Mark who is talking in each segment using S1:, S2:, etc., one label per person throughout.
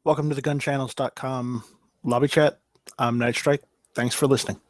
S1: Welcome to the gunchannels.com lobby chat. I'm Night Strike. Thanks for listening.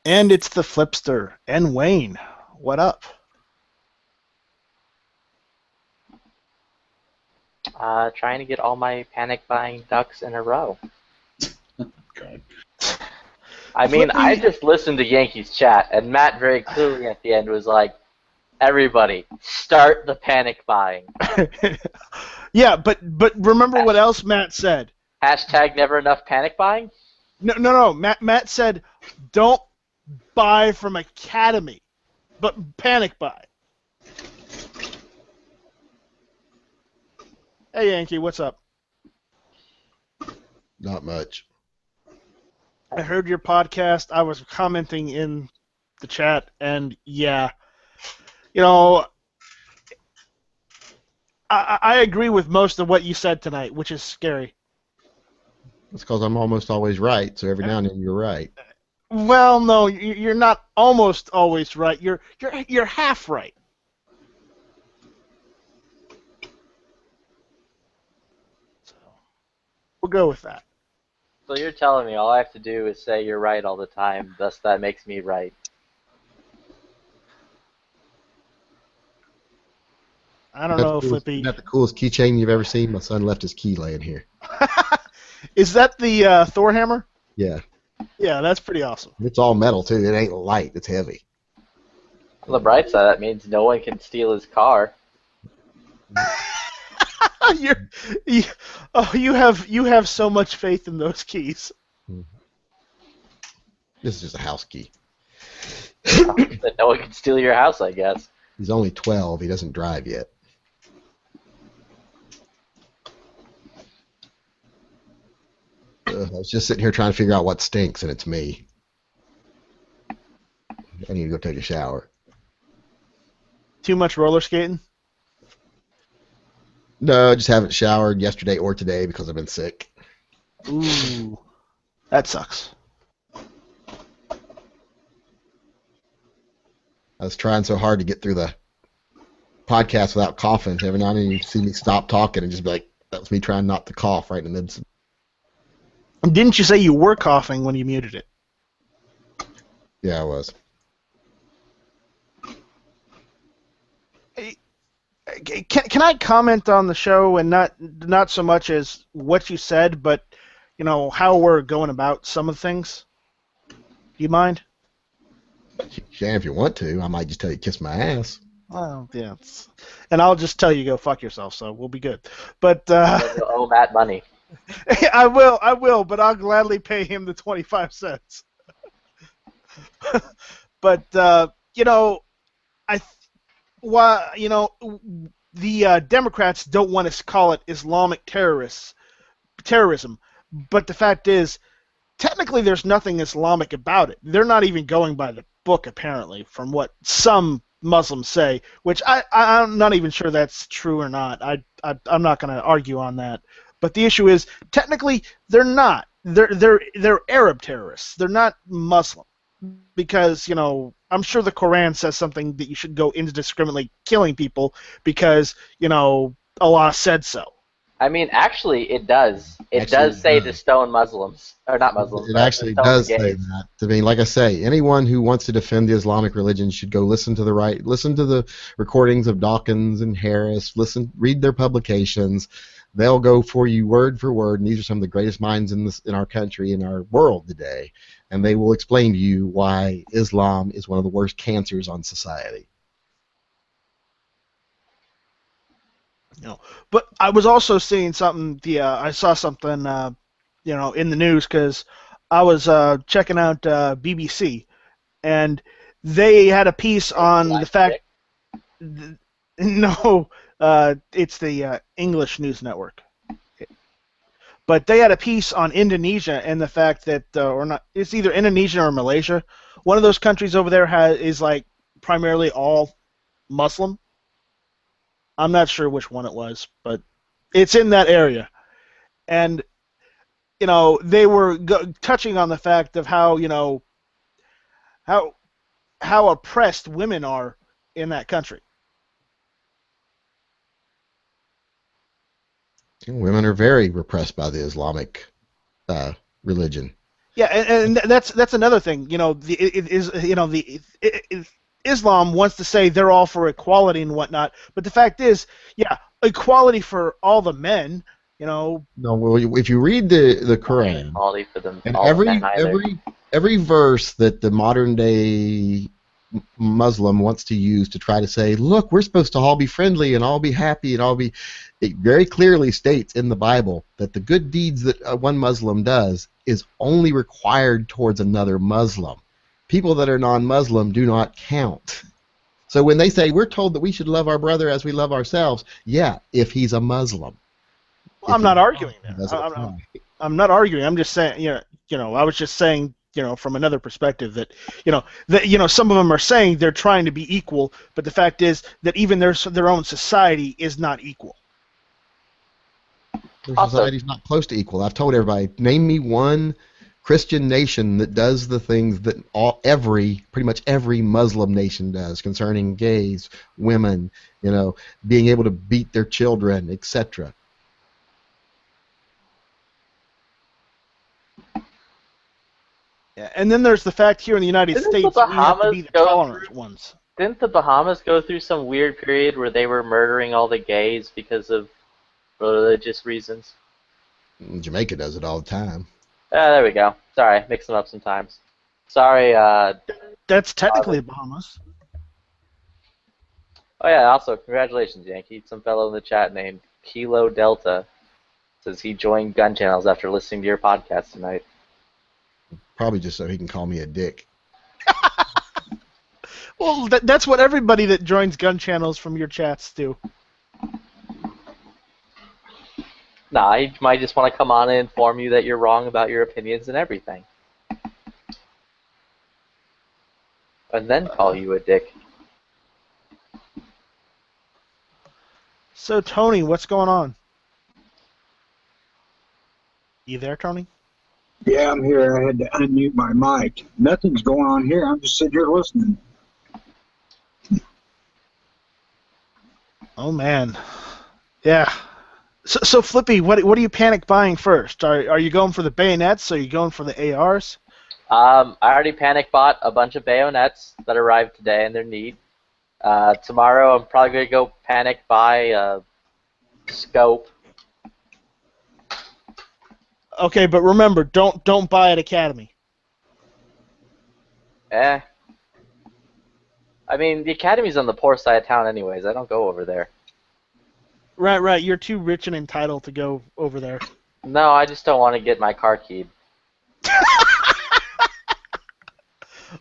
S1: And it's the Flipster and Wayne. What up?
S2: Trying to get all my panic buying ducks in a row.
S3: God.
S2: I mean, I just listened to Yankees chat, and Matt very clearly at the end was like, everybody, start the panic buying.
S1: Yeah, but remember what else Matt said.
S2: Hashtag never enough panic buying?
S1: No. Matt said, don't buy from Academy, but panic buy. Hey, Yankee, what's up?
S3: Not much.
S1: I heard your podcast. I was commenting in the chat, and yeah, you know, I agree with most of what you said tonight, which is scary.
S3: That's because I'm almost always right, so every now and then you're right.
S1: Well, no, you're not almost always right. You're half right. So we'll go with that.
S2: So you're telling me all I have to do is say you're right all the time, thus that makes me right.
S1: I don't know, Flippy.
S3: Isn't that the coolest keychain you've ever seen? My son left his key laying here.
S1: Is that the Thor hammer?
S3: Yeah.
S1: Yeah, that's pretty awesome.
S3: It's all metal, too. It ain't light. It's heavy.
S2: On the bright side, that means no one can steal his car.
S1: You have so much faith in those keys.
S3: This is just a house key.
S2: That no one can steal your house, I guess.
S3: He's only 12. He doesn't drive yet. I was just sitting here trying to figure out what stinks, and it's me. I need to go take a shower.
S1: Too much roller skating?
S3: No, I just haven't showered yesterday or today because I've been sick.
S1: Ooh, that sucks.
S3: I was trying so hard to get through the podcast without coughing. Every now and then you see me stop talking and just be like, that was me trying not to cough right in the midst.
S1: Didn't you say you were coughing when you muted it?
S3: Yeah, I was.
S1: Can I comment on the show and not so much as what you said, but you know how we're going about some of the things? Do you mind?
S3: Yeah, if you want to, I might just tell you kiss my ass.
S1: Oh yeah, and I'll just tell you go fuck yourself, so we'll be good. But
S2: You'll owe Matt money.
S1: I will, but I'll gladly pay him the 25 cents. But you know, the Democrats don't want to call it Islamic terrorism, but the fact is, technically, there's nothing Islamic about it. They're not even going by the book, apparently, from what some Muslims say, which I'm not even sure that's true or not. I'm not going to argue on that. But the issue is, technically, they're not. They're Arab terrorists. They're not Muslim, because I'm sure the Quran says something that you should go indiscriminately killing people because Allah said so.
S2: I mean, actually, it does. It does say to stone Muslims, or not Muslims.
S3: It actually does say that. I mean, like I say, anyone who wants to defend the Islamic religion should go listen to the recordings of Dawkins and Harris. Read their publications. They'll go for you word for word, and these are some of the greatest minds in our country, in our world today, and they will explain to you why Islam is one of the worst cancers on society.
S1: But I was also seeing something. I saw something, in the news because I was checking out BBC, and they had a piece on
S2: Black
S1: the fact.
S2: chick?
S1: No, it's the English news network. But they had a piece on Indonesia and the fact that, or not, it's either Indonesia or Malaysia. One of those countries over there is like primarily all Muslim. I'm not sure which one it was, but it's in that area. And they were touching on the fact of how how oppressed women are in that country.
S3: Women are very repressed by the Islamic religion.
S1: Yeah, and that's another thing. Islam wants to say they're all for equality and whatnot, but the fact is, yeah, equality for all the men.
S3: No, well, if you read the Quran,
S2: Equality for them,
S3: and
S2: all the men either.
S3: every verse that the modern day Muslim wants to use to try to say, look, we're supposed to all be friendly and all be happy and all be, it very clearly states in the Bible that the good deeds that one Muslim does is only required towards another Muslim. People that are non-Muslim do not count. So when they say we're told that we should love our brother as we love ourselves, yeah, if he's a Muslim.
S1: Well, I'm not arguing that. I'm not arguing. I'm just saying, I was just saying, from another perspective that, some of them are saying they're trying to be equal, but the fact is that even their own society is not equal.
S3: Their society's not close to equal. I've told everybody, name me one Christian nation that does the things that pretty much every Muslim nation does concerning gays, women, being able to beat their children, etc.
S1: Yeah, and then there's the fact here in the United States we have to be the tolerant ones.
S2: Didn't the Bahamas go through some weird period where they were murdering all the gays because of religious reasons?
S3: Jamaica does it all the time.
S2: There we go. Sorry, mix them up sometimes. Sorry.
S1: That's technically the Bahamas.
S2: Oh yeah. Also, congratulations, Yankee. Some fellow in the chat named Kilo Delta says he joined Gun Channels after listening to your podcast tonight.
S3: Probably just so he can call me a dick.
S1: Well, that's what everybody that joins Gun Channels from your chats do.
S2: Nah, he might just want to come on and inform you that you're wrong about your opinions and everything. And then call you a dick.
S1: So, Tony, what's going on? You there, Tony?
S4: Yeah, I'm here. I had to unmute my mic. Nothing's going on here. I'm just sitting here listening.
S1: Oh, man. Yeah. So Flippy, what are you panic buying first? Are you going for the bayonets? Or are you going for the ARs?
S2: I already panic bought a bunch of bayonets that arrived today, and they're neat. Tomorrow, I'm probably gonna go panic buy a scope.
S1: Okay, but remember, don't buy at Academy.
S2: I mean, the Academy's on the poor side of town, anyways. I don't go over there.
S1: Right. You're too rich and entitled to go over there.
S2: No, I just don't want to get my car keyed.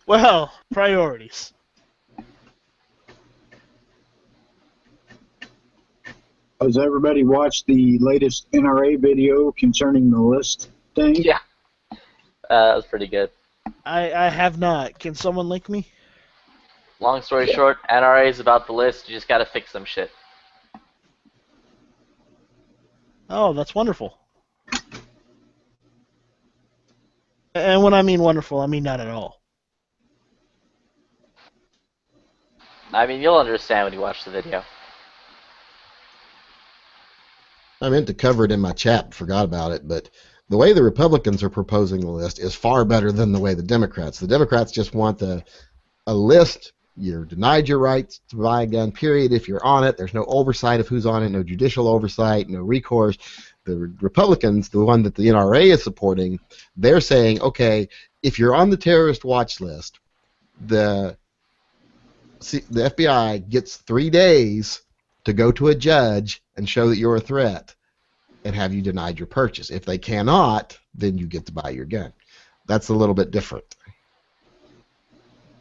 S1: Well, priorities.
S4: Has everybody watched the latest NRA video concerning the list thing?
S2: Yeah. That was pretty good.
S1: I have not. Can someone link me?
S2: Long story short, NRA is about the list. You just gotta fix some shit.
S1: Oh, that's wonderful. And when I mean wonderful, I mean not at all.
S2: I mean, you'll understand when you watch the video.
S3: I meant to cover it in my chat, forgot about it, but the way the Republicans are proposing the list is far better than the way the Democrats. The Democrats just want a list. You're denied your rights to buy a gun, period. If you're on it, there's no oversight of who's on it, no judicial oversight, no recourse. The Republicans, the one that the NRA is supporting, they're saying, okay, if you're on the terrorist watch list, the FBI gets 3 days to go to a judge and show that you're a threat and have you denied your purchase. If they cannot, then you get to buy your gun. That's a little bit different.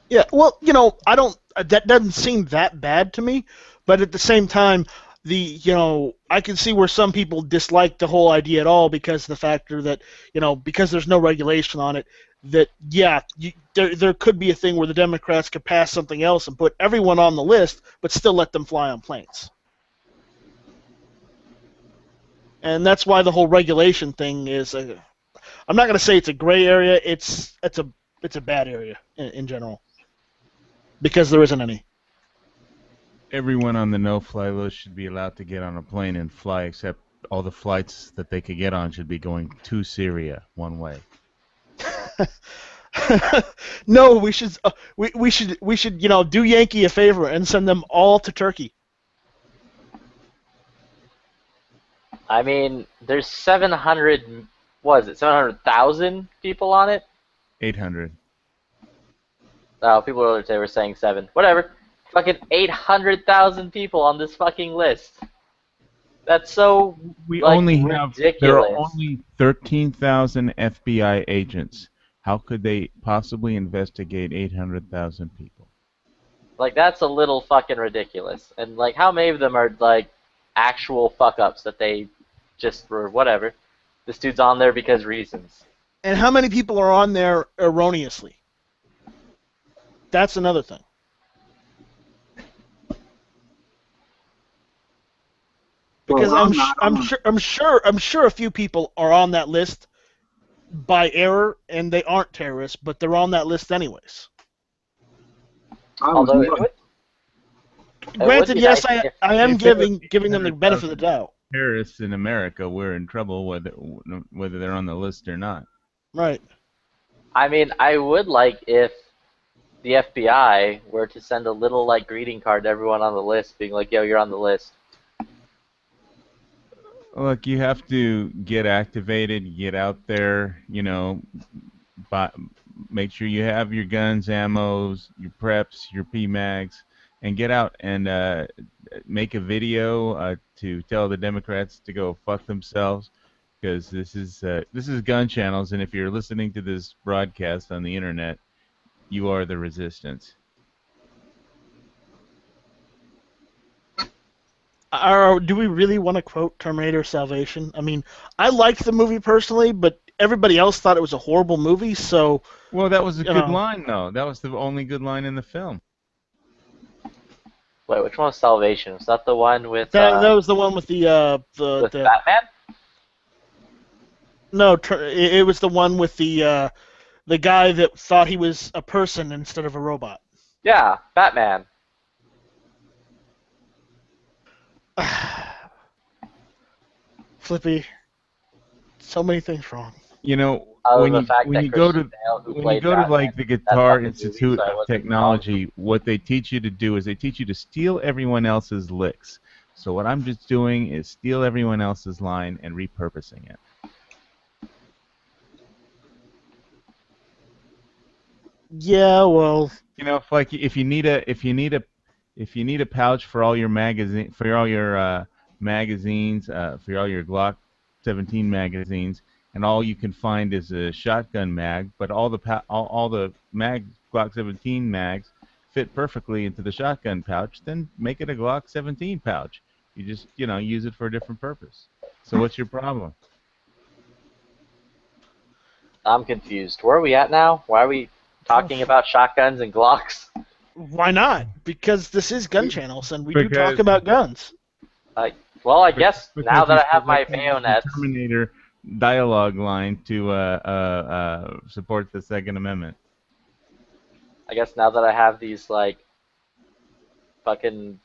S1: Yeah, well, I don't. That doesn't seem that bad to me, but at the same time, I can see where some people dislike the whole idea at all because of the factor that, because there's no regulation on it. That yeah, there could be a thing where the Democrats could pass something else and put everyone on the list, but still let them fly on planes. And that's why the whole regulation thing is. I'm not going to say it's a gray area. It's a bad area in general. Because there isn't any.
S5: Everyone on the no-fly list should be allowed to get on a plane and fly, except all the flights that they could get on should be going to Syria one way.
S1: No, we should do Yankee a favor and send them all to Turkey.
S2: I mean, there's 700,000 people on it?
S5: 800.
S2: Oh, people earlier today were saying 7. Whatever. Fucking 800,000 people on this fucking list. That's so
S5: We
S2: like,
S5: only have
S2: ridiculous.
S5: there are only 13,000 FBI agents. How could they possibly investigate 800,000 people?
S2: Like, that's a little fucking ridiculous. And like, how many of them are like actual fuck ups that they just were whatever? This dude's on there because reasons.
S1: And how many people are on there erroneously? That's another thing. Because I'm sure a few people are on that list by error and they aren't terrorists, but they're on that list anyways.
S2: Although it would
S1: Granted,
S2: be
S1: yes,
S2: nice
S1: I am giving them the benefit of the doubt.
S5: Terrorists in America, we're in trouble whether they're on the list or not.
S1: Right.
S2: I mean, I would like if the FBI were to send a little like greeting card to everyone on the list, being like, "Yo, you're on the list."
S5: Look, you have to get activated, get out there, make sure you have your guns, ammos, your preps, your PMags, and get out and make a video to tell the Democrats to go fuck themselves, because this is Gun Channels, and if you're listening to this broadcast on the internet, you are the resistance.
S1: Do we really want to quote Terminator Salvation? I mean, I liked the movie personally, but everybody else thought it was a horrible movie, so...
S5: Well, that was a good line, though. That was the only good line in the film.
S2: Wait, which one was Salvation? Was that the one with...
S1: That was the one with the
S2: Batman?
S1: No, it was the one with the guy that thought he was a person instead of a robot.
S2: Yeah, Batman.
S1: Flippy, so many things wrong.
S5: When you go to like the Guitar Institute of Technology, what they teach you to do is they teach you to steal everyone else's licks. So what I'm just doing is steal everyone else's line and repurposing it.
S1: Yeah, well,
S5: if you need a pouch for all your magazines, for all your Glock 17 magazines, and all you can find is a shotgun mag, but all the Glock 17 mags fit perfectly into the shotgun pouch, then make it a Glock 17 pouch. You just use it for a different purpose. So what's your problem?
S2: I'm confused. Where are we at now? Why are we talking about shotguns and Glocks?
S1: Why not? Because this is Gun Channels, and we do talk about guns.
S2: Well, I guess now that I have my bayonets...
S5: Terminator dialogue line to support the Second Amendment.
S2: I guess now that I have these, like, fucking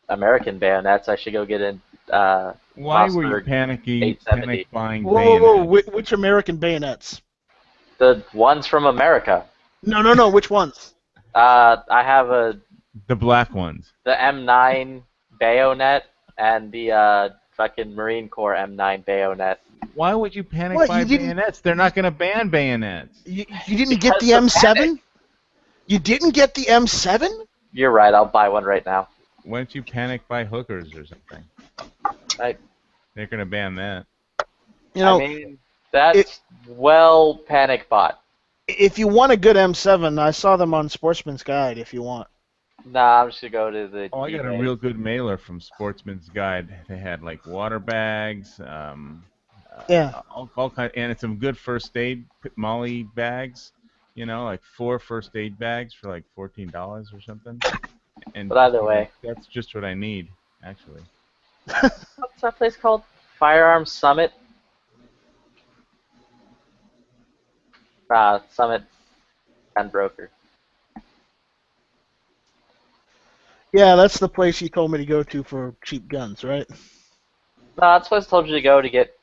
S2: American bayonets, I should go get in...
S5: Why were you panic buying bayonets?
S1: Whoa, which American bayonets?
S2: The ones from America.
S1: No, which ones?
S2: I have
S5: the black ones.
S2: The M9 bayonet and the fucking Marine Corps M9 bayonet.
S5: Why would you panic buy bayonets? They're not going to ban bayonets.
S1: You didn't get the M7? You didn't get the M7?
S2: You're right. I'll buy one right now.
S5: Why don't you panic buy hookers or something? They're going to ban that.
S2: I mean, that's panic bought.
S1: If you want a good M7, I saw them on Sportsman's Guide. If you want.
S2: Nah, I'm just gonna go to the
S5: Oh, I got a
S2: eBay.
S5: real good mailer from Sportsman's Guide. They had like water bags,
S1: Yeah.
S5: all kind, and it's some good first aid Molly bags. You know, like 4 first aid bags for like $14 or something. And
S2: But either way,
S5: that's just what I need, actually.
S2: what's that place called? Firearms Summit. Summit Gun Broker.
S1: Yeah, that's the place you told me to go to for cheap guns, right?
S2: No, that's what I told you to go to get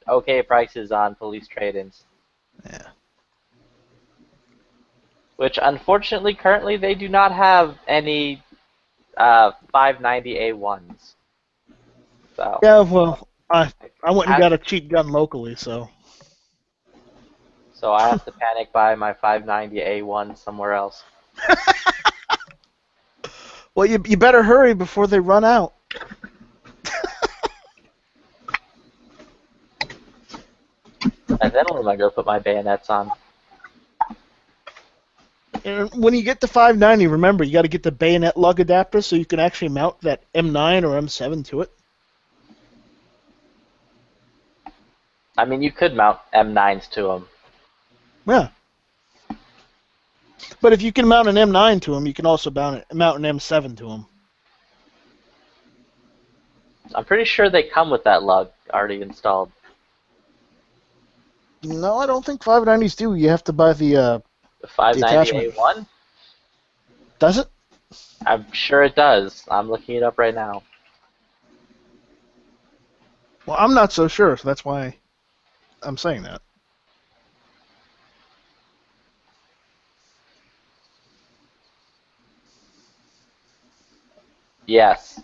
S2: okay prices on police trade-ins.
S1: Yeah.
S2: Which, unfortunately, currently they do not have any 590A1s. So.
S1: Yeah, well, I went and
S2: I-
S1: got a cheap gun locally, so.
S2: So I have to panic buy my 590A1 somewhere else.
S1: Well, you better hurry before they run out.
S2: And then what am I going to put my bayonets on?
S1: And when you get to 590, remember you got to get the bayonet lug adapter so you can actually mount that M9 or M7 to it.
S2: I mean, you could mount M9s to them.
S1: Yeah. But if you can mount an M9 to them, you can also mount an M7 to them.
S2: I'm pretty sure they come with that lug already installed.
S1: No, I don't think 590s do. You have to buy the
S2: The 590A1?
S1: Does it?
S2: I'm sure it does. I'm looking it up right now.
S1: Well, I'm not so sure, so that's why I'm saying that.
S2: Yes.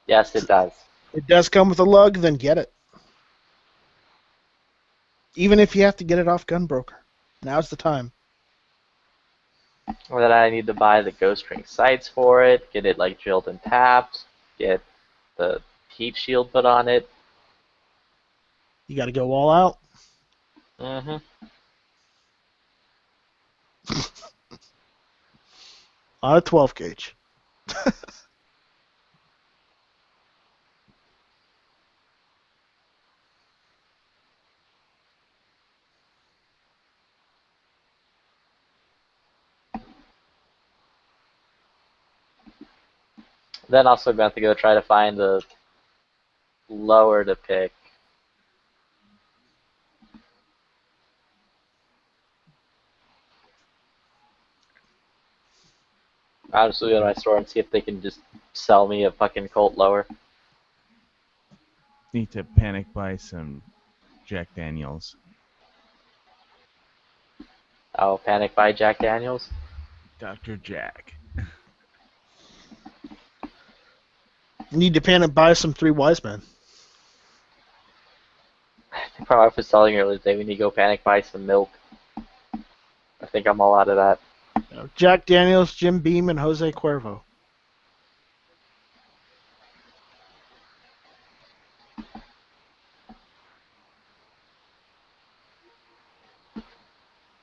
S2: Yes, it does.
S1: It does come with a lug, then get it. Even if you have to get it off Gunbroker. Now's the time.
S2: And then I need to buy the ghost ring sights for it, get it like drilled and tapped, get the heat shield put on it.
S1: You got to go all out.
S2: Mm-hmm.
S1: On a 12 gauge.
S2: Then also going to have to go try to find the lower to pick. I'll just go to my store and see if they can just sell me a fucking Colt lower.
S5: Need to panic buy some Jack Daniels.
S2: Oh, panic buy Jack Daniels?
S5: Dr. Jack.
S1: You need to pan and buy some Three Wise Men.
S2: I think my wife was telling me earlier today we need to go panic buy some milk. I think I'm all out of that.
S1: Jack Daniels, Jim Beam, and Jose Cuervo.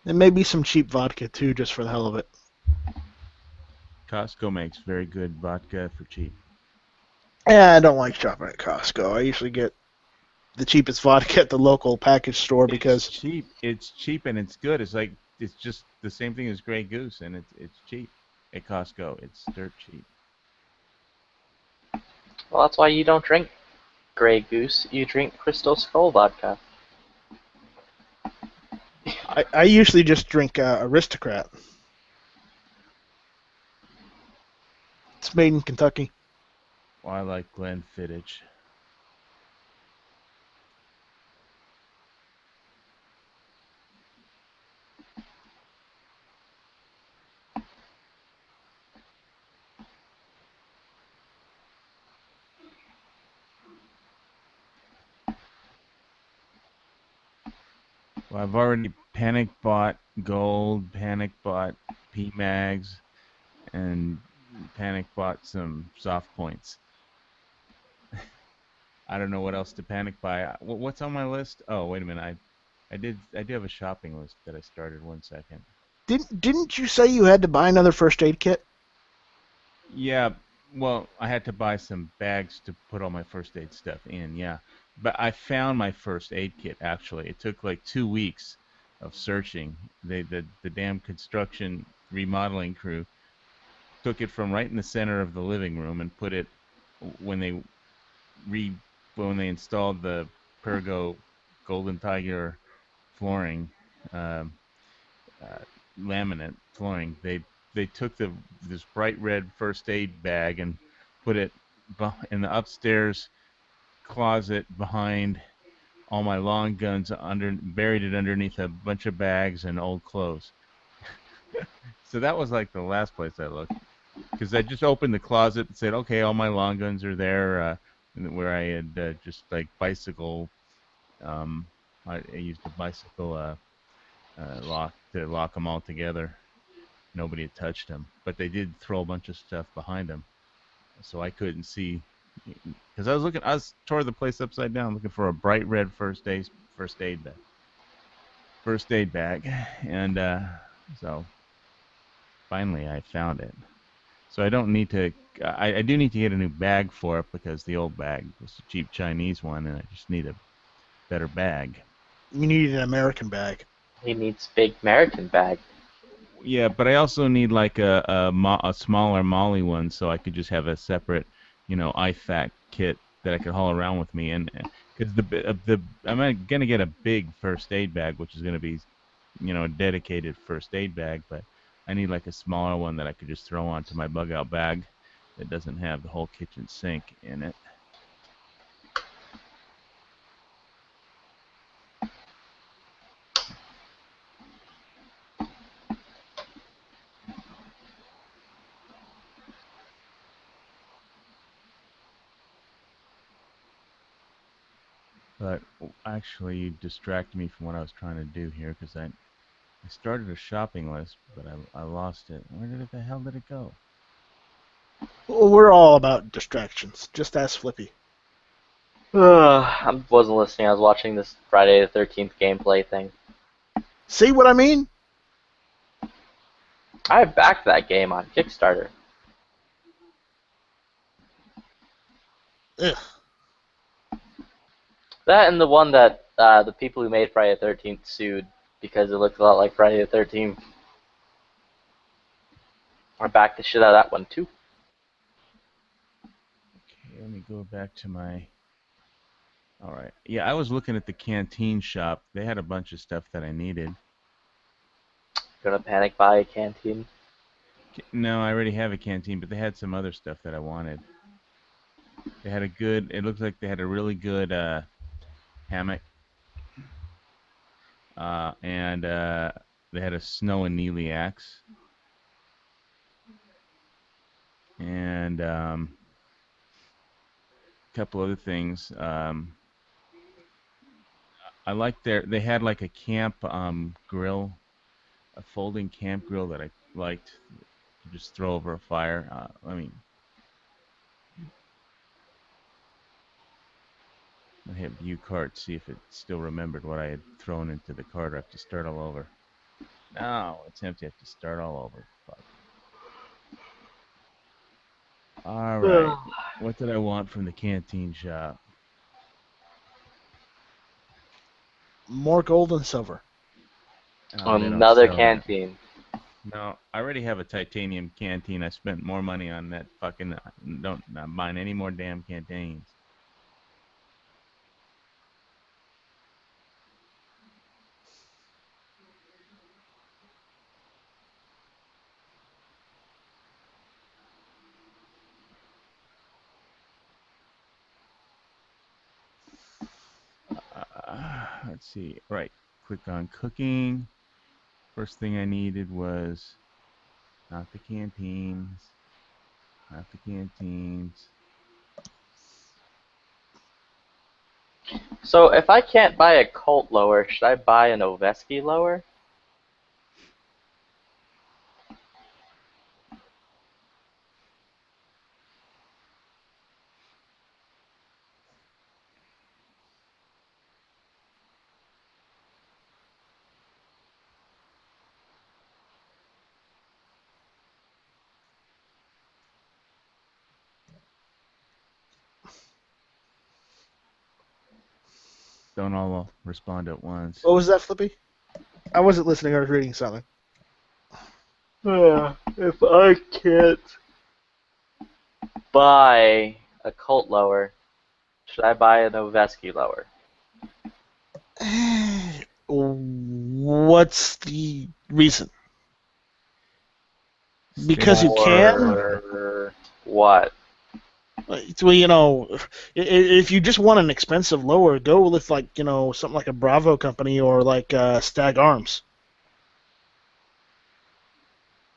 S1: And maybe some cheap vodka too, just for the hell of it.
S5: Costco makes very good vodka for cheap.
S1: Yeah, I don't like shopping at Costco. I usually get the cheapest vodka at the local package store because
S5: It's cheap. It's cheap and it's good. It's like it's just the same thing as Grey Goose, and it's cheap at Costco. It's dirt cheap.
S2: Well, that's why you don't drink Grey Goose. You drink Crystal Skull vodka.
S1: I usually just drink Aristocrat. It's made in Kentucky.
S5: Well, I like Glenfiddich. Well, I've already panic bought gold, panic bought PMags, and panic bought some soft points. I don't know what else to panic buy. What's on my list? Oh, wait a minute. I do have a shopping list that I started. 1 second.
S1: Didn't you say you had to buy another first aid kit?
S5: Yeah, well, I had to buy some bags to put all my first aid stuff in, yeah. But I found my first aid kit actually. It took like 2 weeks of searching. The damn construction remodeling crew took it from right in the center of the living room and put it when they re when they installed the Pergo Golden Tiger flooring, um, uh, laminate flooring. They took this bright red first aid bag and put it in the upstairs closet behind all my long guns, buried it underneath a bunch of bags and old clothes. So that was like the last place I looked, because I just opened the closet and said, okay, all my long guns are there, where I had just like bicycle. Um, I used a bicycle lock to lock them all together. Nobody had touched them, but they did throw a bunch of stuff behind them, so I couldn't see. Because I was tore the place upside down looking for a bright red first aid bag, and so finally I found it. So I don't need to. I do need to get a new bag for it because the old bag was a cheap Chinese one, and I just need a better bag.
S1: You need an American bag.
S2: He needs big American bag.
S5: Yeah, but I also need like a smaller Molly one, so I could just have a separate, IFAC kit that I could haul around with me, and because I'm gonna get a big first aid bag, which is gonna be, a dedicated first aid bag, but I need like a smaller one that I could just throw onto my bug out bag that doesn't have the whole kitchen sink in it. But actually, you distracted me from what I was trying to do here because I started a shopping list, but I lost it. Where the hell did it go?
S1: Well, we're all about distractions. Just ask Flippy.
S2: I wasn't listening. I was watching this Friday the 13th gameplay thing.
S1: See what I mean?
S2: I backed that game on Kickstarter.
S1: Ugh.
S2: That and the one that the people who made Friday the 13th sued because it looked a lot like Friday the 13th. I backed the shit out of that one too.
S5: Okay, let me go back to my. All right. Yeah, I was looking at the canteen shop. They had a bunch of stuff that I needed.
S2: Gonna panic buy a canteen.
S5: No, I already have a canteen, but they had some other stuff that I wanted. They had it looked like they had a really good hammock. And they had a snow and Neely axe. And a couple other things. I liked they had like a camp grill, a folding camp grill that I liked to just throw over a fire. I hit view cart, see if it still remembered what I had thrown into the cart. I have to start all over. No, it's empty. I have to start all over. Fuck. All right. What did I want from the canteen shop?
S1: More gold and silver.
S5: Oh, they don't
S2: Another
S5: sell that.
S2: canteen.
S5: No, I already have a titanium canteen. I spent more money on that fucking. Don't not buying any more damn canteens. Let's see. Right. Click on cooking. First thing I needed was not the canteens. Not the canteens.
S2: So if I can't buy a Colt lower, should I buy an Ovesky lower?
S5: Don't all respond at once.
S1: What was that, Flippy? I wasn't listening. I was reading something. If I can't.
S2: Buy a Colt lower, should I buy a Noveski lower?
S1: What's the reason? Because you can?
S2: Or what?
S1: Well, you know, if you just want an expensive lower, go with like something like a Bravo company or like Stag Arms.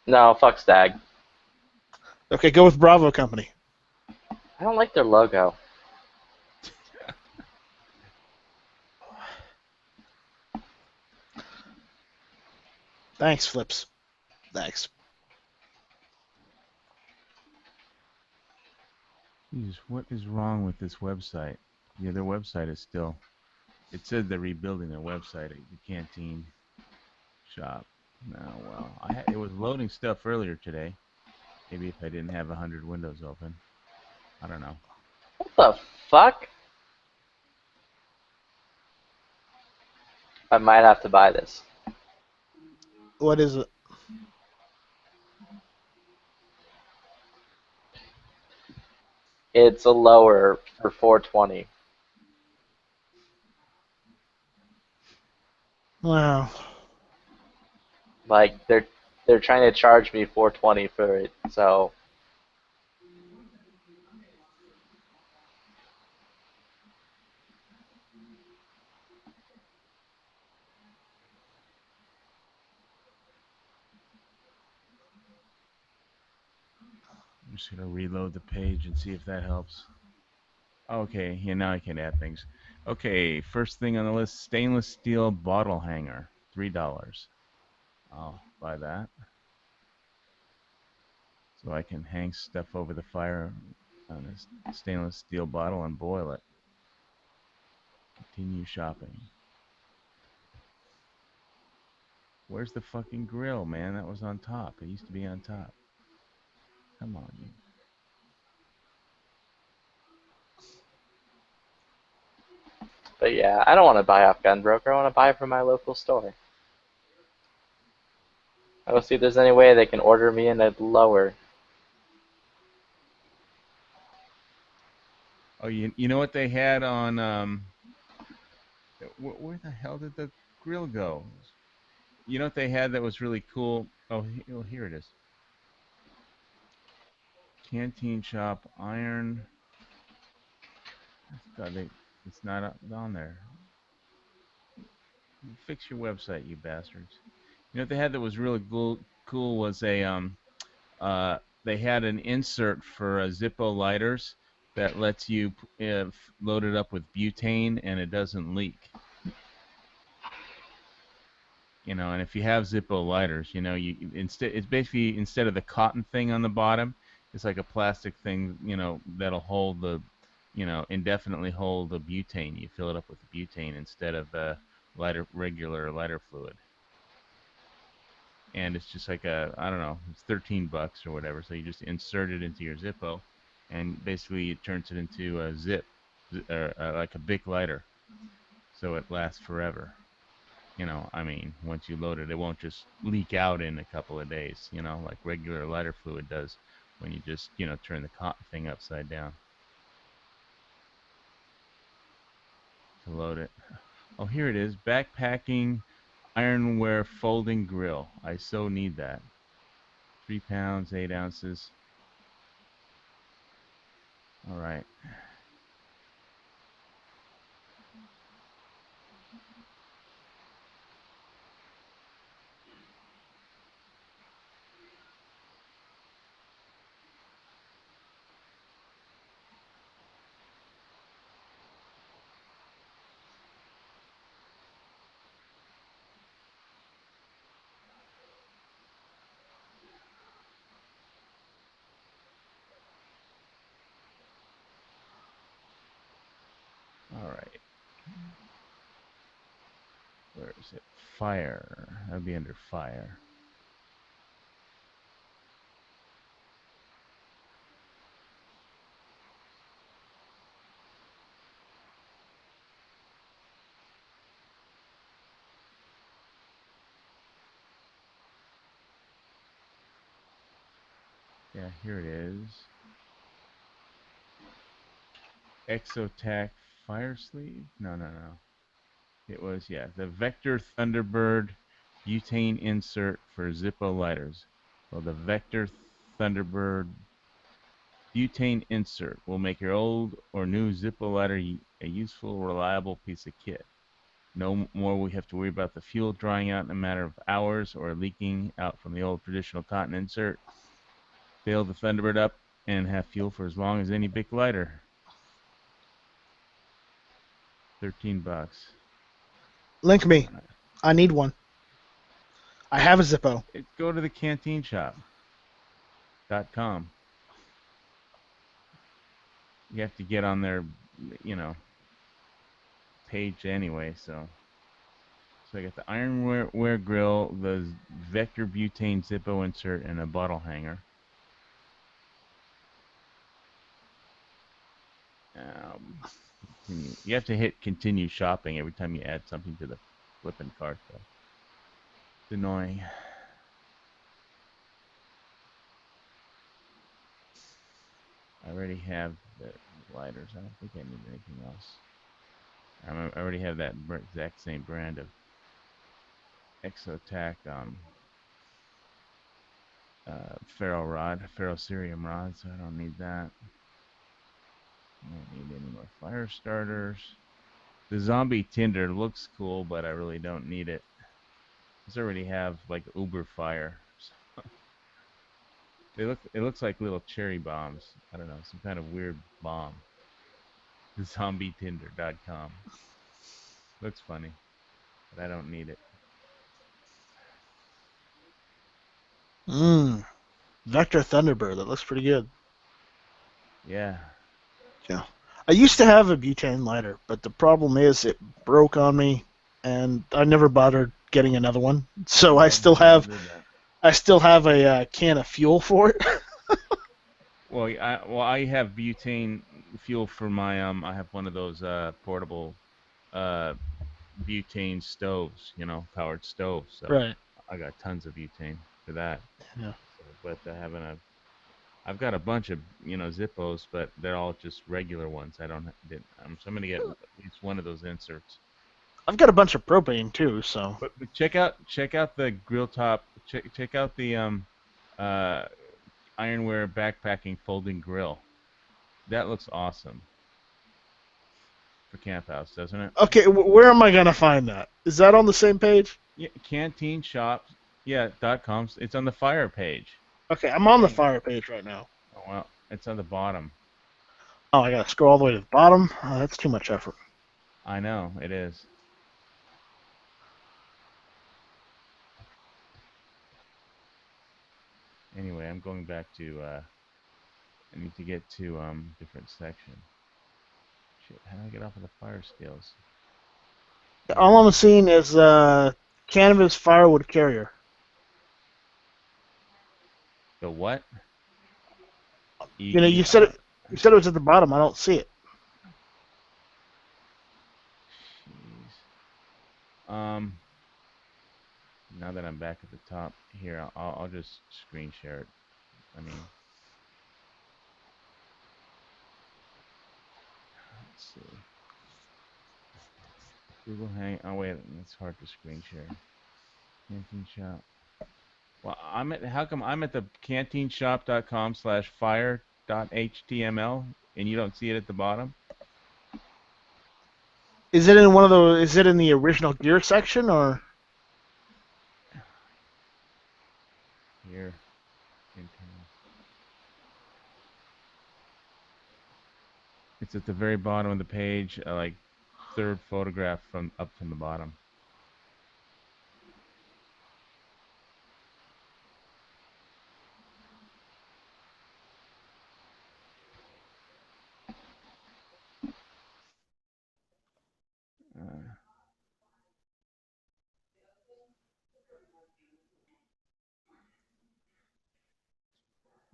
S2: No, fuck Stag.
S1: Okay, go with Bravo company.
S2: I don't like their logo.
S1: Thanks, Flips. Thanks.
S5: Jesus, what is wrong with this website? Yeah, their website is still. It said they're rebuilding their website at the Canteen shop. No, well, it was loading stuff earlier today. Maybe if I didn't have 100 windows open. I don't know.
S2: What the fuck? I might have to buy this.
S1: What is it?
S2: It's a lower for 420.
S1: Wow.
S2: Like they're trying to charge me 420 for it. So
S5: I'm just gonna reload the page and see if that helps. Okay, yeah, now I can add things. Okay, first thing on the list: stainless steel bottle hanger, $3. I'll buy that. So I can hang stuff over the fire on this stainless steel bottle and boil it. Continue shopping. Where's the fucking grill, man? That was on top. It used to be on top. Come on, you.
S2: but yeah, I don't want to buy off Gunbroker. I want to buy from my local store. I will see if there's any way they can order me in a lower.
S5: Oh, you know what they had on where the hell did the grill go? You know what they had that was really cool? Oh, here it is. Canteen shop iron. God, it's not on there. Fix your website, you bastards. You know what they had that was really cool was they had an insert for Zippo lighters that lets you load it up with butane and it doesn't leak. And if you have Zippo lighters, it's basically instead of the cotton thing on the bottom, it's like a plastic thing, that'll hold indefinitely hold the butane. You fill it up with butane instead of regular lighter fluid. And it's just like I don't know, it's $13 or whatever. So you just insert it into your Zippo, and basically it turns it into a zip, like a Bic lighter, so it lasts forever. Once you load it, it won't just leak out in a couple of days, like regular lighter fluid does when you just, turn the cotton thing upside down to load it. Oh, here it is, backpacking ironware folding grill. I so need that. 3 pounds, 8 ounces. All right. All right. Where is it? Fire. That'll be under fire. Yeah, here it is. Exotac Fire Sleeve? No. It was, yeah, the Vector Thunderbird butane insert for Zippo lighters. Well, the Vector Thunderbird butane insert will make your old or new Zippo lighter a useful, reliable piece of kit. No more we have to worry about the fuel drying out in a matter of hours or leaking out from the old traditional cotton insert. Fill the Thunderbird up and have fuel for as long as any big lighter. $13.
S1: Link me. I need one. I have a Zippo.
S5: Go to the canteenshop.com. You have to get on their, page anyway. So I got the ironware grill, the Vector butane Zippo insert, and a bottle hanger. You have to hit continue shopping every time you add something to the flipping cart, though. It's annoying. I already have the lighters. I don't think I need anything else. I already have that exact same brand of Exotac ferrocerium rod, so I don't need that. I don't need any more fire starters. The zombie tinder looks cool, but I really don't need it. I already have like Uber Fire. It looks like little cherry bombs. I don't know, some kind of weird bomb. Zombietinder.com. Looks funny, but I don't need it.
S1: Vector Thunderbird. That looks pretty good.
S5: Yeah.
S1: Yeah. I used to have a butane lighter, but the problem is it broke on me, and I never bothered getting another one. So I still have a can of fuel for it.
S5: Well, I have butane fuel for my I have one of those portable butane stoves, powered stoves. So
S1: Right.
S5: I got tons of butane for that.
S1: Yeah.
S5: But I've got a bunch of Zippos, but they're all just regular ones. So I'm gonna get at least one of those inserts.
S1: I've got a bunch of propane too, so.
S5: But check out the grill top. Check out the ironware backpacking folding grill. That looks awesome for Camp House, doesn't it?
S1: Okay, where am I gonna find that? Is that on the same page?
S5: Yeah, canteenshop. Yeah, .com. It's on the fire page.
S1: Okay, I'm on the fire page right now.
S5: Oh, well, it's on the bottom.
S1: Oh, I gotta scroll all the way to the bottom? Oh, that's too much effort.
S5: I know, it is. Anyway, I'm going back to, I need to get to, different section. Shit, how do I get off of the fire scales?
S1: All I'm seeing is, canvas firewood carrier.
S5: The what?
S1: You said it was at the bottom. I don't see it.
S5: Jeez. Now that I'm back at the top here, I'll just screen share it. I mean, let's see. Google Hang. Oh wait, it's hard to screen share. Canteen Shop. Well, how come I'm at the canteenshop.com/fire.html and you don't see it at the bottom?
S1: Is it in one of those? Is it in the original gear section or?
S5: Here. It's at the very bottom of the page, like third photograph from the bottom.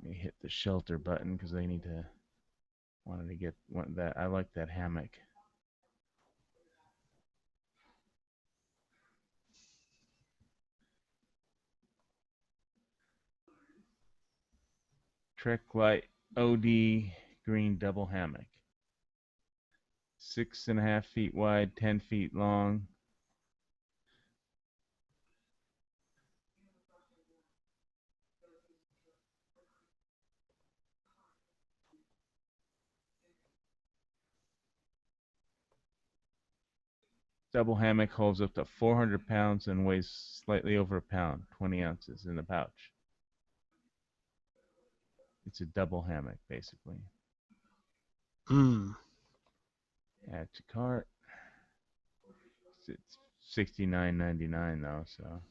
S5: Let me hit the shelter button because they wanted to get that. I like that hammock. Trek Light OD green double hammock. 6.5 feet wide, 10 feet long. Double hammock holds up to 400 pounds and weighs slightly over a pound, 20 ounces in the pouch. It's a double hammock, basically.
S1: Hmm.
S5: Add to cart. It's $69.99 though, so.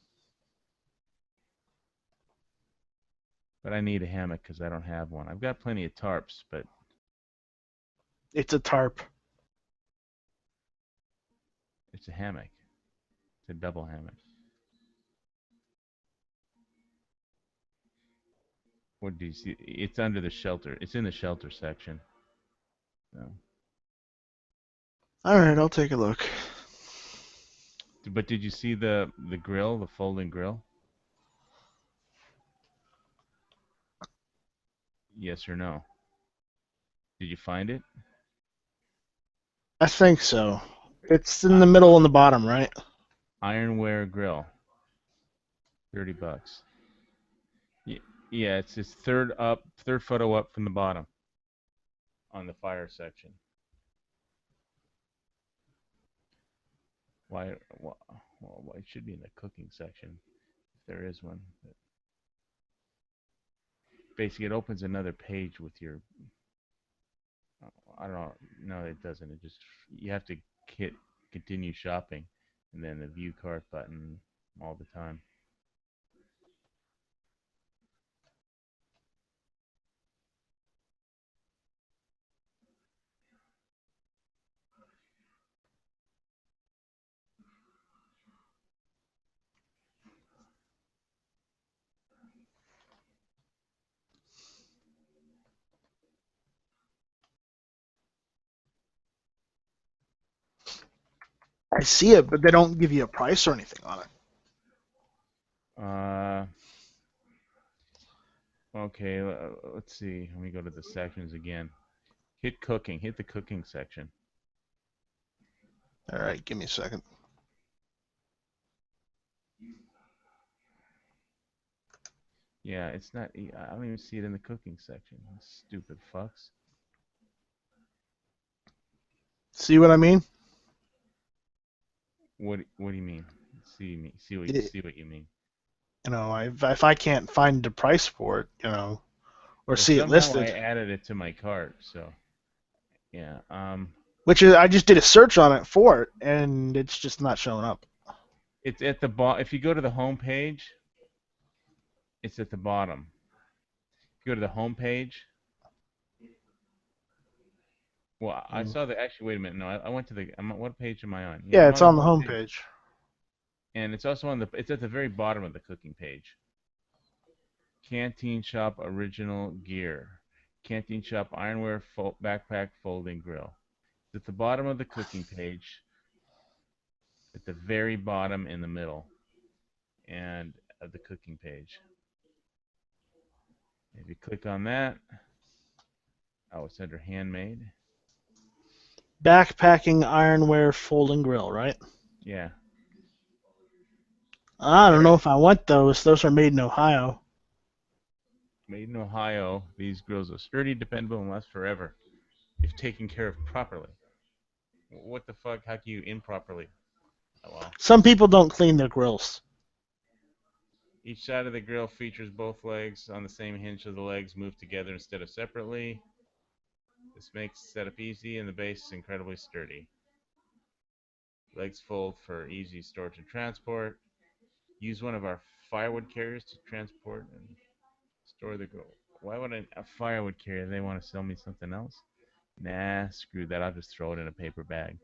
S5: But I need a hammock because I don't have one. I've got plenty of tarps, but
S1: It's a tarp.
S5: it's a hammock. It's a double hammock. What do you see? It's under the shelter. It's in the shelter section. So.
S1: All right, I'll take a look.
S5: But did you see the grill, the folding grill? Yes or no? Did you find it?
S1: I think so. It's in the middle and the bottom, right?
S5: Ironware grill. $30. Yeah, it's third photo up from the bottom on the fire section. Why? Well, it should be in the cooking section if there is one. But basically, it opens another page with your. I don't know. No, it doesn't. It just you have to hit continue shopping, and then the view cart button all the time.
S1: I see it, but they don't give you a price or anything on it.
S5: Okay. Let's see. Let me go to the sections again. Hit cooking. Hit the cooking section.
S1: All right, give me a second.
S5: Yeah, it's not. I don't even see it in the cooking section. Stupid fucks.
S1: See what I mean?
S5: What do you mean? See what you mean.
S1: You know, if I can't find the price for it, you know, or
S5: Well,
S1: see it
S5: somehow I
S1: listed,
S5: added it to my cart, so yeah.
S1: which is I just did a search on it for it, and it's just not showing up.
S5: It's at the bottom. If you go to the home page, it's at the bottom. If you go to the home page, well, I saw the. Actually, wait a minute. No, I went to the. What page am I on?
S1: Yeah,
S5: I'm
S1: it's
S5: on
S1: on the
S5: the
S1: home
S5: page.
S1: page.
S5: And it's also on the. It's at the very bottom of the cooking page. Canteen Shop Original Gear. Canteen Shop Ironware Backpack Folding Grill. It's at the bottom of the cooking page. At the very bottom in the middle. And of the cooking page. If you click on that, oh, it's under handmade.
S1: Backpacking Ironware Folding Grill, right?
S5: Yeah.
S1: I don't know if I want those. Those are made in Ohio.
S5: Made in Ohio, these grills are sturdy, dependable, and last forever if taken care of properly. What the fuck? How can you improperly? Oh well.
S1: Some people don't clean their grills.
S5: Each side of the grill features both legs on the same hinge, so the legs move together instead of separately. This makes setup easy, and the base is incredibly sturdy. Legs fold for easy storage and transport. Use one of our firewood carriers to transport and store the grill. Why would a firewood carrier? They want to sell me something else? Nah, screw that. I'll just throw it in a paper bag.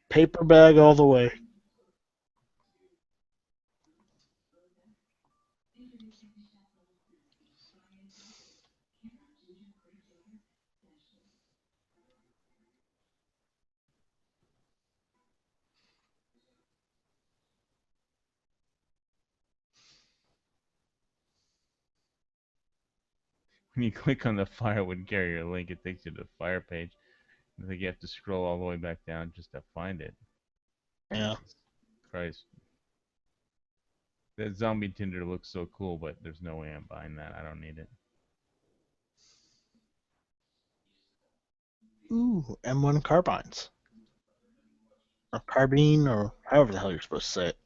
S1: Paper bag all the way.
S5: When you click on the firewood carrier link, it takes you to the fire page. I think you have to scroll all the way back down just to find it.
S1: Yeah.
S5: Jesus Christ. That zombie tinder looks so cool, but there's no way I'm buying that. I don't need it.
S1: Ooh, M1 carbines. Or carbine, or however the hell you're supposed to say it.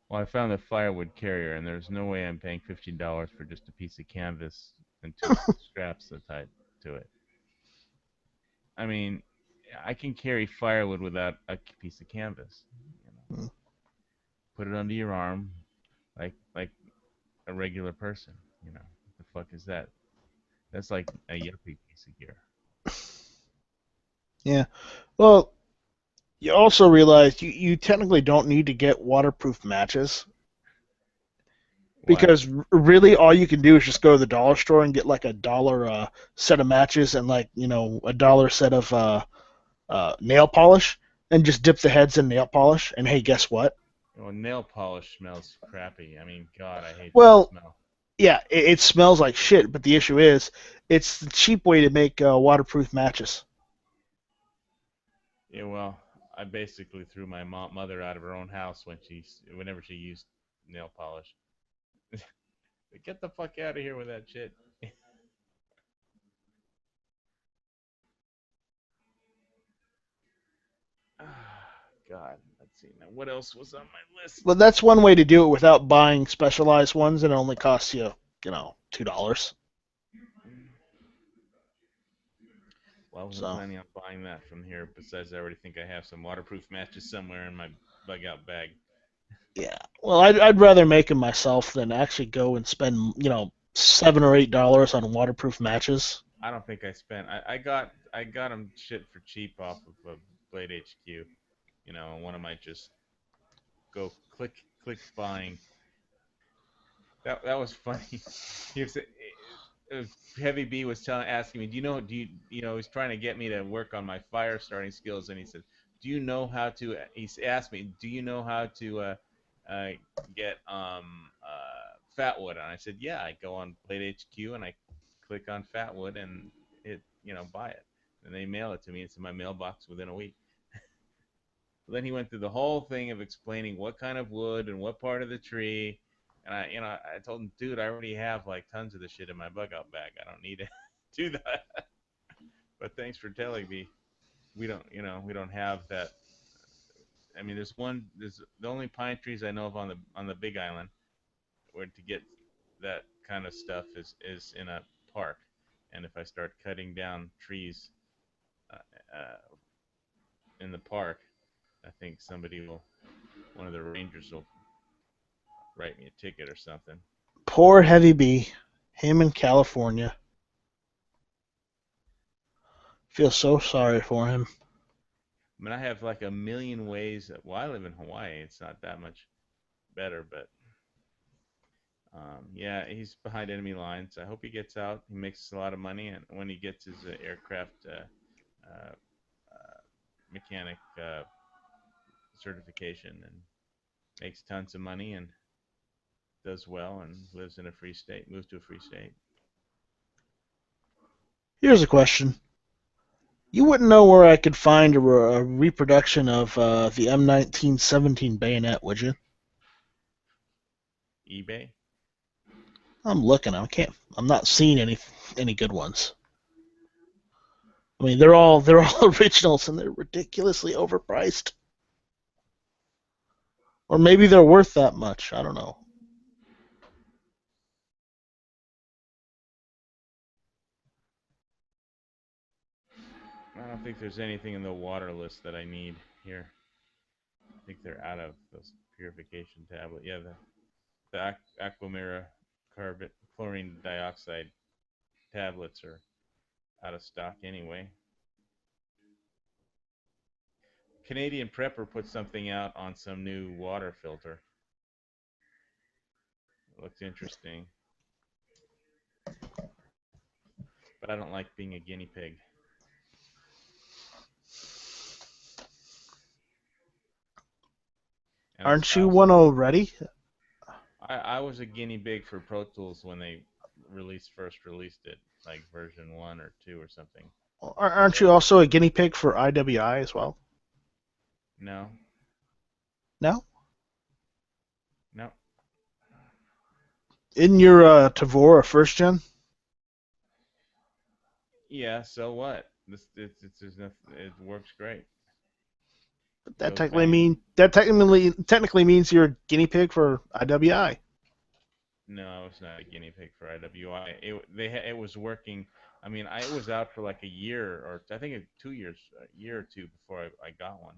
S5: Well, I found the firewood carrier, and there's no way I'm paying $15 for just a piece of canvas and two straps that tied to it. I mean, I can carry firewood without a piece of canvas. You know? Put it under your arm, like a regular person. You know, what the fuck is that? That's like a yuppie piece of gear.
S1: Yeah. Well, you also realize you technically don't need to get waterproof matches
S5: Why?
S1: because really all you can do is just go to the dollar store and get like a dollar set of matches and like a dollar set of nail polish and just dip the heads in nail polish and hey, guess what?
S5: Well, nail polish smells crappy. I mean, God, I hate that
S1: Well,
S5: smell.
S1: yeah, it smells like shit, but the issue is it's the cheap way to make waterproof matches.
S5: Yeah, well, I basically threw my mother out of her own house whenever she used nail polish. Get the fuck out of here with that shit. God, let's see now. What else was on my list?
S1: But that's one way to do it without buying specialized ones, and it only costs you, $2.
S5: Well, I wasn't
S1: So
S5: planning on buying that from here. Besides, I already think I have some waterproof matches somewhere in my bug out bag.
S1: yeah, well, I'd rather make them myself than actually go and spend $7 or $8 on waterproof matches.
S5: I don't think I spent. I got them shit for cheap off of Blade HQ. You know, one of my just go click buying. That was funny. He was, Heavy B was asking me, he's trying to get me to work on my fire starting skills, and he said, do you know how to? He asked me, do you know how to uh, get Fatwood? And I said, yeah. I go on Blade HQ and I click on Fatwood and buy it, and they mail it to me. It's in my mailbox within a week. Then he went through the whole thing of explaining what kind of wood and what part of the tree. And I told him, dude, I already have like tons of the shit in my bug out bag. I don't need to do that. But thanks for telling me. We don't have that. I mean, there's the only pine trees I know of on the Big Island where to get that kind of stuff is in a park. And if I start cutting down trees uh, uh, in the park, I think one of the rangers will write me a ticket or something.
S1: Poor Heavy B, him in California. Feel so sorry for him.
S5: I mean, I have like a million ways. Well, I live in Hawaii. It's not that much better, but yeah, he's behind enemy lines. I hope he gets out. He makes a lot of money, and when he gets his aircraft uh, mechanic certification, and makes tons of money and does well, and lives in a free state, moves to a free state.
S1: Here's a question. You wouldn't know where I could find a reproduction of the M1917 bayonet, would you?
S5: eBay.
S1: I'm looking. I'm not seeing any good ones. I mean, they're all originals and they're ridiculously overpriced. Or maybe they're worth that much. I don't know.
S5: I don't think there's anything in the water list that I need here. I think they're out of those purification tablet. Yeah, the Aquamira chlorine dioxide tablets are out of stock anyway. Canadian Prepper put something out on some new water filter. looks interesting. But I don't like being a guinea pig. And
S1: Aren't
S5: I
S1: you
S5: also
S1: one already?
S5: I was a guinea pig for Pro Tools when they first released it, like version 1 or 2 or something.
S1: Aren't you also a guinea pig for IWI as well?
S5: No,
S1: No?
S5: no.
S1: Isn't your Tavor a first gen?
S5: Yeah, so what? There's nothing, it works great.
S1: That
S5: Goes bang.
S1: technically means you're a guinea pig for IWI.
S5: No, I was not a guinea pig for IWI. It was working. I mean, it was out for like a year, or I think 2 years, a year or two before I got one.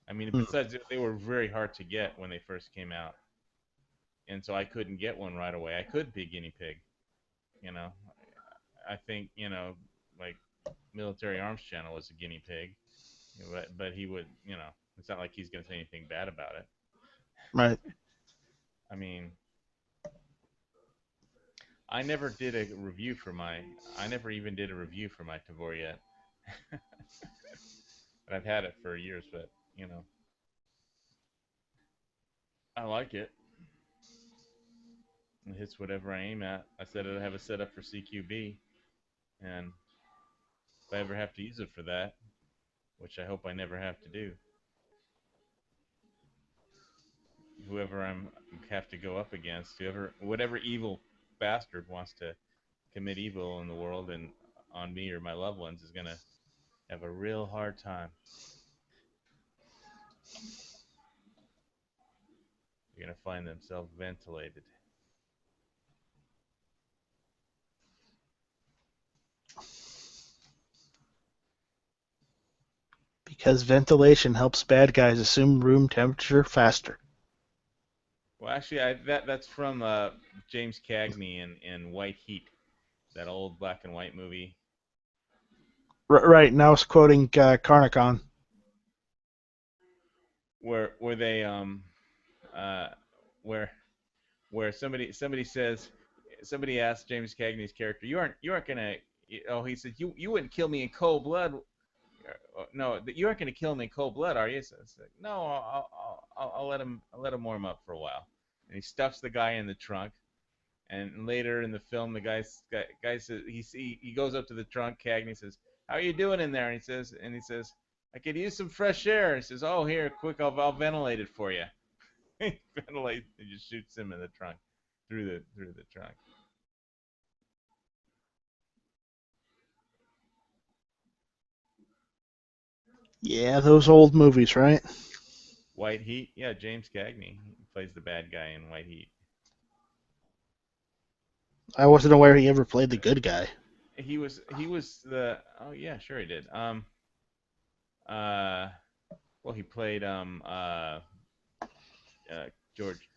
S5: I mean,
S1: Hmm.
S5: besides, they were very hard to get when they first came out, and so I couldn't get one right away. I could be a guinea pig, you know. I think, like Military Arms Channel was a guinea pig, but he would, it's not like he's going to say anything bad about it.
S1: Right.
S5: I mean, I never did a review for my. I never even did a review for my Tavor yet. But I've had it for years. But I like it. It hits whatever I aim at. I said I have a setup for CQB, and if I ever have to use it for that, which I hope I never have to do, whoever I have to go up against, whatever evil bastard wants to commit evil in the world and on me or my loved ones is gonna have a real hard time. They're gonna find themselves ventilated.
S1: Because ventilation helps bad guys assume room temperature faster.
S5: Well, actually, that's from James Cagney in White Heat, that old black and white movie.
S1: Right, now it's quoting Carnicon.
S5: Where they uh where somebody says, somebody asked James Cagney's character, you aren't gonna, he said, you wouldn't kill me in cold blood. No, you aren't gonna kill me in cold blood, are you? So it's like, no, I'll let him warm up for a while. And he stuffs the guy in the trunk. And later in the film, the guy says, he goes up to the trunk. Cagney says, "How are you doing in there?" And he says, "I could use some fresh air." He says, "Oh, here, quick, I'll ventilate it for you." He ventilates and just shoots him in the trunk, through the trunk.
S1: Yeah, those old movies, right?
S5: White Heat, yeah, James Cagney plays the bad guy in White Heat.
S1: I wasn't aware he ever played the good guy.
S5: He was the, oh yeah, sure he did. Uh well, he played George.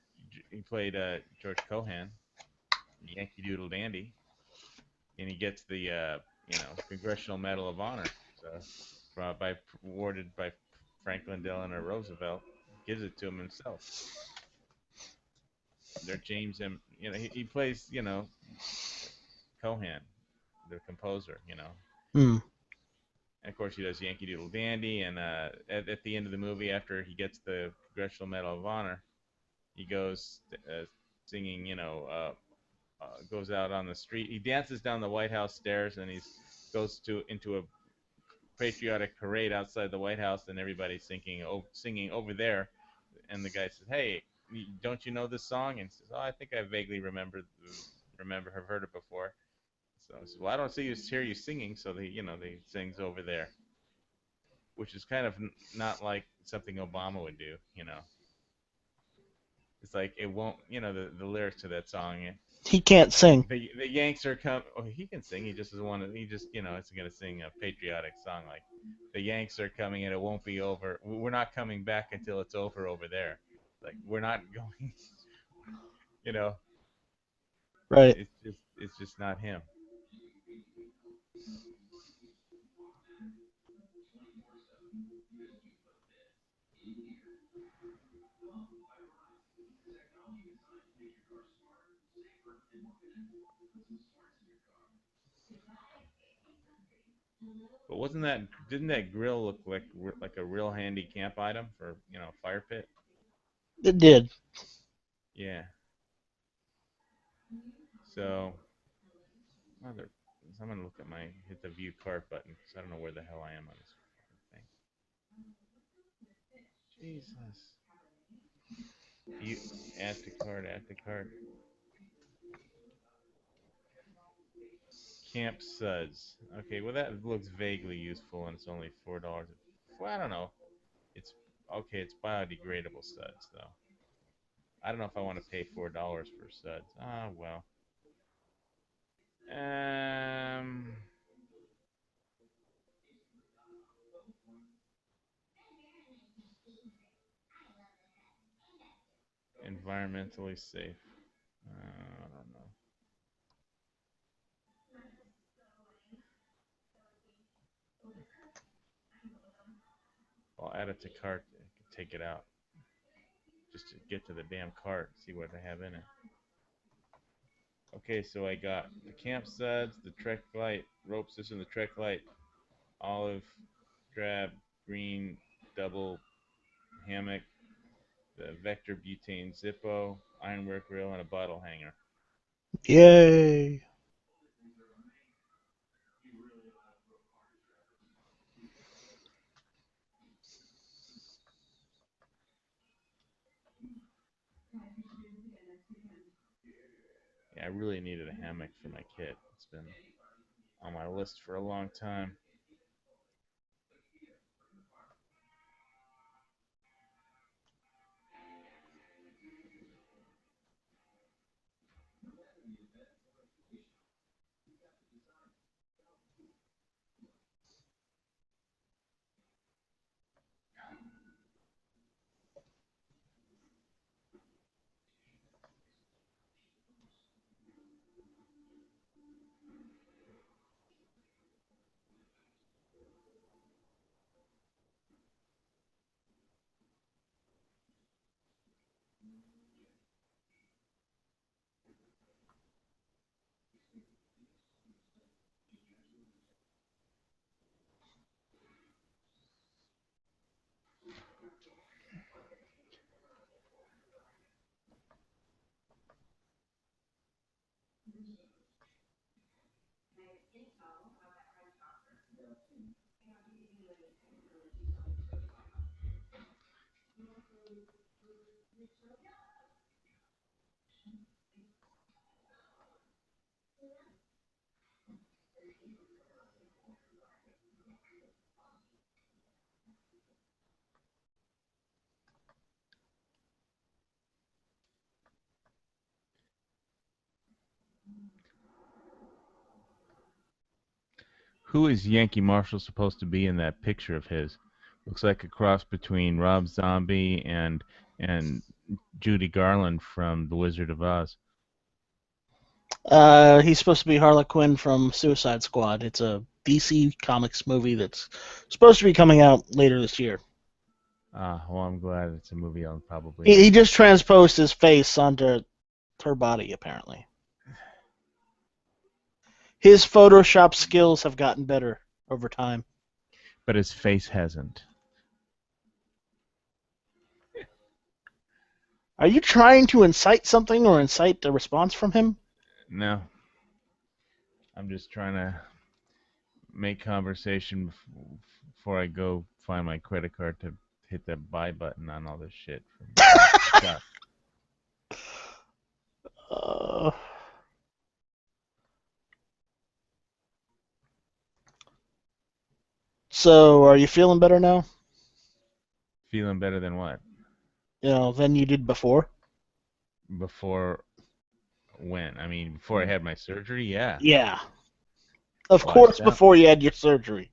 S5: He played George Cohan, Yankee Doodle Dandy, and he gets the Congressional Medal of Honor. So, awarded by Franklin Delano Roosevelt, gives it to him himself. They're James M. He plays Cohan, the composer.
S1: Hmm.
S5: And of course he does Yankee Doodle Dandy, and at the end of the movie, after he gets the Congressional Medal of Honor, he goes singing, goes out on the street. He dances down the White House stairs, and he goes into a patriotic parade outside the White House, and everybody's singing over there. And the guy says, "Hey, don't you know this song?" And he says, "Oh, I think I vaguely have heard it before." So he says, "Well, I don't hear you singing." So they sings over there, which is kind of not like something Obama would do. It's like, it won't, the lyrics to that song.
S1: He can't sing.
S5: The Yanks are coming. Oh, he can sing. He just doesn't want to. He just, is going to sing a patriotic song like, "The Yanks are coming and it won't be over. We're not coming back until it's over there." Like, we're not going. You know,
S1: Right.
S5: it's just not him. But didn't that grill look like a real handy camp item for a fire pit?
S1: It did.
S5: Yeah. So, I'm gonna hit the view cart button because I don't know where the hell I am on this thing. Jesus. View, add to cart. Camp suds. Okay, well that looks vaguely useful and it's only $4. Well, I don't know. It's okay. It's biodegradable suds though. I don't know if I want to pay $4 for suds. Ah, well. Environmentally safe. I don't know. I'll add it to cart. I can take it out just to get to the damn cart. See what I have in it. Okay, so I got the camp suds, the Trek light rope system, the Trek light, olive, drab, green, double hammock, the Vector butane Zippo, ironwork grill, and a bottle hanger.
S1: Yay!
S5: Yeah, I really needed a hammock for my kit. It's been on my list for a long time. Who is Yankee Marshall supposed to be in that picture of his? Looks like a cross between Rob Zombie and Judy Garland from The Wizard of Oz.
S1: He's supposed to be Harley Quinn from Suicide Squad. It's a DC Comics movie that's supposed to be coming out later this year.
S5: Well, I'm glad it's a movie I'll probably...
S1: He just transposed his face onto her body, apparently. His Photoshop skills have gotten better over time.
S5: But his face hasn't.
S1: Are you trying to incite something or incite a response from him?
S5: No. I'm just trying to make conversation before I go find my credit card to hit that buy button on all this shit.
S1: So, are you feeling better now?
S5: Feeling better than what?
S1: Than you did before?
S5: Before when? I mean, before I had my surgery? Yeah.
S1: Yeah. Of course, before you had your surgery.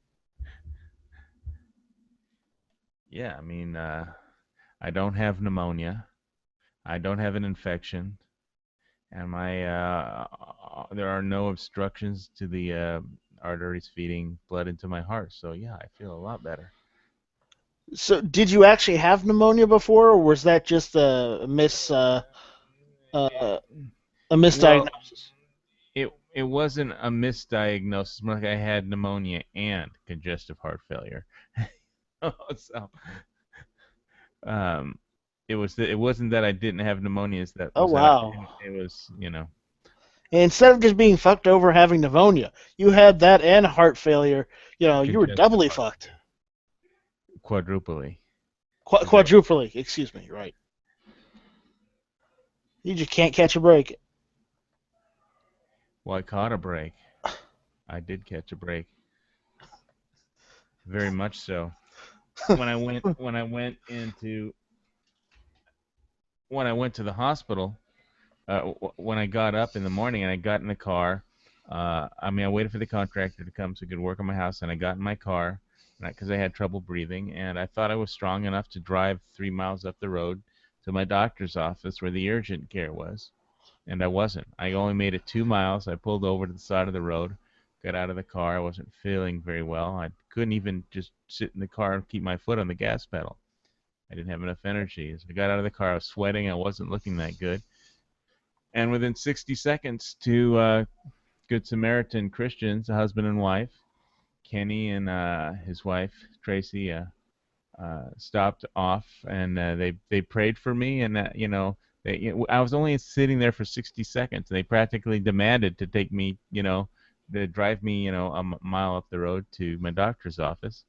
S5: Yeah, I mean, I don't have pneumonia. I don't have an infection. And there are no obstructions to the arteries feeding blood into my heart. So, yeah, I feel a lot better.
S1: So, did you actually have pneumonia before, or was that just a misdiagnosis?
S5: it wasn't a misdiagnosis. More like I had pneumonia and congestive heart failure. So, um, it wasn't that I didn't have pneumonia. It's that
S1: Oh,
S5: was that
S1: wow.
S5: it was, you know,
S1: And instead of just being fucked over having pneumonia, you had that and heart failure. You were
S5: congestive
S1: doubly
S5: heart
S1: fucked.
S5: quadruply.
S1: Quadruply, excuse me, right. You just can't catch a break.
S5: Well, I caught a break. I did catch a break. Very much so. When I went to the hospital, when I got up in the morning and I got in the car, I waited for the contractor to come so he could work on my house, and I got in my car because I had trouble breathing, and I thought I was strong enough to drive 3 miles up the road to my doctor's office where the urgent care was, and I wasn't. I only made it 2 miles. I pulled over to the side of the road, got out of the car. I wasn't feeling very well. I couldn't even just sit in the car and keep my foot on the gas pedal. I didn't have enough energy. As I got out of the car, I was sweating. I wasn't looking that good. And within 60 seconds, two Good Samaritan Christians, a husband and wife, Kenny and his wife, Tracy, stopped off, and they prayed for me. And, I was only sitting there for 60 seconds. They practically demanded to take me, to drive me, a mile up the road to my doctor's office.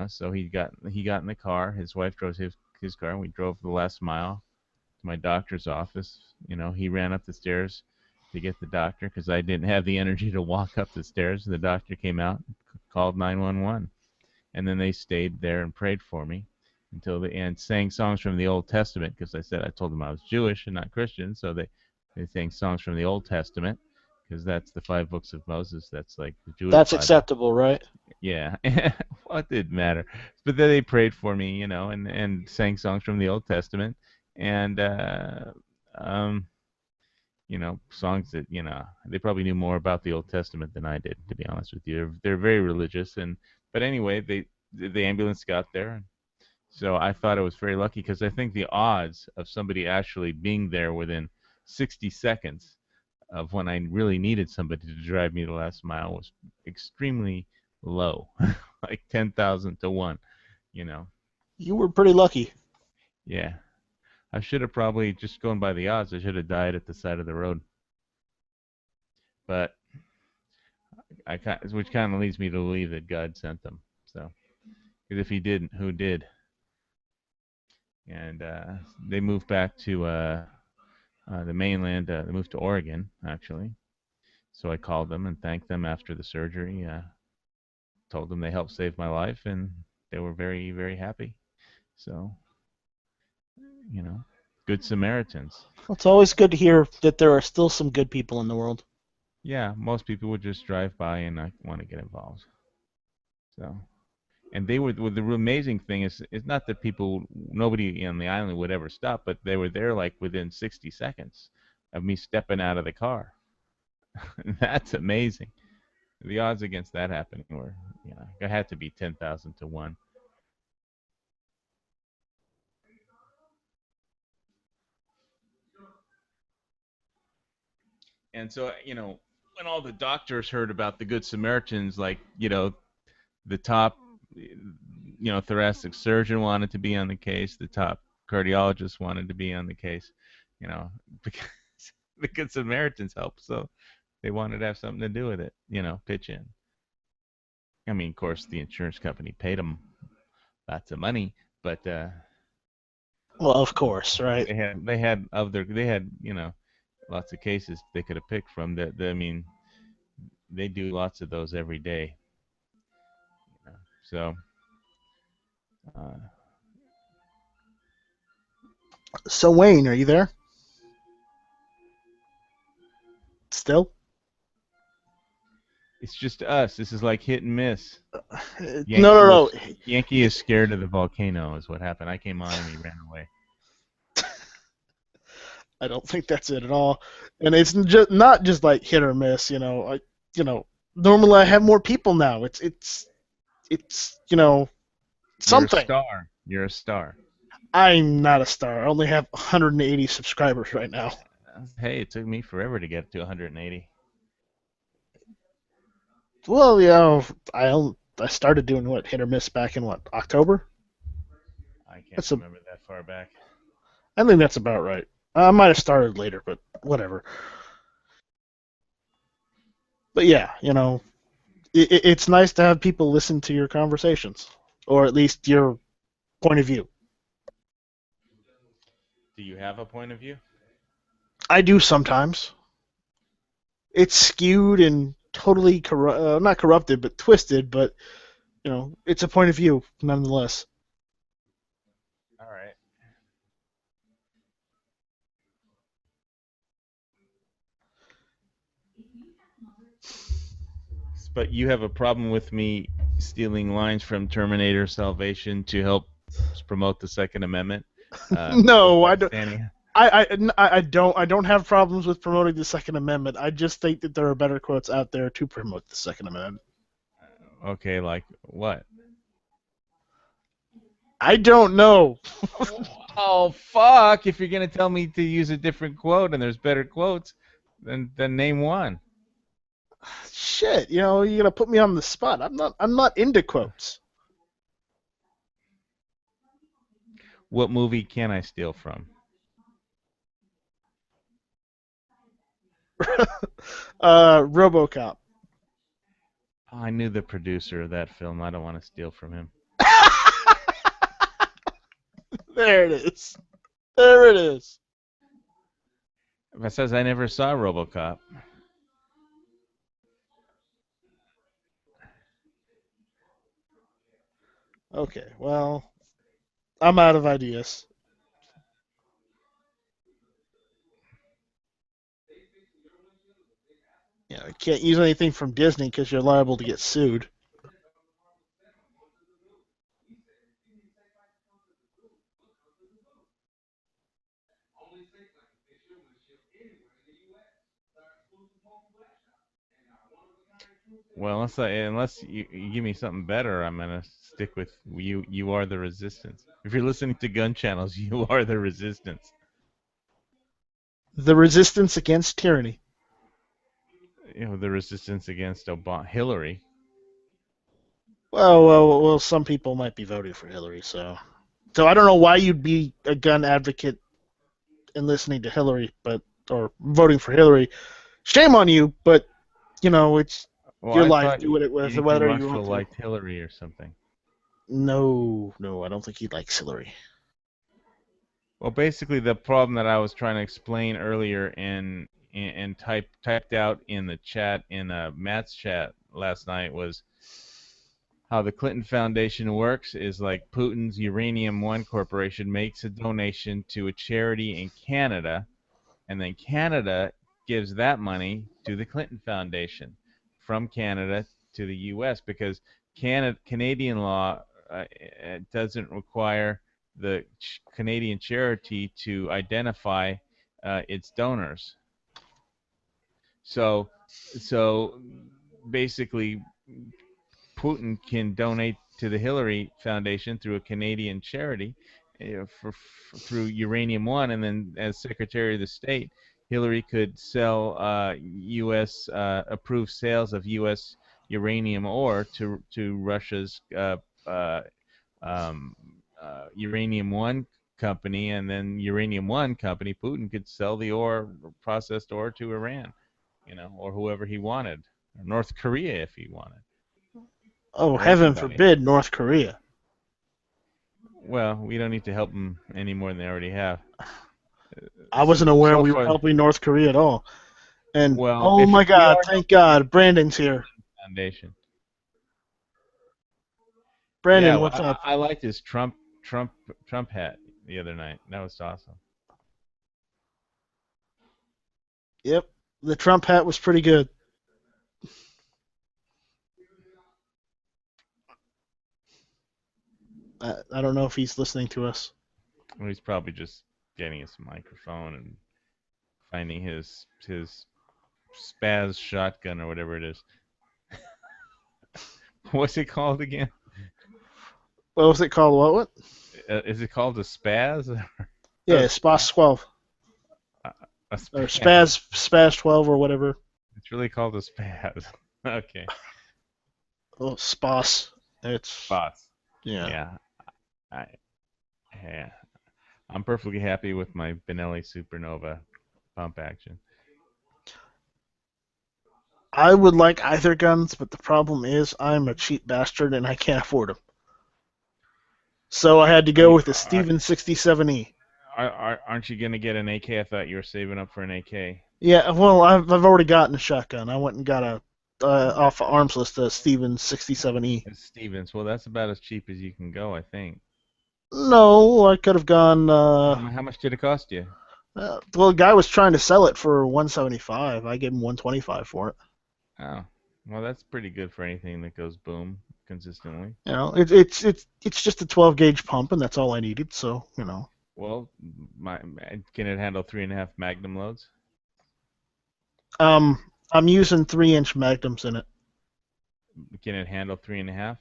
S5: So he got in the car. His wife drove his car, and we drove the last mile to my doctor's office. He ran up the stairs to get the doctor because I didn't have the energy to walk up the stairs. The doctor came out, called 911, and then they stayed there and prayed for me until the end, sang songs from the Old Testament because I told them I was Jewish and not Christian, so they sang songs from the Old Testament because that's the 5 books of Moses. That's like the Jewish
S1: That's
S5: Bible.
S1: acceptable, right?
S5: Yeah. Well, it didn't matter. But then they prayed for me, and sang songs from the Old Testament, and songs that they probably knew more about the Old Testament than I did, to be honest with you. They're very religious, but anyway, the ambulance got there, and so I thought I was very lucky because I think the odds of somebody actually being there within 60 seconds of when I really needed somebody to drive me the last mile was extremely low, like 10,000 to 1,
S1: You were pretty lucky.
S5: Yeah. I should have probably, just going by the odds, I should have died at the side of the road. But which kind of leads me to believe that God sent them. So, because if He didn't, who did? And they moved back to the mainland. They moved to Oregon, actually. So I called them and thanked them after the surgery. Told them they helped save my life, and they were very, very happy. So, Good Samaritans.
S1: Well, it's always good to hear that there are still some good people in the world.
S5: Yeah, most people would just drive by and not want to get involved. So, and they were. The amazing thing is, it's not that nobody on the island would ever stop, but they were there like within 60 seconds of me stepping out of the car. That's amazing. The odds against that happening were, it had to be 10,000 to 1. And so, when all the doctors heard about the Good Samaritans, like, the top, thoracic surgeon wanted to be on the case, the top cardiologist wanted to be on the case, because the Good Samaritans helped, so they wanted to have something to do with it, pitch in. I mean, of course, the insurance company paid them lots of money, but
S1: well, of course, right?
S5: They had lots of cases they could have picked from. I mean, they do lots of those every day. So.
S1: So Wayne, are you there? Still?
S5: It's just us. This is like hit and miss.
S1: No.
S5: Yankee is scared of the volcano is what happened. I came on and he ran away.
S1: I don't think that's it at all. And it's just not just like hit or miss, normally I have more people now. It's something.
S5: You're a star.
S1: I'm not a star. I only have 180 subscribers right now.
S5: Hey, it took me forever to get to 180.
S1: Well, you know, I started doing what, hit or miss back in what, October?
S5: I can't
S1: That's a
S5: remember that far back.
S1: I think that's about right. I might have started later, but whatever. But yeah, you know, it's nice to have people listen to your conversations, or at least your point of view.
S5: Do you have a point of view?
S1: I do sometimes. It's skewed and totally not corrupted, but twisted. But you know, it's a point of view nonetheless.
S5: All right. But you have a problem with me stealing lines from Terminator Salvation to help promote the Second Amendment?
S1: No, I
S5: By
S1: don't.
S5: standing.
S1: I don't have problems with promoting the Second Amendment. I just think that there are better quotes out there to promote the Second Amendment.
S5: Okay, like what?
S1: I don't know.
S5: Oh fuck! If you're gonna tell me to use a different quote and there's better quotes, then name one.
S1: Shit, you know, you're gonna put me on the spot. I'm not into quotes.
S5: What movie can I steal from?
S1: RoboCop.
S5: Oh, I knew the producer of that film. I don't want to steal from him.
S1: There it is. There it is.
S5: That says I never saw RoboCop.
S1: Okay, well, I'm out of ideas. Yeah, I can't use anything from Disney because you're liable to get sued.
S5: Well, unless you give me something better, I'm gonna stick with you. You are the resistance. If you're listening to gun channels, you are the resistance.
S1: The resistance against tyranny.
S5: You know, the resistance against Hillary.
S1: Well, some people might be voting for Hillary, so I don't know why you'd be a gun advocate and listening to Hillary, or voting for Hillary. Shame on you, but you know it's
S5: Well,
S1: your
S5: I
S1: life.
S5: thought
S1: Do it with
S5: Yankee
S1: whether you
S5: Marshall
S1: want to.
S5: liked Hillary or something.
S1: No, I don't think he likes Hillary.
S5: Well, basically, the problem that I was trying to explain earlier and typed out in the chat in Matt's chat last night was how the Clinton Foundation works is like Putin's Uranium One Corporation makes a donation to a charity in Canada, and then Canada gives that money to the Clinton Foundation from Canada to the U.S. because Canadian law doesn't require the Canadian charity to identify its donors. So basically, Putin can donate to the Hillary Foundation through a Canadian charity through Uranium One, and then as Secretary of the State, Hillary could sell U.S. Approved sales of U.S. uranium ore to Russia's um, Uranium One company, and then Uranium One company, Putin could sell the ore, processed ore, to Iran, or whoever he wanted, or North Korea if he wanted,
S1: Oh,
S5: or
S1: heaven
S5: anybody.
S1: forbid, North Korea.
S5: Well, we don't need to help them any more than they already have.
S1: I wasn't aware
S5: So
S1: we were
S5: far,
S1: helping North Korea at all. And
S5: well,
S1: oh
S5: if
S1: my
S5: we
S1: God,
S5: are
S1: thank
S5: helping
S1: God, Brandon's here.
S5: the foundation. Yeah,
S1: Brandon,
S5: well,
S1: what's up?
S5: I liked his Trump hat the other night. That was awesome.
S1: Yep, the Trump hat was pretty good. I don't know if he's listening to us.
S5: Well, he's probably just getting his microphone and finding his spaz shotgun or whatever it is. What's it called again?
S1: What was it called? What?
S5: Is it called a spaz?
S1: Yeah, Spaz 12
S5: A
S1: or
S5: spaz.
S1: Spaz 12 or whatever.
S5: It's really called a spaz. Okay.
S1: Oh, Spas. It's
S5: Bots.
S1: yeah.
S5: Yeah. I, yeah. I'm perfectly happy with my Benelli Supernova pump action.
S1: I would like either guns, but the problem is I'm a cheap bastard and I can't afford them. So I had to
S5: Are
S1: go
S5: you,
S1: with the Stevens 67E.
S5: aren't you gonna get an AK? I thought you were saving up for an AK.
S1: Yeah, well, I've already gotten a shotgun. I went and got a off of Arms List a Stevens 67E.
S5: It's Stevens. Well, that's about as cheap as you can go, I think.
S1: No, I could have gone.
S5: How much did it cost you?
S1: Well, the guy was trying to sell it for 175. I gave him 125 for it.
S5: Oh, well, that's pretty good for anything that goes boom consistently.
S1: You know, it's just a 12 gauge pump, and that's all I needed. So you know,
S5: Well, can it handle 3.5 Magnum loads?
S1: I'm using 3-inch magnums in it.
S5: Can it handle 3.5?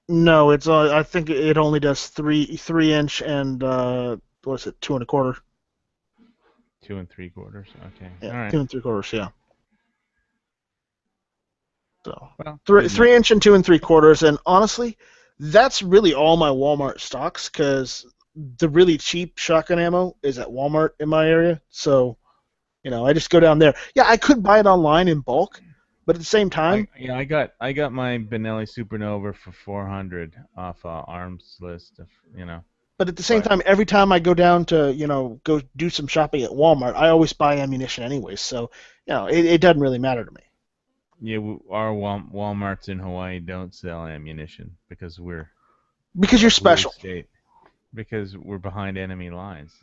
S1: No, it's I think it only does 3-inch and what is it, 2 1/4?
S5: 2 3/4. Okay.
S1: Yeah,
S5: All right.
S1: 2 3/4. Yeah. So
S5: Well,
S1: three
S5: good
S1: three
S5: enough.
S1: inch and 2 3/4, and honestly, that's really all my Walmart stocks because the really cheap shotgun ammo is at Walmart in my area. So you know, I just go down there. Yeah, I could buy it online in bulk, but at the same time,
S5: I got my Benelli Supernova for 400 off Arms List. But
S1: every time I go down to go do some shopping at Walmart, I always buy ammunition anyways. So you know, it doesn't really matter to me.
S5: yeah, our Walmarts in Hawaii don't sell ammunition because we're
S1: Because
S5: a
S1: you're
S5: blue
S1: special.
S5: state. Because we're behind enemy lines.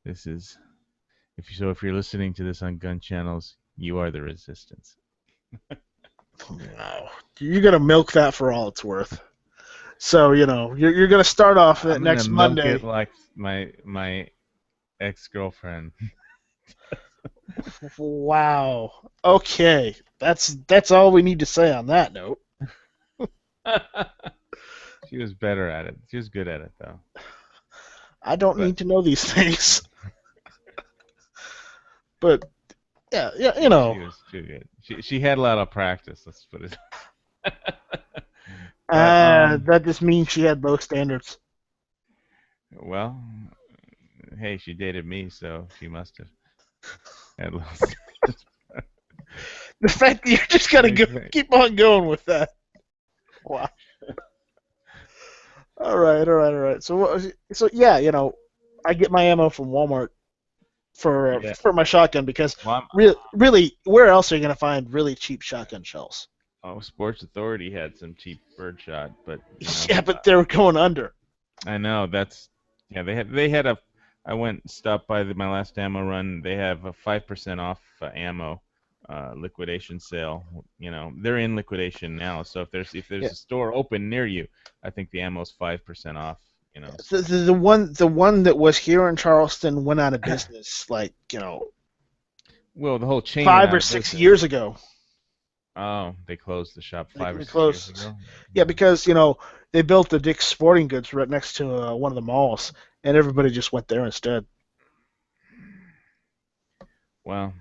S5: This is if you're listening to this on gun channels, you are the resistance.
S1: No, you're gonna milk that for all it's worth. So you know, you're gonna start off that
S5: I'm
S1: next
S5: gonna milk
S1: Monday.
S5: it like my ex-girlfriend.
S1: Wow. Okay, that's all we need to say on that note.
S5: She was better at it. She was good at it though.
S1: I don't
S5: But
S1: need to know these things. But yeah, you know.
S5: she was too good. She had a lot of practice. Let's put it. But
S1: That just means she had low standards.
S5: well, hey, she dated me, so she must have had low.
S1: The fact that you're just gonna keep on going with that. Wow. All right. So yeah, you know, I get my ammo from Walmart for
S5: Yeah.
S1: for my shotgun because
S5: Well,
S1: really, where else are you gonna find really cheap shotgun shells?
S5: Sports Authority had some cheap birdshot, but
S1: Yeah, but they were going under.
S5: I know they had a. I went and stopped by my last ammo run. They have a 5% off ammo liquidation sale. You know, they're in liquidation now. So if there's
S1: Yeah.
S5: a store open near you, I think the ammo's 5% off. You know.
S1: The one that was here in Charleston went out of business like
S5: Well, the whole chain.
S1: 5
S5: went
S1: or
S5: out of
S1: 6
S5: business.
S1: years ago.
S5: Oh, they closed the shop
S1: They
S5: 5 or 6
S1: closed.
S5: years ago.
S1: Yeah, because they built the Dick's Sporting Goods right next to one of the malls, and everybody just went there instead.
S5: Well,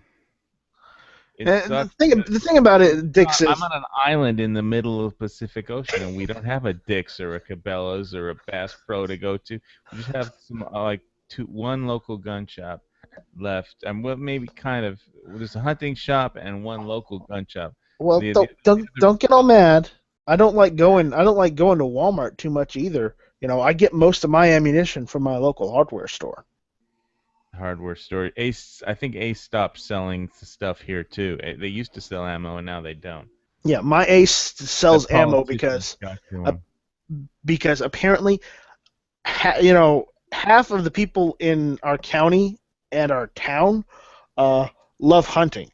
S5: it
S1: And
S5: sucks.
S1: the thing about it, Dick's is
S5: I'm on an island in the middle of the Pacific Ocean, and we don't have a Dick's or a Cabela's or a Bass Pro to go to. We just have some one local gun shop left, and maybe there's a hunting shop and one local gun shop.
S1: well,
S5: The-
S1: don't get all mad. I don't like going to Walmart too much either. You know, I get most of my ammunition from my local hardware store.
S5: Hardware store. I think Ace stopped selling stuff here too. They used to sell ammo, and now they don't.
S1: Yeah, my Ace sells
S5: The
S1: ammo
S5: politicians got to 'em.
S1: because apparently, half of the people in our county and our town love hunting.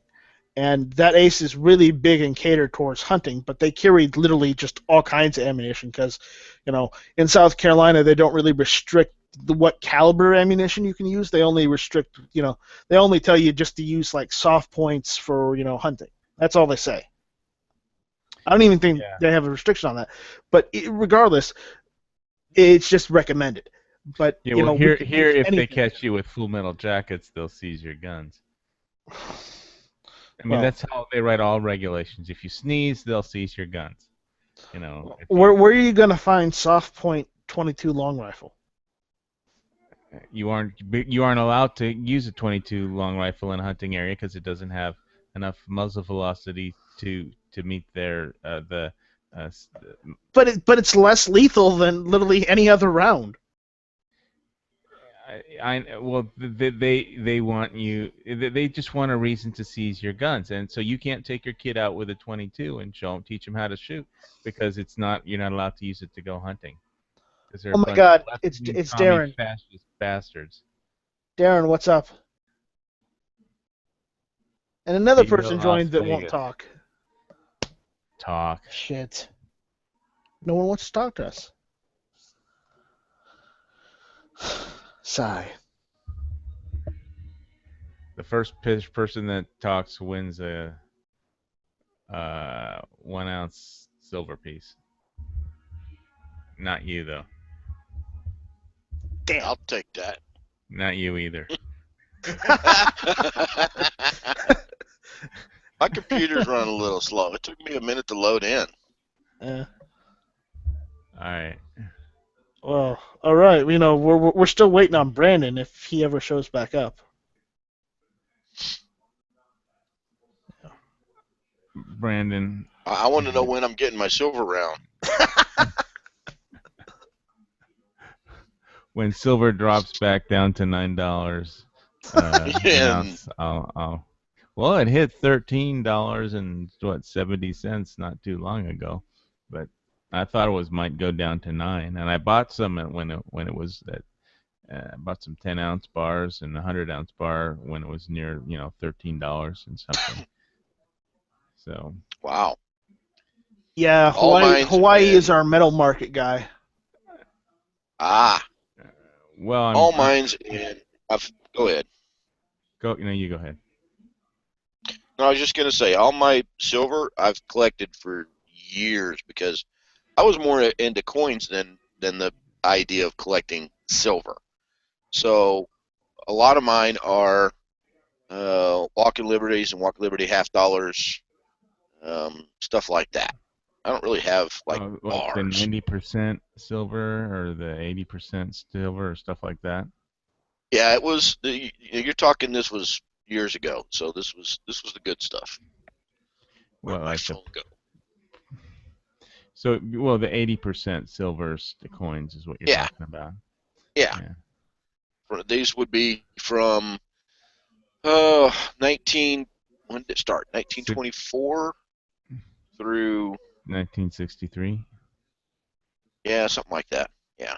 S1: And that Ace is really big and catered towards hunting, but they carry literally just all kinds of ammunition because, in South Carolina they don't really restrict what caliber ammunition you can use. They only restrict, they only tell you just to use like soft points for, hunting. That's all they say. I don't even think they have a restriction on that. But regardless, it's just recommended. But
S5: Yeah, well, here if they
S1: anything.
S5: catch you with Full Metal Jackets, they'll seize your guns. I mean,
S1: Well-
S5: that's how they write all regulations. If you sneeze, they'll seize your guns. You know,
S1: Where are you gonna find soft point 22 long rifle?
S5: you aren't allowed to use a 22 long rifle in a hunting area because it doesn't have enough muzzle velocity to meet
S1: But it's less lethal than literally any other round.
S5: well, they want you. They just want a reason to seize your guns, and so you can't take your kid out with a 22 and teach them how to shoot because you're not allowed to use it to go hunting because they're
S1: Oh
S5: a
S1: my
S5: bunch of
S1: God,
S5: left-wing
S1: it's
S5: commie
S1: Darren.
S5: fascist bastards.
S1: Darren, what's up? And another
S5: Viva
S1: person
S5: Las
S1: joined that won't
S5: Vegas.
S1: talk.
S5: Talk.
S1: Shit. No one wants to talk to us. Sigh.
S5: The first person that talks wins a 1 ounce silver piece. Not you though.
S1: Damn.
S6: I'll take that.
S5: Not you either.
S6: My computer's running a little slow. It took me a minute to load in.
S5: All right.
S1: Well, all right. You know, we're still waiting on Brandon if he ever shows back up.
S5: Brandon.
S6: I want to know when I'm getting my silver round.
S5: When silver drops back down to $9, well, it hit $13.70 not too long ago, but I thought it might go down to $9, and I bought some when it was at. I bought some 10-ounce bars and a 100-ounce bar when it was near $13 and something. So.
S6: Wow.
S1: Yeah, Hawaii is our metal market guy.
S6: Ah.
S5: Well,
S6: all mines in. Go ahead.
S5: You go ahead.
S6: No, I was just gonna say all my silver I've collected for years because I was more into coins than the idea of collecting silver. So a lot of mine are Walking Liberties and Walking Liberty half dollars, stuff like that. I don't really have like bars.
S5: The 90% silver or the 80% silver or stuff like that.
S6: Yeah, it was. You're talking. This was years ago, so this was the good stuff. Where'd my phone go?
S5: So, well, the 80% silver coins is what you're talking about.
S6: Yeah. These would be from 19. When did it start? 1924 through
S5: 1963.
S6: Yeah, something like that. Yeah.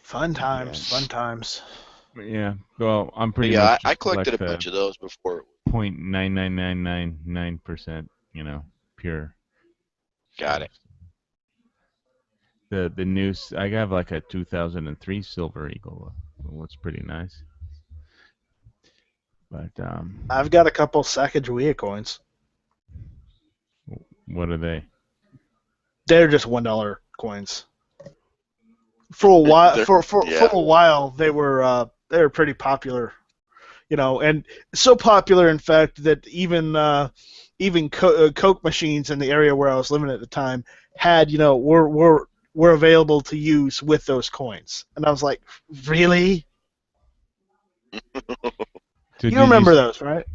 S1: Fun times.
S5: Yeah. Well, I'm pretty.
S6: Yeah, I collected a bunch of those before.
S5: 0.99999%. Pure.
S6: Got it.
S5: The noose. I have like a 2003 Silver Eagle. What's pretty nice. But
S1: I've got a couple Sacagawea coins.
S5: What are they?
S1: They're just $1 coins. For a while, for a while, they were pretty popular, and so popular, in fact, that even Coke machines in the area where I was living at the time had, were available to use with those coins, and I was like, really? You remember those, right?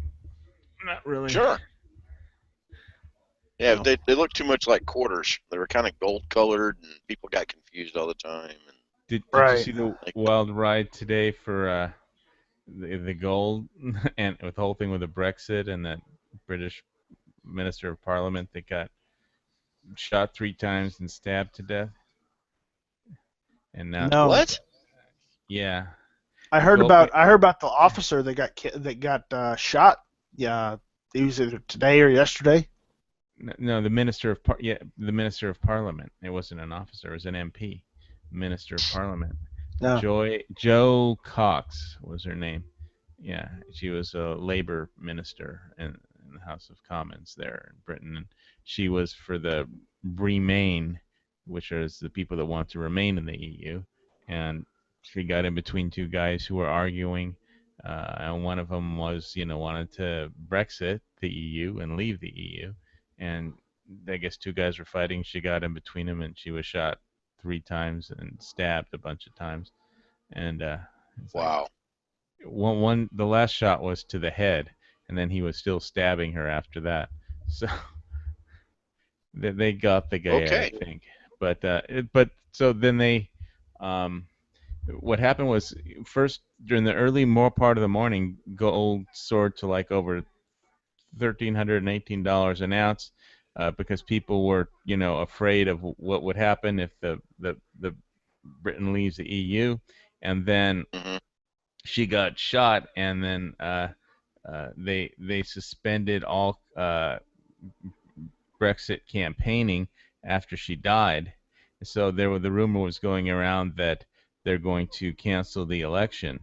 S5: Not really.
S6: Sure. Yeah, they look too much like quarters. They were kind of gold colored, and people got confused all the time.
S5: Did you see the wild ride today for the gold and with the whole thing with the Brexit and that British Minister of Parliament that got shot 3 times and stabbed to death? And now
S6: what?
S5: Yeah.
S1: I heard about the officer that got shot. Yeah, it was either today or yesterday.
S5: No, the Minister of the Minister of Parliament. It wasn't an officer. It was an MP. Minister of Parliament.
S1: No.
S5: Jo Cox was her name. Yeah, she was a Labour minister in the House of Commons there in Britain. And she was for the Remain, which is the people that want to remain in the EU. And she got in between 2 guys who were arguing, and one of them was, wanted to Brexit the EU and leave the EU. And I guess two guys were fighting. She got in between them, and she was shot 3 times and stabbed a bunch of times. And it's like
S6: Wow.
S5: the last shot was to the head, and then he was still stabbing her after that. So they got the guy, I
S6: Okay.
S5: think. But so then um, what happened was first during the early more part of the morning, gold soared to like over $1,318 an ounce because people were, afraid of what would happen if the Britain leaves the EU, and then
S6: Hmm.
S5: she got shot, and then they suspended all Brexit campaigning after she died. So the rumor was going around that they're going to cancel the election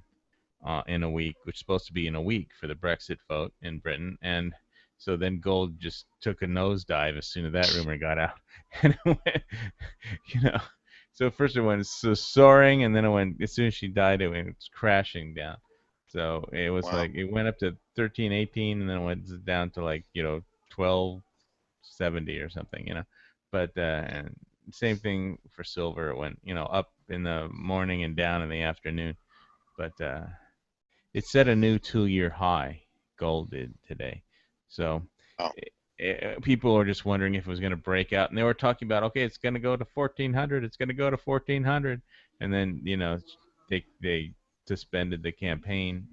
S5: in a week, which is supposed to be in a week for the Brexit vote in Britain. And so then gold just took a nosedive as soon as that rumor got out. And it went, you know, so first it went soaring, and then it went, as soon as she died, it went crashing down. So it was
S6: Wow.
S5: like, it went up to 1318, and then it went down to like, 1270 or something, But, and same thing for silver. It went, up in the morning and down in the afternoon. But, it set a new 2-year high. Gold did today. So
S6: Oh.
S5: people are just wondering if it was going to break out, and they were talking about, okay, it's going to go to 1400. It's going to go to 1400, and then they suspended the campaign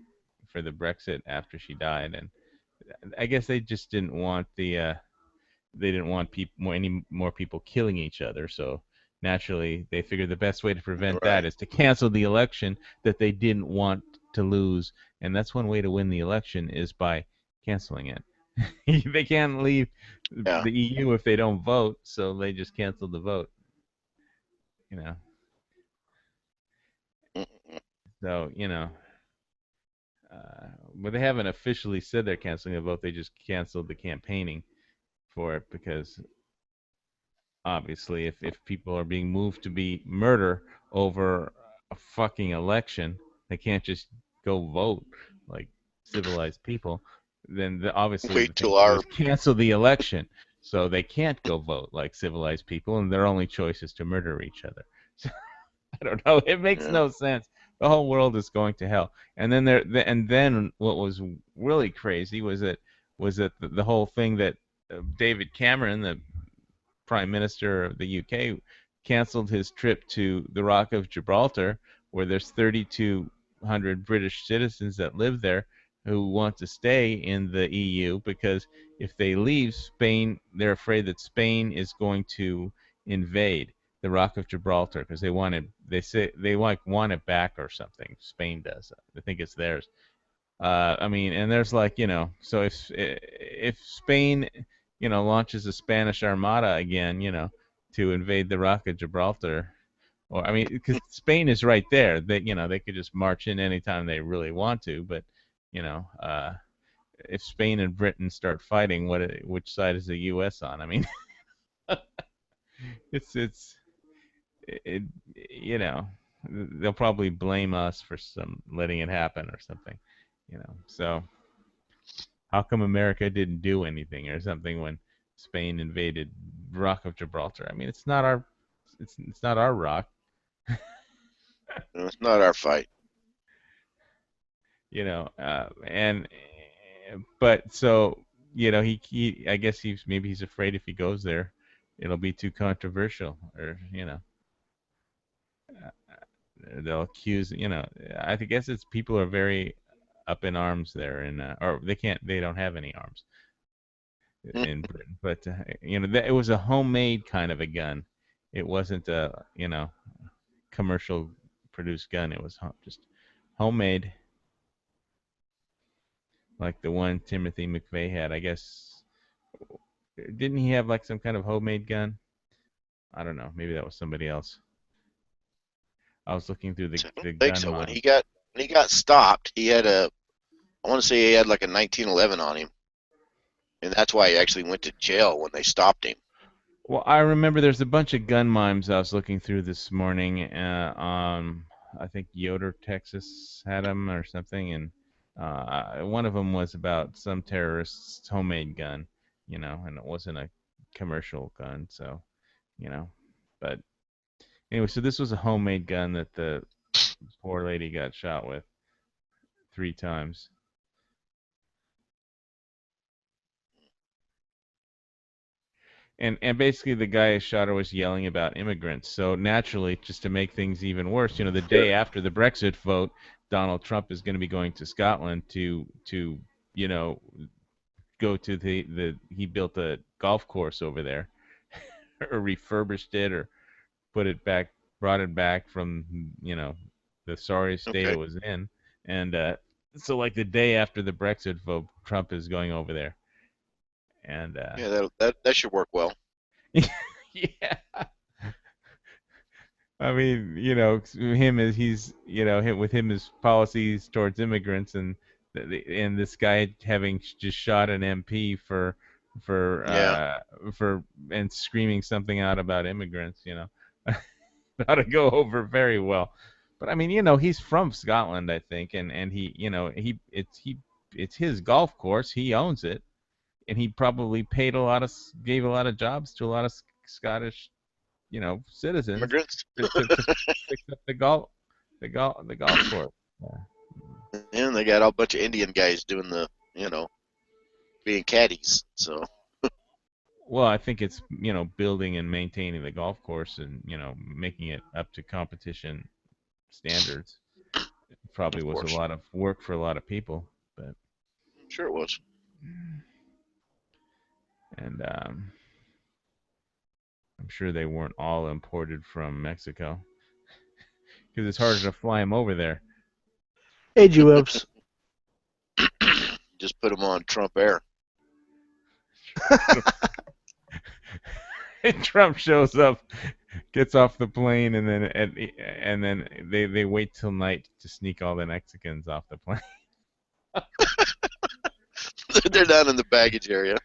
S5: for the Brexit after she died, and I guess they just didn't want they didn't want any more people killing each other. So naturally, they figured the best way to prevent that
S6: Right.
S5: is to cancel the election that they didn't want to lose. And that's one way to win the election is by canceling it. They can't leave
S6: Yeah.
S5: the EU if they don't vote, so they just canceled the vote. You know,
S6: Mm-mm.
S5: so but they haven't officially said they're canceling the vote. They just canceled the campaigning for it because obviously if people are being moved to be murder over a fucking election, they can't just go vote like civilized people. Then obviously the
S6: Wait
S5: thing
S6: till
S5: to do
S6: our.
S5: is cancel the election, so they can't go vote like civilized people, and their only choice is to murder each other. So, I don't know. It makes
S6: Yeah.
S5: no sense. The whole world is going to hell. And then what was really crazy was that the whole thing that David Cameron, the Prime Minister of the UK, canceled his trip to the Rock of Gibraltar, where there's 3,200 British citizens that live there who want to stay in the EU because if they leave Spain, they're afraid that Spain is going to invade the Rock of Gibraltar because they say they want it back or something. Spain does. I think it's theirs. I mean, and there's like, so if Spain, launches a Spanish Armada again, to invade the Rock of Gibraltar, or I mean, because Spain is right there, they could just march in anytime they really want to, but you know, uh, if Spain and Britain start fighting, which side is the U.S. on? I mean, it's it, they'll probably blame us for some letting it happen or something, so. How come America didn't do anything or something when Spain invaded Rock of Gibraltar? I mean, it's not our rock,
S6: It's not our fight.
S5: and but so he I guess he's afraid if he goes there, it'll be too controversial, or they'll accuse I guess it's people are very up in arms there, and or they don't have any arms in Britain. But it was a homemade kind of a gun. It wasn't a commercial produced gun. It was just homemade, like the one Timothy McVeigh had. I guess didn't he have like some kind of homemade gun? I don't know. Maybe that was somebody else. I was looking through
S6: I
S5: the
S6: don't think
S5: gun
S6: so.
S5: model.
S6: When he got stopped, he had I want to say he had like a 1911 on him, and that's why he actually went to jail when they stopped him.
S5: Well, I remember there's a bunch of gun mimes I was looking through this morning. I think Yoder, Texas had them or something, and one of them was about some terrorist's homemade gun, and it wasn't a commercial gun. So, but anyway, so this was a homemade gun that the poor lady got shot with 3 times. And basically the guy who shot her was yelling about immigrants. So naturally, just to make things even worse, the day after the Brexit vote, Donald Trump is going to be going to Scotland to go to he built a golf course over there, or refurbished it, or brought it back from the sorry state
S6: Okay.
S5: it was in, and so like the day after the Brexit vote, Trump is going over there, and
S6: Yeah, that should work well.
S5: yeah. I mean, him as he's, with him his policies towards immigrants, and this guy having just shot an MP for
S6: Yeah.
S5: and screaming something out about immigrants, ought to go over very well. But I mean, he's from Scotland, I think, and he, it's his golf course, he owns it, and he probably gave a lot of jobs to a lot of Scottish citizens
S6: Immigrants.
S5: to fix up the golf course. Yeah.
S6: And they got a bunch of Indian guys doing being caddies. So
S5: Well, I think it's building and maintaining the golf course, and making it up to competition standards. It probably
S6: Of
S5: was
S6: course.
S5: a lot of work for a lot of people, but
S6: I'm sure it was.
S5: and I'm sure they weren't all imported from Mexico, because it's harder to fly them over there.
S1: Hey, G-Webs.
S6: Just put them on Trump Air.
S5: Trump shows up, gets off the plane, and then they wait till night to sneak all the Mexicans off the plane.
S6: They're down in the baggage area.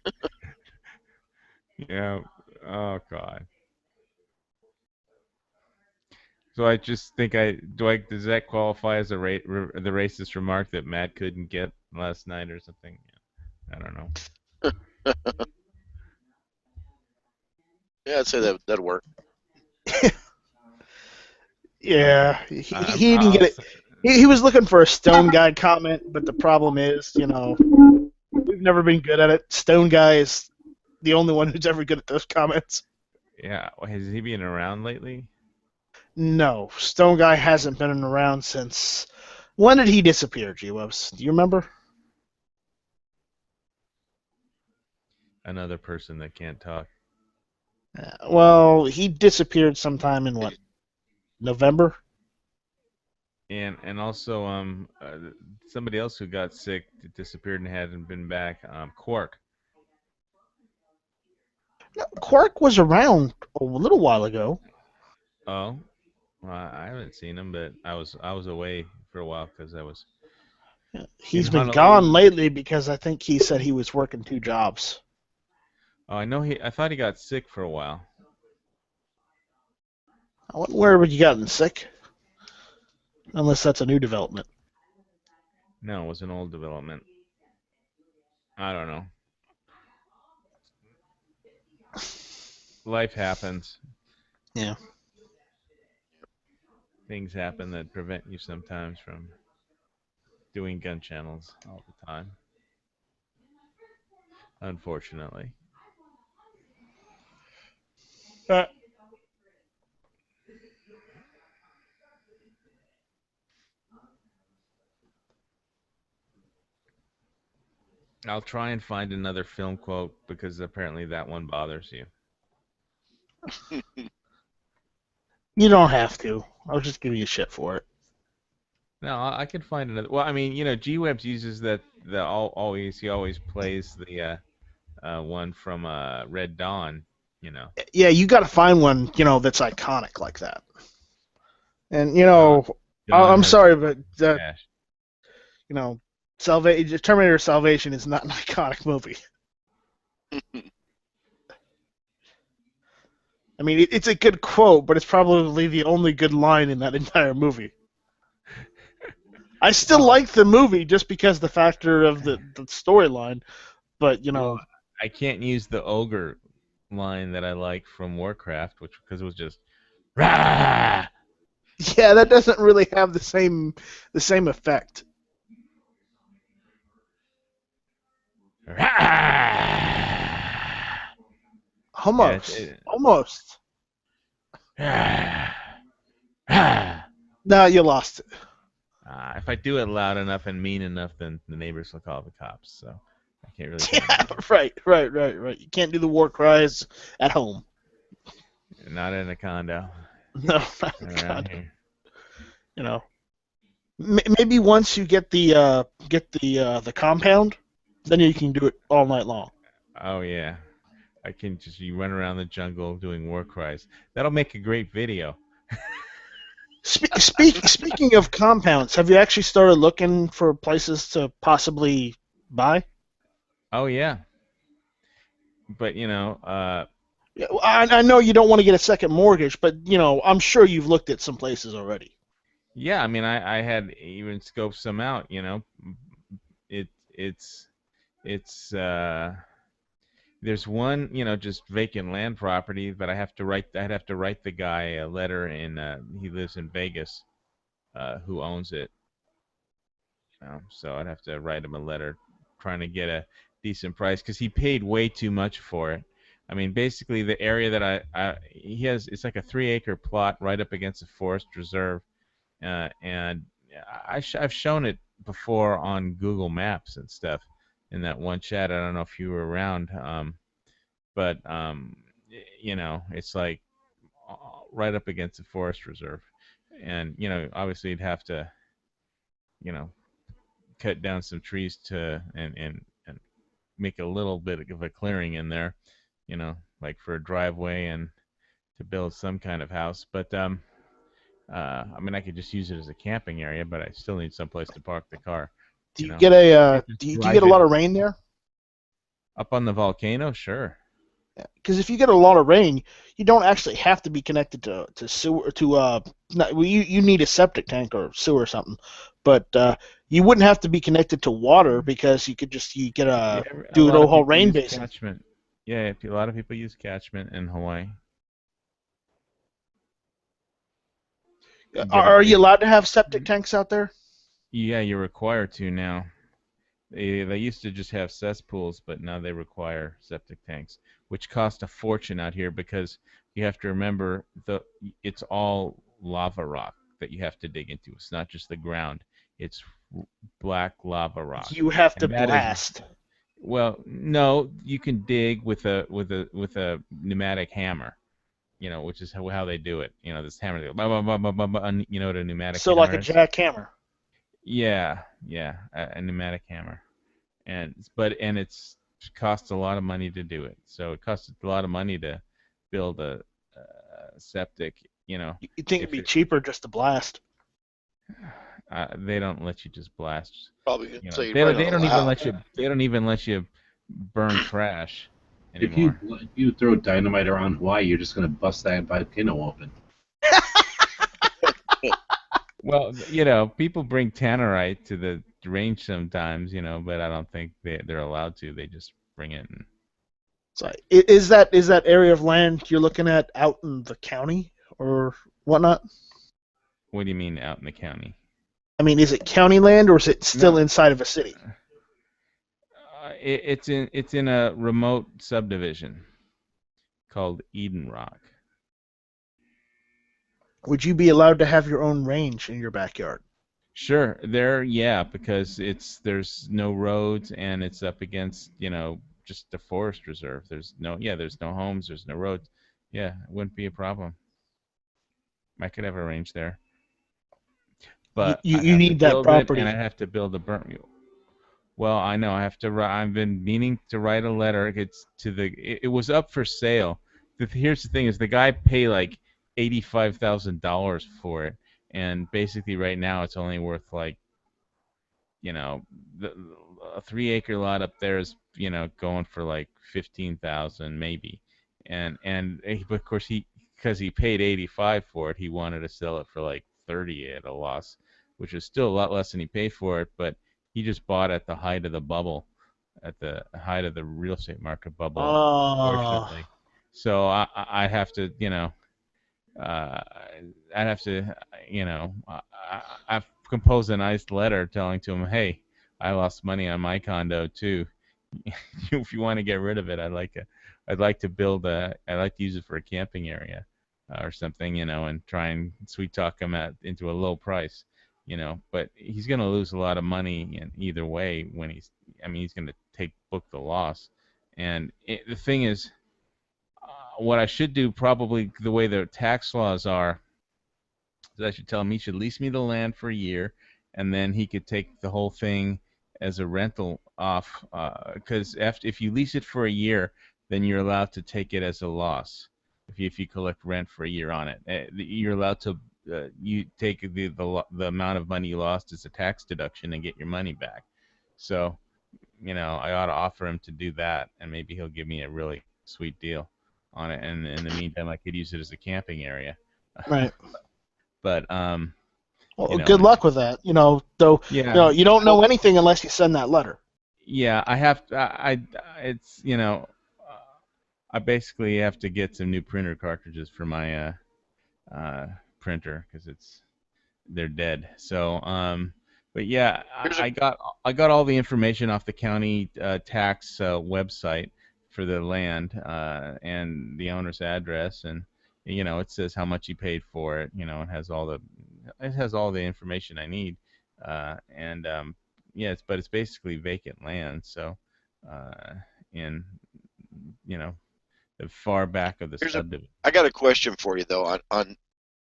S5: Yeah. Oh God. So I just think does that qualify as the racist remark that Matt couldn't get last night or something? Yeah. I don't know.
S6: Yeah, I'd say that'd work.
S1: Yeah, he didn't get it. He was looking for a Stone Guy comment, but the problem is, we've never been good at it. Stone Guy is the only one who's ever good at those comments.
S5: Yeah. Has he been around lately?
S1: No, Stone Guy hasn't been around since. When did he disappear, G-Webs? Do you remember?
S5: Another person that can't talk.
S1: Well, he disappeared sometime in what? November?
S5: And also somebody else who got sick, disappeared and hadn't been back. Quark.
S1: No, Quark was around a little while ago.
S5: Oh, well, I haven't seen him, but I was away for a while because I was.
S1: He's
S5: in
S1: been
S5: Honolulu.
S1: gone lately because I think he said he was working 2 jobs.
S5: Oh, I know I thought he got sick for a while.
S1: Where would you gotten sick? Unless that's a new development.
S5: No, it was an old development. I don't know. Life happens.
S1: Yeah.
S5: Things happen that prevent you sometimes from doing gun channels all the time. Unfortunately. I'll try and find another film quote because apparently that one bothers you.
S1: You don't have to. I'll just give you shit for it.
S5: No, I could find another. Well, I mean, G-Webs uses he always plays the one from Red Dawn,
S1: Yeah, you got to find one, that's iconic like that. And
S5: Dawn
S1: I'm
S5: has
S1: sorry, but
S5: cash.
S1: Terminator Salvation is not an iconic movie. I mean, it's a good quote, but it's probably the only good line in that entire movie. I still like the movie just because the factor of the storyline, but
S5: Well, I can't use the ogre line that I like from Warcraft, which because it was just rah,
S1: Yeah, that doesn't really have the same effect.
S5: rah. Yeah,
S1: Almost.
S5: rah, rah.
S1: No, you lost it.
S5: If I do it loud enough and mean enough, then the neighbors will call the cops. So I can't really.
S1: Yeah, right. You can't do the war cries at home.
S5: Not in a condo.
S1: No,
S5: Around
S1: God.
S5: here.
S1: You know, maybe once you get the compound, then you can do it all night long.
S5: Oh yeah, I can just you run around the jungle doing war cries. That'll make a great video.
S1: Speaking of compounds, have you actually started looking for places to possibly buy?
S5: Oh yeah, but
S1: Yeah, I know you don't want to get a second mortgage, but I'm sure you've looked at some places already.
S5: yeah. I mean, I had even scoped some out. It's there's one just vacant land property, but I'd have to write the guy a letter, and he lives in Vegas, who owns it. So I'd have to write him a letter trying to get a decent price because he paid way too much for it. I mean, basically the area that he has, it's like a 3-acre plot right up against a forest reserve, and I've shown it before on Google Maps and stuff in that one chat. I don't know if you were around, but it's like right up against a forest reserve, and obviously you'd have to you know cut down some trees to and make a little bit of a clearing in there, like for a driveway and to build some kind of house. But I mean, I could just use it as a camping area, but I still need someplace to park the car.
S1: Do you
S5: know.
S1: get a
S5: Can't just
S1: do you
S5: drive
S1: get a
S5: it
S1: lot of rain there?
S5: up on the volcano? Sure.
S1: Because if you get a lot of rain, you don't actually have to be connected to sewer you need a septic tank or sewer or something, but you wouldn't have to be connected to water because you get
S5: Yeah,
S1: do
S5: a
S1: the
S5: lot of
S1: whole
S5: people
S1: rain
S5: use
S1: basin.
S5: catchment. Yeah, a lot of people use catchment in Hawaii. But
S1: Are you allowed to have septic tanks out there?
S5: yeah, you're required to now. They used to just have cesspools, but now they require septic tanks, which cost a fortune out here because you have to remember it's all lava rock that you have to dig into. It's not just the ground; it's black lava rock,
S1: You have to
S5: and that is
S1: blast.
S5: well, no, you can dig with a pneumatic hammer, which is how they do it. This hammer, they go, bah, bah, bah, bah, bah, bah, and you know what a pneumatic
S1: So like a
S5: hammer is?
S1: jackhammer.
S5: Yeah, a pneumatic hammer, and it's costs a lot of money to do it. So it costs a lot of money to build a septic.
S1: You'd think it'd
S5: If
S1: be
S5: it,
S1: cheaper just to blast.
S5: they don't let you just blast.
S6: Probably gonna say you're
S5: They
S6: probably
S5: they
S6: not
S5: don't even
S6: allowed.
S5: let you. They don't even let you burn trash
S7: If you
S5: anymore.
S7: if you throw dynamite around Hawaii, you're just gonna bust that volcano open.
S5: Well, people bring tannerite to the range sometimes, but I don't think they're allowed to. They just bring it in.
S1: So is that area of land you're looking at out in the county or whatnot?
S5: What do you mean out in the county?
S1: I mean, is it county land or is it still
S5: No.
S1: inside of a city?
S5: It's in a remote subdivision called Eden Rock.
S1: Would you be allowed to have your own range in your backyard?
S5: Sure, because there's no roads and it's up against, just a forest reserve. There's no homes, there's no roads. Yeah, it wouldn't be a problem. I could have a range there. But
S1: You
S5: I'd have
S1: need
S5: to
S1: that
S5: build
S1: property.
S5: it, and I'd have to build a burn. Well, I know I have to. I've been meaning to write a letter. It was up for sale. Here's the thing: is the guy paid like $85,000 for it, and basically right now it's only worth like, a 3-acre lot up there is going for like 15,000 maybe, but of course because he paid 85 for it, he wanted to sell it for like 30 at a loss, which is still a lot less than he paid for it, but he just bought at the height of the bubble, at the height of the real estate market bubble,
S1: Oh,
S5: unfortunately. So I have to, you know, I'd have to, you know, I've composed a nice letter telling to him, hey, I lost money on my condo too. If you want to get rid of it, I'd like to build I'd like to use it for a camping area or something, you know, and try and sweet talk him into a low price, you know. But he's going to lose a lot of money in either way when he's going to book the loss. And the thing is, what I should do, probably the way the tax laws are, is I should tell him he should lease me the land for a year, and then he could take the whole thing as a rental off. Because if you lease it for a year, then you're allowed to take it as a loss. If you collect rent for a year on it, you're allowed to you take the amount of money you lost as a tax deduction and get your money back. So, you know, I ought to offer him to do that, and maybe he'll give me a really sweet deal on it. And in the meantime, I could use it as a camping area.
S1: Right.
S5: But
S1: Well,
S5: you know,
S1: good luck with that. You know, though.
S5: yeah.
S1: You know, you don't know anything unless you send that letter.
S5: Yeah, I have to. It's, you know, I basically have to get some new printer cartridges for my printer because they're dead. So but yeah, I got all the information off the county tax website for the land and the owner's address, and you know, it says how much he paid for it. You know, it has all the information I need, and yeah, but it's basically vacant land. So in, you know, the far back of the subdivision.
S6: I got a question for you though on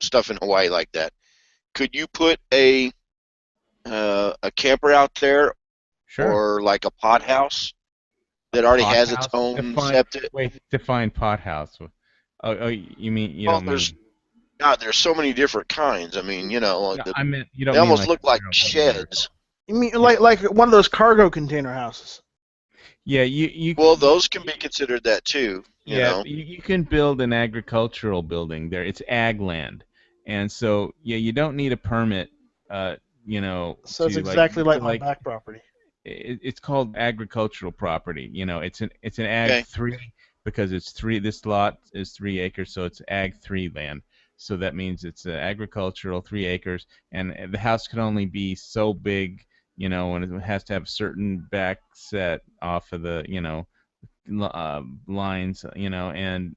S6: stuff in Hawaii like that. Could you put a camper out there,
S5: Sure.
S6: or like a pot house that already has its own septic?
S5: Wait, define pot house. Oh, you mean you
S6: Well,
S5: don't mean?
S6: God, there's so many different kinds. I mean, you know,
S5: No, I meant you don't
S6: they
S5: mean
S6: almost look like
S5: a
S6: sheds.
S1: You mean like one of those cargo container houses?
S5: Yeah, you.
S6: Well, those can be considered that too. You know?
S5: You can build an agricultural building there. It's ag land, and so yeah, you don't need a permit. You know.
S1: So it's
S5: to,
S1: exactly like my back property.
S5: It's called agricultural property. You know, it's an ag 3 because it's 3. This lot is 3 acres, so it's ag 3 land. So that means it's agricultural 3 acres, and the house can only be so big, you know, and it has to have a certain back set off of the, you know, lines, you know, and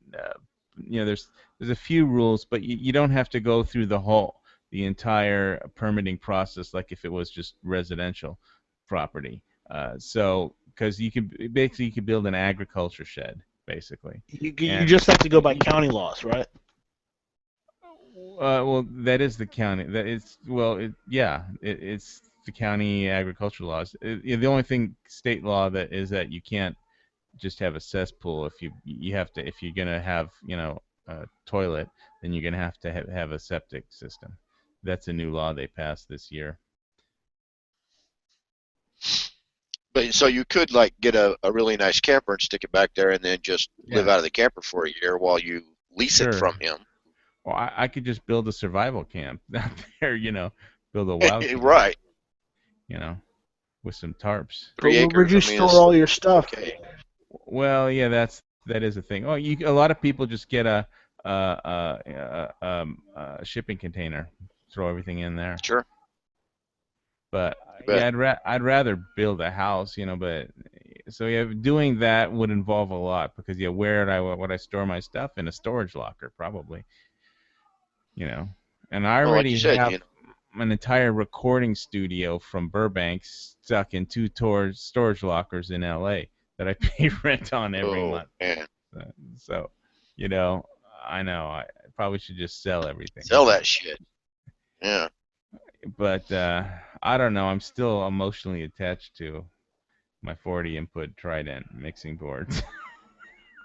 S5: you know, there's a few rules, but you don't have to go through the entire permitting process like if it was just residential property. So because you could build an agriculture shed basically.
S1: You just have to go by county laws, right?
S5: Well, that is the county. That is it's the county agricultural laws. The only thing state law that is that you can't just have a cesspool. If you're gonna have, you know, a toilet, then you're gonna have to have a septic system. That's a new law they passed this year.
S6: But so you could like get a really nice camper and stick it back there, and then just live out of the camper for a year while you lease it from him.
S5: Well, I could just build a survival camp out there, you know, build a wild camp,
S6: right?
S5: You know, with some tarps.
S1: Where'd you store all your stuff?
S6: Okay.
S5: Well, yeah, that is a thing. Oh, a lot of people just get a shipping container, throw everything in there.
S6: Sure.
S5: But yeah, I'd rather build a house, you know. But so yeah, doing that would involve a lot because yeah, where would I store my stuff? In a storage locker, probably. You know, and I already have an entire recording studio from Burbank stuck in 2 storage lockers in LA that I pay rent on every month.
S6: Man.
S5: So, you know, I probably should just sell everything.
S6: Sell that shit. Yeah.
S5: But I don't know. I'm still emotionally attached to my 40 input Trident mixing boards.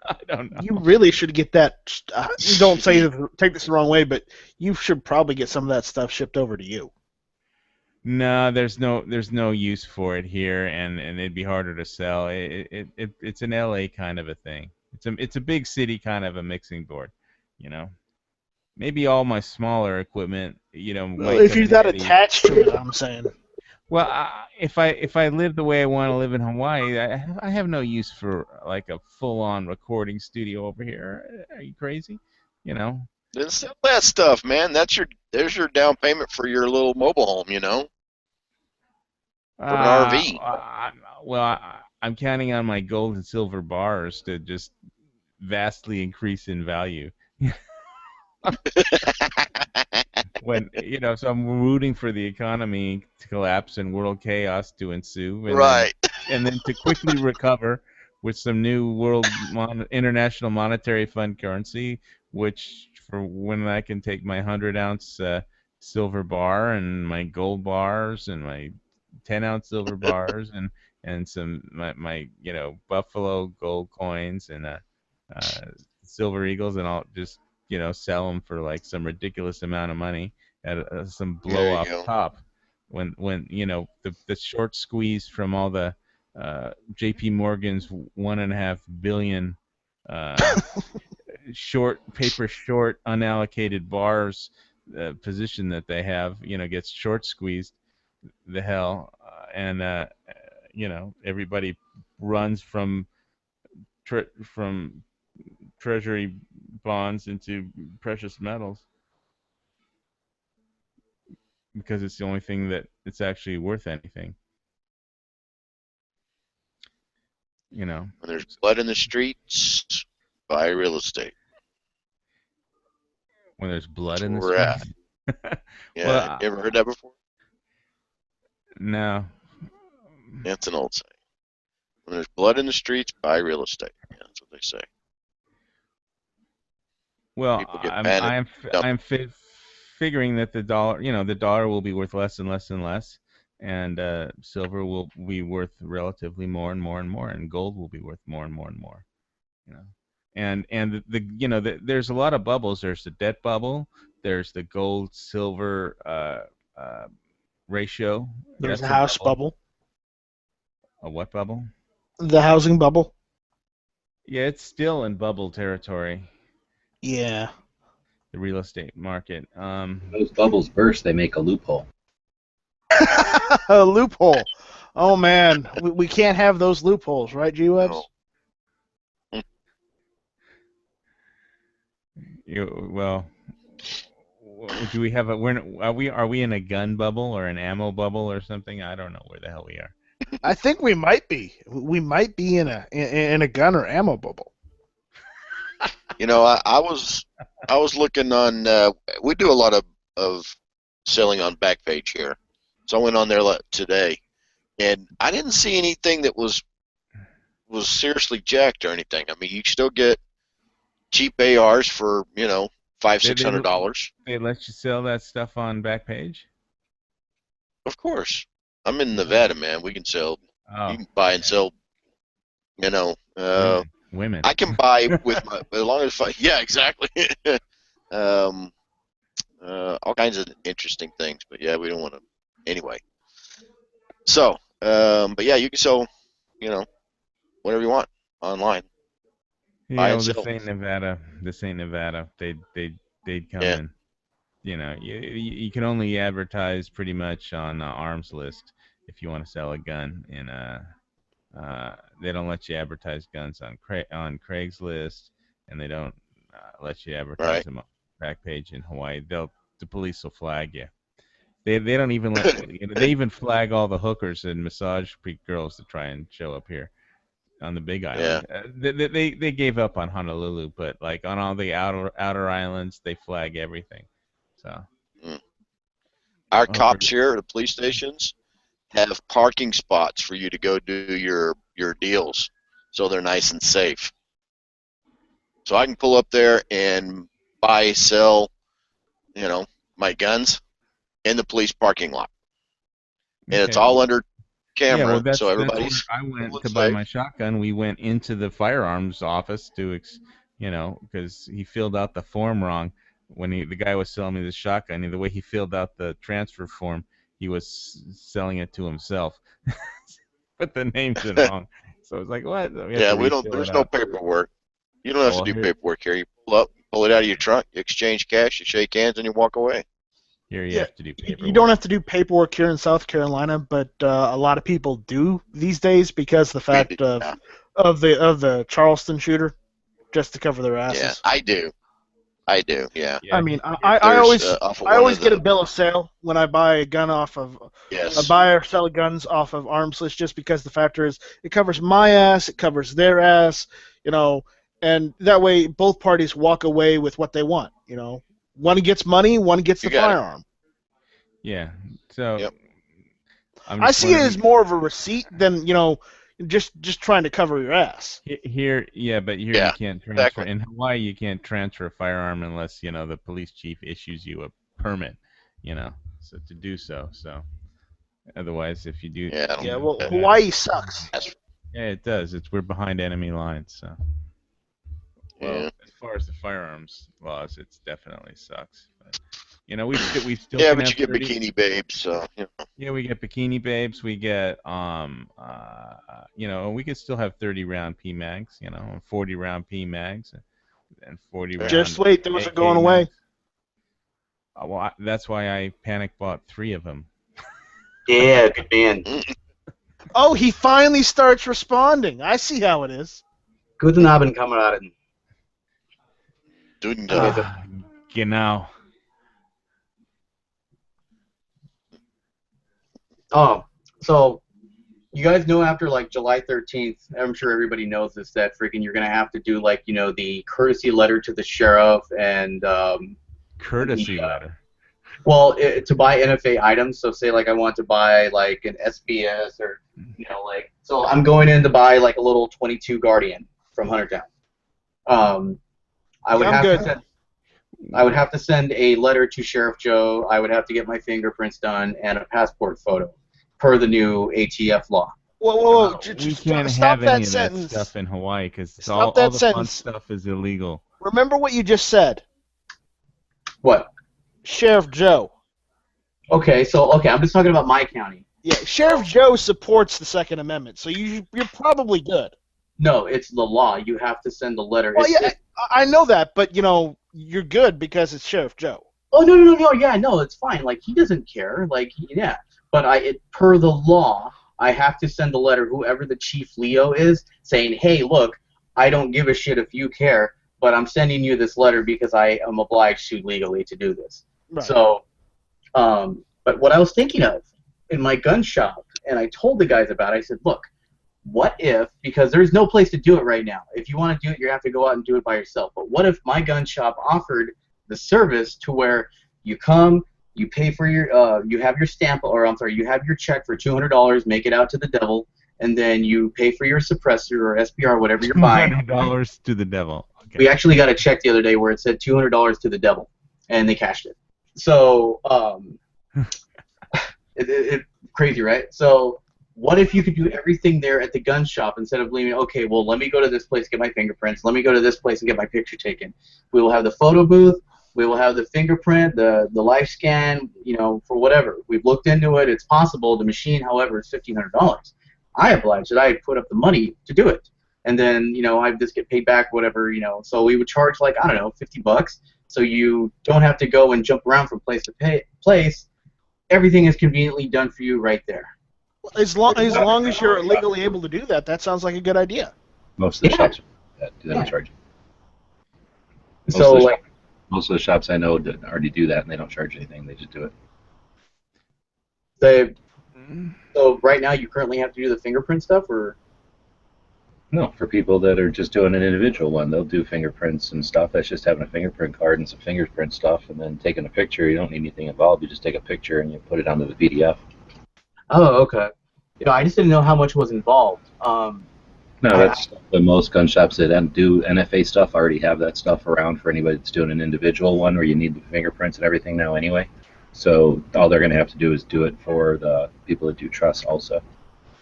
S5: I don't know.
S1: You really should get that. Don't take this the wrong way, but you should probably get some of that stuff shipped over to you.
S5: No, there's no use for it here, and it'd be harder to sell. It's an LA kind of a thing. It's a big city kind of a mixing board, you know. Maybe all my smaller equipment, you know.
S1: Well, if you're that attached to it, I'm saying.
S5: Well, if I live the way I want to live in Hawaii, I have no use for like a full-on recording studio over here. Are you crazy? You know.
S6: Then sell that stuff, man. There's your down payment for your little mobile home, you know, for an RV.
S5: Well, I'm counting on my gold and silver bars to just vastly increase in value. When so I'm rooting for the economy to collapse and world chaos to ensue,
S6: Right.
S5: and then to quickly recover with some new international monetary fund currency, which for when I can take my 100-ounce silver bar and my gold bars and my 10-ounce silver bars and some my Buffalo gold coins and silver eagles, and I'll just sell them for like some ridiculous amount of money at some blow off top when the short squeeze from all the JP Morgan's $1.5 billion short unallocated bars position that they have gets short squeezed the hell and everybody runs from treasury bonds into precious metals because it's the only thing that it's actually worth anything. When
S6: there's blood in the streets, buy real estate.
S5: When there's blood in the streets?
S6: Yeah, well, you ever heard that before?
S5: No.
S6: That's an old saying. When there's blood in the streets, buy real estate. Yeah, that's what they say.
S5: Well, I'm figuring that the dollar will be worth less and less and less, and silver will be worth relatively more and more and more, and gold will be worth more and more and more. And there's a lot of bubbles. There's the debt bubble. There's the gold silver ratio.
S1: There's a house bubble.
S5: A what bubble?
S1: The housing bubble.
S5: Yeah, it's still in bubble territory.
S1: Yeah.
S5: The real estate market.
S7: Those bubbles burst, they make a loophole.
S1: A loophole. Oh man, we can't have those loopholes, right, G-Webs?
S5: Well, do we have are we in a gun bubble or an ammo bubble or something? I don't know where the hell we are.
S1: I think we might be. We might be in a gun or ammo bubble.
S6: I was looking on. We do a lot of selling on Backpage here, so I went on there today, and I didn't see anything that was seriously jacked or anything. I mean, you still get cheap ARs for $500-$600.
S5: They let you sell that stuff on Backpage?
S6: Of course. I'm in Nevada, man. We can sell.
S5: Oh,
S6: you can buy and sell.
S5: Women.
S6: I can buy with my as long as yeah, exactly. All kinds of interesting things, but yeah, we don't want to anyway. So, but yeah, you can sell, whatever you want online.
S5: Yeah, well, this ain't Nevada. They'd come in. You can only advertise pretty much on Arms List if you want to sell a gun. And they don't let you advertise guns on Craigslist, and they don't let you advertise them on Backpage in Hawaii. The police will flag you. They don't even let they even flag all the hookers and massage girls that try and show up here on the Big Island. Yeah. They gave up on Honolulu, but like on all the outer islands, they flag everything. So
S6: our cops here at the police stations have parking spots for you to go do your deals, so they're nice and safe. So I can pull up there and buy, sell, my guns in the police parking lot, and it's all under camera.
S5: Yeah,
S6: so everybody's.
S5: I went to buy my shotgun. We went into the firearms office to, because he filled out the form wrong when the guy was selling me the shotgun. The way he filled out the transfer form, he was selling it to himself. But the name's wrong. So I was like, what?
S6: We don't. There's no paperwork. You don't have to do paperwork here. You pull it out of your trunk, you exchange cash, you shake hands, and you walk away.
S5: Here you
S1: Yeah,
S5: have to do paperwork.
S1: You don't have to do paperwork here in South Carolina, but a lot of people do these days because the fact of the Charleston shooter, just to cover their asses.
S6: Yeah, I do. Yeah.
S1: I mean,
S6: There's,
S1: I always
S6: off of
S1: I
S6: one
S1: always
S6: of
S1: get
S6: the-
S1: a bill of sale when I buy a gun off of
S6: Yes.
S1: I buy or sell guns off of Arms List, just because the factor is it covers my ass, it covers their ass, and that way both parties walk away with what they want. One gets money, one gets the
S6: You got it.
S1: firearm.
S5: Yeah. So.
S6: Yep.
S1: I see it as more of a receipt than just trying to cover your ass.
S5: Here, but here
S6: Yeah,
S5: you can't transfer.
S6: exactly.
S5: In Hawaii, you can't transfer a firearm unless the police chief issues you a permit. So to do so. So otherwise, if you do,
S6: Yeah, I don't
S1: Yeah,
S6: know.
S1: well, Hawaii sucks.
S5: yeah, it does. We're behind enemy lines. So well,
S6: Yeah.
S5: as far as the firearms laws, it definitely sucks. But, we still
S6: Yeah,
S5: can
S6: but
S5: have
S6: you get
S5: 30
S6: bikini babes, so
S5: Yeah, we get bikini babes. We get we could still have 30-round PMags, 40-round PMags, and 40-round.
S1: Just wait, those are
S5: AK
S1: going away.
S5: mags. Well, that's why I panic bought 3 of them.
S8: Yeah, good man.
S1: Oh, he finally starts responding. I see how it is.
S8: Guten Abend, Kameraden.
S6: Dude,
S5: Genau.
S8: Oh, so you guys know after like July 13th, I'm sure everybody knows this, that freaking you're gonna have to do like the courtesy letter to the sheriff and
S5: Courtesy letter.
S8: well, to buy NFA items. So say like I want to buy like an SBS or so I'm going in to buy like a little 22 Guardian from Huntertown. I would
S1: I'm
S8: have
S1: good.
S8: to send. I would have to send a letter to Sheriff Joe. I would have to get my fingerprints done and a passport photo, per the new ATF law.
S1: Whoa.
S5: We can't
S1: Stop
S5: have
S1: that
S5: any of that
S1: sentence.
S5: stuff in Hawaii because
S1: Stop
S5: all
S1: that
S5: the fun
S1: sentence.
S5: stuff is illegal.
S1: Remember what you just said.
S8: What?
S1: Sheriff Joe.
S8: Okay, I'm just talking about my county.
S1: Yeah, Sheriff Joe supports the Second Amendment, so you're probably good.
S8: No, it's the law. You have to send a letter.
S1: Well, yeah, I know that, but you're good because it's Sheriff Joe.
S8: Oh no, yeah, no, it's fine. Like he doesn't care. Like yeah, but per the law, I have to send a letter, whoever the Chief Leo is, saying, hey, look, I don't give a shit if you care, but I'm sending you this letter because I am obliged to legally to do this.
S1: Right.
S8: So, but what I was thinking of in my gun shop, and I told the guys about it, I said, look, what if, because there's no place to do it right now. If you want to do it, you have to go out and do it by yourself. But what if my gun shop offered the service to where you come, you pay for your, you have your stamp, or I'm sorry, you have your check for $200, make it out to the devil, and then you pay for your suppressor or SPR, whatever you're buying.
S5: $200 to the devil. Okay.
S8: We actually got a check the other day where it said $200 to the devil, and they cashed it. So, crazy, right? So, what if you could do everything there at the gun shop instead of leaving, okay, well, let me go to this place, get my fingerprints, let me go to this place and get my picture taken. We will have the photo booth, we will have the fingerprint, the life scan, for whatever. We've looked into it, it's possible. The machine, however, is $1,500. I obliged that I put up the money to do it. And then, I just get paid back, whatever, So we would charge like, I don't know, $50, so you don't have to go and jump around from place to place. Everything is conveniently done for you right there.
S1: As long as you're legally able to do that, that sounds like a good idea.
S7: Most of the
S8: Yeah.
S7: shops do that and charge you.
S8: So, like,
S7: Most of the shops I know that already do that, and they don't charge anything. They just do it.
S8: so right now you currently have to do the fingerprint stuff, or?
S7: No, for people that are just doing an individual one, they'll do fingerprints and stuff. That's just having a fingerprint card and some fingerprint stuff, and then taking a picture. You don't need anything involved. You just take a picture and you put it onto the PDF.
S8: Oh, okay. I just didn't know how much was involved.
S7: No, that's stuff that most gun shops that do NFA stuff already have that stuff around for anybody that's doing an individual one where you need the fingerprints and everything now anyway. So all they're going to have to do is do it for the people that do trust also.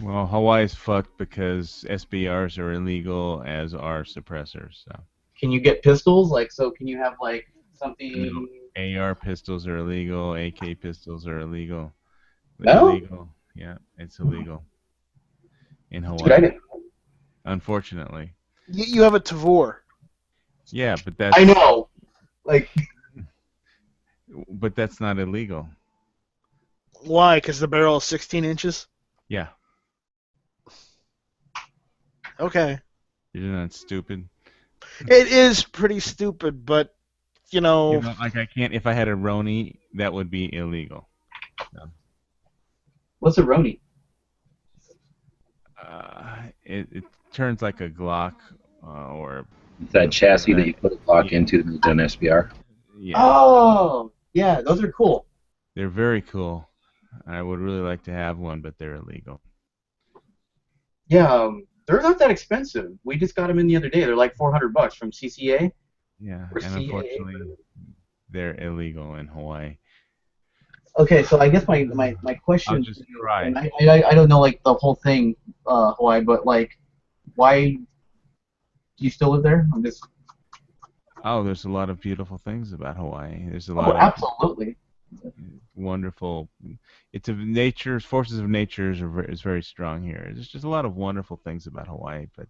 S5: Well, Hawaii's fucked because SBRs are illegal, as are suppressors. So.
S8: Can you get pistols? Can you have something?
S5: No, AR pistols are illegal. AK pistols are illegal.
S8: No?
S5: Illegal. Yeah, it's illegal in Hawaii.
S8: Dude, I didn't.
S5: Unfortunately.
S1: You have a Tavor.
S5: Yeah, but that's.
S8: I know.
S5: But that's not illegal.
S1: Why? Because the barrel is 16 inches?
S5: Yeah.
S1: Okay.
S5: Isn't that stupid?
S1: It is pretty stupid, but,
S5: You know, like I can't. If I had a Roni, that would be illegal.
S8: What's a Roni?
S5: It turns like a Glock or
S7: It's that chassis that you put a block into to make an SBR.
S5: yeah.
S8: Oh, yeah, those are cool.
S5: They're very cool. I would really like to have one, but they're illegal.
S8: Yeah, they're not that expensive. We just got them in the other day. They're like $400 from CCA.
S5: Yeah,
S8: Or
S5: and
S8: CAA.
S5: unfortunately, they're illegal in Hawaii.
S8: Okay, so I guess my question.
S5: I'll just try.
S8: And I don't know like the whole thing, Hawaii, but like, why do you still live there? I'm just.
S5: Oh, there's a lot of beautiful things about Hawaii. There's a
S8: Oh,
S5: lot of
S8: absolutely.
S5: wonderful. It's of nature. Forces of nature is very strong here. There's just a lot of wonderful things about Hawaii, but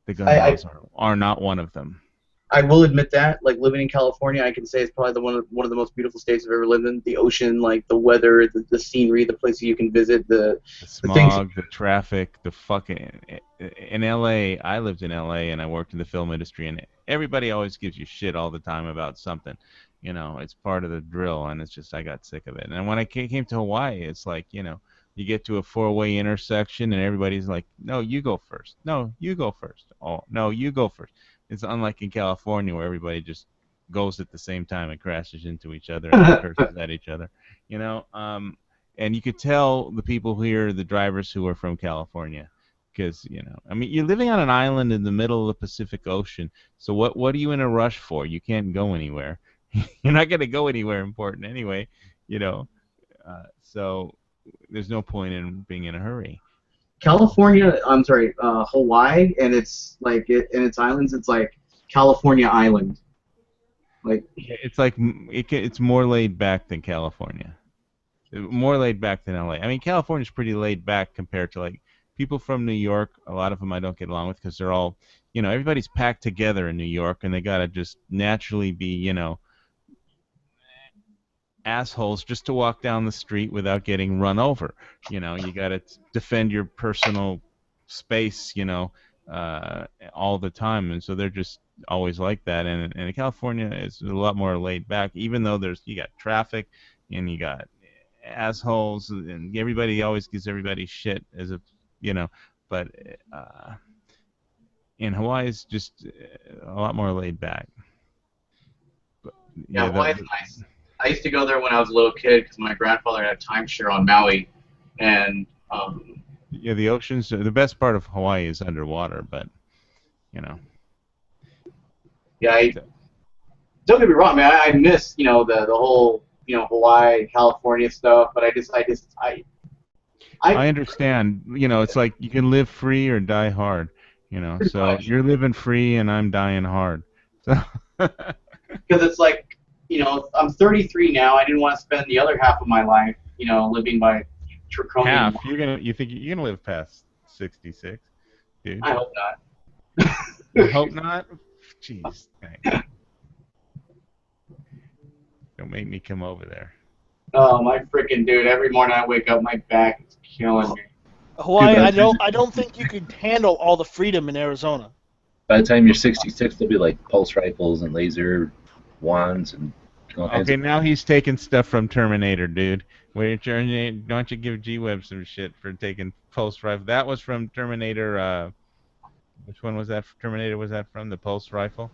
S5: the gun laws are not one of them.
S8: I will admit that, like living in California, I can say it's probably one of the most beautiful states I've ever lived in. The ocean, like the weather, the scenery, the places you can visit, the
S5: smog, the traffic, the fucking. In LA, I lived in LA and I worked in the film industry, and everybody always gives you shit all the time about something. You know, it's part of the drill, and it's just I got sick of it. And when I came to Hawaii, it's like, you know, you get to a four-way intersection and everybody's like, no, you go first. No, you go first. Oh, no, you go first. It's unlike in California where everybody just goes at the same time and crashes into each other and curses at each other, you know. And you could tell the people here, the drivers who are from California, because, you know, I mean, you're living on an island in the middle of the Pacific Ocean. So what are you in a rush for? You can't go anywhere. You're not going to go anywhere important anyway, you know. So there's no point in being in a hurry.
S8: California, I'm sorry, Hawaii, and it's like and its islands. It's like California Island. Like
S5: it's like it's more laid back than California, more laid back than LA. I mean, California's pretty laid back compared to like people from New York. A lot of them I don't get along with because they're all, you know, everybody's packed together in New York, and they gotta just naturally be, you know, assholes just to walk down the street without getting run over. You know, you got to defend your personal space, you know, all the time, and so they're just always like that. And in California, it's a lot more laid back, even though you got traffic and you got assholes, and everybody always gives everybody shit as a, you know, but in Hawaii, it's just a lot more laid back. But,
S8: yeah, Hawaii's nice. I used to go there when I was a little kid because my grandfather had a timeshare on Maui, and
S5: yeah, the oceans. The best part of Hawaii is underwater, but you know.
S8: Yeah, don't get me wrong, man. I miss, you know, the whole, you know, Hawaii, California stuff, but I
S5: understand. You know, it's like you can live free or die hard. You know, so you're living free and I'm dying hard. So.
S8: Because it's like. You know, I'm 33 now. I didn't want to spend the other half of my life, you know, living by draconian.
S5: Half? You think you're gonna live past 66, dude?
S8: I hope not.
S5: You hope not? Jeez, thanks. Don't make me come over there.
S8: Oh my freaking dude! Every morning I wake up, my back is killing me.
S1: Hawaii, I don't think you could handle all the freedom in Arizona.
S7: By the time you're 66, there'll be like pulse rifles and laser wands and
S5: okay, now he's taking stuff from Terminator, dude. Why don't you give G-Web some shit for taking pulse rifle? That was from Terminator. Which one was that? Terminator was that from? The pulse rifle?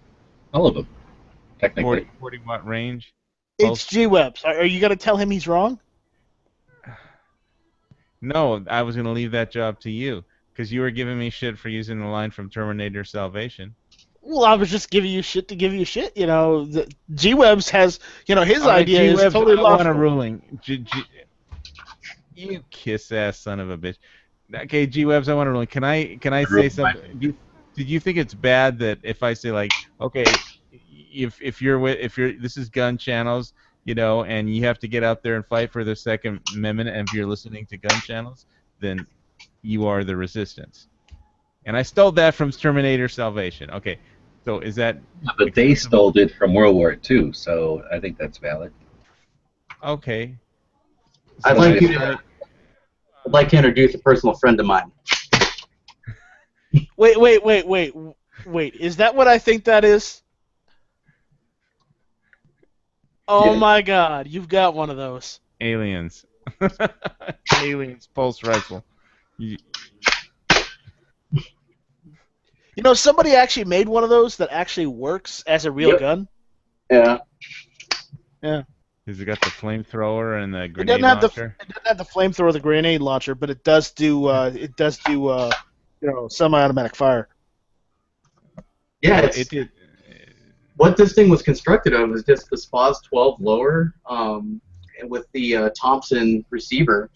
S7: All of them, technically.
S5: 40 watt range.
S1: It's G-Webs. Are you gonna tell him he's wrong?
S5: No, I was gonna leave that job to you because you were giving me shit for using the line from Terminator Salvation.
S1: Well, I was just giving you shit to give you shit. You know, G-Webs has, you know, his idea is totally
S5: lost. I want a ruling. You kiss-ass son of a bitch. Okay, G-Webs, I want a ruling. Can I say something? Did you think it's bad that if I say like, okay, if this is gun channels, you know, and you have to get out there and fight for the Second Amendment, and if you're listening to gun channels, then you are the resistance. And I stole that from Terminator Salvation. Okay, so is that...
S7: But they stole it from World War II, so I think that's valid.
S5: Okay.
S8: I'd
S5: So
S8: like
S5: I
S8: you to.
S5: started-
S8: I'd like to introduce a personal friend of mine.
S1: Wait. Is that what I think that is? Oh
S8: Yeah.
S1: my God, you've got one of those.
S5: Aliens. Aliens pulse rifle. You-
S1: You know, somebody actually made one of those that actually works as a real
S8: Yep.
S1: gun.
S8: Yeah.
S5: Has it got the flamethrower and the
S1: It
S5: grenade
S1: doesn't have
S5: launcher?
S1: it doesn't have the flamethrower or the grenade launcher, but it does do semi-automatic fire.
S8: Yeah.
S5: Well,
S8: It's,
S5: it did.
S8: what this thing was constructed of is just the SPAS 12 lower with the Thompson receiver,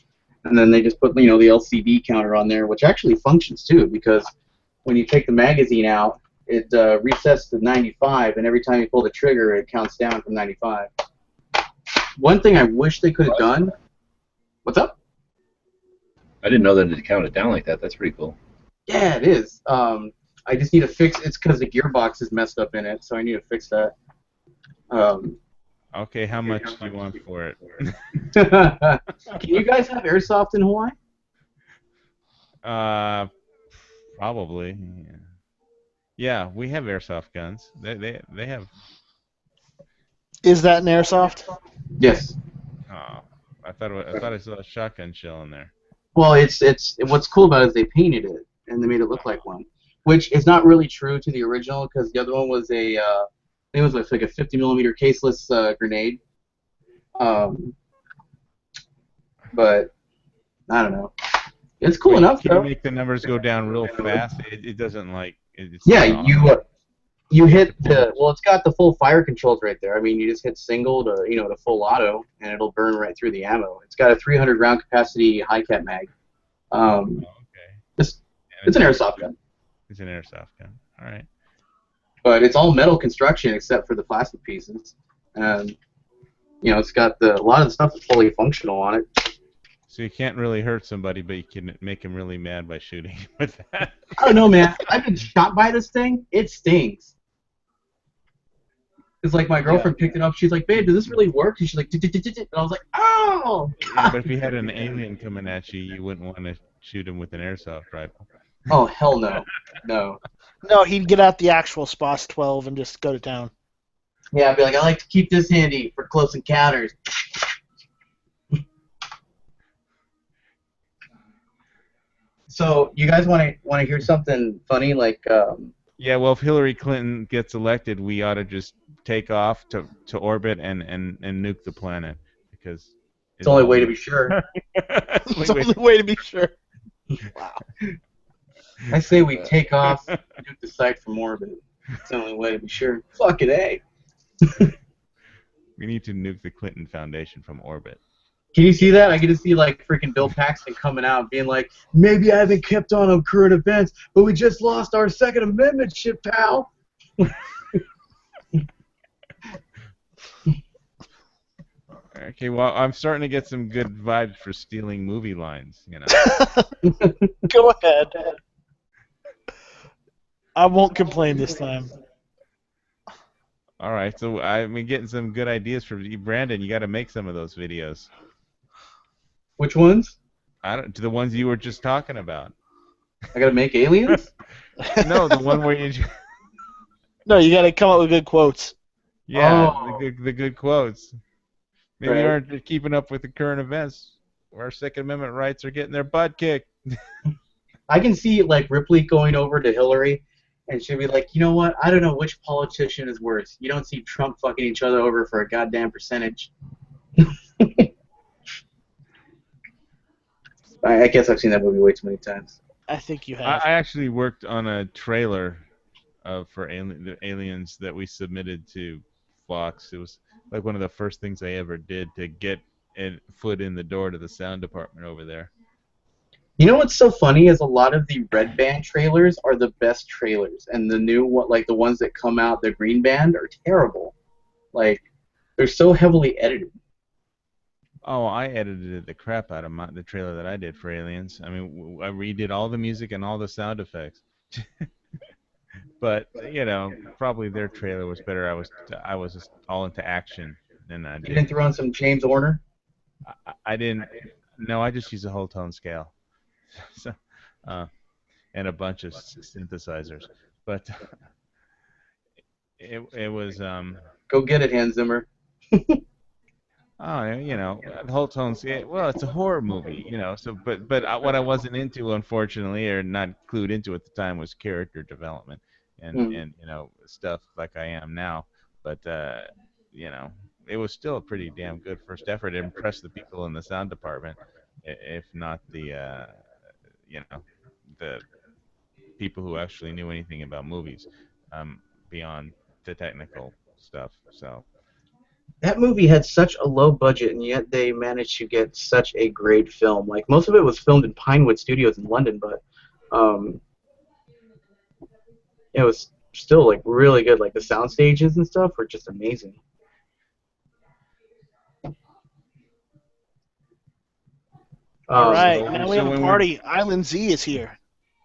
S8: and then they just put the LCD counter on there, which actually functions too, because when you take the magazine out, it resets to 95, and every time you pull the trigger, it counts down from 95. One thing I wish they could have done. What's up?
S7: I didn't know that it counted down like that. That's pretty cool.
S8: Yeah, it is. I just need to fix. It's because the gearbox is messed up in it, so I need to fix that.
S5: Okay, how much do you want for it?
S8: Can you guys have airsoft in Hawaii?
S5: Probably. Yeah, we have airsoft guns. They have.
S1: Is that an airsoft?
S8: Yes.
S5: Oh, I thought I saw a shotgun shell in there.
S8: Well, it's what's cool about it is they painted it and they made it look like one, which is not really true to the original because the other one was I think it was like a 50 millimeter caseless grenade. But I don't know. It's cool
S5: Wait,
S8: enough
S5: can you
S8: though.
S5: make the numbers go down real fast? It doesn't like. It's
S8: Yeah,
S5: not
S8: you hit it's got the full fire controls right there. I mean, you just hit single to full auto, and it'll burn right through the ammo. It's got a 300 round capacity high cap mag.
S5: Okay.
S8: It's an airsoft gun,
S5: It's an airsoft gun. All right.
S8: but it's all metal construction except for the plastic pieces. And it's got a lot of the stuff is fully functional on it.
S5: So you can't really hurt somebody, but you can make them really mad by shooting with that.
S8: I don't know, man. I've been shot by this thing. It stings. It's like my girlfriend picked it up. She's like, "Babe, does this really work?" And she's like, and I was like, "Oh!"
S5: Yeah, but if you had an alien coming at you, you wouldn't want to shoot him with an airsoft rifle.
S8: Oh, hell no, no.
S1: No, he'd get out the actual SPAS 12 and just go to town.
S8: Yeah, I'd be like, I like to keep this handy for close encounters. So, you guys want to hear something funny? Like,
S5: Yeah, well, if Hillary Clinton gets elected, we ought to just take off to orbit and nuke the planet because
S8: it's the only way to be sure.
S1: It's the only way to be sure. Wow.
S8: I say we take off, nuke the site from orbit. It's the only way to be sure. Fucking A.
S5: We need to nuke the Clinton Foundation from orbit.
S8: Can you see that? I get to see like freaking Bill Paxton coming out being like, maybe I haven't kept on current events, but we just lost our Second Amendment shit, pal.
S5: Okay, well, I'm starting to get some good vibes for stealing movie lines,
S1: Go ahead. I won't complain this time.
S5: All right, so I've been getting some good ideas from you, Brandon. You got to make some of those videos.
S8: Which ones?
S5: To the ones you were just talking about.
S8: I gotta make aliens?
S5: No, the one where you.
S1: No, you got to come up with good quotes.
S5: Yeah,
S8: Oh.
S5: the good quotes. Maybe
S8: Right.
S5: you aren't keeping up with the current events, where Second Amendment rights are getting their butt kicked.
S8: I can see like Ripley going over to Hillary and she'll be like, you know what? I don't know which politician is worse. You don't see Trump fucking each other over for a goddamn percentage. I guess I've seen that movie way too many times.
S1: I think you
S5: I
S1: have.
S5: actually worked on a trailer for the Aliens that we submitted to Fox. It was like one of the first things I ever did to get a foot in the door to the sound department over there.
S8: You know what's so funny is a lot of the Red Band trailers are the best trailers, and the new one, like the ones that come out, the Green Band, are terrible. Like they're so heavily edited.
S5: Oh, I edited the crap out of the trailer that I did for Aliens. I mean, I redid all the music and all the sound effects. But probably their trailer was better. I was just all into action and I
S8: You didn't throw in some James Horner?
S5: I didn't. No, I just use a whole tone scale, so, and a bunch of synthesizers. But it was
S8: Go get it, Hans Zimmer.
S5: Oh, you know, the whole tone. Well, it's a horror movie, you know. So, but what I wasn't into, unfortunately, or not clued into at the time, was character development and you know, stuff like I am now. But you know, it was still a pretty damn good first effort. It impressed the people in the sound department, if not the you know, the people who actually knew anything about movies, beyond the technical stuff. So.
S8: That movie had such a low budget, and yet they managed to get such a great film. Like, most of it was filmed in Pinewood Studios in London, but it was still like really good. Like, the sound stages and stuff were just amazing.
S1: All right,
S5: So-
S1: now
S5: so
S1: we have
S5: when
S1: a
S5: we're-
S1: party. Island Z is here.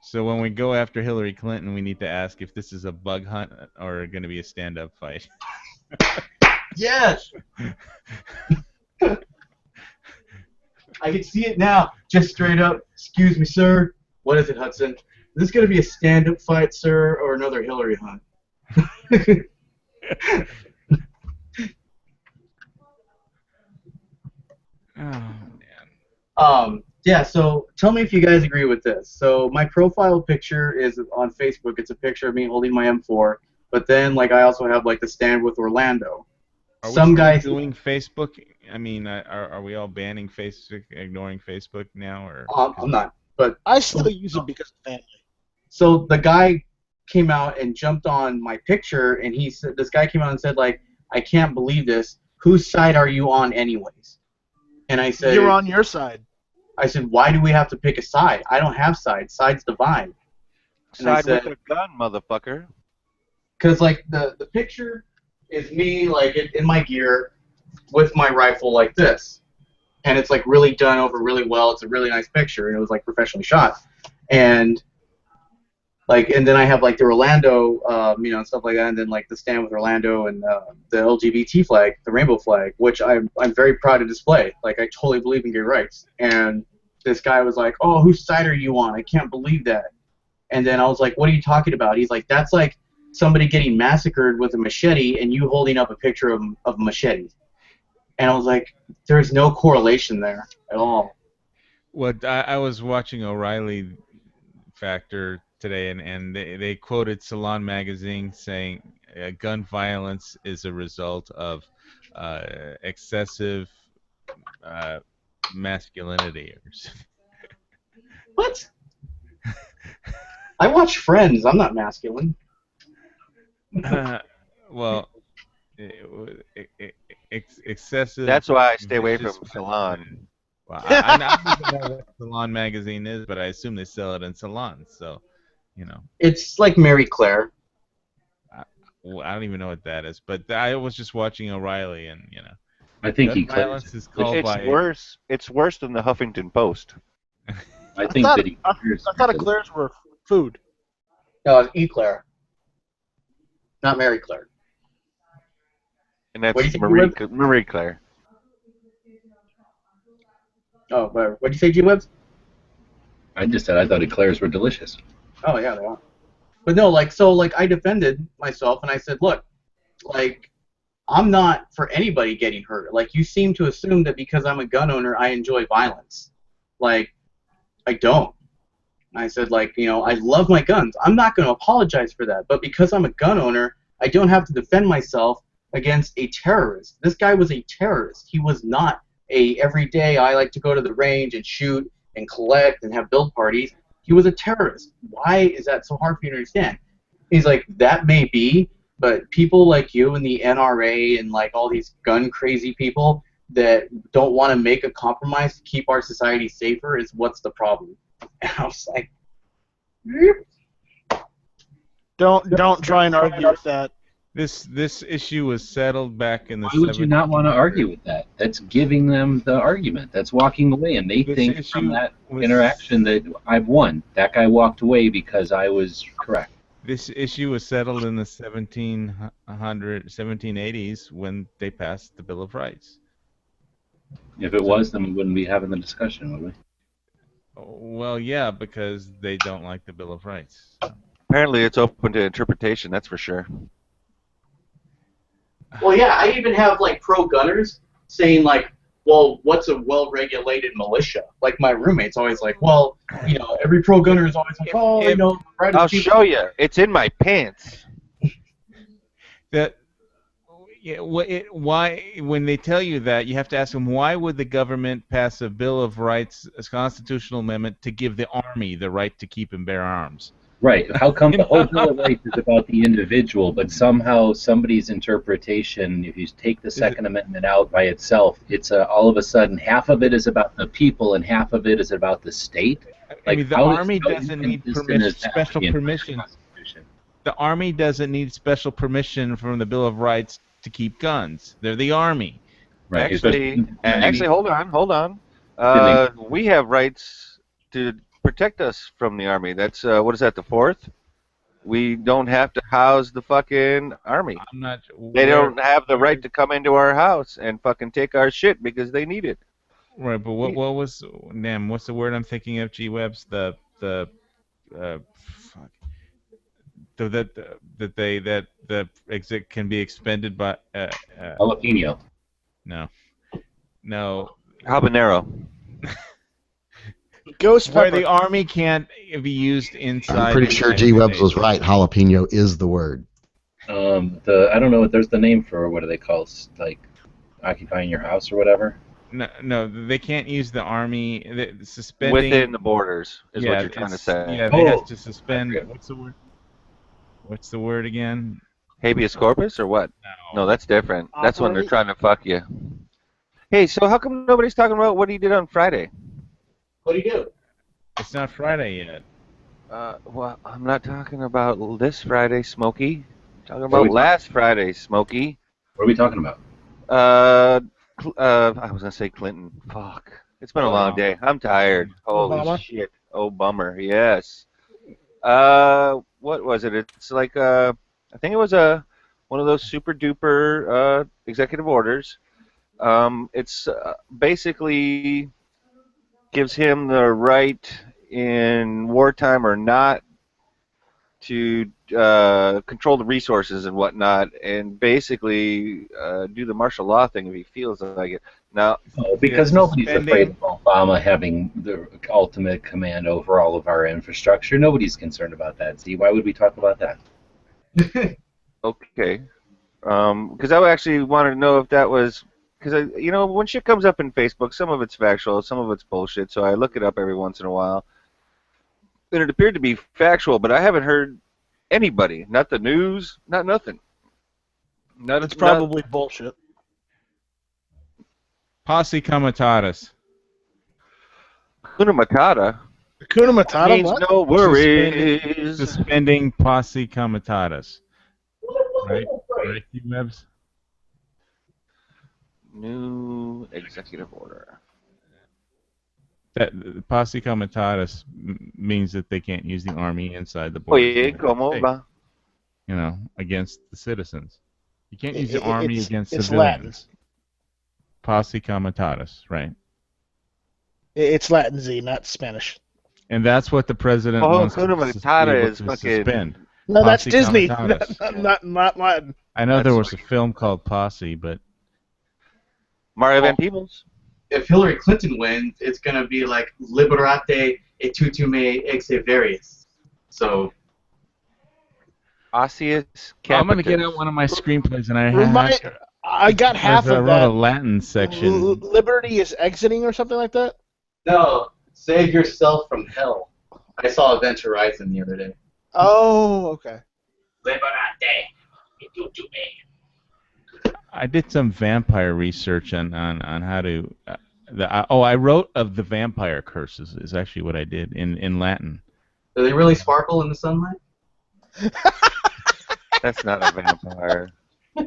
S5: So when we go after Hillary Clinton, we need to ask if this is a bug hunt or going to be a stand-up fight.
S8: Yes! I can see it now, just straight up. Excuse me, sir. What is it, Hudson? Is this going to be a stand-up fight, sir, or another Hillary hunt?
S5: Oh man.
S8: Yeah, so tell me if you guys agree with this. So my profile picture is on Facebook. It's a picture of me holding my M4, but then like I also have like the stand with Orlando.
S5: Are we
S8: Some
S5: still
S8: guys
S5: doing Facebook? I mean, are we all banning Facebook, ignoring Facebook now, or?
S8: I'm not, but
S1: I still use it because of family.
S8: so the guy came out and jumped on my picture, and he said, this guy came out and said like, I can't believe this. Whose side are you on, anyways? And I said,
S1: You're on your side.
S8: I said, why do we have to pick a side? I don't have sides. Sides divide. And I
S9: Side
S8: said,
S9: with a gun, motherfucker.
S8: because like the picture is me like in my gear with my rifle like this, and it's like really done over really well. It's a really nice picture, and it was like professionally shot, and like, and then I have like the Orlando, you know, and stuff like that, and then like the stand with Orlando and the LGBT flag, the rainbow flag, which I'm very proud to display. Like, I totally believe in gay rights. And this guy was like, "Oh, whose side are you on? I can't believe that." And then I was like, "What are you talking about?" He's like, "That's like somebody getting massacred with a machete and you holding up a picture of a machete." And I was like, there's no correlation there at all.
S5: What I was watching O'Reilly Factor today, and they quoted Salon Magazine saying gun violence is a result of excessive masculinity.
S8: What? I watch Friends. I'm not masculine.
S5: Well, excessive.
S9: That's why I stay away from
S5: vicious
S9: Salon.
S5: Well, I don't know what Salon Magazine is, but I assume they sell it in salons, so, you know.
S8: It's like Mary Claire.
S5: Well, I don't even know what that is, but I was just watching O'Reilly, and, you know.
S7: I think
S5: gun
S7: he
S5: violence
S7: claims.
S5: is called
S9: It's
S5: by...
S9: worse. It's worse than the Huffington Post.
S7: I think
S1: thought-
S7: that he clears
S1: I thought
S7: because-
S1: eclairs were food.
S8: No, it's Eclair. Not Mary Claire.
S9: And that's
S8: What do you think
S9: Marie Claire.
S8: Oh, whatever. What'd you say, G-Webs?
S7: I just said I thought eclairs were delicious.
S8: Oh, yeah, they are. But no, like, so, like, I defended myself, and I said, look, like, I'm not for anybody getting hurt. Like, you seem to assume that because I'm a gun owner, I enjoy violence. Like, I don't. I said, like, you know, I love my guns. I'm not going to apologize for that. But because I'm a gun owner, I don't have to defend myself against a terrorist. This guy was a terrorist. He was not a everyday, I like to go to the range and shoot and collect and have build parties. He was a terrorist. Why is that so hard for you to understand? He's like, that may be, but people like you and the NRA and like all these gun crazy people that don't want to make a compromise to keep our society safer is what's the problem. And I was like,
S1: Don't try and argue with that.
S5: This issue was settled back in the
S7: Why would you not want to argue with that? That's giving them the argument. That's walking away, and they
S5: This
S7: think
S5: issue
S7: from that
S5: was-
S7: interaction that I've won. That guy walked away because I was correct.
S5: This issue was settled in the 1780s when they passed the Bill of Rights.
S7: If it was, then we wouldn't be having the discussion, would we?
S5: Well, yeah, because they don't like the Bill of Rights.
S9: Apparently, it's open to interpretation. That's for sure.
S8: Well, yeah, I even have like pro-gunners saying like, well, what's a well-regulated militia? Like my roommate's always like, well, you know, every pro-gunner is always like, oh, you know, right.
S9: I'll show you. It's in my pants.
S5: That yeah, why when they tell you that, you have to ask them, why would the government pass a Bill of Rights, a constitutional amendment, to give the army the right to keep and bear arms?
S7: Right. How come the whole Bill of Rights is about the individual, but somehow somebody's interpretation, if you take the Second Amendment out by itself, it's all of a sudden half of it is about the people and half of it is about the state?
S5: I mean, the army doesn't need special permission. The army doesn't need special permission from the Bill of Rights to keep guns. They're the army.
S7: Right.
S9: Actually, hold on. We have rights to protect us from the army. That's what is that? The 4th? We don't have to house the fucking army. They don't have the right to come into our house and fucking take our shit because they need it.
S5: Right, but what was what's the word I'm thinking of? G-Webs, that the exit can be expended by
S7: jalapeno.
S5: No.
S9: Habanero.
S1: Ghost
S5: where
S1: pepper.
S5: the army can't be used inside.
S3: I'm pretty sure G-Webs was right. Jalapeno is the word.
S7: I don't know. There's the name for, what do they call, like occupying your house or whatever.
S5: No, they can't use the army. Suspending
S9: within the borders is what you're trying to say.
S5: Yeah, they have to suspend. What's the word? What's the word again?
S9: Habeas corpus or what? No, that's different. That's when they're trying to fuck you. Hey, so how come nobody's talking about what he did on Friday?
S8: What do you do?
S5: It's not Friday yet.
S9: Well, I'm not talking about this Friday, Smokey. I'm talking about last Friday, Smokey.
S7: What are we talking about?
S9: I was gonna say Clinton. Fuck. It's been a long day. I'm tired. Holy
S1: Obama?
S9: shit. Oh, bummer. Yes. What was it? It's like I think it was one of those super duper executive orders. It's basically gives him the right in wartime or not to control the resources and whatnot, and basically do the martial law thing if he feels like it. Now,
S7: because nobody's afraid of Obama having the ultimate command over all of our infrastructure. Nobody's concerned about that. See, why would we talk about that?
S9: Okay, because I actually wanted to know if that was because when shit comes up in Facebook, some of it's factual, some of it's bullshit. So I look it up every once in a while, and it appeared to be factual, but I haven't heard anybody, not the news, not nothing.
S1: It's probably bullshit.
S5: Posse comitatus.
S9: Hakuna Matata.
S1: Hakuna Matata.
S9: Means
S1: What?
S9: no worries.
S5: Suspending posse comitatus. Right, G-Webs?
S9: New executive order.
S5: That posse comitatus means that they can't use the army inside the borders.
S9: Oye, ¿cómo va?
S5: Against the citizens. You can't use the army against
S1: it's
S5: civilians.
S1: Latin.
S5: Posse comitatus, right?
S1: It's Latin, Z, not Spanish.
S5: And that's what the president wants to suspend.
S1: No, that's
S5: Posse
S1: Disney.
S5: comitatus.
S1: not Latin.
S5: I know there was a film called Posse, but
S9: Mario Van Peebles.
S8: If Hillary Clinton wins, it's gonna be like liberate et tutume exeverius. So.
S9: Osseous
S5: I'm gonna get out one of my screenplays, and
S1: I got half of
S5: I wrote
S1: that.
S5: a Latin section.
S1: Liberty is exiting or something like that?
S8: No, save yourself from hell. I saw Event Horizon the other day.
S1: Oh, okay.
S8: Liberate et tutume.
S5: I did some vampire research on how to. I wrote of the vampire curses. Is actually what I did in Latin.
S8: Do they really sparkle in the sunlight?
S9: That's not a vampire.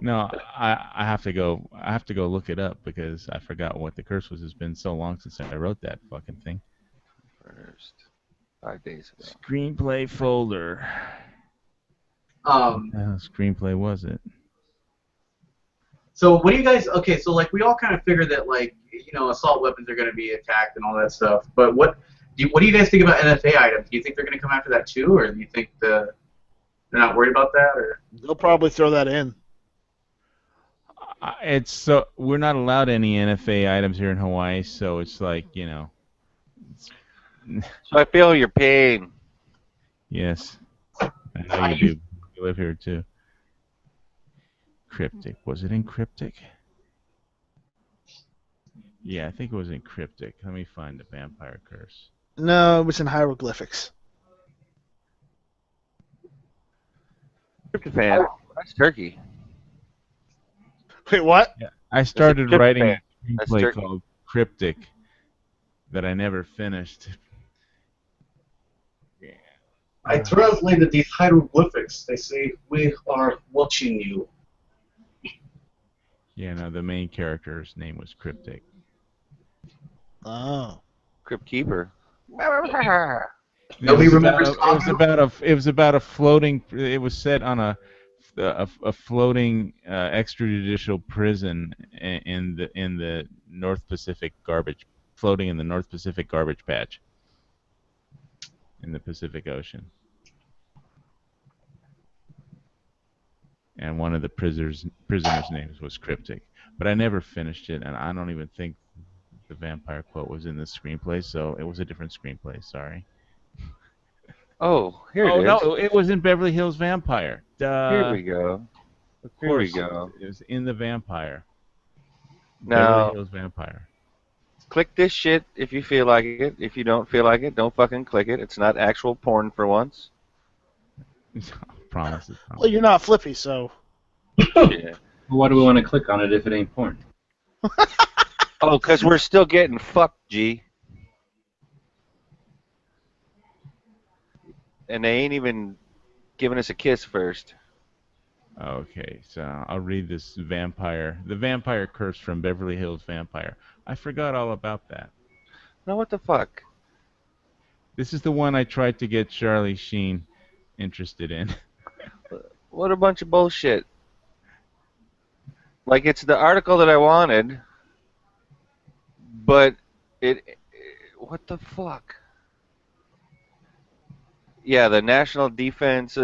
S5: No, I have to go. I have to go look it up because I forgot what the curse was. It's been so long since I wrote that fucking thing.
S9: First 5 days ago.
S5: Screenplay folder. Screenplay was it?
S8: So what do you guys? Okay, so like we all kind of figured that like assault weapons are going to be attacked and all that stuff. But what do you guys think about NFA items? Do you think they're going to come after that too, or do you think they're not worried about that? Or
S1: They'll probably throw that in.
S5: It's so we're not allowed any NFA items here in Hawaii, so it's like
S9: So I feel your pain.
S5: Yes, I know you do. You live here too. Cryptic. Was it in Cryptic? Yeah, I think it was in Cryptic. Let me find the Vampire Curse.
S1: No, it was in hieroglyphics.
S9: Tryptophan. That's turkey.
S1: Wait, what?
S5: Yeah, I started writing a
S9: That's
S5: screenplay
S9: turkey.
S5: called Cryptic that I never finished.
S8: I translated these hieroglyphics. They say we are watching you.
S5: Yeah, no, the main character's name was Cryptic.
S1: Oh.
S9: Crypt Keeper.
S8: Nobody remembers
S5: It was about a floating. It was set on a floating extrajudicial prison in the North Pacific floating in the North Pacific garbage patch in the Pacific Ocean. And one of the prisoners' names was Cryptic, but I never finished it, and I don't even think the vampire quote was in the screenplay, so it was a different screenplay. Sorry.
S9: Oh, here it is.
S5: Oh no, it was in Beverly Hills Vampire. Duh.
S9: Here we go.
S5: Of
S9: Here
S5: course,
S9: we go.
S5: It was in the Vampire.
S9: Now,
S5: Beverly Hills Vampire.
S9: click this shit if you feel like it. If you don't feel like it, don't fucking click it. It's not actual porn for once.
S5: Promise.
S1: Well, you're not Flippy, so.
S9: Yeah.
S7: Why do we want to click on it if it ain't porn?
S9: Oh, because we're still getting fucked, G. And they ain't even giving us a kiss first.
S5: Okay, so I'll read this the Vampire Curse from Beverly Hills Vampire. I forgot all about that.
S9: Now what the fuck?
S5: This is the one I tried to get Charlie Sheen interested in.
S9: What a bunch of bullshit. Like, it's the article that I wanted, but what the fuck? Yeah, the National Defense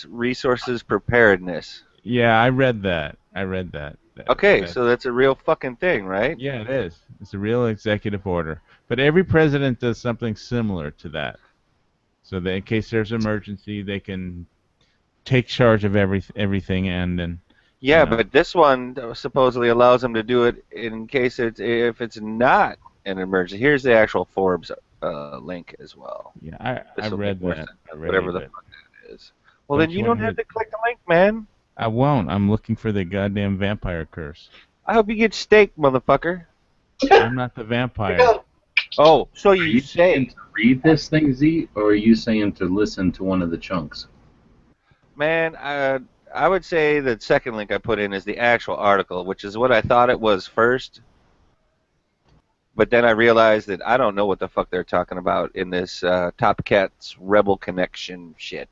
S9: Resources Preparedness.
S5: Yeah, I read that.
S9: Okay, so that's a real fucking thing, right?
S5: Yeah, it is. It's a real executive order. But every president does something similar to that. So that in case there's an emergency, they can take charge of everything and then.
S9: Yeah, but this one supposedly allows them to do it in case if it's not an emergency. Here's the actual Forbes link as well.
S5: Yeah, I read that.
S9: Whatever the fuck that is. Well, then you don't have to click the link, man.
S5: I won't. I'm looking for the goddamn Vampire Curse.
S9: I hope you get steak, motherfucker.
S5: I'm not the vampire.
S9: Oh, so
S7: Are
S9: you
S7: you
S9: say.
S7: saying to read this thing, Z, or are you saying to listen to one of the chunks?
S9: Man, I would say the second link I put in is the actual article, which is what I thought it was first. But then I realized that I don't know what the fuck they're talking about in this Top Cat's Rebel Connection shit.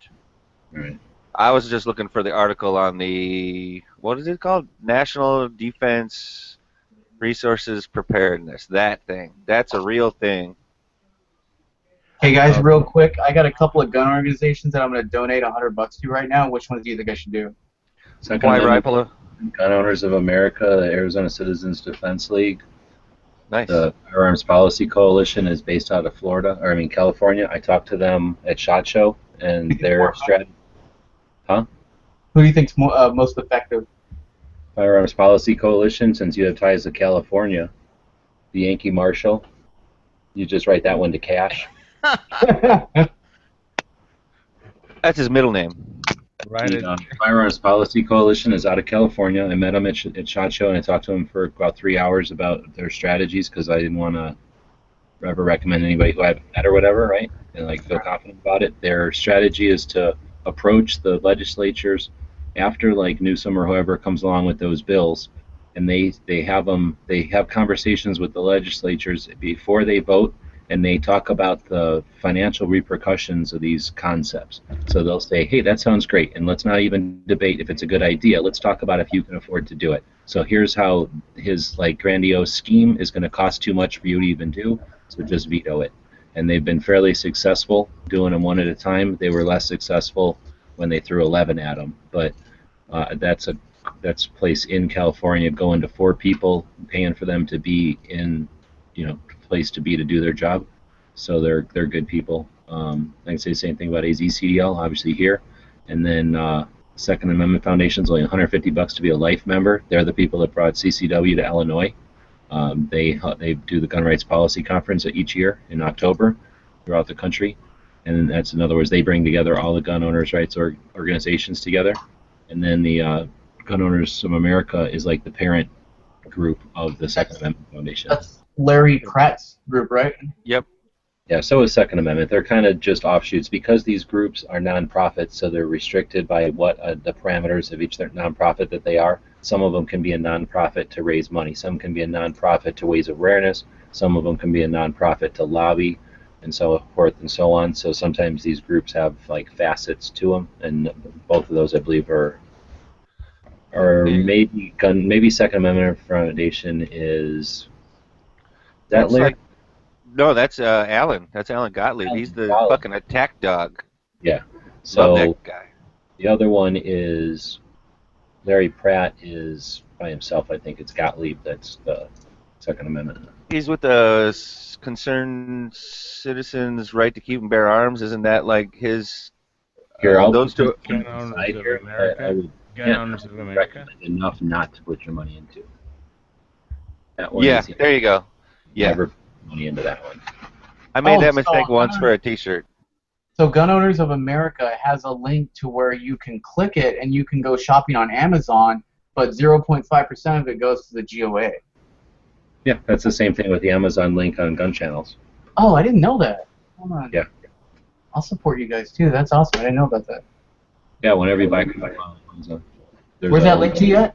S7: Right.
S9: I was just looking for the article on the, what is it called? National Defense Resources Preparedness. That thing. That's a real thing.
S8: Hey guys, real quick, I got a couple of gun organizations that I'm going to donate $100 to right now. Which ones do you think I should do?
S7: Second
S9: White
S7: Amendment,
S9: Rifle.
S7: Gun Owners of America, the Arizona Citizens Defense League.
S9: Nice.
S7: The Firearms Policy Coalition is based out of California. I talked to them at SHOT Show, and their strategy. Huh?
S8: Who do you think's most effective?
S7: Firearms Policy Coalition, since you have ties to California. The Yankee Marshal. You just write that one to cash.
S9: That's his middle name.
S5: Right.
S7: The Firearms Policy Coalition is out of California. I met them at SHOT Show, and I talked to them for about 3 hours about their strategies because I didn't want to ever recommend anybody who hadn't met or whatever, right? And like feel confident about it. Their strategy is to approach the legislatures after like Newsom or whoever comes along with those bills, and they have conversations with the legislatures before they vote and they talk about the financial repercussions of these concepts. So they'll say, hey, that sounds great, and let's not even debate if it's a good idea. Let's talk about if you can afford to do it. So here's how his like grandiose scheme is going to cost too much for you to even do, so just veto it. And they've been fairly successful doing them one at a time. They were less successful when they threw 11 at them, but that's a place in California, going to 4 people, paying for them to be in, place to be to do their job. So they're good people. I can say the same thing about AZCDL, obviously here, and then Second Amendment Foundation's only $150 to be a life member. They're the people that brought CCW to Illinois. They do the Gun Rights Policy Conference each year in October throughout the country, and that's, in other words, they bring together all the gun owners' rights organizations together, and then the Gun Owners of America is like the parent group of the Second Amendment Foundation.
S8: That's Larry Pratt's group, right?
S9: Yep.
S7: Yeah, so is Second Amendment. They're kind of just offshoots because these groups are nonprofits, so they're restricted by what the parameters of each nonprofit that they are. Some of them can be a nonprofit to raise money. Some can be a nonprofit to raise awareness. Some of them can be a nonprofit to lobby, and so forth and so on. So sometimes these groups have like facets to them, and both of those, I believe, are maybe Second Amendment Foundation is that
S9: That's
S7: Larry?
S9: like, no, that's Alan. That's Alan Gottlieb. He's the fucking attack dog.
S7: Yeah.
S9: Love
S7: So
S9: that guy.
S7: the other one is Larry Pratt is by himself. I think it's Gottlieb that's the Second Amendment.
S9: He's with the Concerned Citizens' Right to Keep and Bear Arms. Isn't that like his?
S7: Here, I'll
S9: those two.
S5: Gun Owners
S7: Side
S5: of
S7: here,
S5: America.
S7: I would
S5: Gun Owners of America.
S7: recommend enough not to put your money into. That one
S9: Yeah,
S7: is
S9: there you go. Yeah,
S7: never put money into that one.
S9: I made that
S8: so
S9: mistake once for a T-shirt.
S8: So Gun Owners of America has a link to where you can click it and you can go shopping on Amazon, but 0.5% of it goes to the GOA.
S7: Yeah, that's the same thing with the Amazon link on gun channels.
S8: Oh, I didn't know that. Hold on.
S7: Yeah.
S8: I'll support you guys too. That's awesome. I didn't know about that.
S7: Yeah, whenever you buy Amazon.
S8: Where's that link to yet?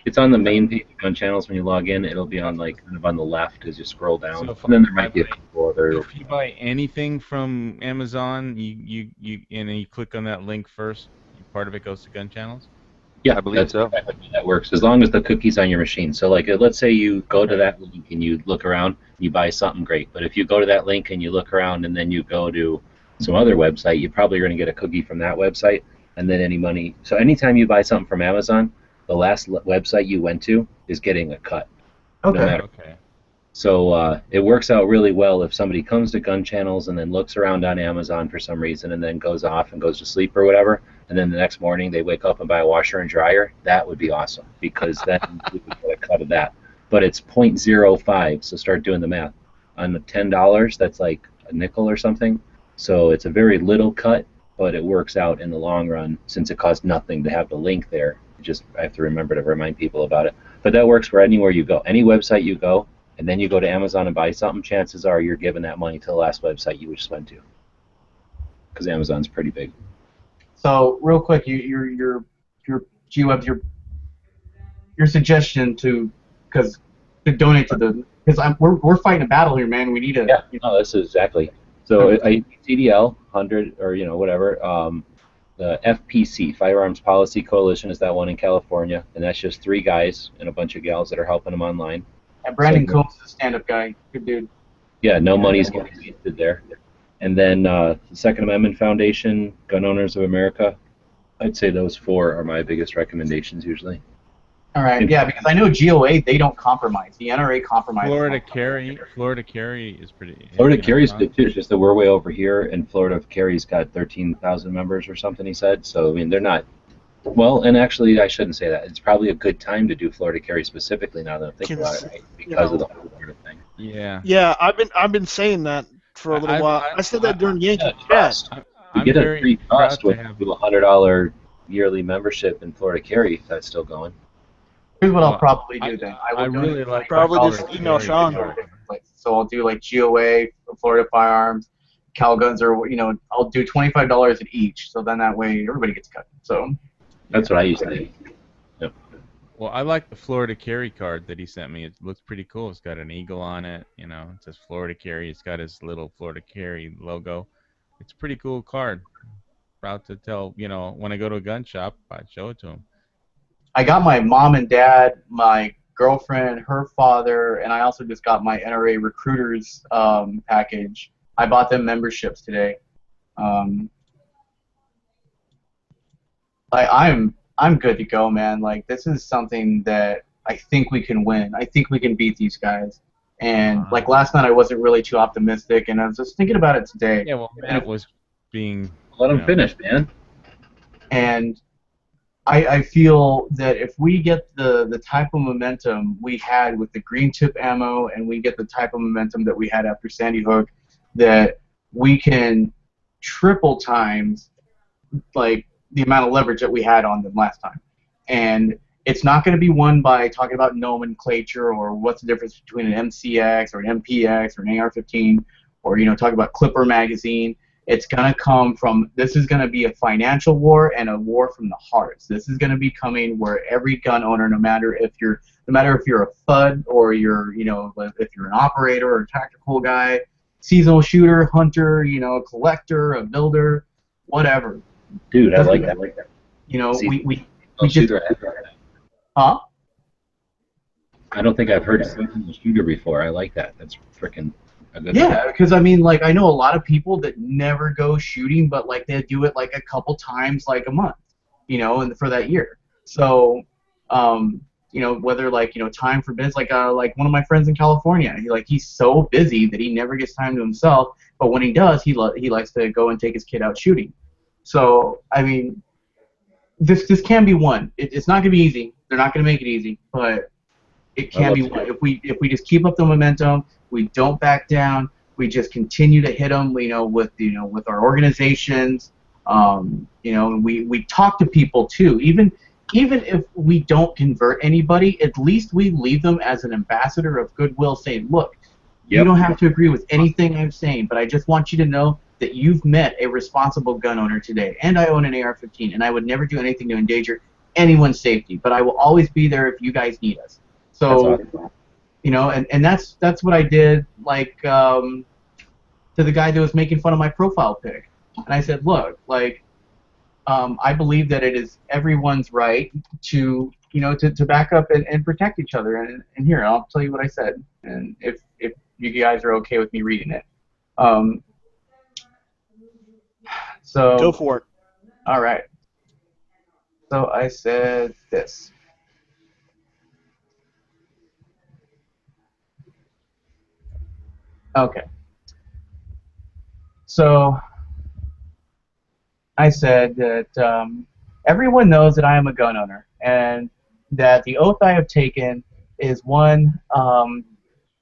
S7: It's on the main page of gun channels. When you log in, it'll be on like kind of on the left as you scroll down.
S5: So
S7: And then there might be a couple other.
S5: If you buy anything from Amazon, you and then you click on that link first, part of it goes to gun channels.
S7: Yeah,
S9: I believe
S7: that's
S9: so.
S7: exactly how that works. As long as the cookie's on your machine. So like, let's say you go to that link and you look around, you buy something great. But if you go to that link and you look around and then you go to some other website, you probably are going to get a cookie from that website, and then any money. So anytime you buy something from Amazon, the last website you went to is getting a cut.
S8: Okay.
S7: No matter.
S5: Okay.
S7: So it works out really well if somebody comes to gun channels and then looks around on Amazon for some reason and then goes off and goes to sleep or whatever, and then the next morning they wake up and buy a washer and dryer. That would be awesome because then we would get a cut of that. But it's 0.05, so start doing the math. On the $10, that's like a nickel or something. So it's a very little cut, but it works out in the long run since it costs nothing to have the link there. I have to remember to remind people about it. But that works for anywhere you go. Any website you go, and then you go to Amazon and buy something, chances are you're giving that money to the last website you just went to. Because Amazon's pretty big.
S8: So real quick, your G-Webs, your suggestion to donate to the because we're fighting a battle here, man. We need to.
S7: Yeah, no, this is exactly. So CDL 100 or whatever. The FPC, Firearms Policy Coalition, is that one in California, and that's just 3 guys and a bunch of gals that are helping them online.
S8: And Brandon Combs is a stand-up guy, good dude.
S7: Yeah, no money's getting wasted there. And then the Second Amendment Foundation, Gun Owners of America. I'd say those 4 are my biggest recommendations usually.
S8: All right, yeah, because I know GOA, they don't compromise. The NRA compromises.
S5: Florida Carry is pretty.
S7: Florida Carry's good too. It's just that we're way over here, and Florida Carry's got 13,000 members or something. He said. So I mean, they're not. Well, and actually, I shouldn't say that. It's probably a good time to do Florida Carry specifically now that I'm thinking about it, right? Because of the whole Florida thing.
S5: Yeah.
S1: Yeah, I've been saying that for a little while. I said that during Yankee Cast.
S7: You get a free trust with a $100 yearly membership in Florida Carry if that's still going.
S8: Here's what I'll probably do then.
S5: I really like.
S1: Probably just email Sean.
S8: So I'll do like GOA, Florida Firearms, Cal Guns, or I'll do $25 at each. So then that way everybody gets cut. So
S7: that's what I used to do. Yep.
S5: Well, I like the Florida Carry card that he sent me. It looks pretty cool. It's got an eagle on it. You know, it says Florida Carry. It's got his little Florida Carry logo. It's a pretty cool card. Proud to tell, you know, when I go to a gun shop, I'd show it to him.
S8: I got my mom and dad, my girlfriend, her father, and I also just got my NRA recruiters package. I bought them memberships today. I'm good to go, man. Like, this is something that I think we can win. I think we can beat these guys. And like last night, I wasn't really too optimistic, and I was just thinking about it today.
S5: Yeah, well, Matt was being.
S7: Let him finish, man.
S8: And I feel that if we get the type of momentum we had with the green tip ammo, and we get the type of momentum that we had after Sandy Hook, that we can triple times like the amount of leverage that we had on them last time. And it's not going to be won by talking about nomenclature or what's the difference between an MCX or an MPX or an AR-15 or, you know, talk about Clipper magazine. It's going to come from, this is going to be a financial war and a war from the hearts. This is going to be coming where every gun owner, no matter if you're a FUD or you're, you know, if you're an operator or a tactical guy, seasonal shooter, hunter, you know, a collector, a builder, whatever.
S7: Dude, I like that.
S8: You know, we
S7: just...
S8: Huh?
S7: I don't think I've heard a seasonal shooter before. I like that. That's freaking a good
S8: Yeah,
S7: one.
S8: because I mean, like, I know a lot of people that never go shooting, but like they do it like a couple times, like a month, you know, and for that year. So, you know, whether like, you know, time for business, like one of my friends in California, he's so busy that he never gets time to himself. But when he does, he likes to go and take his kid out shooting. So, I mean, this can be won. It's not gonna be easy. They're not gonna make it easy, but it can be won if we just keep up the momentum. We don't back down. We just continue to hit them. You know, with our organizations. You know, we talk to people too. Even if we don't convert anybody, at least we leave them as an ambassador of goodwill, saying, "Look, you don't have to agree with anything I'm saying, but I just want you to know that you've met a responsible gun owner today, and I own an AR-15, and I would never do anything to endanger anyone's safety, but I will always be there if you guys need us." So, you know, and that's what I did, like, to the guy that was making fun of my profile pic. And I said, look, like, I believe that it is everyone's right to, you know, to back up and protect each other. And here, I'll tell you what I said, and if you guys are okay with me reading it. So
S1: go for it.
S8: All right. So I said this. Okay. So I said that everyone knows that I am a gun owner, and that the oath I have taken is one.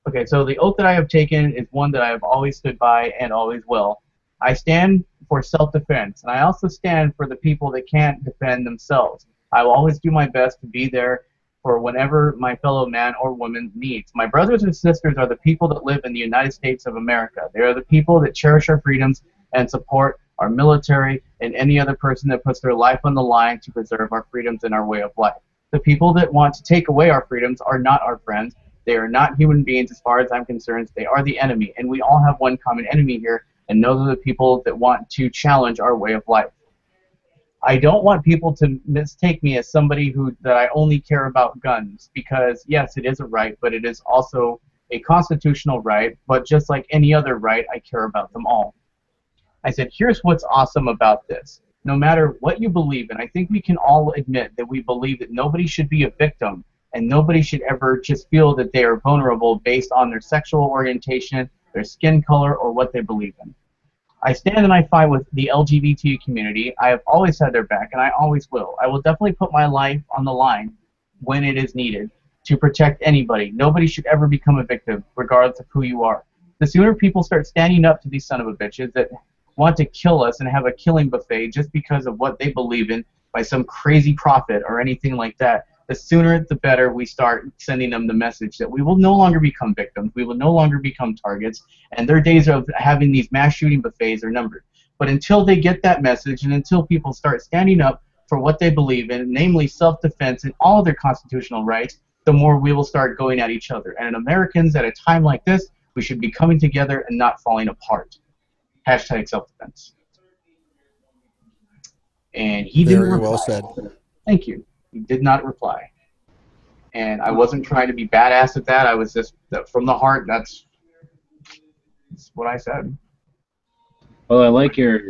S8: Okay, so the oath that I have taken is one that I have always stood by and always will. I stand for self-defense, and I also stand for the people that can't defend themselves. I will always do my best to be there for whenever my fellow man or woman needs. My brothers and sisters are the people that live in the United States of America. They are the people that cherish our freedoms and support our military and any other person that puts their life on the line to preserve our freedoms and our way of life. The people that want to take away our freedoms are not our friends. They are not human beings as far as I'm concerned. They are the enemy, and we all have one common enemy here, and those are the people that want to challenge our way of life. I don't want people to mistake me as somebody that I only care about guns, because yes, it is a right, but it is also a constitutional right, but just like any other right, I care about them all. I said, here's what's awesome about this. No matter what you believe in, I think we can all admit that we believe that nobody should be a victim, and nobody should ever just feel that they are vulnerable based on their sexual orientation, their skin color, or what they believe in. I stand and I fight with the LGBT community. I have always had their back, and I always will. I will definitely put my life on the line when it is needed to protect anybody. Nobody should ever become a victim, regardless of who you are. The sooner people start standing up to these son of a bitches that want to kill us and have a killing buffet just because of what they believe in by some crazy prophet or anything like that, the sooner the better we start sending them the message that we will no longer become victims, we will no longer become targets, and their days of having these mass shooting buffets are numbered. But until they get that message, and until people start standing up for what they believe in, namely self-defense and all of their constitutional rights, the more we will start going at each other. And Americans, at a time like this, we should be coming together and not falling apart. Hashtag self-defense. And he didn't reply.
S10: Very well said.
S8: Thank you. He did not reply. And I wasn't trying to be badass at that. I was just, from the heart, that's what I said.
S7: Well, I like your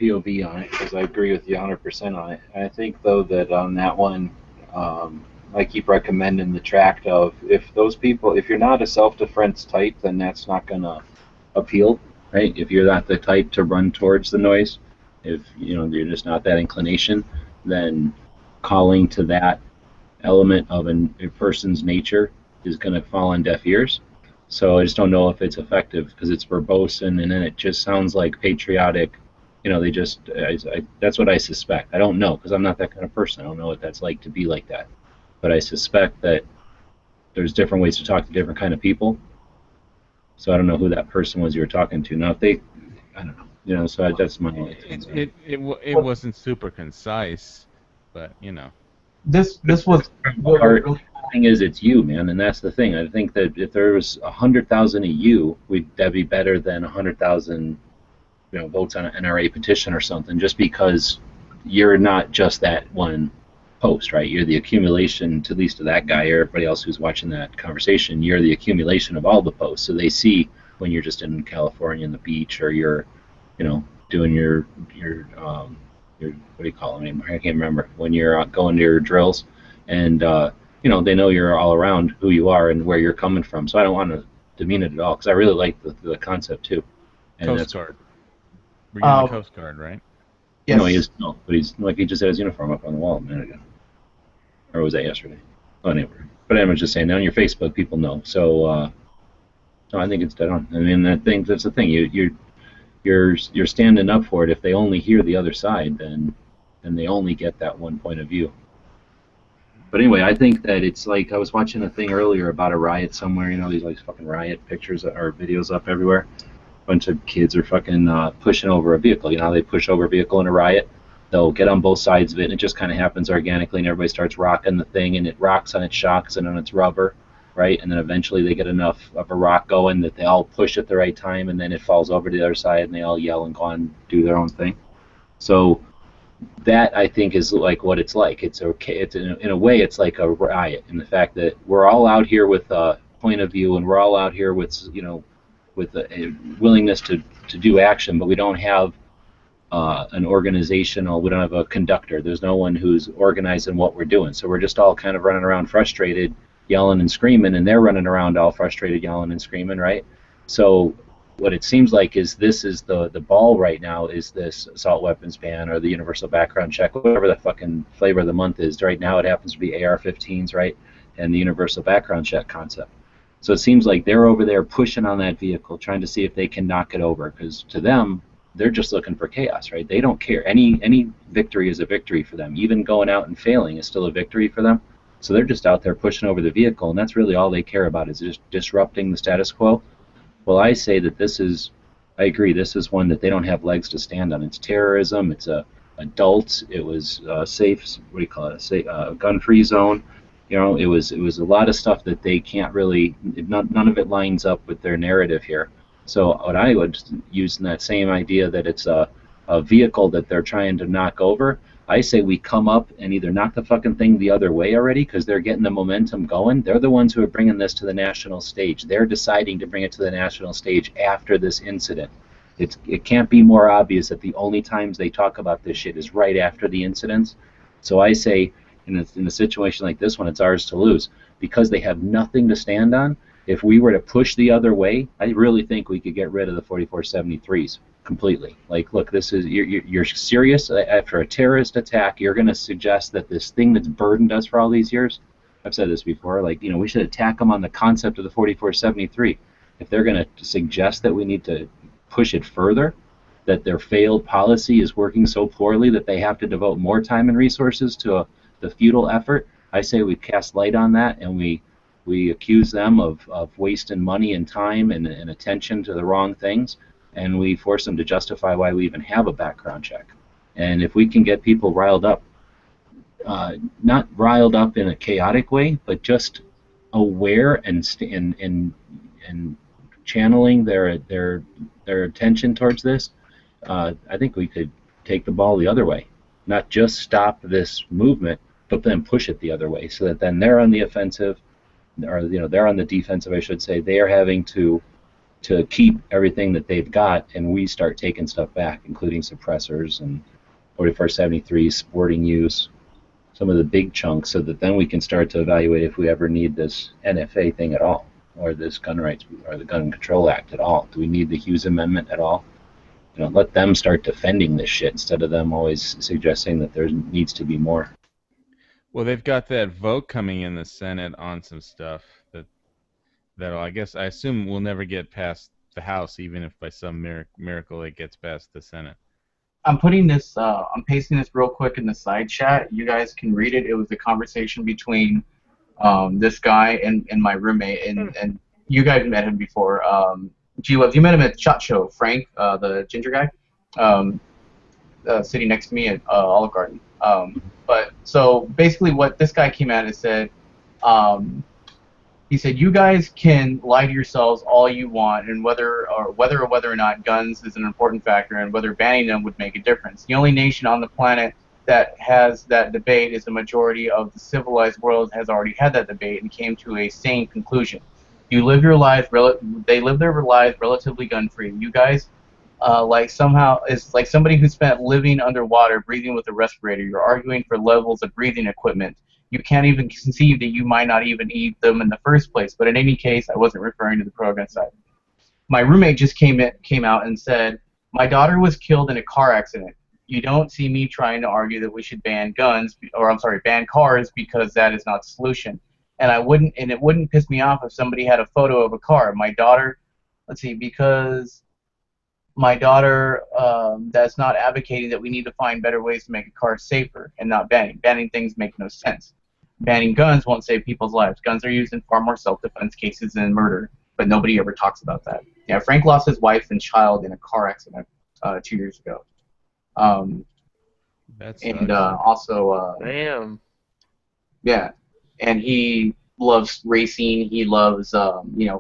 S7: POV on it because I agree with you 100% on it. I think, though, that on that one, I keep recommending the tract of if you're not a self-defense type, then that's not going to appeal, right? If you're not the type to run towards the noise, if you're just not that inclination, then calling to that element of a person's nature is going to fall on deaf ears. So I just don't know if it's effective because it's verbose and then it just sounds like patriotic. That's what I suspect. I don't know because I'm not that kind of person. I don't know what that's like to be like that. But I suspect that there's different ways to talk to different kind of people. So I don't know who that person was you were talking to. Now, I don't know. So that's my.
S5: It wasn't super concise, but
S8: This was.
S7: The thing is, it's you, man, and that's the thing. I think that if there was 100,000 of you, that'd be better than 100,000, votes on an NRA petition or something. Just because you're not just that one post, right? You're the accumulation, at least to that guy or everybody else who's watching that conversation. You're the accumulation of all the posts. So they see when you're just in California on the beach, or you're, doing your what do you call them? I can't remember. When you're going to your drills, and they know you're all around who you are and where you're coming from. So I don't want to demean it at all because I really like the concept too. And
S5: Coast Guard. We're getting the Coast Guard, right?
S8: Yes.
S7: No, but he's like he just had his uniform up on the wall a minute ago, or was that yesterday? Oh, anyway. But I was just saying, on your Facebook, people know. So no, I think it's dead on. I mean, that's the thing. You're standing up for it. If they only hear the other side, then they only get that one point of view. But anyway, I think that it's like I was watching a thing earlier about a riot somewhere. These like fucking riot pictures or videos up everywhere. A bunch of kids are fucking pushing over a vehicle. How they push over a vehicle in a riot? They'll get on both sides of it, and it just kind of happens organically, and everybody starts rocking the thing, and it rocks on its shocks and on its rubber, right? And then eventually they get enough of a rock going that they all push at the right time, and then it falls over to the other side, and they all yell and go on and do their own thing. So that, I think, is like what it's like. It's okay. It's in a way, it's like a riot in the fact that we're all out here with a point of view, and we're all out here with with a willingness to do action, but we don't have an organizational. We don't have a conductor. There's no one who's organizing what we're doing. So we're just all kind of running around frustrated, yelling and screaming, and they're running around all frustrated, yelling and screaming, right? So what it seems like is this is the ball right now is this assault weapons ban or the universal background check, whatever the fucking flavor of the month is. Right now it happens to be AR-15s, right, and the universal background check concept. So it seems like they're over there pushing on that vehicle, trying to see if they can knock it over, because to them, they're just looking for chaos, right? They don't care. Any victory is a victory for them. Even going out and failing is still a victory for them. So they're just out there pushing over the vehicle, and that's really all they care about is just disrupting the status quo. Well, I say that I agree, this is one that they don't have legs to stand on. It's terrorism, it's adults, it was safe, what do you call it, a gun-free zone. It was a lot of stuff that they can't really, none of it lines up with their narrative here. So what I would use in that same idea that it's a vehicle that they're trying to knock over, I say we come up and either knock the fucking thing the other way already because they're getting the momentum going. They're the ones who are bringing this to the national stage. They're deciding to bring it to the national stage after this incident. It can't be more obvious that the only times they talk about this shit is right after the incidents. So I say in a situation like this one, it's ours to lose because they have nothing to stand on. If we were to push the other way, I really think we could get rid of the 4473s completely. Like, look, this is you're serious after a terrorist attack. You're going to suggest that this thing that's burdened us for all these years. I've said this before. Like, we should attack them on the concept of the 4473. If they're going to suggest that we need to push it further, that their failed policy is working so poorly that they have to devote more time and resources to the futile effort, I say we cast light on that and we accuse them of wasting money and time and attention to the wrong things, and we force them to justify why we even have a background check. And if we can get people riled up not riled up in a chaotic way, but just aware and channeling their attention towards this, I think we could take the ball the other way, not just stop this movement, but then push it the other way, so that then they're on the offensive, or they're on the defensive, I should say. They are having to keep everything that they've got, and we start taking stuff back, including suppressors and 4473 sporting use, some of the big chunks, so that then we can start to evaluate if we ever need this NFA thing at all, or this gun rights or the Gun Control Act at all. Do we need the Hughes Amendment at all? Let them start defending this shit instead of them always suggesting that there needs to be more.
S5: Well, they've got that vote coming in the Senate on some stuff that'll, I assume, will never get past the House, even if by some miracle it gets past the Senate.
S8: I'm putting this, I'm pasting this real quick in the side chat. You guys can read it. It was a conversation between this guy and my roommate, and you guys met him before. G-Webs, you met him at SHOT Show, Frank, the ginger guy, sitting next to me at Olive Garden. But so basically what this guy came out and said, he said, you guys can lie to yourselves all you want, and whether or not guns is an important factor, and whether banning them would make a difference. The only nation on the planet that has that debate is the majority of the civilized world has already had that debate and came to a sane conclusion. You live your life, they live their lives relatively gun-free. You guys, it's like somebody who spent living underwater, breathing with a respirator. You're arguing for levels of breathing equipment. You can't even conceive that you might not even need them in the first place. But in any case, I wasn't referring to the pro-gun side. My roommate just came out and said, my daughter was killed in a car accident. You don't see me trying to argue that we should ban guns, or ban cars, because that is not the solution. And it wouldn't piss me off if somebody had a photo of a car. My daughter, because my daughter that's not advocating that we need to find better ways to make a car safer and not banning. Banning things make no sense. Banning guns won't save people's lives. Guns are used in far more self-defense cases than murder, but nobody ever talks about that. Yeah, Frank lost his wife and child in a car accident 2 years ago.
S2: Damn.
S8: Yeah, and he loves racing. He loves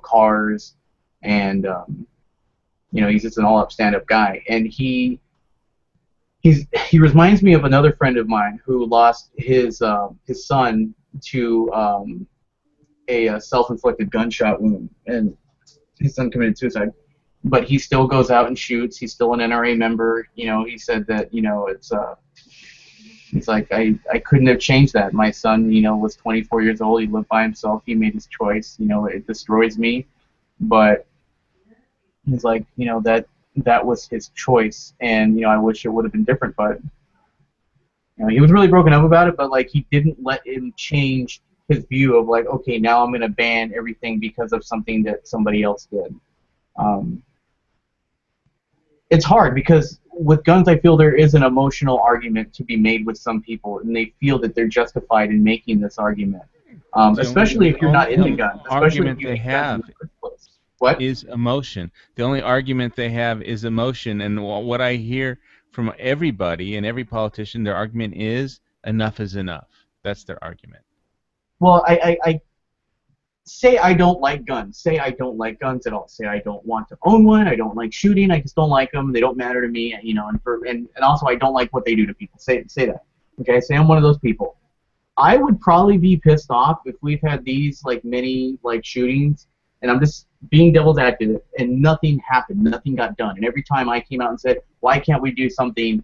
S8: cars, and he's just an all-up stand-up guy. And he reminds me of another friend of mine who lost his son to a self-inflicted gunshot wound, and his son committed suicide. But he still goes out and shoots. He's still an NRA member. He said that it's like I couldn't have changed that. My son, was 24 years old. He lived by himself. He made his choice. It destroys me, but he's like, that was his choice, and I wish it would have been different. But he was really broken up about it. But he didn't let him change his view of okay, now I'm gonna ban everything because of something that somebody else did. It's hard because with guns, I feel there is an emotional argument to be made with some people, and they feel that they're justified in making this argument, especially if you're not in the gun.
S5: Argument they have
S8: What?
S5: Is emotion. The only argument they have is emotion, and what I hear from everybody and every politician, their argument is enough is enough. That's their argument.
S8: Well, I say I don't like guns. Say I don't like guns at all. Say I don't want to own one. I don't like shooting. I just don't like them. They don't matter to me. And also I don't like what they do to people. Say that. Okay. Say I'm one of those people. I would probably be pissed off if we've had these many shootings, and I'm just being devil's advocate, and nothing happened. Nothing got done. And every time I came out and said, why can't we do something,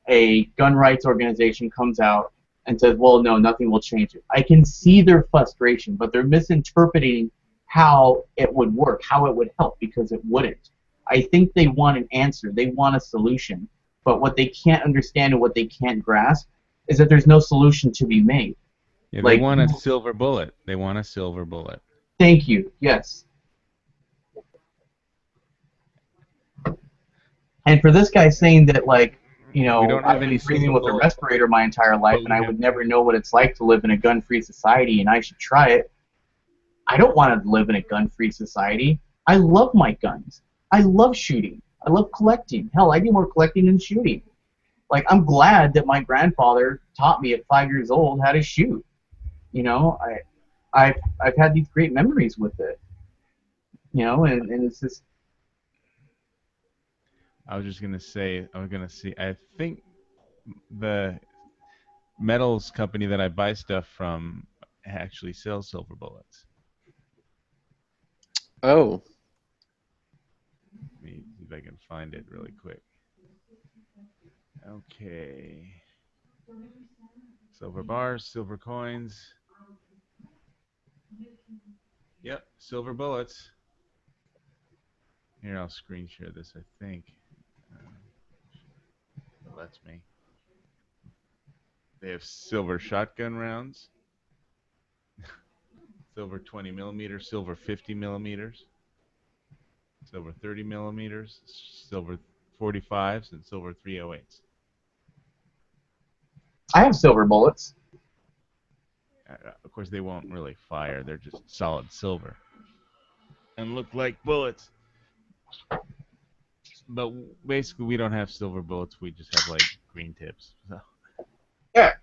S8: a gun rights organization comes out and says, well, no, nothing will change it. I can see their frustration, but they're misinterpreting how it would work, how it would help, because it wouldn't. I think they want an answer. They want a solution. But what they can't understand and what they can't grasp is that there's no solution to be made.
S5: Yeah, they want a silver bullet. They want a silver bullet.
S8: Thank you. Yes. And for this guy saying that, I've been breathing with a respirator my entire life, and I would never know what it's like to live in a gun-free society, and I should try it. I don't want to live in a gun-free society. I love my guns. I love shooting. I love collecting. Hell, I do more collecting than shooting. Like, I'm glad that my grandfather taught me at 5 years old how to shoot. You know, I've had these great memories with it. You know, and it's just.
S5: I was just gonna say, I think the metals company that I buy stuff from actually sells silver bullets.
S10: Oh.
S5: Let me see if I can find it really quick. Okay. Silver bars, silver coins. Yep, silver bullets. Here, I'll screen share this, I think. It lets me. They have silver shotgun rounds, silver 20 millimeters, silver 50 millimeters, silver 30 millimeters, silver 45s, and silver 308s.
S8: I have silver bullets.
S5: Of course, they won't really fire. They're just solid silver and look like bullets. But basically, we don't have silver bullets. We just have like green tips. So.
S8: Yeah.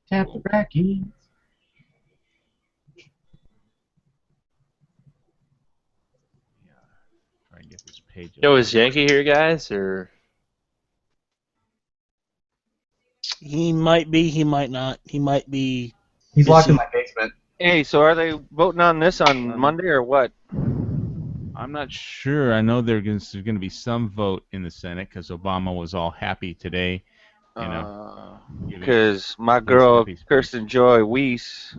S8: Tap the brackets.
S5: Try and get this page.
S10: Yo, is Yankee here, guys, or?
S1: He might be. He might not. He might be.
S8: He's locked in
S1: busy.
S8: my basement.
S9: Hey, so are they voting on this on Monday or what?
S5: I'm not sure. I know there's going to be some vote in the Senate because Obama was all happy today. You know,
S9: because my girl Kirsten Joy Weiss,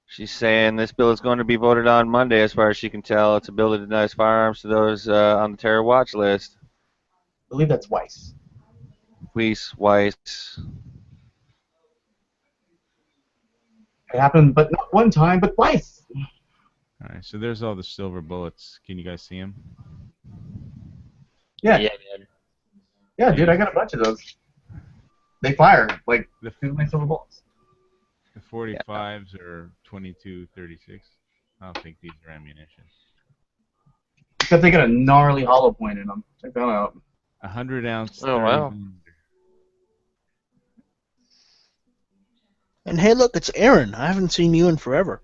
S9: she's saying this bill is going to be voted on Monday. As far as she can tell, it's a bill that denies firearms to those on the terror watch list.
S8: I believe that's Weiss.
S9: Weiss.
S8: It happened, but not one time, but twice.
S5: All right, so there's all the silver bullets. Can you guys see them?
S8: Yeah.
S10: Yeah, man.
S8: Yeah, dude, I got a bunch of those. They fire like my silver bullets.
S5: The 45s are 22-36. I don't think these are ammunition.
S8: Except they got a gnarly hollow point in them. Check that out.
S5: 100 ounce.
S10: Oh, wow.
S1: And hey, look, it's Aaron. I haven't seen you in forever.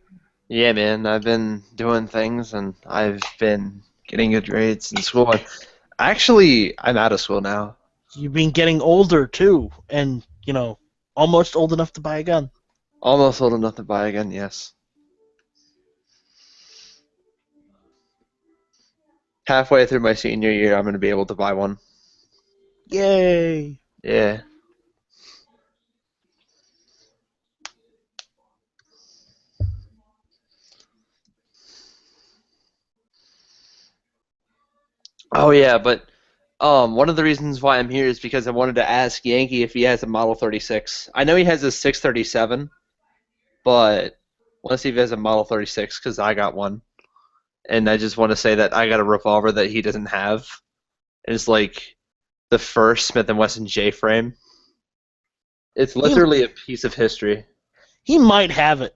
S10: Yeah, man. I've been doing things, and I've been getting good grades in school. Actually, I'm out of school now.
S1: You've been getting older too, and almost old enough to buy a gun.
S10: Almost old enough to buy a gun, yes. Halfway through my senior year, I'm going to be able to buy one.
S1: Yay!
S10: Yeah. Oh yeah, but one of the reasons why I'm here is because I wanted to ask Yankee if he has a Model 36. I know he has a 637, but I want to see if he has a Model 36 because I got one, and I just want to say that I got a revolver that he doesn't have. It's like the first Smith & Wesson J-frame. It's literally a piece of history.
S1: He might have it.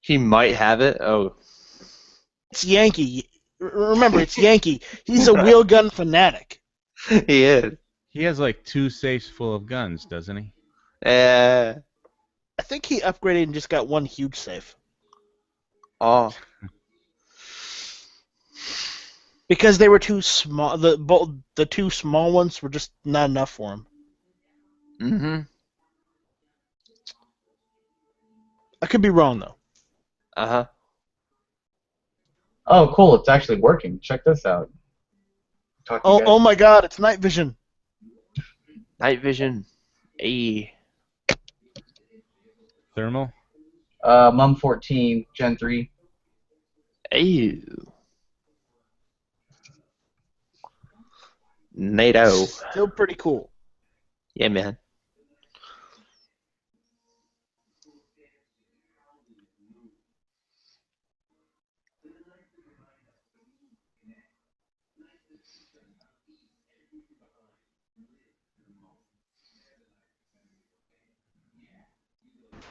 S10: He might have it. Oh,
S1: It's Yankee. Remember, it's Yankee. He's a wheel gun fanatic.
S10: he is.
S5: He has like 2 safes full of guns, doesn't he?
S10: Uh,
S1: I think he upgraded and just got one huge safe.
S10: oh.
S1: Because they were too small. The two small ones were just not enough for him.
S10: Mm-hmm.
S1: I could be wrong though.
S10: Uh-huh.
S8: Oh, cool! It's actually working. Check this out.
S1: Oh my God! It's night vision.
S10: Night vision. Hey.
S5: Thermal?
S8: Mum 14 Gen 3.
S10: Hey. NATO.
S1: Still pretty cool.
S10: Yeah, man.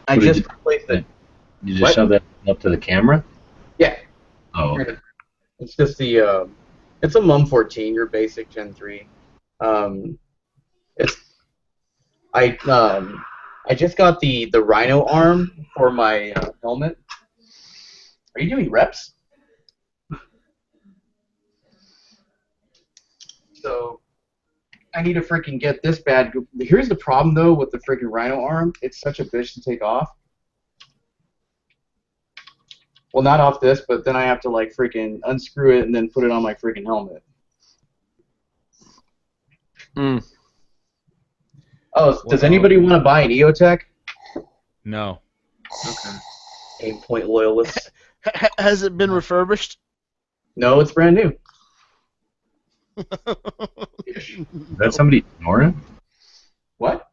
S8: I just replaced it.
S7: You just
S8: What?
S7: shove that up to the camera?
S8: Yeah.
S7: Oh.
S8: It's just the it's a Mum 14, your basic Gen 3. It's I just got the Rhino arm for my helmet. Are you doing reps? So I need to freaking get this bad. Here's the problem though with the freaking Rhino arm. It's such a bitch to take off. Well, not off this, but then I have to like freaking unscrew it and then put it on my freaking helmet.
S10: Hmm.
S8: Oh, does anybody want to buy an EOTech?
S5: No.
S8: Okay. Aim point loyalist.
S1: Has it been refurbished?
S8: No, it's brand new.
S7: That's somebody snoring?
S8: What?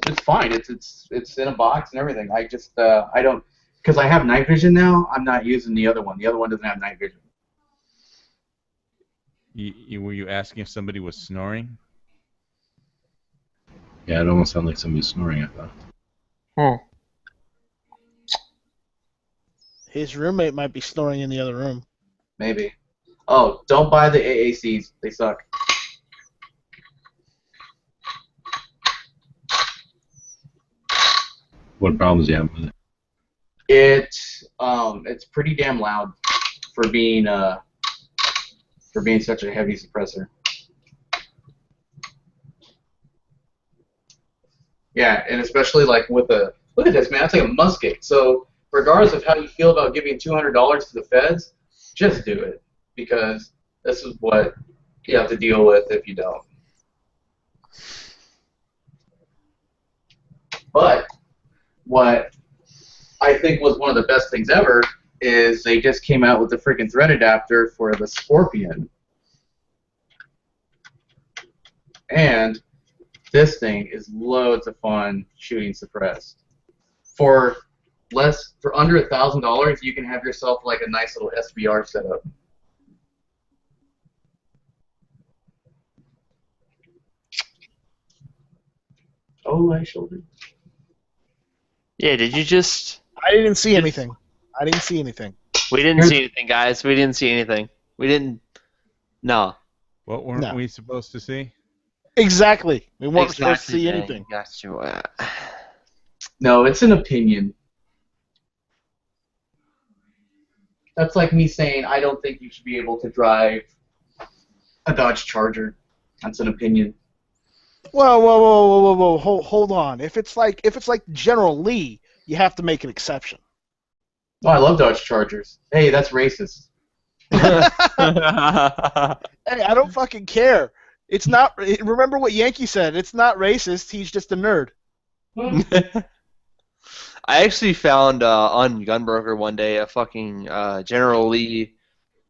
S8: It's fine. It's in a box and everything. I just I don't, because I have night vision now. I'm not using the other one. The other one doesn't have night vision.
S5: Were you asking if somebody was snoring?
S7: Yeah, it almost sounded like somebody snoring, I thought.
S10: Hmm.
S1: His roommate might be snoring in the other room.
S8: Maybe. Oh, don't buy the AACs. They suck.
S7: What problems do you have with it?
S8: It's pretty damn loud for being such a heavy suppressor. Yeah, and especially like with the look at this, man. It's like a musket. So regardless of how you feel about giving $200 to the feds, just do it because this is what you have to deal with if you don't. But what I think was one of the best things ever is they just came out with the freaking thread adapter for the Scorpion. And this thing is loads of fun shooting suppressed. For under $1,000, you can have yourself like a nice little SBR setup. Oh, my shoulder.
S10: Yeah, did you just...
S1: I didn't see anything. I didn't see anything.
S10: We didn't see anything, guys. We didn't see anything. We didn't... No.
S5: What weren't
S1: No.
S5: we supposed to see?
S1: Exactly. We weren't supposed to see
S10: man.
S1: anything.
S10: Got you.
S8: No, it's an opinion. That's like me saying I don't think you should be able to drive a Dodge Charger. That's an opinion.
S1: Whoa. Hold on. If it's like General Lee, you have to make an exception.
S8: Oh, I love Dodge Chargers. Hey, that's racist.
S1: Hey, I don't fucking care. It's not. Remember what Yankee said. It's not racist. He's just a nerd.
S10: I actually found on Gunbroker one day a fucking General Lee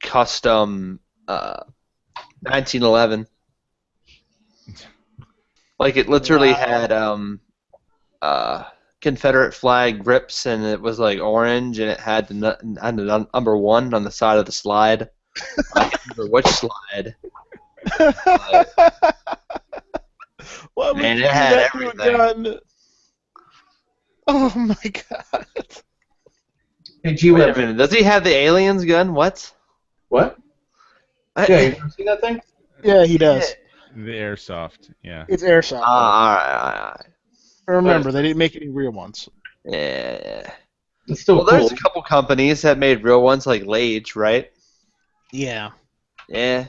S10: custom 1911. Like it literally had Confederate flag grips and it was like orange and it had the number 1 on the side of the slide. I can't remember which slide.
S1: Why would
S10: Man,
S1: you
S10: it
S1: do
S10: had
S1: that to a
S10: everything.
S1: gun? Oh my god.
S8: Hey, G,
S10: Wait a minute. Does he have the aliens gun? What?
S8: What? Yeah, you ever seen that thing?
S1: Yeah, he does.
S5: The airsoft, yeah.
S1: It's airsoft.
S10: All right.
S1: Remember, they didn't make any real ones.
S10: Yeah.
S8: It's still
S10: Well,
S8: cool.
S10: there's a couple companies that made real ones, like Lage, right?
S1: Yeah.
S10: Yeah.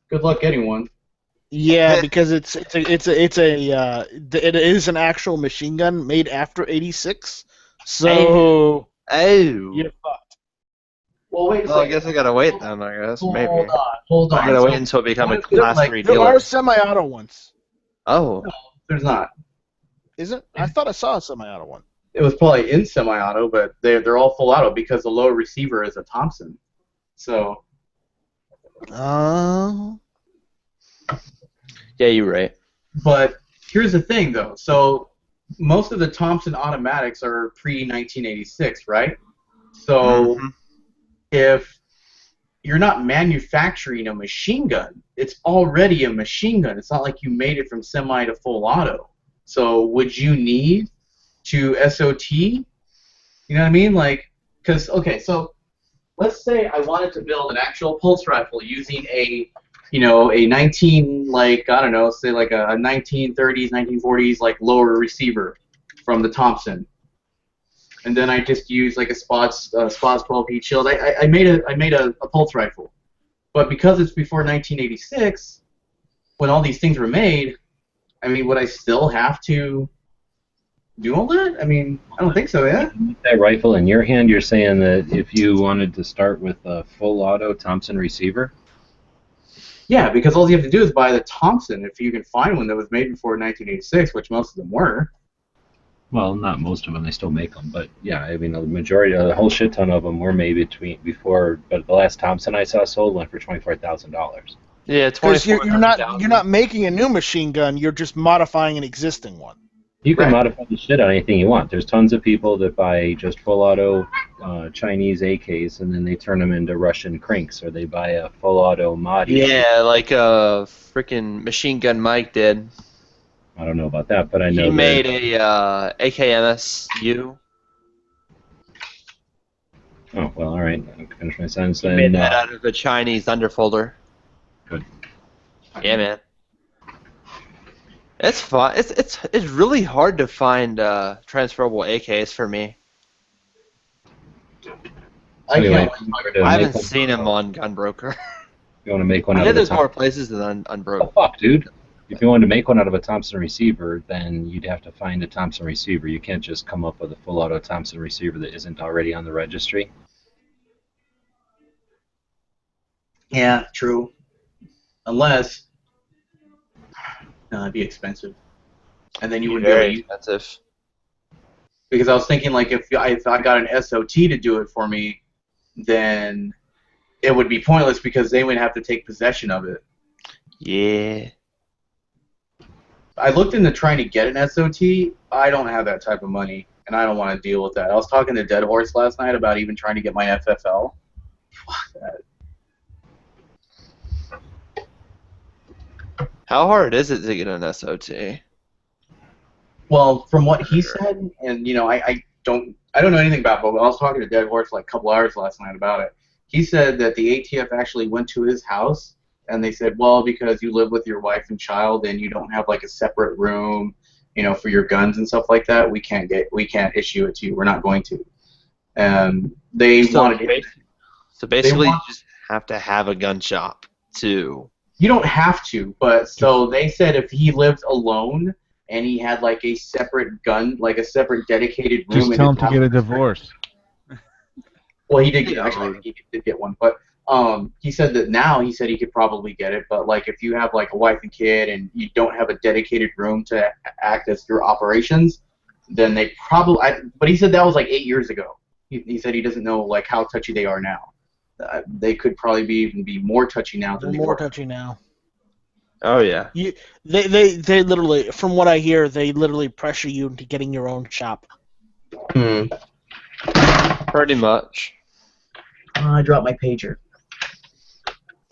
S8: Good luck getting one.
S1: Yeah, because it is an actual machine gun made after '86. So you're fucked.
S8: Well, wait a
S10: Well, I
S8: second.
S10: guess I gotta wait then. I guess maybe.
S8: Hold on.
S10: I gotta
S8: So,
S10: wait until it becomes a
S8: what is it,
S10: class
S8: like,
S10: 3
S1: There
S10: dealer.
S1: are semi-auto ones.
S10: Oh.
S8: there's not.
S1: Isn't? I thought I saw a semi-auto one.
S8: It was probably in semi-auto, but they're all full auto because the low receiver is a Thompson. So.
S10: Yeah, you're right.
S8: But here's the thing, though. So most of the Thompson automatics are pre-1986, right? So if you're not manufacturing a machine gun, it's already a machine gun. It's not like you made it from semi to full auto. So would you need to SOT? You know what I mean? Like, Because okay, so let's say I wanted to build an actual pulse rifle using a 19 like I don't know, say like a 1930s, 1940s like lower receiver from the Thompson, and then I just use like a Spots 12 heat shield. I made a pulse rifle, but because it's before 1986, when all these things were made, I mean, would I still have to do all that? I mean, I don't think so. Yeah.
S7: With that rifle in your hand, you're saying that if you wanted to start with a full auto Thompson receiver.
S8: Yeah, because all you have to do is buy the Thompson if you can find one that was made before 1986, which most of them were.
S7: Well, not most of them. They still make them, but yeah, I mean, the majority, a whole shit ton of them were made before. But the last Thompson I saw sold went for $24,000.
S10: Yeah,
S1: Because you're not making a new machine gun. You're just modifying an existing one.
S7: You can modify the shit on anything you want. There's tons of people that buy just full auto Chinese AKs and then they turn them into Russian cranks, or they buy a full auto mod.
S10: Yeah, like freaking Machine Gun Mike did.
S7: I don't know about that, but I know
S10: he made a AKMSU.
S7: Oh well, all right. I can finish my sentence
S10: He
S7: then.
S10: made that out of a Chinese underfolder.
S7: Good.
S10: Yeah, man. It's fun. It's really hard to find transferable AKs for me.
S7: I
S10: haven't seen them on Gunbroker.
S7: You want to make one
S10: I
S7: out
S10: know
S7: of
S10: there's
S7: a
S10: more places than Unbroken.
S7: Oh fuck, dude! If you wanted to make one out of a Thompson receiver, then you'd have to find a Thompson receiver. You can't just come up with a full auto Thompson receiver that isn't already on the registry.
S8: Yeah, true. Unless, no, it'd be expensive, and then you wouldn't be able to use
S10: expensive.
S8: Because I was thinking, like, if I got an SOT to do it for me, then it would be pointless because they would have to take possession of it.
S10: Yeah.
S8: I looked into trying to get an SOT. I don't have that type of money, and I don't want to deal with that. I was talking to Dead Horse last night about even trying to get my FFL. Fuck that.
S10: How hard is it to get an SOT?
S8: Well, from what he said, and I don't know anything about it, but I was talking to Dead Horse like a couple hours last night about it. He said that the ATF actually went to his house and they said, well, because you live with your wife and child and you don't have like a separate room, for your guns and stuff like that, we can't issue it to you. We're not going to. They wanted it.
S10: So basically, you just have to have a gun shop to.
S8: You don't have to, but so they said if he lived alone and he had like a separate gun, like a separate dedicated room.
S5: Just tell him to get a divorce.
S8: Well, he did get he did get one, but he said that now he said he could probably get it, but like if you have like a wife and kid and you don't have a dedicated room to act as your operations, then they probably. But he said that was like 8 years ago. He said he doesn't know like how touchy they are now. They could probably even be more touchy now than they
S1: more
S8: were.
S1: touchy now.
S10: Oh yeah.
S1: They literally, from what I hear, they literally pressure you into getting your own shop.
S10: Pretty much.
S8: I dropped my pager.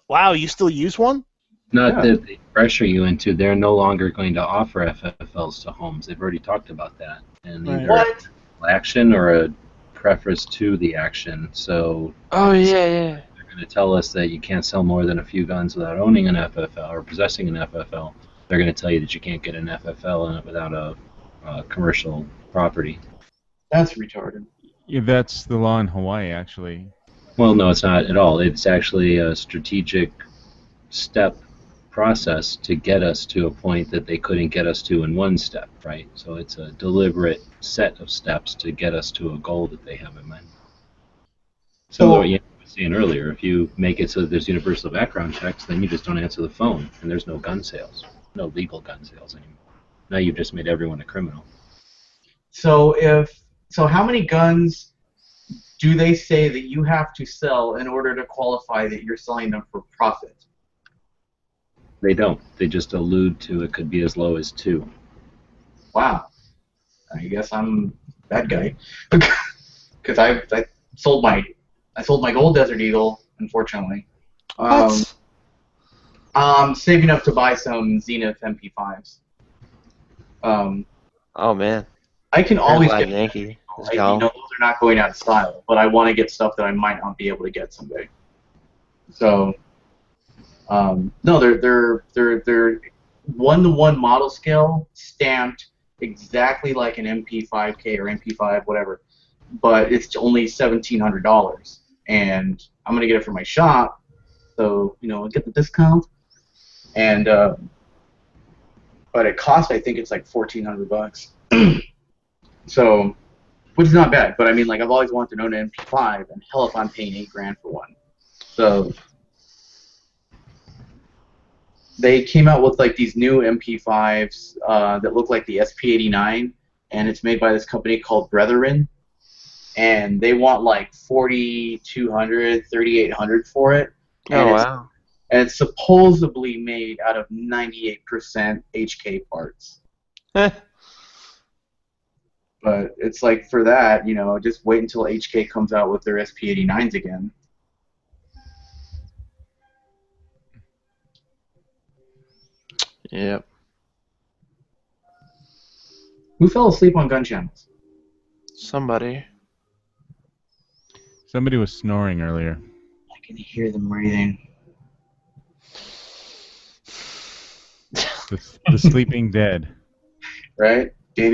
S1: Wow, you still use one?
S7: Not that they pressure you into. They're no longer going to offer FFLs to homes. They've already talked about that. And either action or a preface to the action. So.
S10: Oh yeah.
S7: They're going to tell us that you can't sell more than a few guns without owning an FFL or possessing an FFL. They're going to tell you that you can't get an FFL without a commercial property.
S8: That's retarded.
S5: Yeah, that's the law in Hawaii, actually.
S7: Well, no, it's not at all. It's actually a strategic step process to get us to a point that they couldn't get us to in one step, right? So it's a deliberate set of steps to get us to a goal that they have in mind. So what you were saying earlier, if you make it so that there's universal background checks, then you just don't answer the phone, and there's no gun sales, no legal gun sales anymore. Now you've just made everyone a criminal.
S8: So how many guns do they say that you have to sell in order to qualify that you're selling them for profit?
S7: They don't. They just allude to it could be as low as 2.
S8: Wow. I guess I'm that guy. Because I sold my Gold Desert Eagle, unfortunately. Saving up to buy some Zenith MP5s.
S10: Oh man.
S8: I can always get
S10: Yankee.
S8: You know, those are not going out of style, but I want to get stuff that I might not be able to get someday. So, no, they're 1-to-1 model scale, stamped exactly like an MP5K or MP5 whatever, but it's only $1,700, and I'm gonna get it from my shop, so you know, I'll get the discount, and but it costs, I think it's like $1,400. So, which is not bad, but I mean, like, I've always wanted to own an MP5, and hell if I'm paying $8,000 for one. So they came out with like these new MP5s that look like the SP89, and it's made by this company called Brethren, and they want like $4,200, $3,800 for it. And
S10: wow.
S8: And it's supposedly made out of 98% HK parts. But it's like, for that, you know, just wait until HK comes out with their SP89s again.
S10: Yep.
S8: Who fell asleep on gun channels?
S10: Somebody.
S5: Somebody was snoring earlier.
S8: I can hear them breathing.
S5: The sleeping dead.
S8: Right?
S1: I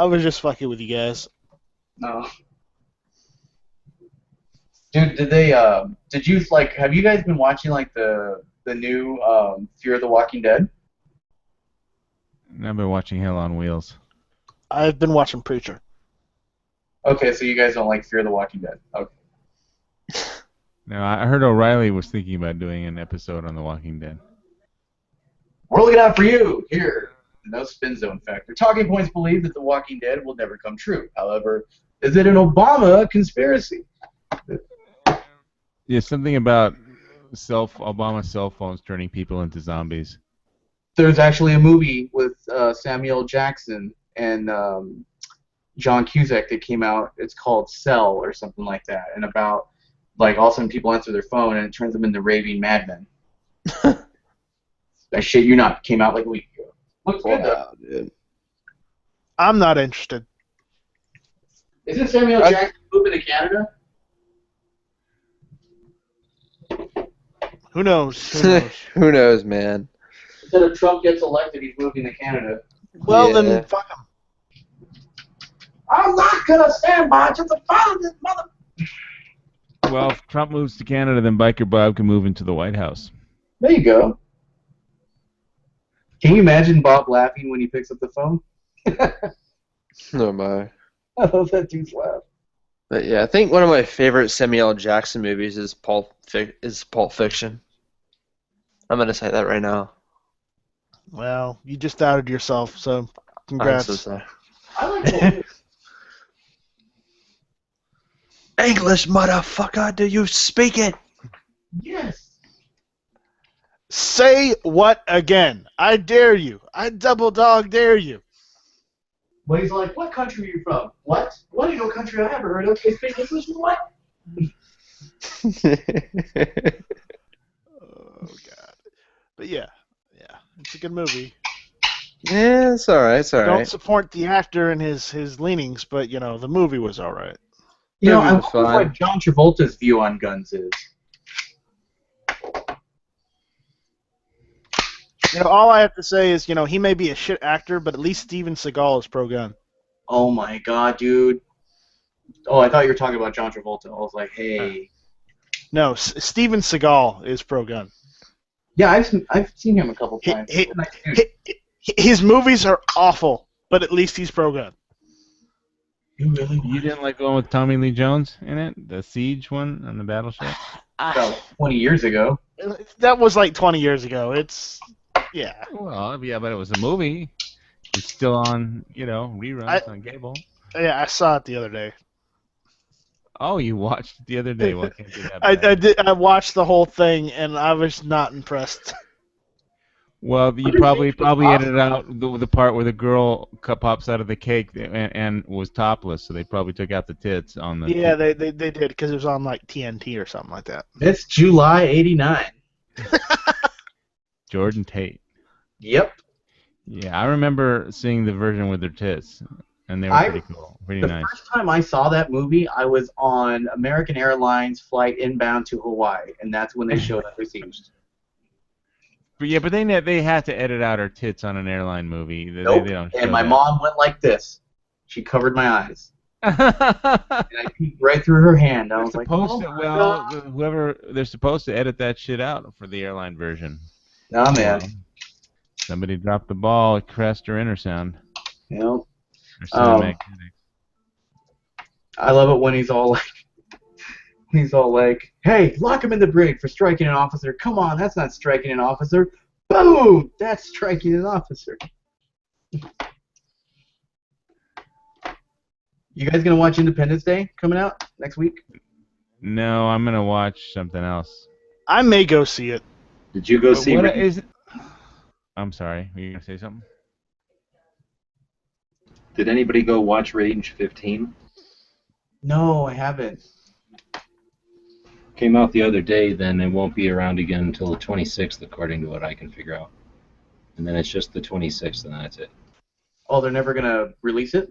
S1: was just fucking with you guys.
S8: No. Dude, did you, like, have you guys been watching, like, the new Fear of the Walking Dead?
S5: I've been watching Hell on Wheels.
S1: I've been watching Preacher.
S8: Okay, so you guys don't like Fear of the Walking Dead. Okay.
S5: No, I heard O'Reilly was thinking about doing an episode on The Walking Dead.
S8: We're looking out for you here. No spin zone factor. Talking Points believe that The Walking Dead will never come true. However, is it an Obama conspiracy?
S5: Yeah, something about Obama cell phones turning people into zombies.
S8: There's actually a movie with Samuel Jackson and John Cusack that came out. It's called Cell or something like that, and about, like, all of a sudden people answer their phone and it turns them into raving madmen. That shit you not came out like a week ago. Looks good though.
S10: Dude.
S1: I'm not interested.
S8: Isn't Samuel Jackson moving to Canada?
S1: Who knows? Who knows?
S10: Who knows, man?
S8: Instead of Trump gets elected, he's moving to Canada.
S1: Well,
S10: Yeah.
S1: then fuck him.
S8: I'm not gonna stand by just to follow this mother.
S5: Well, if Trump moves to Canada, then Biker Bob can move into the White House.
S8: There you go. Can you imagine Bob laughing when he picks up the phone?
S10: No, my.
S8: I love that dude's laugh.
S10: But yeah, I think one of my favorite Samuel L. Jackson movies is Pulp Fiction. I'm gonna say that right now.
S1: Well, you just outed yourself, so
S10: I'm
S1: congrats.
S10: so sorry.
S8: I like it.
S10: English, motherfucker, do you speak it?
S8: Yes.
S1: Say what again? I dare you. I double dog dare you.
S8: But he's like, what country are you from? What? What is your country I ever heard of? They speak English and what?
S1: Oh god. But yeah, it's a good movie.
S10: Yeah, it's alright, it's
S1: Don't
S10: alright.
S1: support the actor and his leanings, but you know the movie was all right.
S8: You know, I
S10: Movie was
S8: wonder
S10: fine.
S8: what John Travolta's view on guns is.
S1: You know, all I have to say is, you know, he may be a shit actor, but at least Steven Seagal is pro-gun.
S8: Oh my god, dude. Oh, I thought you were talking about John Travolta. I was like, hey.
S1: No, Steven Seagal is pro-gun.
S8: Yeah, I've seen him a couple times.
S1: He-
S8: He's a nice dude.
S1: His movies are awful, but at least he's pro-gun.
S8: You really
S5: You didn't like the one with Tommy Lee Jones in it? The Siege one on the battleship?
S8: About 20 years ago.
S1: That was like 20 years ago. It's, yeah.
S5: Well, yeah, but it was a movie. It's still on, you know, reruns on cable.
S1: Yeah, I saw it the other day.
S5: Oh, you watched it the other day. Well, can't do that
S1: I
S5: bad.
S1: did. I watched the whole thing, and I was not impressed.
S5: Well, you probably edited out the part where the girl pops out of the cake and was topless, so they probably took out the tits on the.
S1: Yeah, they did, because it was on like TNT or something like that.
S8: It's July '89.
S5: Jordan Tate.
S8: Yep.
S5: Yeah, I remember seeing the version with their tits, and they were pretty cool, pretty
S8: The
S5: nice.
S8: first time I saw that movie, I was on American Airlines flight inbound to Hawaii, and that's when they showed Unbesieged.
S5: But yeah, but they had to edit out her tits on an airline movie.
S8: Nope.
S5: They don't show
S8: And my
S5: that.
S8: mom went like this. She covered my eyes. And I peeked right through her hand. I was like, oh my God.
S5: Whoever they're supposed to edit that shit out for the airline version.
S8: Nah, man.
S5: Well, somebody dropped the ball at crest or intersound.
S8: Yep.
S5: Or cinematic.
S8: I love it when he's all like, hey, lock him in the brig for striking an officer. Come on, that's not striking an officer. Boom! That's striking an officer. You guys gonna watch Independence Day coming out next week?
S5: No, I'm gonna watch something else.
S1: I may go see it.
S7: Did you go
S5: But
S7: see?
S5: what is? I'm sorry. Were you gonna say something?
S7: Did anybody go watch Range 15?
S8: No, I haven't.
S7: Came out the other day. Then it won't be around again until the 26th, according to what I can figure out. And then it's just the 26th, and that's it.
S8: Oh, they're never gonna release it?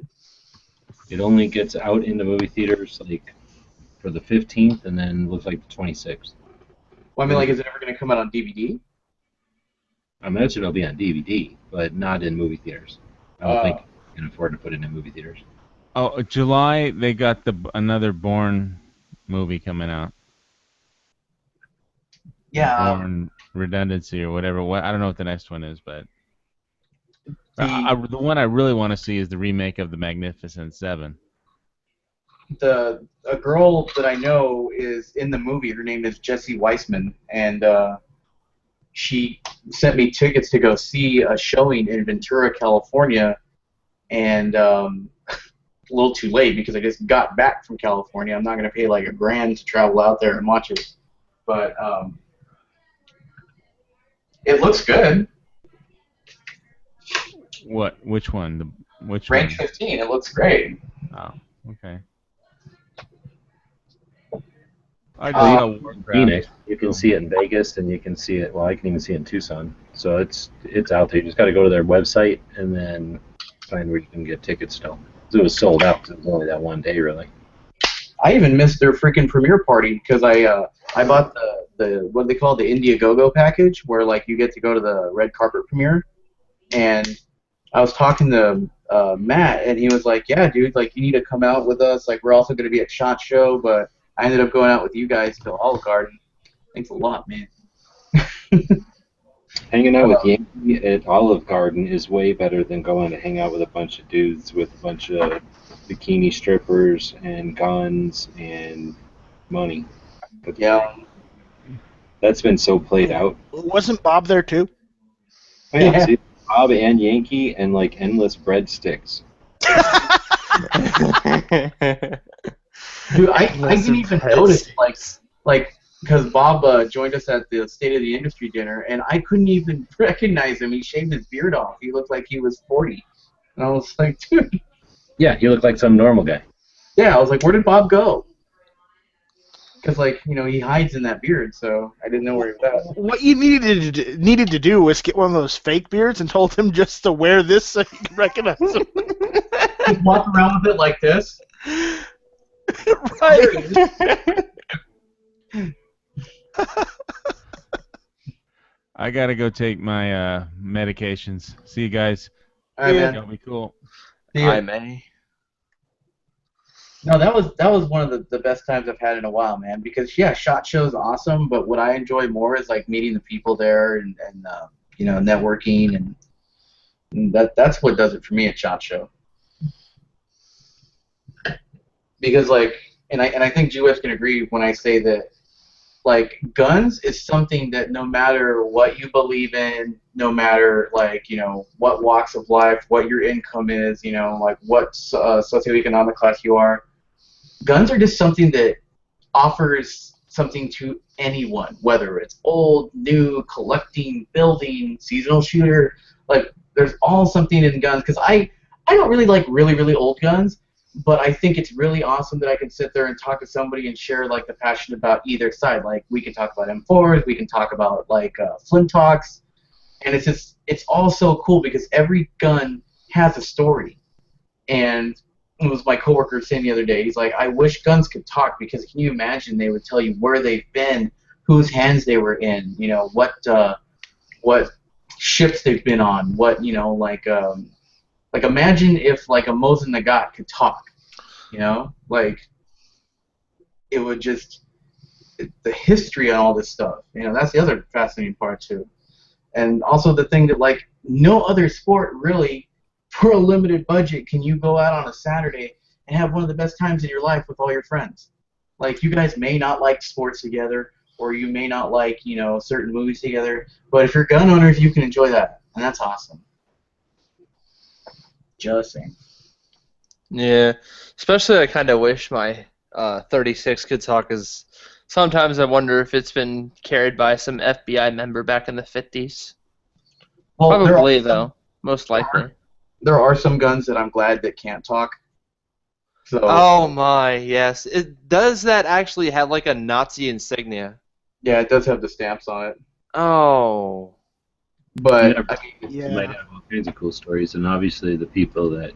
S7: It only gets out into movie theaters like for the 15th, and then looks like the 26th.
S8: Well, I mean, like, is it ever gonna come out on DVD?
S7: I imagine it'll be on DVD, but not in movie theaters. I don't think you can afford to put it in movie theaters.
S5: Oh, July they got another Bourne movie coming out.
S8: Yeah.
S5: Bourne Redundancy or whatever. I don't know what the next one is, but the one I really want to see is the remake of The Magnificent Seven.
S8: A girl that I know is in the movie. Her name is Jessie Weissman, and she sent me tickets to go see a showing in Ventura, California, and a little too late because I just got back from California. I'm not going to pay like $1,000 to travel out there and watch it, but it looks good.
S5: What? Which one? Which
S8: Range
S5: one?
S8: 15. It looks great.
S5: Oh, okay.
S7: Phoenix. You can see it in Vegas, and you can see it. Well, I can even see it in Tucson. So it's out there. You just got to go to their website and then find where you can get tickets still. It was sold out because it was only that one day, really.
S8: I even missed their freaking premiere party because I bought the what they call the Indiegogo package, where like you get to go to the red carpet premiere, and I was talking to Matt, and he was like, "Yeah, dude, like you need to come out with us. Like we're also going to be at SHOT Show, but I ended up going out with you guys to Olive Garden. Thanks a lot, man."
S7: Hanging out with Yankee at Olive Garden is way better than going to hang out with a bunch of dudes with a bunch of bikini strippers and guns and money. But
S8: yeah,
S7: that's been so played out.
S1: Wasn't Bob there too?
S7: Oh, yeah. See, Bob and Yankee and like endless breadsticks.
S8: Dude, I didn't even notice like because Bob joined us at the State of the Industry dinner, and I couldn't even recognize him. He shaved his beard off. He looked like he was 40, and I was like, dude.
S7: Yeah, he looked like some normal guy.
S8: Yeah, I was like, where did Bob go? Because like he hides in that beard, so I didn't know where he was at.
S1: What you needed to do was get one of those fake beards and told him just to wear this so you can recognize him.
S8: Just walk around with it like this.
S1: Right.
S5: I gotta go take my medications. See you guys.
S8: All right, man.
S5: That'll be cool.
S10: I may.
S8: No, that was one of the best times I've had in a while, man. Because yeah, SHOT Show's awesome, but what I enjoy more is like meeting the people there and networking and that's what does it for me at SHOT Show. Because like, and I think GWF can agree when I say that, like, guns is something that no matter what you believe in, no matter like what walks of life, what your income is, like what socioeconomic class you are, guns are just something that offers something to anyone, whether it's old, new, collecting, building, seasonal shooter. Like, there's all something in guns. Because I don't really like really, really old guns, but I think it's really awesome that I can sit there and talk to somebody and share like the passion about either side. Like, we can talk about M4s, we can talk about like Flinthawks, And it's all so cool because every gun has a story. And it was my coworker saying the other day, he's like, I wish guns could talk, because can you imagine they would tell you where they've been, whose hands they were in, you know, what ships they've been on, what, you know, like imagine if like a Mosin Nagant could talk, you know, like it would just, the history and all this stuff, you know, that's the other fascinating part too. And also the thing that like no other sport really, for a limited budget, can you go out on a Saturday and have one of the best times in your life with all your friends. Like, you guys may not like sports together, or you may not like, you know, certain movies together, but if you're gun owners, you can enjoy that, and that's awesome. Just saying.
S10: Yeah, especially I kind of wish my 36 could talk, because sometimes I wonder if it's been carried by some FBI member back in the 50s.
S8: Well,
S10: Probably, though. Most likely.
S8: There are some guns that I'm glad that can't talk. So,
S10: oh my, yes. Does that actually have like a Nazi insignia?
S8: yeah, it does have the stamps on it.
S10: Oh.
S8: But,
S7: You might have all kinds of cool stories, and obviously the people that,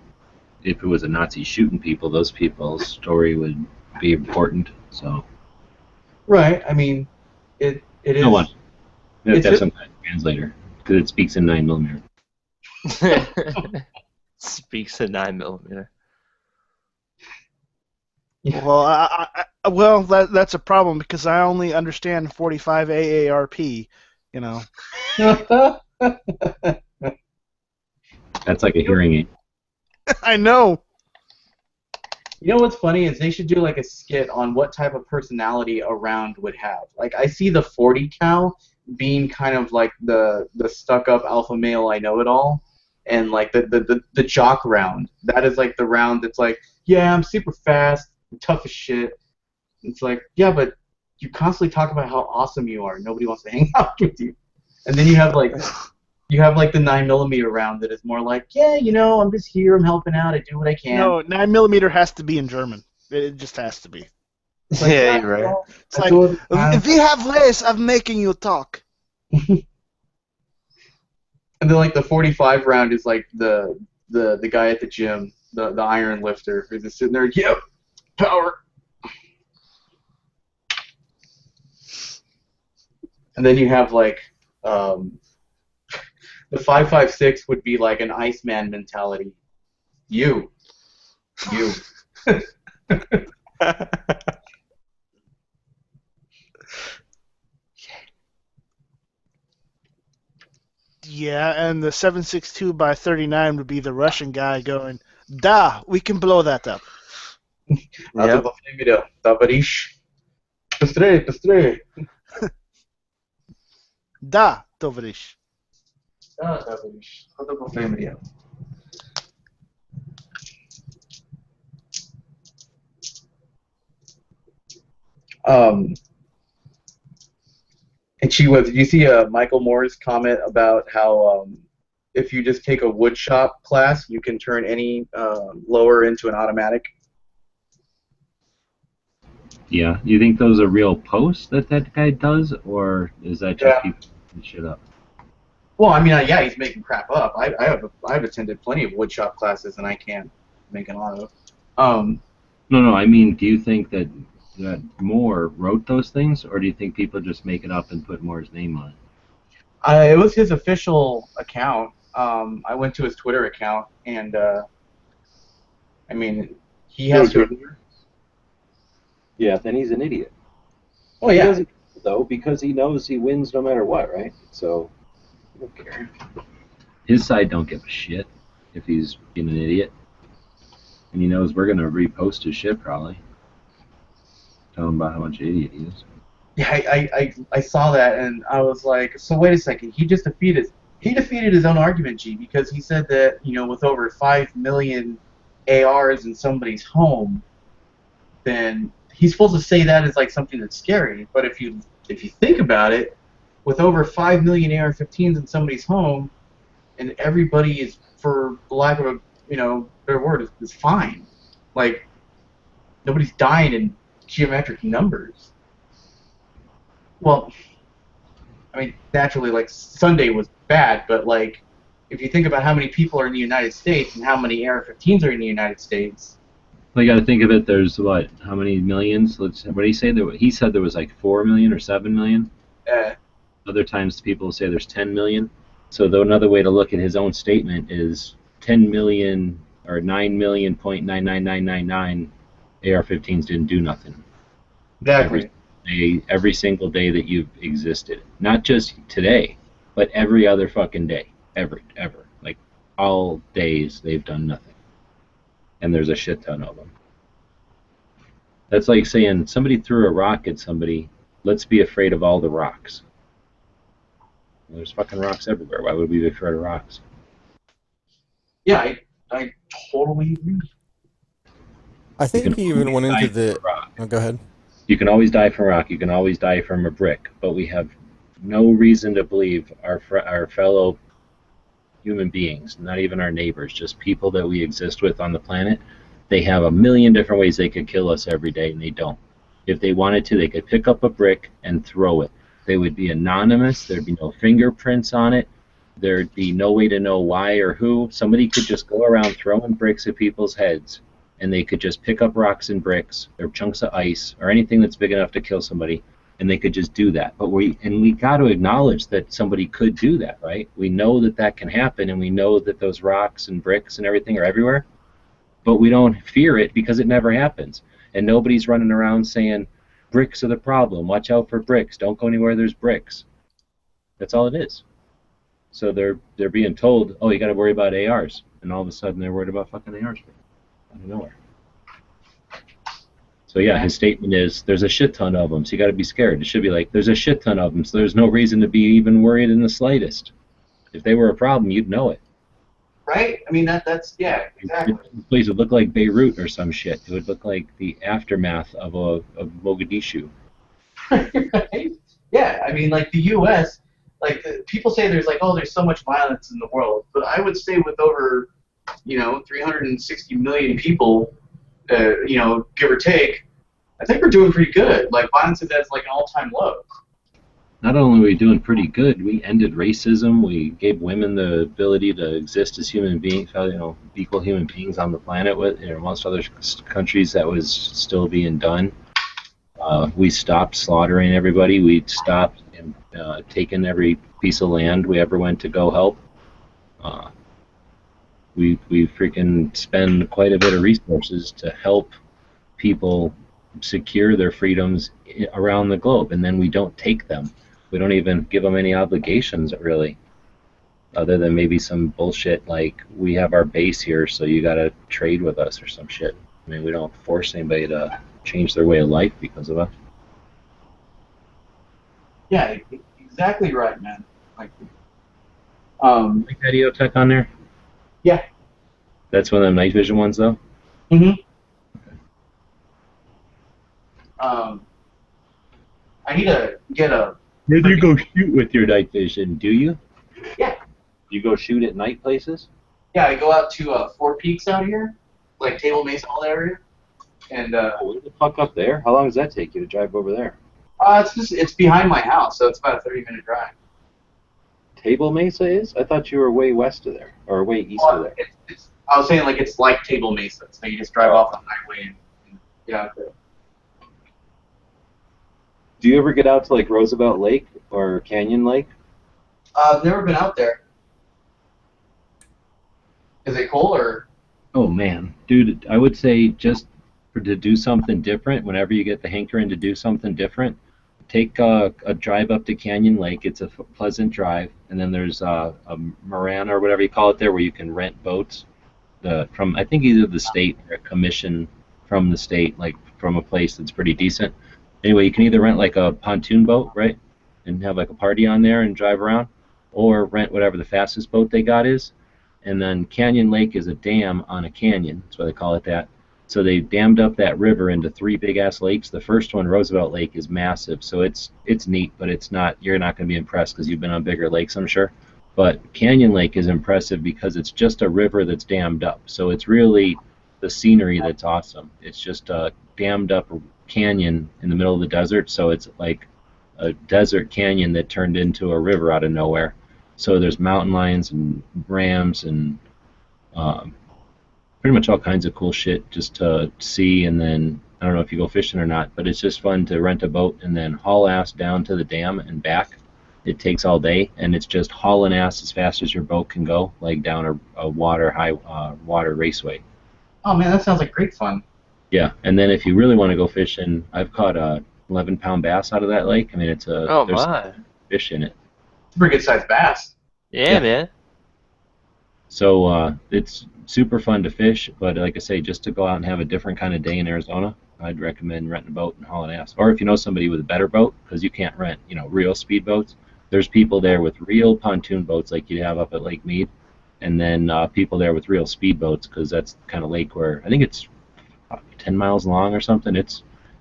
S7: if it was a Nazi shooting people, those people's story would be important. So.
S8: Right. I mean, it is.
S7: No one. You have to have
S8: It's
S7: some kind of translator, because it speaks in 9mm.
S10: Speaks in 9mm.
S1: Well, that's a problem, because I only understand 45 AARP, you know.
S7: That's like a hearing aid.
S1: I know.
S8: You know what's funny is they should do like a skit on what type of personality a round would have. Like, I see the 40 cal being kind of like the stuck-up alpha male I know it all, and like the jock round. That is like the round that's like, yeah, I'm super fast, I'm tough as shit. It's like, yeah, but you constantly talk about how awesome you are. Nobody wants to hang out with you. And then you have like the 9mm round that is more like, yeah, you know, I'm just here, I'm helping out, I do what I can.
S1: No, 9mm has to be in German. It just has to be.
S8: It's like,
S10: yeah, you're right.
S1: It's like, we have ways of making you talk.
S8: And then like the 45 round is like the guy at the gym, the iron lifter, who's just sitting there, yep, power. And then you have like the 5.56 would be like an Iceman mentality. You.
S1: Yeah, and the 7.62 by 39 would be the Russian guy going, "Da, we can blow that up."
S10: Yep.
S8: Товарищ. Быстрее.
S1: Da, товарищ.
S8: Товарищ. Надо во время. And did you see Michael Moore's comment about how if you just take a wood shop class, you can turn any lower into an automatic?
S7: Yeah. You think those are real posts that guy does, or is that just people making shit up?
S8: Well, I mean, yeah, he's making crap up. I've attended plenty of wood shop classes, and I can't make an auto.
S7: No, I mean, do you think that Moore wrote those things, or do you think people just make it up and put Moore's name on it?
S8: It was his official account. I went to his Twitter account, and I mean, he has to.
S11: Yeah, then he's an idiot.
S8: Oh yeah.
S11: He doesn't, though, because he knows he wins no matter what, right? So, I don't care.
S7: His side don't give a shit if he's being an idiot, and he knows we're gonna repost his shit probably. Tell him about how much idiot he is.
S8: Yeah, I saw that, and I was like, so wait a second, he defeated his own argument, G, because he said that, you know, with over 5 million ARs in somebody's home, then he's supposed to say that as like something that's scary. But if you think about it, with over 5 million AR-15s in somebody's home, and everybody is, for lack of a better word, is fine. Like, nobody's dying in geometric numbers. Well, I mean, naturally, like Sunday was bad, but like if you think about how many people are in the United States and how many AR-15s are in the United States.
S7: Well, you got to think of it. There's what? How many millions? What did he say? He said there was like 4 million or 7 million. Other times people say there's 10 million. So another way to look at his own statement is 10 million or 9,000,000.99999 AR-15s didn't do nothing.
S8: Exactly.
S7: Every single day that you've existed, not just today, but every other fucking day, ever, like all days they've done nothing, and there's a shit ton of them. That's like saying somebody threw a rock at somebody. Let's be afraid of all the rocks. Well, there's fucking rocks everywhere. Why would we be afraid of rocks?
S8: Yeah, I totally agree.
S12: I think he even went into the. Oh, go ahead.
S7: You can always die from rock. You can always die from a brick. But we have no reason to believe our fellow human beings, not even our neighbors, just people that we exist with on the planet, they have a million different ways they could kill us every day, and they don't. If they wanted to, they could pick up a brick and throw it. They would be anonymous. There'd be no fingerprints on it. There'd be no way to know why or who. Somebody could just go around throwing bricks at people's heads, and they could just pick up rocks and bricks or chunks of ice or anything that's big enough to kill somebody, and they could just do that. But we got to acknowledge that somebody could do that, right? We know that that can happen, and we know that those rocks and bricks and everything are everywhere, but we don't fear it because it never happens. And nobody's running around saying, bricks are the problem, watch out for bricks, don't go anywhere there's bricks. That's all it is. So they're being told, oh, you got to worry about ARs, and all of a sudden they're worried about fucking ARs. Out of nowhere. So yeah, his statement is there's a shit ton of them, so you got to be scared. It should be like there's a shit ton of them, so there's no reason to be even worried in the slightest. If they were a problem, you'd know it.
S8: Right? I mean that's yeah, exactly.
S7: The place would look like Beirut or some shit. It would look like the aftermath of Mogadishu.
S8: Right? Yeah, I mean like the U.S. like people say there's like there's so much violence in the world, but I would say with over 360 million people, give or take, I think we're doing pretty good. Like, violence is at like an all-time low.
S7: Not only are we doing pretty good, we ended racism. We gave women the ability to exist as human beings, equal human beings on the planet. With most other countries, that was still being done. We stopped slaughtering everybody. We stopped taking every piece of land we ever went to go help. We freaking spend quite a bit of resources to help people secure their freedoms around the globe, and then we don't take them. We don't even give them any obligations, really, other than maybe some bullshit like we have our base here, so you got to trade with us or some shit. I mean, we don't force anybody to change their way of life because of us.
S8: Yeah, exactly right, man. Like
S7: that EOTech on there?
S8: Yeah.
S7: That's one of the night vision ones, though?
S8: Mm-hmm. Okay. I need to get a...
S7: Where do you go shoot with your night vision? Do you?
S8: Yeah.
S7: You go shoot at night places?
S8: Yeah, I go out to Four Peaks out here, like Table Mesa, all that area. And
S7: what the fuck up there? How long does that take you to drive over there?
S8: It's behind my house, so it's about a 30-minute drive.
S7: Table Mesa is? I thought you were way west of there, or way east of there.
S8: I was saying it's like Table Mesa, so you just drive off the highway and get out there.
S7: Do you ever get out to like Roosevelt Lake or Canyon Lake?
S8: I've never been out there. Is it cool or?
S7: Oh man, dude, I would say just to do something different. Whenever you get the hankering to do something different, take a drive up to Canyon Lake. It's a pleasant drive, and then there's a Marana or whatever you call it there, where you can rent boats. From I think either the state or a commission from the state, like from a place that's pretty decent. Anyway, you can either rent like a pontoon boat, right, and have like a party on there and drive around, or rent whatever the fastest boat they got is. And then Canyon Lake is a dam on a canyon. That's why they call it that. So they dammed up that river into 3 big-ass lakes. The first one, Roosevelt Lake, is massive, so it's neat, but it's not. You're not going to be impressed because you've been on bigger lakes, I'm sure. But Canyon Lake is impressive because it's just a river that's dammed up. So it's really the scenery that's awesome. It's just a dammed up canyon in the middle of the desert, so it's like a desert canyon that turned into a river out of nowhere. So there's mountain lions and rams and pretty much all kinds of cool shit just to see. And then I don't know if you go fishing or not, but it's just fun to rent a boat and then haul ass down to the dam and back. It takes all day, and it's just hauling ass as fast as your boat can go, like down a water raceway.
S8: Oh man, that sounds like great fun.
S7: Yeah, and then if you really want to go fishing, I've caught a 11-pound bass out of that lake. I mean, there's fish in it.
S8: It's a pretty good sized bass.
S10: Yeah, man.
S7: So it's super fun to fish, but like I say, just to go out and have a different kind of day in Arizona, I'd recommend renting a boat and hauling ass. Or if you know somebody with a better boat, because you can't rent, real speed boats. There's people there with real pontoon boats like you have up at Lake Mead, and then people there with real speed boats, because that's the kind of lake where I think it's 10 miles long or something.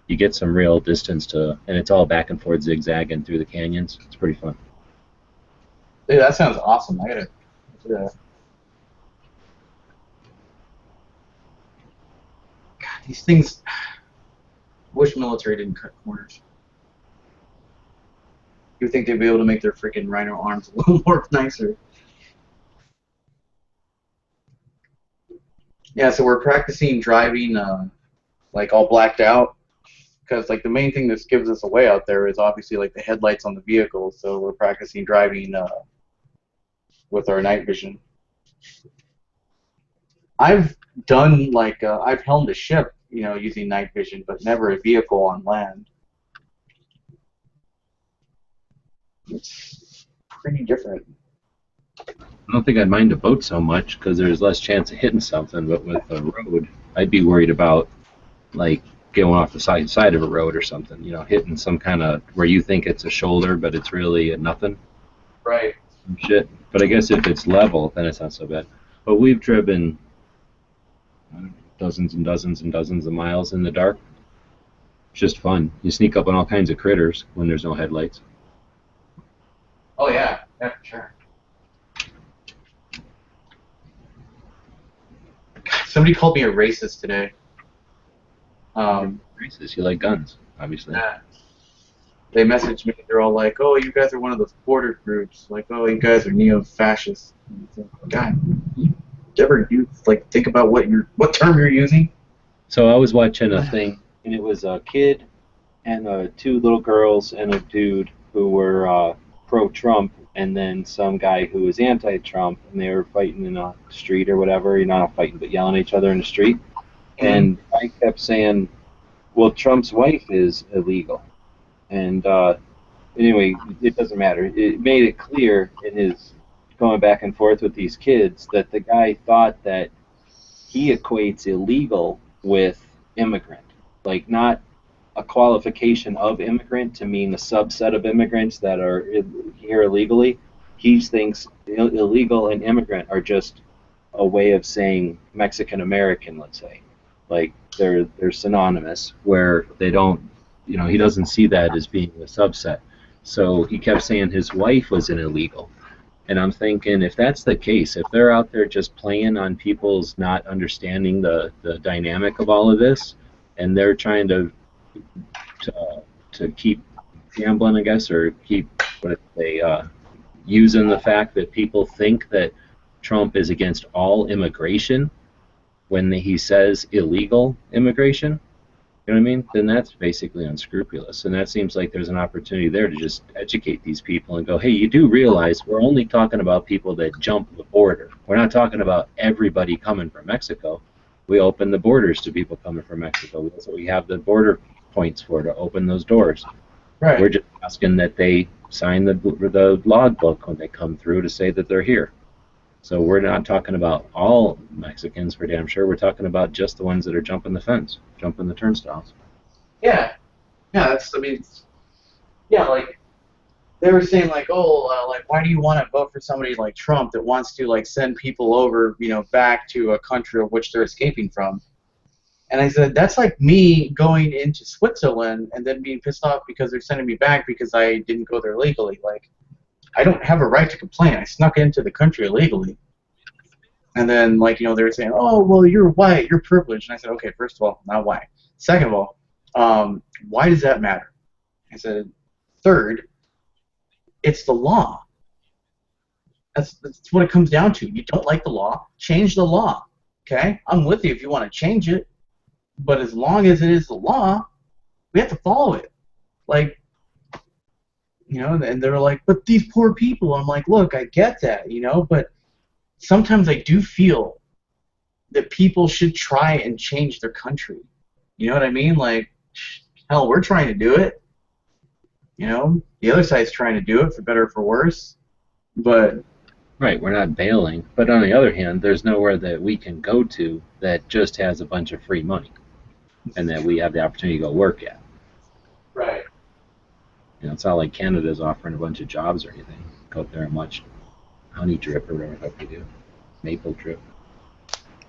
S7: You get some real distance and it's all back and forth zigzagging through the canyons. It's pretty fun.
S8: Dude, that sounds awesome. I gotta do that. God, these things. Wish military didn't cut corners. You would think they'd be able to make their freaking rhino arms a little more nicer. Yeah, so we're practicing driving, like all blacked out, because like the main thing that gives us away out there is obviously like the headlights on the vehicle. So we're practicing driving with our night vision. I've done like I've helmed a ship, using night vision, but never a vehicle on land. It's pretty different.
S7: I don't think I'd mind a boat so much because there's less chance of hitting something, but with a road, I'd be worried about like going off the side of a road or something, hitting some kind of where you think it's a shoulder, but it's really a nothing.
S8: Right.
S7: Some shit. But I guess if it's level, then it's not so bad. But we've driven dozens and dozens and dozens of miles in the dark. It's just fun. You sneak up on all kinds of critters when there's no headlights.
S8: Oh yeah, for sure. Somebody called me a racist today.
S7: Racist? You like guns, obviously.
S8: Yeah. They messaged me. They're all like, "Oh, you guys are one of those border groups. Like, oh, you guys are neo-fascists." God, you ever think about what term you're using?
S7: So I was watching a thing, and it was a kid and 2 little girls and a dude who were pro-Trump, and then some guy who was anti-Trump, and they were fighting in a street or whatever. Not fighting, but yelling at each other in the street. And I kept saying, well, Trump's wife is illegal. And anyway, it doesn't matter. It made it clear in his going back and forth with these kids that the guy thought that he equates illegal with immigrant. Like, not a qualification of immigrant to mean a subset of immigrants that are here illegally. He thinks illegal and immigrant are just a way of saying Mexican American, let's say. Like they're synonymous, where they don't, he doesn't see that as being a subset. So he kept saying his wife was an illegal. And I'm thinking, if that's the case, if they're out there just playing on people's not understanding the dynamic of all of this, and they're trying to keep gambling, I guess, or keep using the fact that people think that Trump is against all immigration when he says illegal immigration, you know what I mean? Then that's basically unscrupulous. And that seems like there's an opportunity there to just educate these people and go, hey, you do realize we're only talking about people that jump the border. We're not talking about everybody coming from Mexico. We open the borders to people coming from Mexico. That's what we have the border points for, to open those doors.
S8: Right.
S7: We're just asking that they sign the logbook when they come through to say that they're here. So we're not talking about all Mexicans for damn sure. We're talking about just the ones that are jumping the fence, jumping the turnstiles.
S8: Yeah. Yeah, like they were saying like, like why do you want to vote for somebody like Trump that wants to like send people over, back to a country of which they're escaping from? And I said, that's like me going into Switzerland and then being pissed off because they're sending me back because I didn't go there legally. Like, I don't have a right to complain. I snuck into the country illegally. And then, like, they were saying, oh, well, you're white, you're privileged. And I said, okay, first of all, not white. Second of all, why does that matter? I said, third, it's the law. That's what it comes down to. You don't like the law, change the law. Okay? I'm with you if you want to change it, but as long as it is the law, we have to follow it. Like, you know, and they're like, but these poor people. I'm like, look, I get that, you know, but sometimes I do feel that people should try and change their country. You know what I mean? Like, hell, we're trying to do it. You know, the other side's trying to do it for better or for worse. But
S7: right, we're not bailing. But on the other hand, there's nowhere that we can go to that just has a bunch of free money and that we have the opportunity to go work at.
S8: Right.
S7: You know, it's not like Canada's offering a bunch of jobs or anything. Go up there and watch honey drip or whatever the fuck they do. Maple drip.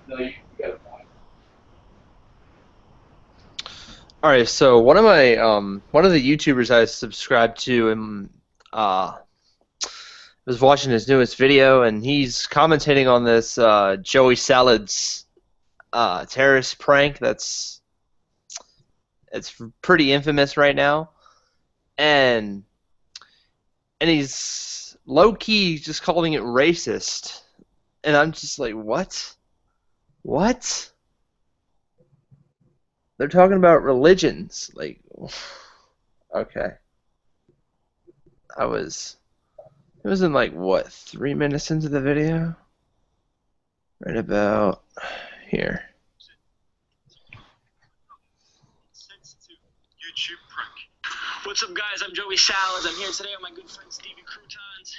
S8: No, you got a point.
S10: All right, so one of the YouTubers I subscribe to and was watching his newest video, and he's commentating on this Joey Salad's terrorist prank it's pretty infamous right now, and he's low key just calling it racist, and I'm just like, what? What? They're talking about religions, like, okay. It was in like, what, 3 minutes into the video? Right about here.
S13: YouTube prank. What's up, guys? I'm Joey Salads. I'm here today with my good friend Stevie Croutons.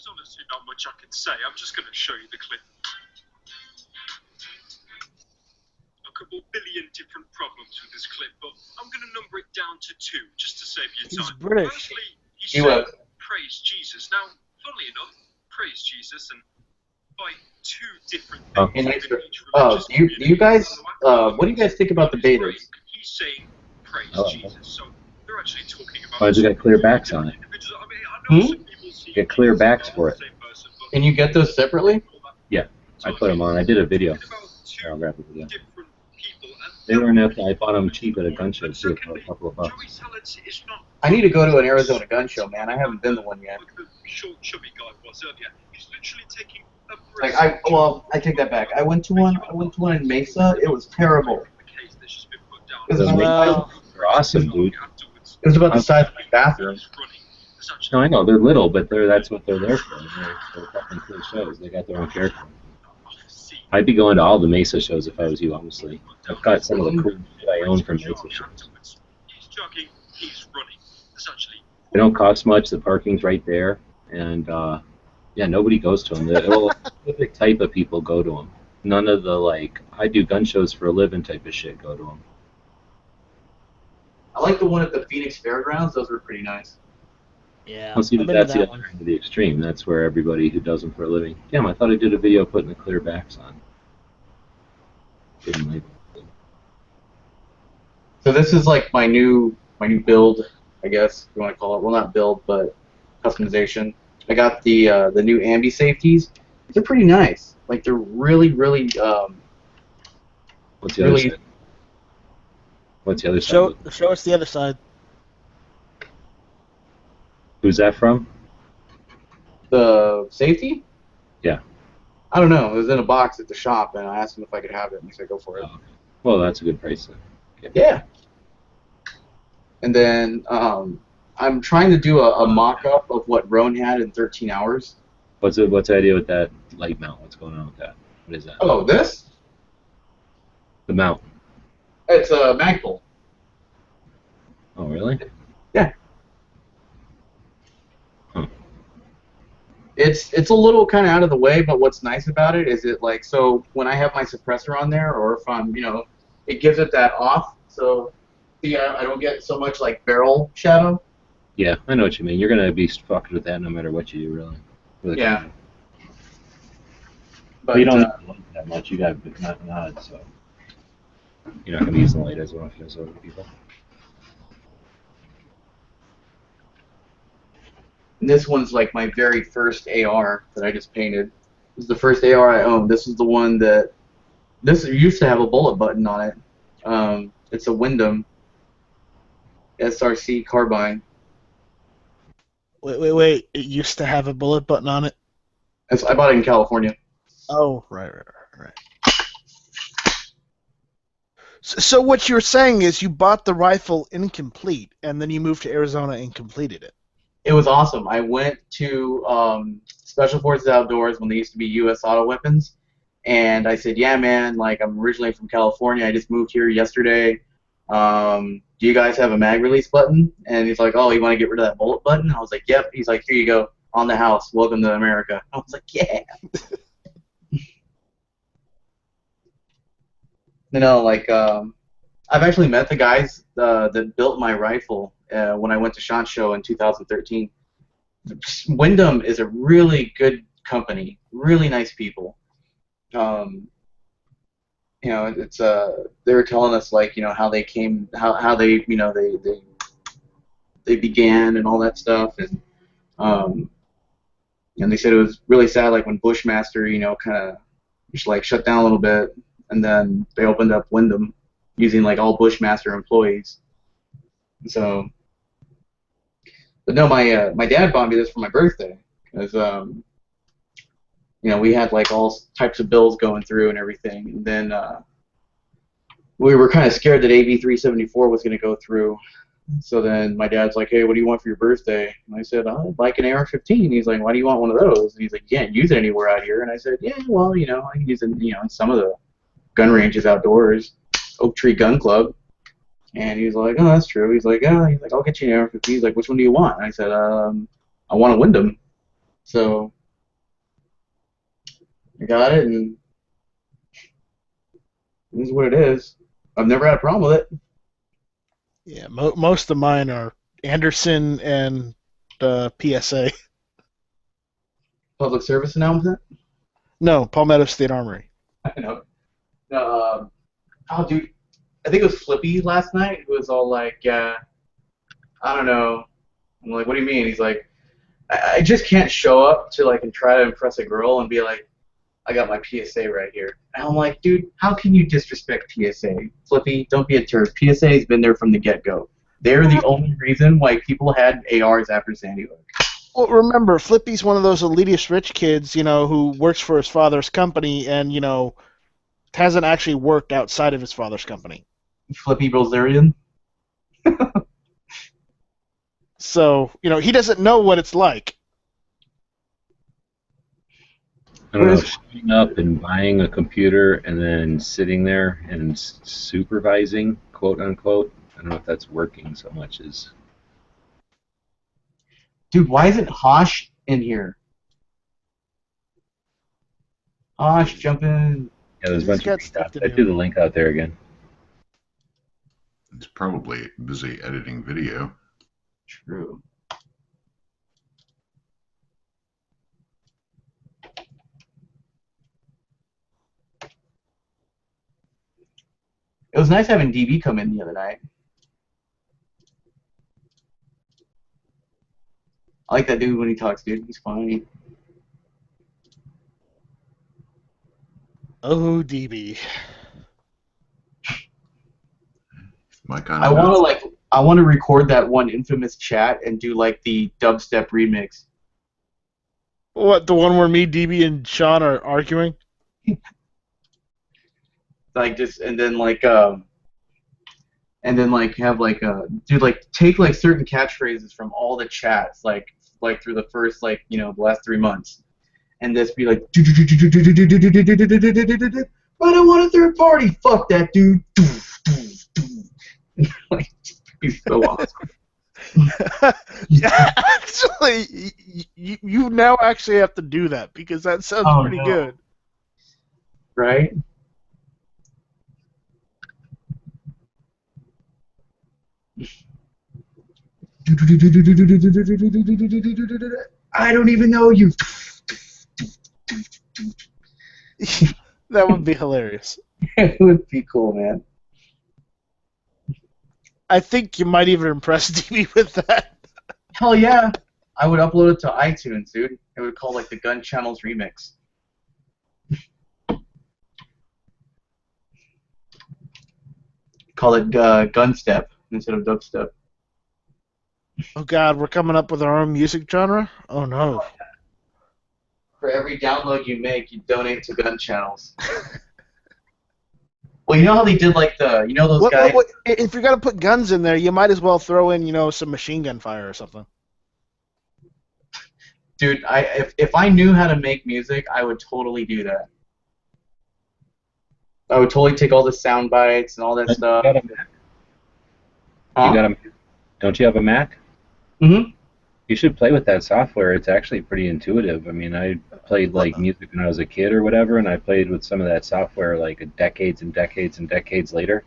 S13: There's honestly not much I can say. I'm just going to show you the clip. A couple billion different problems with this clip, but I'm going to number it down to 2 just to save you time.
S1: He's British.
S13: Firstly, he said, praise Jesus. Now, funnily enough, praise Jesus, and by 2 different things.
S8: Do you guys, what do you guys think about the betas?
S13: He's saying praise Jesus, so they're actually talking about.
S7: Why does it got clear backs on it? Get clear backs for it.
S8: Can you get those separately?
S7: Yeah, I put them on. I did a video. Here, I'll grab the video. They weren't after. I bought them cheap at a gun show too for a couple of bucks.
S8: I need to go to an Arizona gun show, man. I haven't been to one yet. Like I take that back. I went to one in Mesa. It was terrible.
S7: They're awesome, dude.
S8: It was about the size of my bathroom.
S7: No, I know they're little, but that's what they're there for. They're fucking cool shows. They got their own character. I'd be going to all the Mesa shows if I was you, honestly. I've got some of the cool shit I own from Mesa shows. They don't cost much. The parking's right there, and yeah, nobody goes to them. The specific type of people go to them. None of the like I do gun shows for a living type of shit go to them.
S8: I like the one at the Phoenix Fairgrounds. Those were pretty nice.
S14: Yeah.
S7: Well, see, that's the other end of the extreme. That's where everybody who does them for a living. Damn, I thought I did a video putting the clear backs on. Didn't label.
S8: So this is like my new build, I guess you want to call it. Well, not build, but customization. I got the new ambi safeties. They're pretty nice. Like they're really.
S7: What's the other side? What's the other side?
S1: Show us the other side.
S7: Who's that from?
S8: The safety?
S7: Yeah.
S8: I don't know. It was in a box at the shop, and I asked him if I could have it, and he said, "Go for it."
S7: Well, that's a good price then. Okay.
S8: Yeah. And then I'm trying to do a mock-up of what Roan had in 13 hours.
S7: What's the idea with that light mount? What's going on with that? What is that?
S8: Oh, this?
S7: The mount.
S8: It's a Magpul.
S7: Oh, really?
S8: Yeah. It's a little kind of out of the way, but what's nice about it is so when I have my suppressor on there, or if I'm, it gives it that off, so I don't get so much like barrel shadow.
S7: Yeah, I know what you mean. You're gonna be fucked with that no matter what you do, really.
S8: Yeah.
S7: Camera.
S8: But
S7: you don't have to look that much. You got nod, so you're not gonna use the light as well if you other people.
S8: And this one's like my very first AR that I just painted. This is the first AR I owned. This is the one that this used to have a bullet button on it. It's a Wyndham SRC carbine.
S1: Wait. It used to have a bullet button on it?
S8: I bought it in California.
S1: Oh, right. So what you're saying is you bought the rifle incomplete, and then you moved to Arizona and completed it.
S8: It was awesome. I went to Special Forces Outdoors when they used to be U.S. Auto Weapons, and I said, yeah, man, like, I'm originally from California. I just moved here yesterday. Do you guys have a mag release button? And he's like, oh, you want to get rid of that bullet button? I was like, yep. He's like, here you go. On the house. Welcome to America. I was like, yeah. You know, like, I've actually met the guys that built my rifle when I went to SHOT Show in 2013. Wyndham is a really good company, really nice people. You know, it's they were telling us, like, you know, how they came, how they, you know, they began and all that stuff, and they said it was really sad, like, when Bushmaster, you know, kind of just like shut down a little bit, and then they opened up Wyndham using like all Bushmaster employees. So, but no, my dad bought me this for my birthday because you know, we had like all types of bills going through and everything, and then we were kind of scared that AB 374 was going to go through. So then my dad's like, hey, what do you want for your birthday? And I said, I'd like an AR-15. He's like, why do you want one of those? And he's like, you can't use it anywhere out here. And I said, yeah, well, you know, I can use it, you know, in some of the gun ranges outdoors, Oak Tree Gun Club. And he's like, oh, that's true. He's like, yeah. He's like, I'll get you an AR-15. He's like, which one do you want? And I said, I want a Wyndham. So I got it, and this is what it is. I've never had a problem with it.
S1: Yeah, most of mine are Anderson and PSA.
S8: Public service announcement?
S1: No, Palmetto State Armory.
S8: I know. Oh, dude, I think it was Flippy last night. It was all like, I don't know. I'm like, what do you mean? He's like, I just can't show up to like and try to impress a girl and be like, I got my PSA right here. And I'm like, dude, how can you disrespect PSA? Flippy, don't be a turd. PSA has been there from the get-go. They're the only reason why people had ARs after Sandy Hook.
S1: Well, remember, Flippy's one of those elitist rich kids, you know, who works for his father's company and, you know, hasn't actually worked outside of his father's company.
S8: Flippy Rosarian?
S1: So, you know, he doesn't know what it's like.
S7: I don't know, showing up and buying a computer and then sitting there and supervising, quote unquote. I don't know if that's working so much as.
S8: Dude, why isn't Hosh in here? Hosh, jump in.
S7: Yeah, there's a bunch of stuff. I threw the link out there again.
S14: He's probably busy editing video.
S8: True. It was nice having DB come in the other night. I like that dude when he talks, dude. He's funny.
S1: Oh, DB.
S14: My kind
S8: I
S14: of
S8: want to record that one infamous chat and do like the dubstep remix.
S1: What, the one where me, DB, and Sean are arguing?
S8: Like just and then have like dude, like take like certain catchphrases from all the chats like through the first the last 3 months, and just be like, I don't want a third party. Fuck that dude. Like, be so awesome.
S1: Yeah, actually, you now actually have to do that because that sounds pretty good.
S8: Right? I don't even know you.
S1: That would be hilarious.
S8: It would be cool, man.
S1: I think you might even impress DB with that.
S8: Hell yeah. I would upload it to iTunes, dude. It would call like the Gun Channels Remix. call it gunstep instead of dubstep.
S1: Oh God, we're coming up with our own music genre. Oh no.
S8: For every download you make, you donate to gun channels. Well, you know how they did like those guys.
S1: If you're gonna put guns in there, you might as well throw in some machine gun fire or something.
S8: Dude, if I knew how to make music, I would totally do that. I would totally take all the sound bites and all that stuff.
S7: Don't you have a Mac?
S8: Mm-hmm.
S7: You should play with that software. It's actually pretty intuitive. I mean, I played like music when I was a kid or whatever, and I played with some of that software like decades and decades and decades later,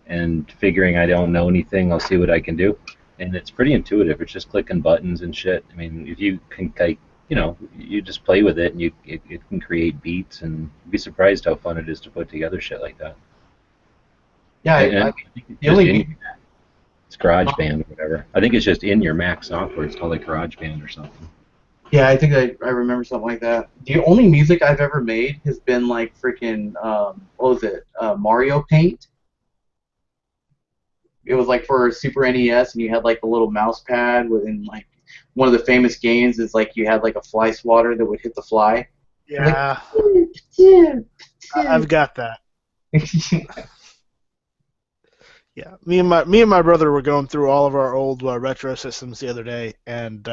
S7: and figuring I don't know anything, I'll see what I can do. And it's pretty intuitive. It's just clicking buttons and shit. I mean, if you can, like, you just play with it, and it can create beats, and you'd be surprised how fun it is to put together shit like that.
S8: Yeah,
S7: it's GarageBand or whatever. I think it's just in your Mac software. It's called like GarageBand or something.
S8: Yeah, I think I remember something like that. The only music I've ever made has been like freaking what was it? Mario Paint. It was like for Super NES, and you had like a little mouse pad within like one of the famous games is like you had like a fly swatter that would hit the fly.
S1: Yeah. I've got that. Yeah, me and my brother were going through all of our old retro systems the other day, and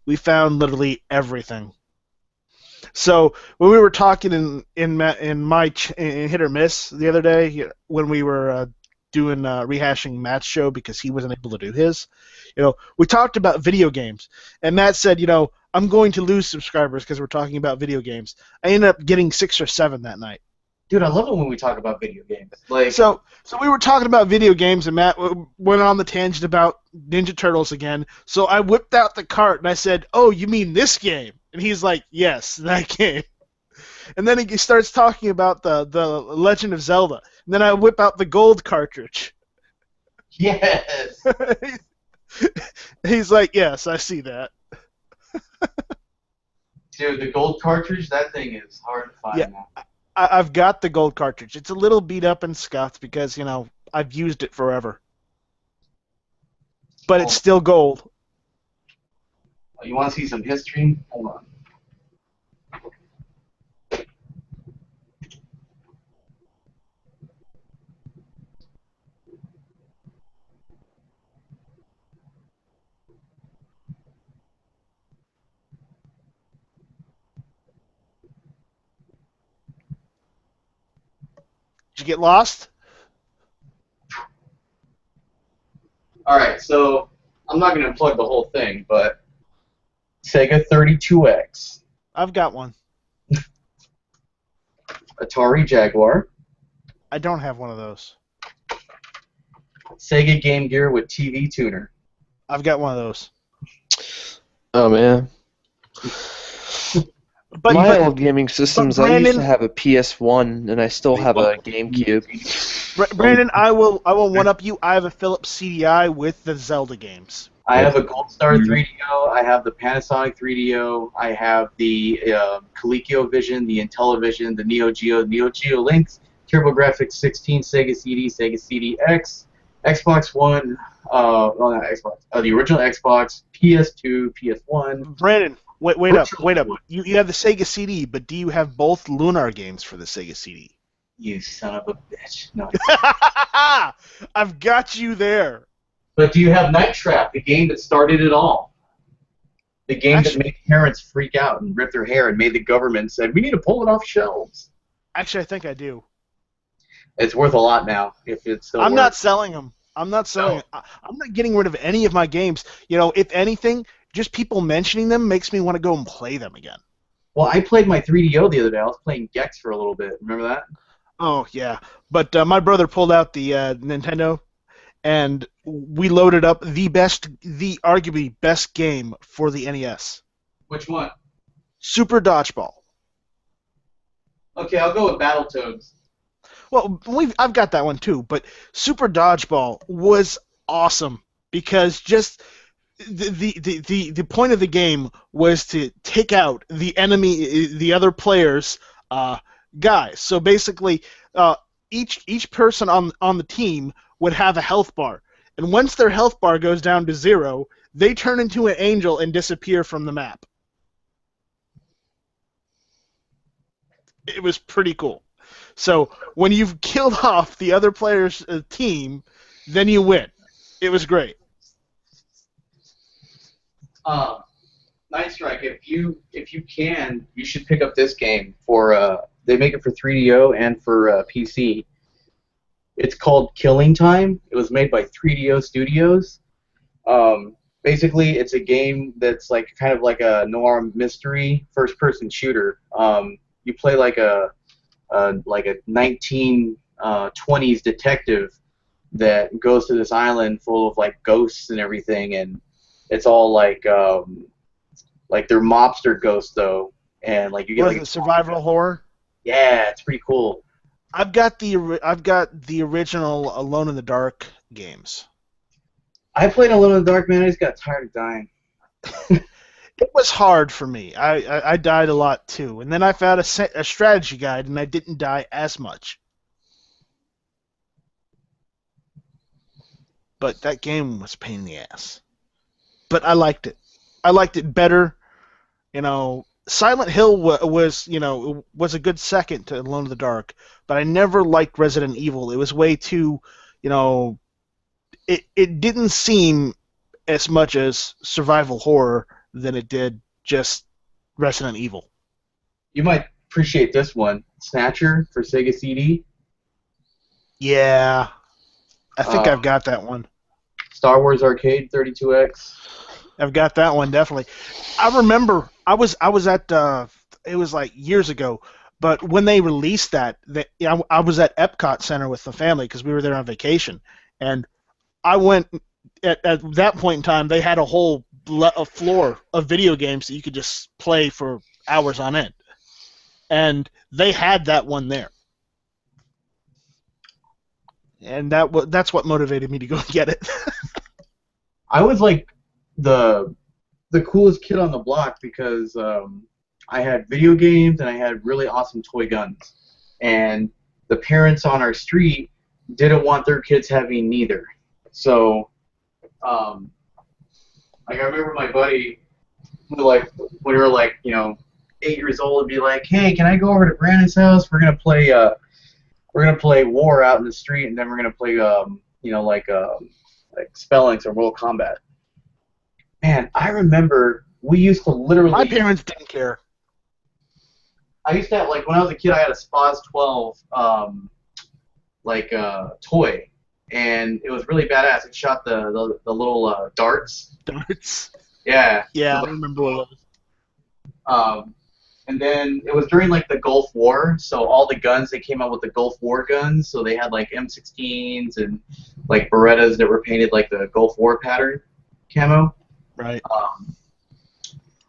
S1: we found literally everything. So when we were talking in Hit or Miss the other day, when we were doing rehashing Matt's show because he wasn't able to do his, we talked about video games, and Matt said, I'm going to lose subscribers because we're talking about video games. I ended up getting 6 or 7 that night.
S8: Dude, I love it when we talk about video games. Like,
S1: so we were talking about video games, and Matt went on the tangent about Ninja Turtles again. So I whipped out the cart, and I said, "Oh, you mean this game?" And he's like, "Yes, that game." And then he starts talking about the Legend of Zelda. And then I whip out the gold cartridge.
S8: Yes.
S1: He's like, "Yes, I see that."
S8: Dude, the gold cartridge, that thing is hard to find now.
S1: I've got the gold cartridge. It's a little beat up and scuffed because, I've used it forever. But it's still gold.
S8: You want to see some history? Hold on.
S1: Did you get lost?
S8: All right, so I'm not going to plug the whole thing, but Sega 32X.
S1: I've got one.
S8: Atari Jaguar.
S1: I don't have one of those.
S8: Sega Game Gear with TV tuner.
S1: I've got one of those.
S10: Oh, man. My old gaming systems, I used to have a PS1, and I still have a GameCube.
S1: Brandon, I will one-up you. I have a Philips CDI with the Zelda games.
S8: I have a Gold Star 3DO. I have the Panasonic 3DO. I have the ColecoVision, the Intellivision, the Neo Geo Lynx, TurboGrafx 16, Sega CD, Sega CD-X, Xbox One, not Xbox, the original Xbox, PS2, PS1.
S1: Brandon, wait up. You have the Sega CD, but do you have both Lunar games for the Sega CD?
S8: You son of a bitch. No.
S1: I've got you there.
S8: But do you have Night Trap, the game that started it all? The game that made parents freak out and rip their hair and made the government said, we need to pull it off shelves.
S1: Actually, I think I do.
S8: It's worth a lot now if it's still
S1: I'm not selling them. I'm not selling them. I'm not getting rid of any of my games. If anything, just people mentioning them makes me want to go and play them again.
S8: Well, I played my 3DO the other day. I was playing Gex for a little bit. Remember that?
S1: Oh, yeah. But my brother pulled out the Nintendo, and we loaded up the arguably best game for the NES.
S8: Which one?
S1: Super Dodgeball.
S8: Okay, I'll go with Battletoads.
S1: Well, I've got that one too, but Super Dodgeball was awesome because just the point of the game was to take out the enemy, the other player's guys. So basically, each person on the team would have a health bar. And once their health bar goes down to 0, they turn into an angel and disappear from the map. It was pretty cool. So when you've killed off the other player's team, then you win. It was great.
S8: Night Strike, if you can, you should pick up this game for. They make it for 3DO and for PC. It's called Killing Time. It was made by 3DO Studios. Basically, it's a game that's like kind of like a noir mystery first-person shooter. You play like a 1920s detective that goes to this island full of like ghosts and everything, and it's all like they're mobster ghosts though, and like you get like
S1: survival horror.
S8: Yeah, it's pretty cool.
S1: I've got the original Alone in the Dark games.
S8: I played Alone in the Dark, man. I just got tired of dying.
S1: It was hard for me. I died a lot too, and then I found a strategy guide, and I didn't die as much. But that game was a pain in the ass. But I liked it. I liked it better. You know, Silent Hill was a good second to Alone in the Dark, but I never liked Resident Evil. It was way too, it didn't seem as much as survival horror than it did just Resident Evil.
S8: You might appreciate this one, Snatcher for Sega CD.
S1: Yeah, I think I've got that one.
S8: Star Wars Arcade 32X.
S1: I've got that one definitely. I remember I was at it was like years ago, but when they released that, I was at Epcot Center with the family because we were there on vacation, and I went at that point in time. They had a whole floor of video games that you could just play for hours on end, and they had that one there, and that's what motivated me to go get it.
S8: I was like the coolest kid on the block because I had video games and I had really awesome toy guns, and the parents on our street didn't want their kids having neither. So, like I remember my buddy, like when we were like 8 years old, would be like, "Hey, can I go over to Brandon's house? We're gonna play War out in the street, and then we're gonna play like Spellings or World Combat." Man, I remember we used to literally.
S1: My parents didn't care.
S8: I used to have, like, when I was a kid, I had a SPAS 12 toy, and it was really badass. It shot the little darts.
S1: Darts.
S8: Yeah.
S1: Yeah, I remember what it
S8: was. And then it was during like the Gulf War, so all the guns, they came out with the Gulf War guns, so they had like M16s and like Berettas that were painted like the Gulf War pattern camo.
S1: Right.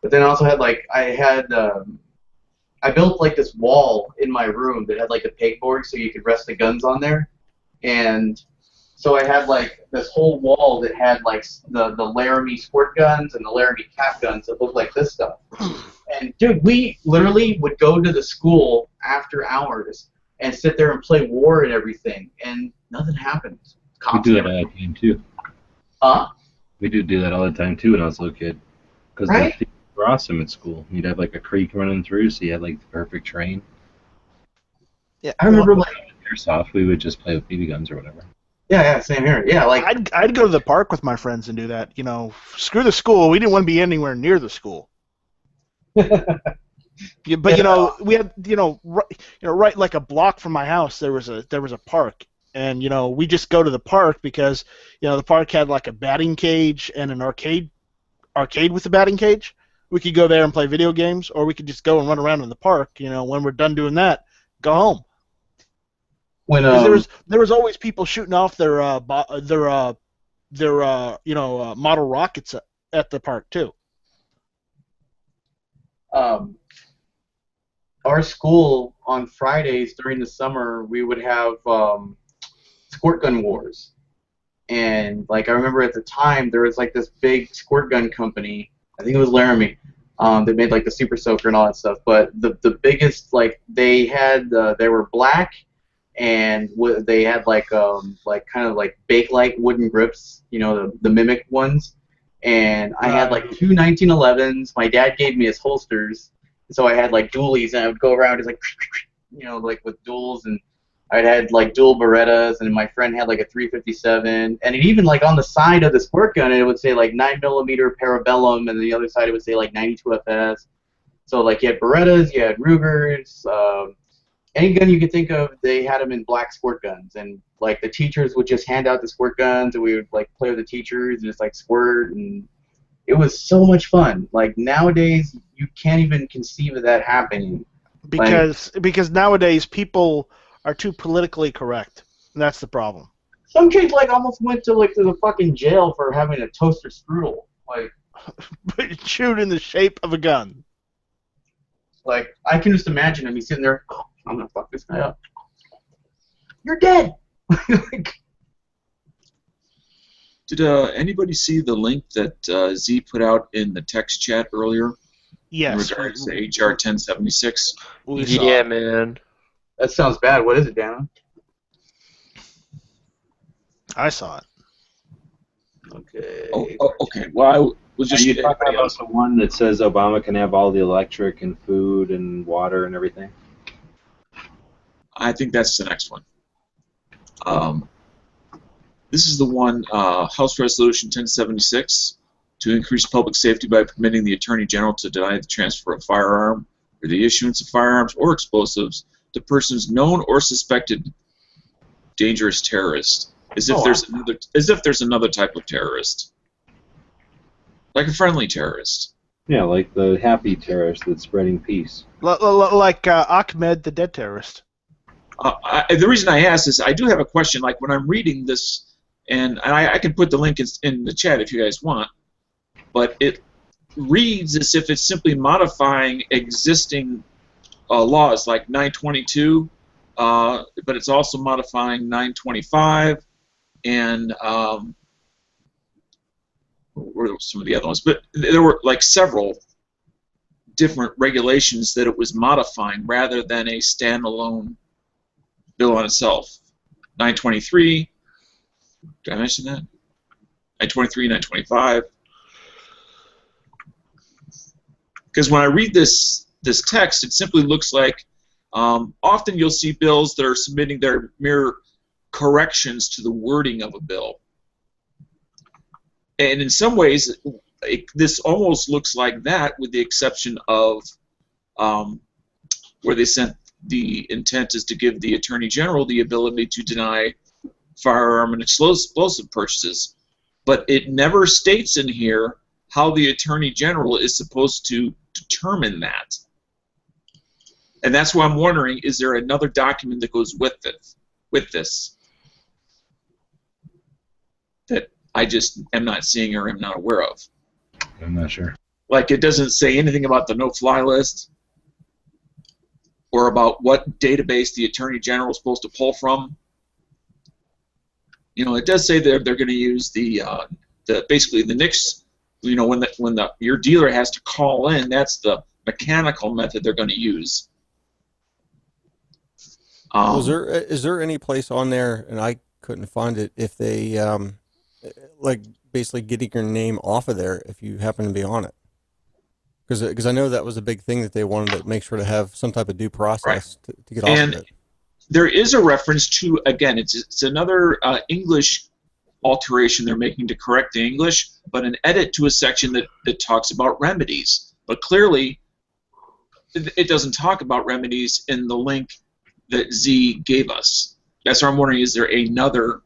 S8: But then I also had I built like this wall in my room that had like a pegboard so you could rest the guns on there, and so I had like this whole wall that had like the Laramie squirt guns and the Laramie cap guns that looked like this stuff. And dude, we literally would go to the school after hours and sit there and play War and everything, and nothing happened.
S7: We do that all the time too.
S8: Huh?
S7: We do that all the time too when I was a little kid. Because
S8: right?
S7: the were awesome at school. You'd have like a creek running through, so you had like the perfect terrain.
S1: Yeah,
S8: I remember like
S7: airsoft. We would just play with BB guns or whatever.
S8: Yeah, same here. Yeah, like
S1: I'd go to the park with my friends and do that. Screw the school. We didn't want to be anywhere near the school. But we had right like a block from my house there was a park, and we just go to the park because the park had like a batting cage and an arcade with a batting cage. We could go there and play video games, or we could just go and run around in the park. When we're done doing that, go home.
S8: When
S1: there was always people shooting off their model rockets at the park too.
S8: Our school on Fridays during the summer, we would have squirt gun wars, and like I remember at the time there was like this big squirt gun company, I think it was Laramie, that made like the Super Soaker and all that stuff. But the biggest, like they were black, and they had like kind of like Bakelite wooden grips, you know, the Mimic ones. And I had like two 1911s. My dad gave me his holsters, so I had like dualies, and I would go around just like, you know, like with duals, and I'd had like dual Berettas, and my friend had like a 357, and it even like on the side of the squirt gun, it would say like 9mm Parabellum, and the other side it would say like 92 FS. So like you had Berettas, you had Rugers, any gun you could think of, they had them in black squirt guns, and like the teachers would just hand out the squirt guns, and we would like play with the teachers and just like squirt, and it was so much fun. Like nowadays, you can't even conceive of that happening.
S1: Because nowadays people are too politically correct, and that's the problem.
S8: Some kids like almost went to the fucking jail for having a toaster strudel, like
S1: chewed in the shape of a gun.
S8: Like I can just imagine him. He's sitting there. Oh, I'm gonna fuck this guy up. You're dead.
S15: Did anybody see the link that Z put out in the text chat earlier?
S1: Yes.
S15: In regards to HR 1076?
S10: Yeah, man.
S8: That sounds bad. What is it, Dan?
S1: I saw it.
S8: Okay.
S15: Oh, okay. Well, I was just.
S11: Are you talking about the one that says Obama can have all the electric and food and water and everything?
S15: I think that's the next one. This is the one, House Resolution 1076, to increase public safety by permitting the Attorney General to deny the transfer of firearm or the issuance of firearms or explosives to persons known or suspected dangerous terrorists, as if there's another type of terrorist, like a friendly terrorist.
S11: Yeah, like the happy terrorist that's spreading peace.
S1: Like Ahmed, the dead terrorist.
S15: The reason I ask is I do have a question. Like when I'm reading this, and I can put the link in the chat if you guys want, but it reads as if it's simply modifying existing laws like 922, but it's also modifying 925 and what were some of the other ones? But there were like several different regulations that it was modifying rather than a standalone bill on itself. 923, did I mention that? 923, 925. Because when I read this text, it simply looks like often you'll see bills that are submitting their mere corrections to the wording of a bill. And in some ways, this almost looks like that, with the exception of where they sent the intent is to give the Attorney General the ability to deny firearm and explosive purchases. But it never states in here how the Attorney General is supposed to determine that. And that's why I'm wondering, is there another document that goes with this that I just am not seeing or am not aware of?
S7: I'm not sure.
S15: Like it doesn't say anything about the no-fly list or about what database the Attorney General is supposed to pull from. You know, it does say they're going to use the basically the NICS. You know, when your dealer has to call in, that's the mechanical method they're going to use.
S12: Is there any place on there, and I couldn't find it, if they like basically getting your name off of there if you happen to be on it? Because I know that was a big thing that they wanted to make sure to have some type of due process to get off of it.
S15: There is a reference to, again, it's another English alteration they're making to correct the English, but an edit to a section that talks about remedies. But clearly, it doesn't talk about remedies in the link that Z gave us. That's why I'm wondering, is there another...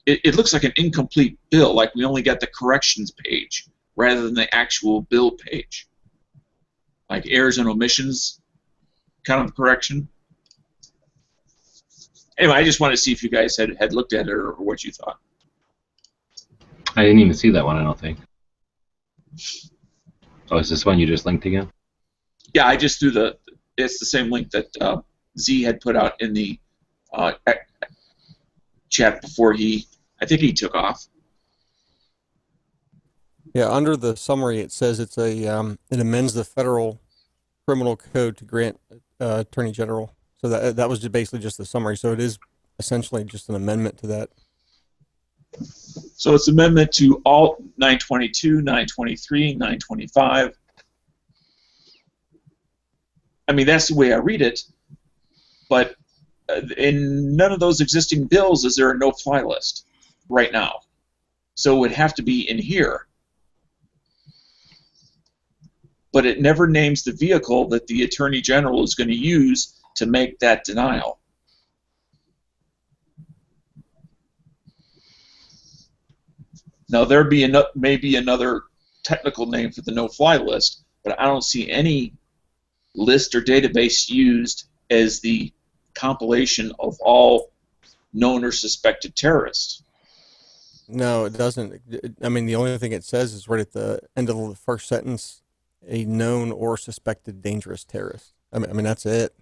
S15: It looks like an incomplete bill, like we only got the corrections page rather than the actual bill page. Like errors and omissions kind of correction. Anyway, I just wanted to see if you guys had looked at it or what you thought.
S7: I didn't even see that one, I don't think. Oh, is this one you just linked again?
S15: Yeah, I just threw it's the same link that Z had put out in the chat before I think he took off.
S12: Yeah, under the summary it says it's it amends the federal criminal code to grant Attorney General So that was basically just the summary. So it is essentially just an amendment to that.
S15: So it's amendment to all 922, 923, 925. I mean, that's the way I read it. But in none of those existing bills is there a no-fly list right now. So it would have to be in here. But it never names the vehicle that the Attorney General is going to use to make that denial. Now, there may be another technical name for the no-fly list, but I don't see any list or database used as the compilation of all known or suspected terrorists.
S12: No, it doesn't. I mean, the only thing it says is right at the end of the first sentence, a known or suspected dangerous terrorist. I mean that's it.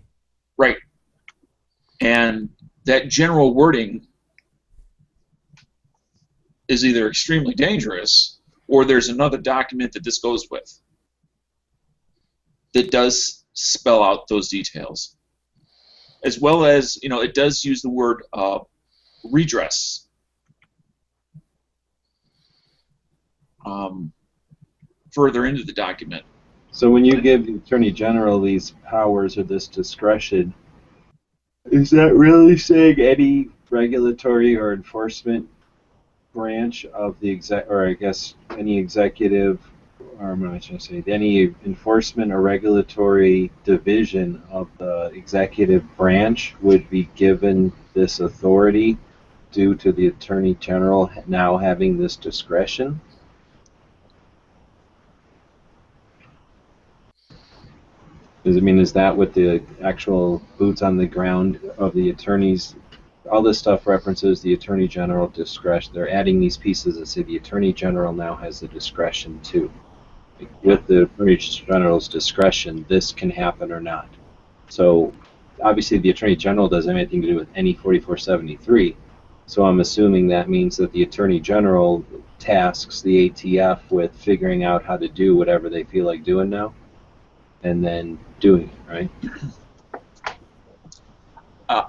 S15: Right. And that general wording is either extremely dangerous or there's another document that this goes with that does spell out those details. As well as, you know, it does use the word redress. Further into the document.
S11: So when you give the Attorney General these powers or this discretion, is that really saying any regulatory or enforcement branch of the any executive, or am I trying to say, any enforcement or regulatory division of the executive branch would be given this authority due to the Attorney General now having this discretion? Is that what the actual boots on the ground of the attorneys, all this stuff references the Attorney General discretion. They're adding these pieces that say the Attorney General now has the discretion too. With the Attorney General's discretion, this can happen or not. So obviously the Attorney General doesn't have anything to do with any 4473. So I'm assuming that means that the Attorney General tasks the ATF with figuring out how to do whatever they feel like doing now, and then doing it, right?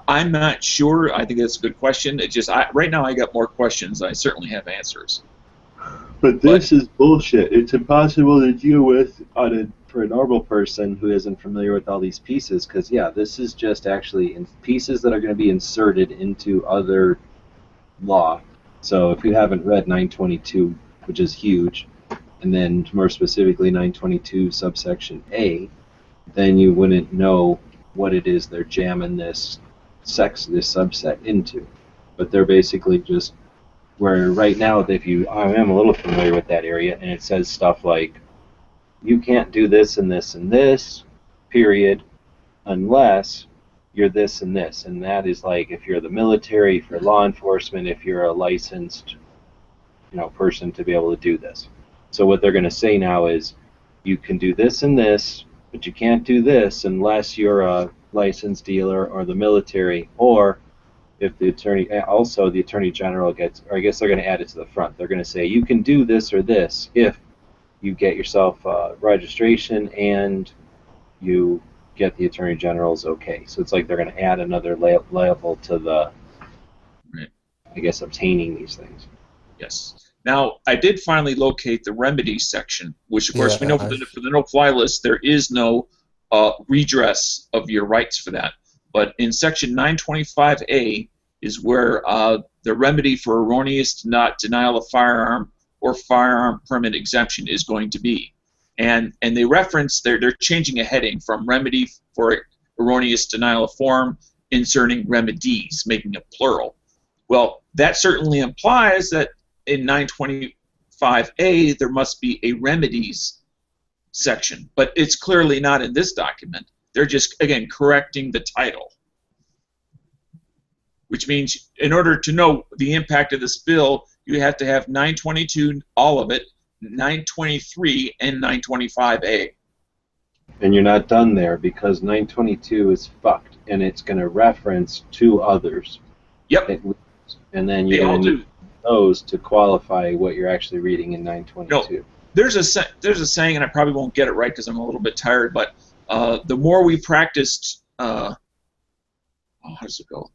S15: I'm not sure. I think that's a good question. It just right now I got more questions than I certainly have answers.
S11: But this is bullshit. It's impossible to deal with for a normal person who isn't familiar with all these pieces, because yeah, this is just actually pieces that are going to be inserted into other law. So if you haven't read 922, which is huge, and then more specifically 922 subsection A, then you wouldn't know what it is they're jamming this subset into. But they're basically just where right now, I am a little familiar with that area, and it says stuff like, you can't do this and this and this, period, unless you're this and this. And that is like if you're the military, if you're law enforcement, if you're a licensed, person to be able to do this. So what they're going to say now is, you can do this and this, but you can't do this unless you're a licensed dealer or the military, or if the Attorney General gets, or I guess they're going to add it to the front. They're going to say you can do this or this if you get yourself registration and you get the Attorney General's okay. So it's like they're going to add another level to the, I guess, obtaining these things.
S15: Yes. Now, I did finally locate the remedies section, which, of course, we know for the no-fly list, there is no redress of your rights for that. But in Section 925A is where the remedy for erroneous denial of firearm or firearm permit exemption is going to be. And they reference, they're changing a heading from remedy for erroneous denial of form, inserting remedies, making it plural. Well, that certainly implies that in 925A, there must be a remedies section, but it's clearly not in this document. They're just, again, correcting the title, which means in order to know the impact of this bill, you have to have 922, all of it, 923, and 925A.
S11: And you're not done there, because 922 is fucked, and it's going to reference two others.
S15: Yep.
S11: And then you're going to need those to qualify what you're actually reading in 922.
S15: No, there's a saying, and I probably won't get it right because I'm a little bit tired, but the more we practiced how does it go?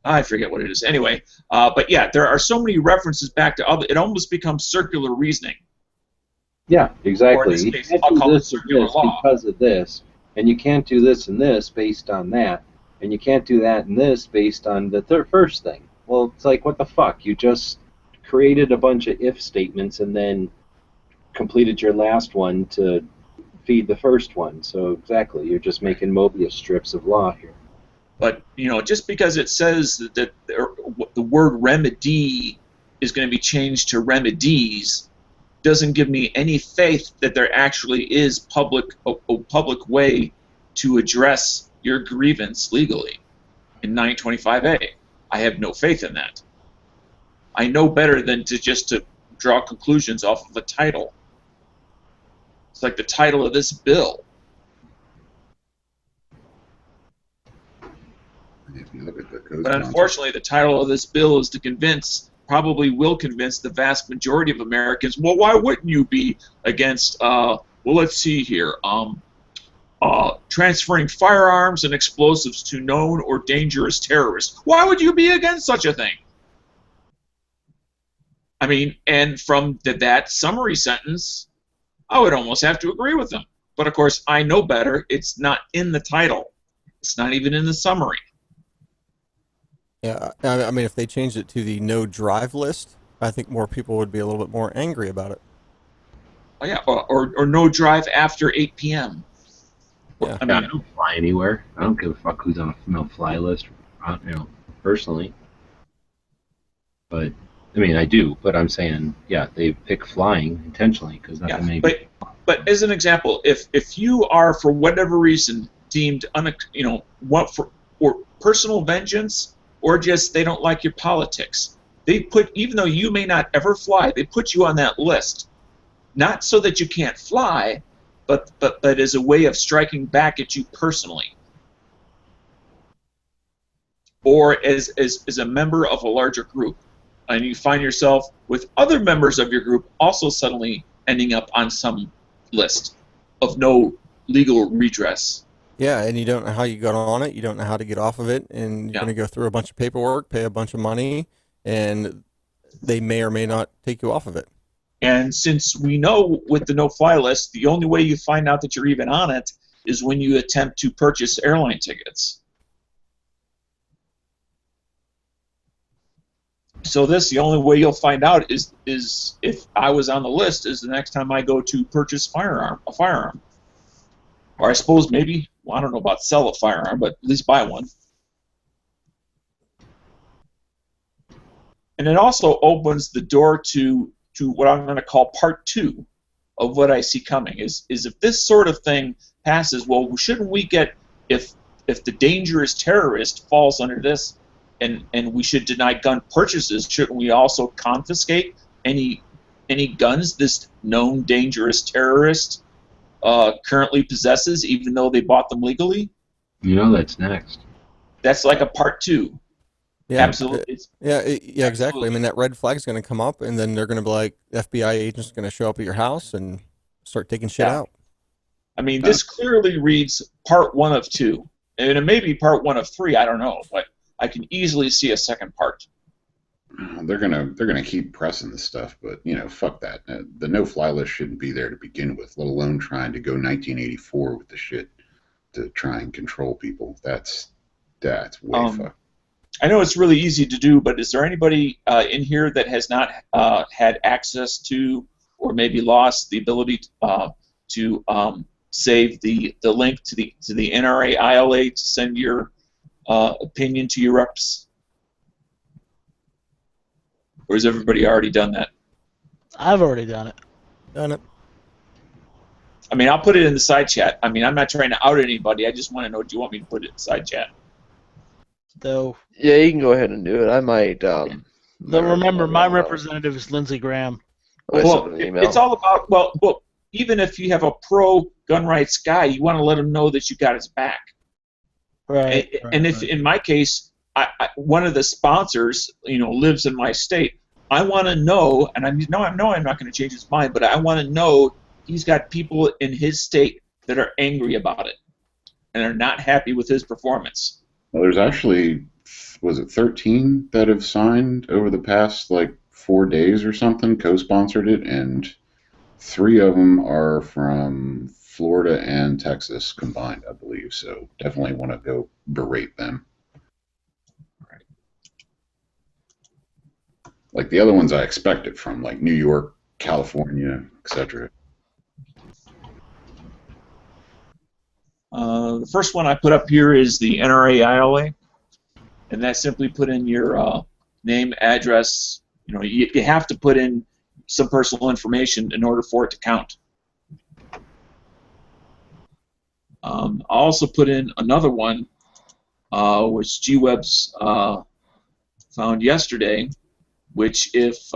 S15: I forget what it is. Anyway, but yeah, there are so many references back to other. It almost becomes circular reasoning.
S11: Yeah, exactly.
S15: Or in this
S11: You
S15: case,
S11: can't
S15: I'll
S11: do
S15: call it
S11: this and
S15: circular
S11: this
S15: law.
S11: because of this, and you can't do this and this based on that, and you can't do that and this based on the first thing. Well, it's like, what the fuck? You just created a bunch of if statements and then completed your last one to feed the first one. So exactly, you're just making Mobius strips of law here.
S15: But just because it says that the word remedy is going to be changed to remedies, doesn't give me any faith that there actually is a public way to address your grievance legally in 925A. I have no faith in that. I know better than to draw conclusions off of a title. It's like the title of this bill.
S14: If you look at the code
S15: But
S14: concept,
S15: unfortunately, the title of this bill is probably will convince the vast majority of Americans, well, why wouldn't you be against, well, let's see here, transferring firearms and explosives to known or dangerous terrorists? Why would you be against such a thing? I mean, and from that summary sentence, I would almost have to agree with them. But of course, I know better. It's not in the title. It's not even in the summary.
S12: Yeah, I mean, if they changed it to the no drive list, I think more people would be a little bit more angry about it.
S15: Oh yeah, or no drive after 8 p.m.
S12: Yeah.
S7: I don't fly anywhere. I don't give a fuck who's on a no-fly list, personally. But I mean, I do. But I'm saying, yeah, they pick flying intentionally because not that many.
S15: But as an example, if you are for whatever reason deemed or personal vengeance, or just they don't like your politics, even though you may not ever fly, they put you on that list, not so that you can't fly, but as a way of striking back at you personally, or as a member of a larger group, and you find yourself with other members of your group also suddenly ending up on some list of no legal redress.
S12: Yeah, and you don't know how you got on it, you don't know how to get off of it, and you're going to go through a bunch of paperwork, pay a bunch of money, and they may or may not take you off of it.
S15: And since we know with the no-fly list, the only way you find out that you're even on it is when you attempt to purchase airline tickets. So the only way you'll find out is if I was on the list is the next time I go to purchase a firearm. Or I suppose maybe, well, I don't know about sell a firearm, but at least buy one. And it also opens the door to what I'm going to call part 2 of what I see coming. Is if this sort of thing passes, well, shouldn't we get, if the dangerous terrorist falls under this, and we should deny gun purchases, shouldn't we also confiscate any guns this known dangerous terrorist currently possesses, even though they bought them legally?
S7: That's next.
S15: That's like a part 2.
S12: Yeah,
S15: absolutely.
S12: Yeah, exactly. I mean, that red flag's going to come up, and then they're going to be like, FBI agents going to show up at your house and start taking shit out.
S15: I mean, this clearly reads part 1 of 2, and it may be part 1 of 3. I don't know, but I can easily see a second part.
S14: They're gonna keep pressing this stuff, but fuck that. The no-fly list shouldn't be there to begin with, let alone trying to go 1984 with the shit to try and control people. That's way fucked.
S15: I know it's really easy to do, but is there anybody in here that has not had access to, or maybe lost the ability to save the link to the NRA ILA to send your opinion to your reps? Or has everybody already done that?
S1: I've already done it.
S12: Done it.
S15: I mean, I'll put it in the side chat. I mean, I'm not trying to out anybody. I just want to know, do you want me to put it in the side chat?
S1: Though.
S10: Yeah, you can go ahead and do it. I might.
S1: Though remember, my representative is Lindsey Graham.
S15: Well, it's all about, well, even if you have a pro-gun rights guy, you want to let him know that you got his back.
S1: Right.
S15: And if, in my case, one of the sponsors, lives in my state, I want to know, and I know I'm not going to change his mind, but I want to know he's got people in his state that are angry about it and are not happy with his performance.
S14: Well, there's actually, was it 13 that have signed over the past like 4 days or something, co-sponsored it, and 3 of them are from Florida and Texas combined, I believe. So definitely want to go berate them.
S15: Right.
S14: Like the other ones I expected from, like New York, California, etc.
S15: The first one I put up here is the NRA ILA, and that simply put in your name, address. You know, you have to put in some personal information in order for it to count. I also put in another one, which GWeb's found yesterday, which if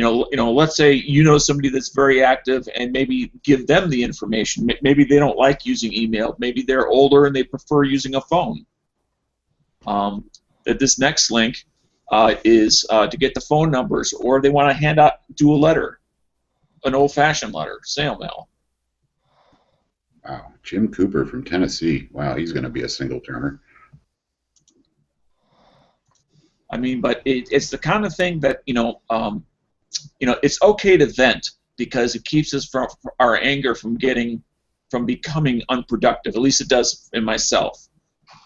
S15: let's say you know somebody that's very active, and maybe give them the information. Maybe they don't like using email. Maybe they're older and they prefer using a phone. That this next link is to get the phone numbers, or they want to do a letter, an old-fashioned letter, snail mail.
S14: Wow, Jim Cooper from Tennessee. Wow, he's going to be a single-termer.
S15: I mean, but it's the kind of thing that it's okay to vent because it keeps us from our anger from becoming unproductive. At least it does in myself.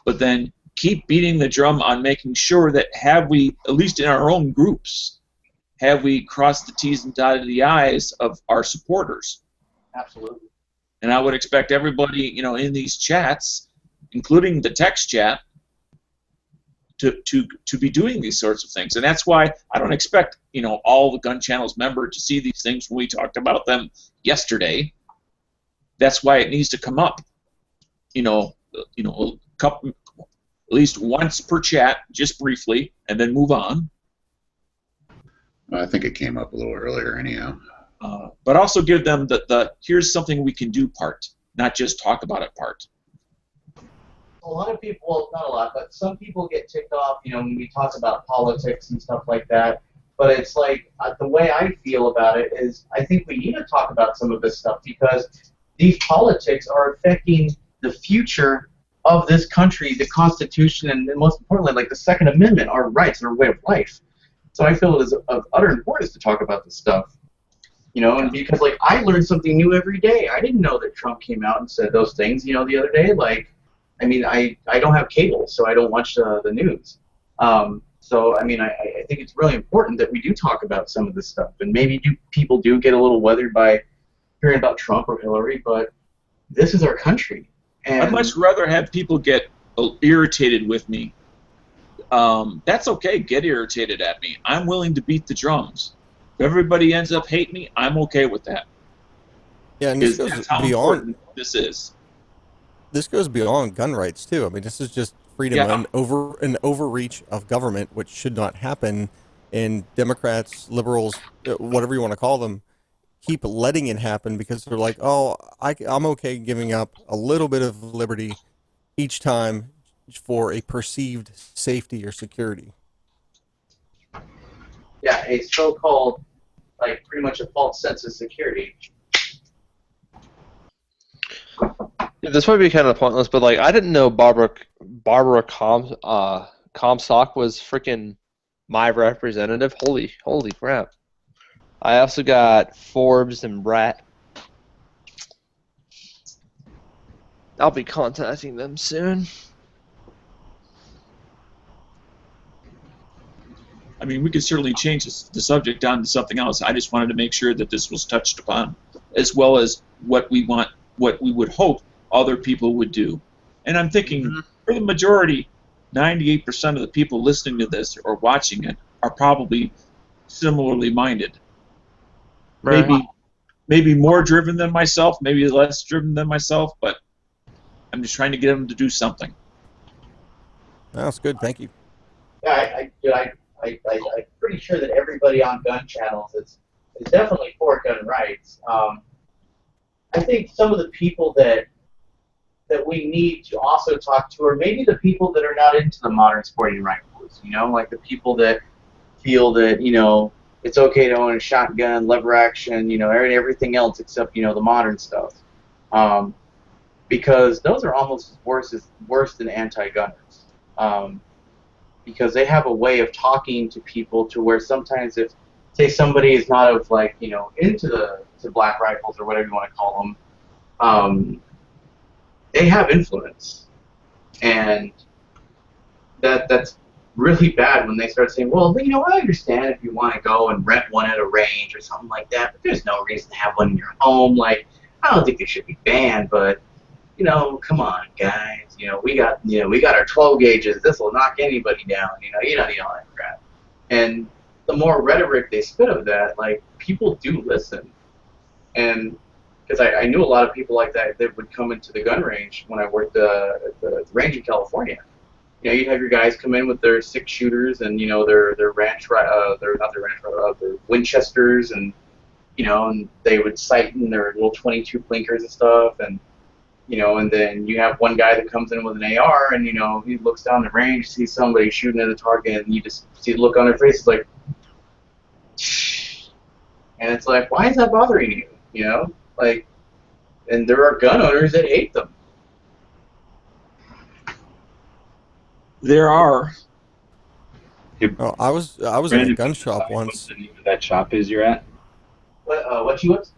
S15: But then keep beating the drum on making sure that have we, at least in our own groups, have we crossed the T's and dotted the I's of our supporters.
S8: Absolutely.
S15: And I would expect everybody, in these chats, including the text chat, to be doing these sorts of things. And that's why I don't expect, all the Gun Channel's members to see these things when we talked about them yesterday. That's why it needs to come up, a couple, at least once per chat, just briefly, and then move on.
S14: I think it came up a little earlier anyhow.
S15: But also give them the here's something we can do part, not just talk about it part.
S8: A lot of people, well, not a lot, but some people get ticked off, when we talk about politics and stuff like that. But it's like, the way I feel about it is I think we need to talk about some of this stuff because these politics are affecting the future of this country, the Constitution, and most importantly, like the Second Amendment, our rights and our way of life. So I feel it is of utter importance to talk about this stuff. And because, like, I learn something new every day. I didn't know that Trump came out and said those things, the other day. Like, I mean, I don't have cable, so I don't watch the news. So, I mean, I think it's really important that we do talk about some of this stuff. And maybe people do get a little weathered by hearing about Trump or Hillary, but this is our country. And
S15: I'd much rather have people get irritated with me. That's okay, get irritated at me. I'm willing to beat the drums. If everybody ends up hating me, I'm okay with that.
S12: Yeah, and this goes beyond.
S15: This is.
S12: This goes beyond gun rights too. I mean, this is just freedom and an overreach of government, which should not happen. And Democrats, liberals, whatever you want to call them, keep letting it happen because they're like, oh, I'm okay giving up a little bit of liberty each time for a perceived safety or security.
S8: Yeah, a so-called, like, pretty much a false sense of security.
S10: This might be kind of pointless, but like I didn't know Barbara Comstock was freaking my representative. Holy crap! I also got Forbes and Brat. I'll be contacting them soon.
S15: I mean, we could certainly change the subject down to something else. I just wanted to make sure that this was touched upon, as well as what we would hope other people would do. And I'm thinking, for the majority, 98% of the people listening to this or watching it are probably similarly minded.
S10: Right.
S15: Maybe more driven than myself, maybe less driven than myself, but I'm just trying to get them to do something.
S12: That's good, thank you.
S8: Yeah, I'm pretty sure that everybody on gun channels is definitely for gun rights. I think some of the people that we need to also talk to are maybe the people that are not into the modern sporting rifles, like the people that feel that, it's okay to own a shotgun, lever action, everything else except, the modern stuff. Because those are almost worse than anti-gunners. Because they have a way of talking to people to where sometimes if, say, somebody is not of into the black rifles or whatever you want to call them, they have influence, and that's really bad when they start saying, well, I understand if you want to go and rent one at a range or something like that, but there's no reason to have one in your home. Like, I don't think it should be banned, but come on, guys. We got our 12 gauges. This will knock anybody down. All that crap. And the more rhetoric they spit of that, like, people do listen. And because I knew a lot of people like that would come into the gun range when I worked at the range in California. You'd have your guys come in with their 6-shooters and their their Winchesters, and and they would sight in their little 22 blinkers and stuff, and and then you have one guy that comes in with an AR, and he looks down the range, sees somebody shooting at a target, and you just see the look on their face. It's like, and it's like, why is that bothering you? Like, and there are gun owners that hate them.
S15: There are.
S12: Oh, I was in a gun shop once.
S11: The name of that shop is you're at.
S8: What you was?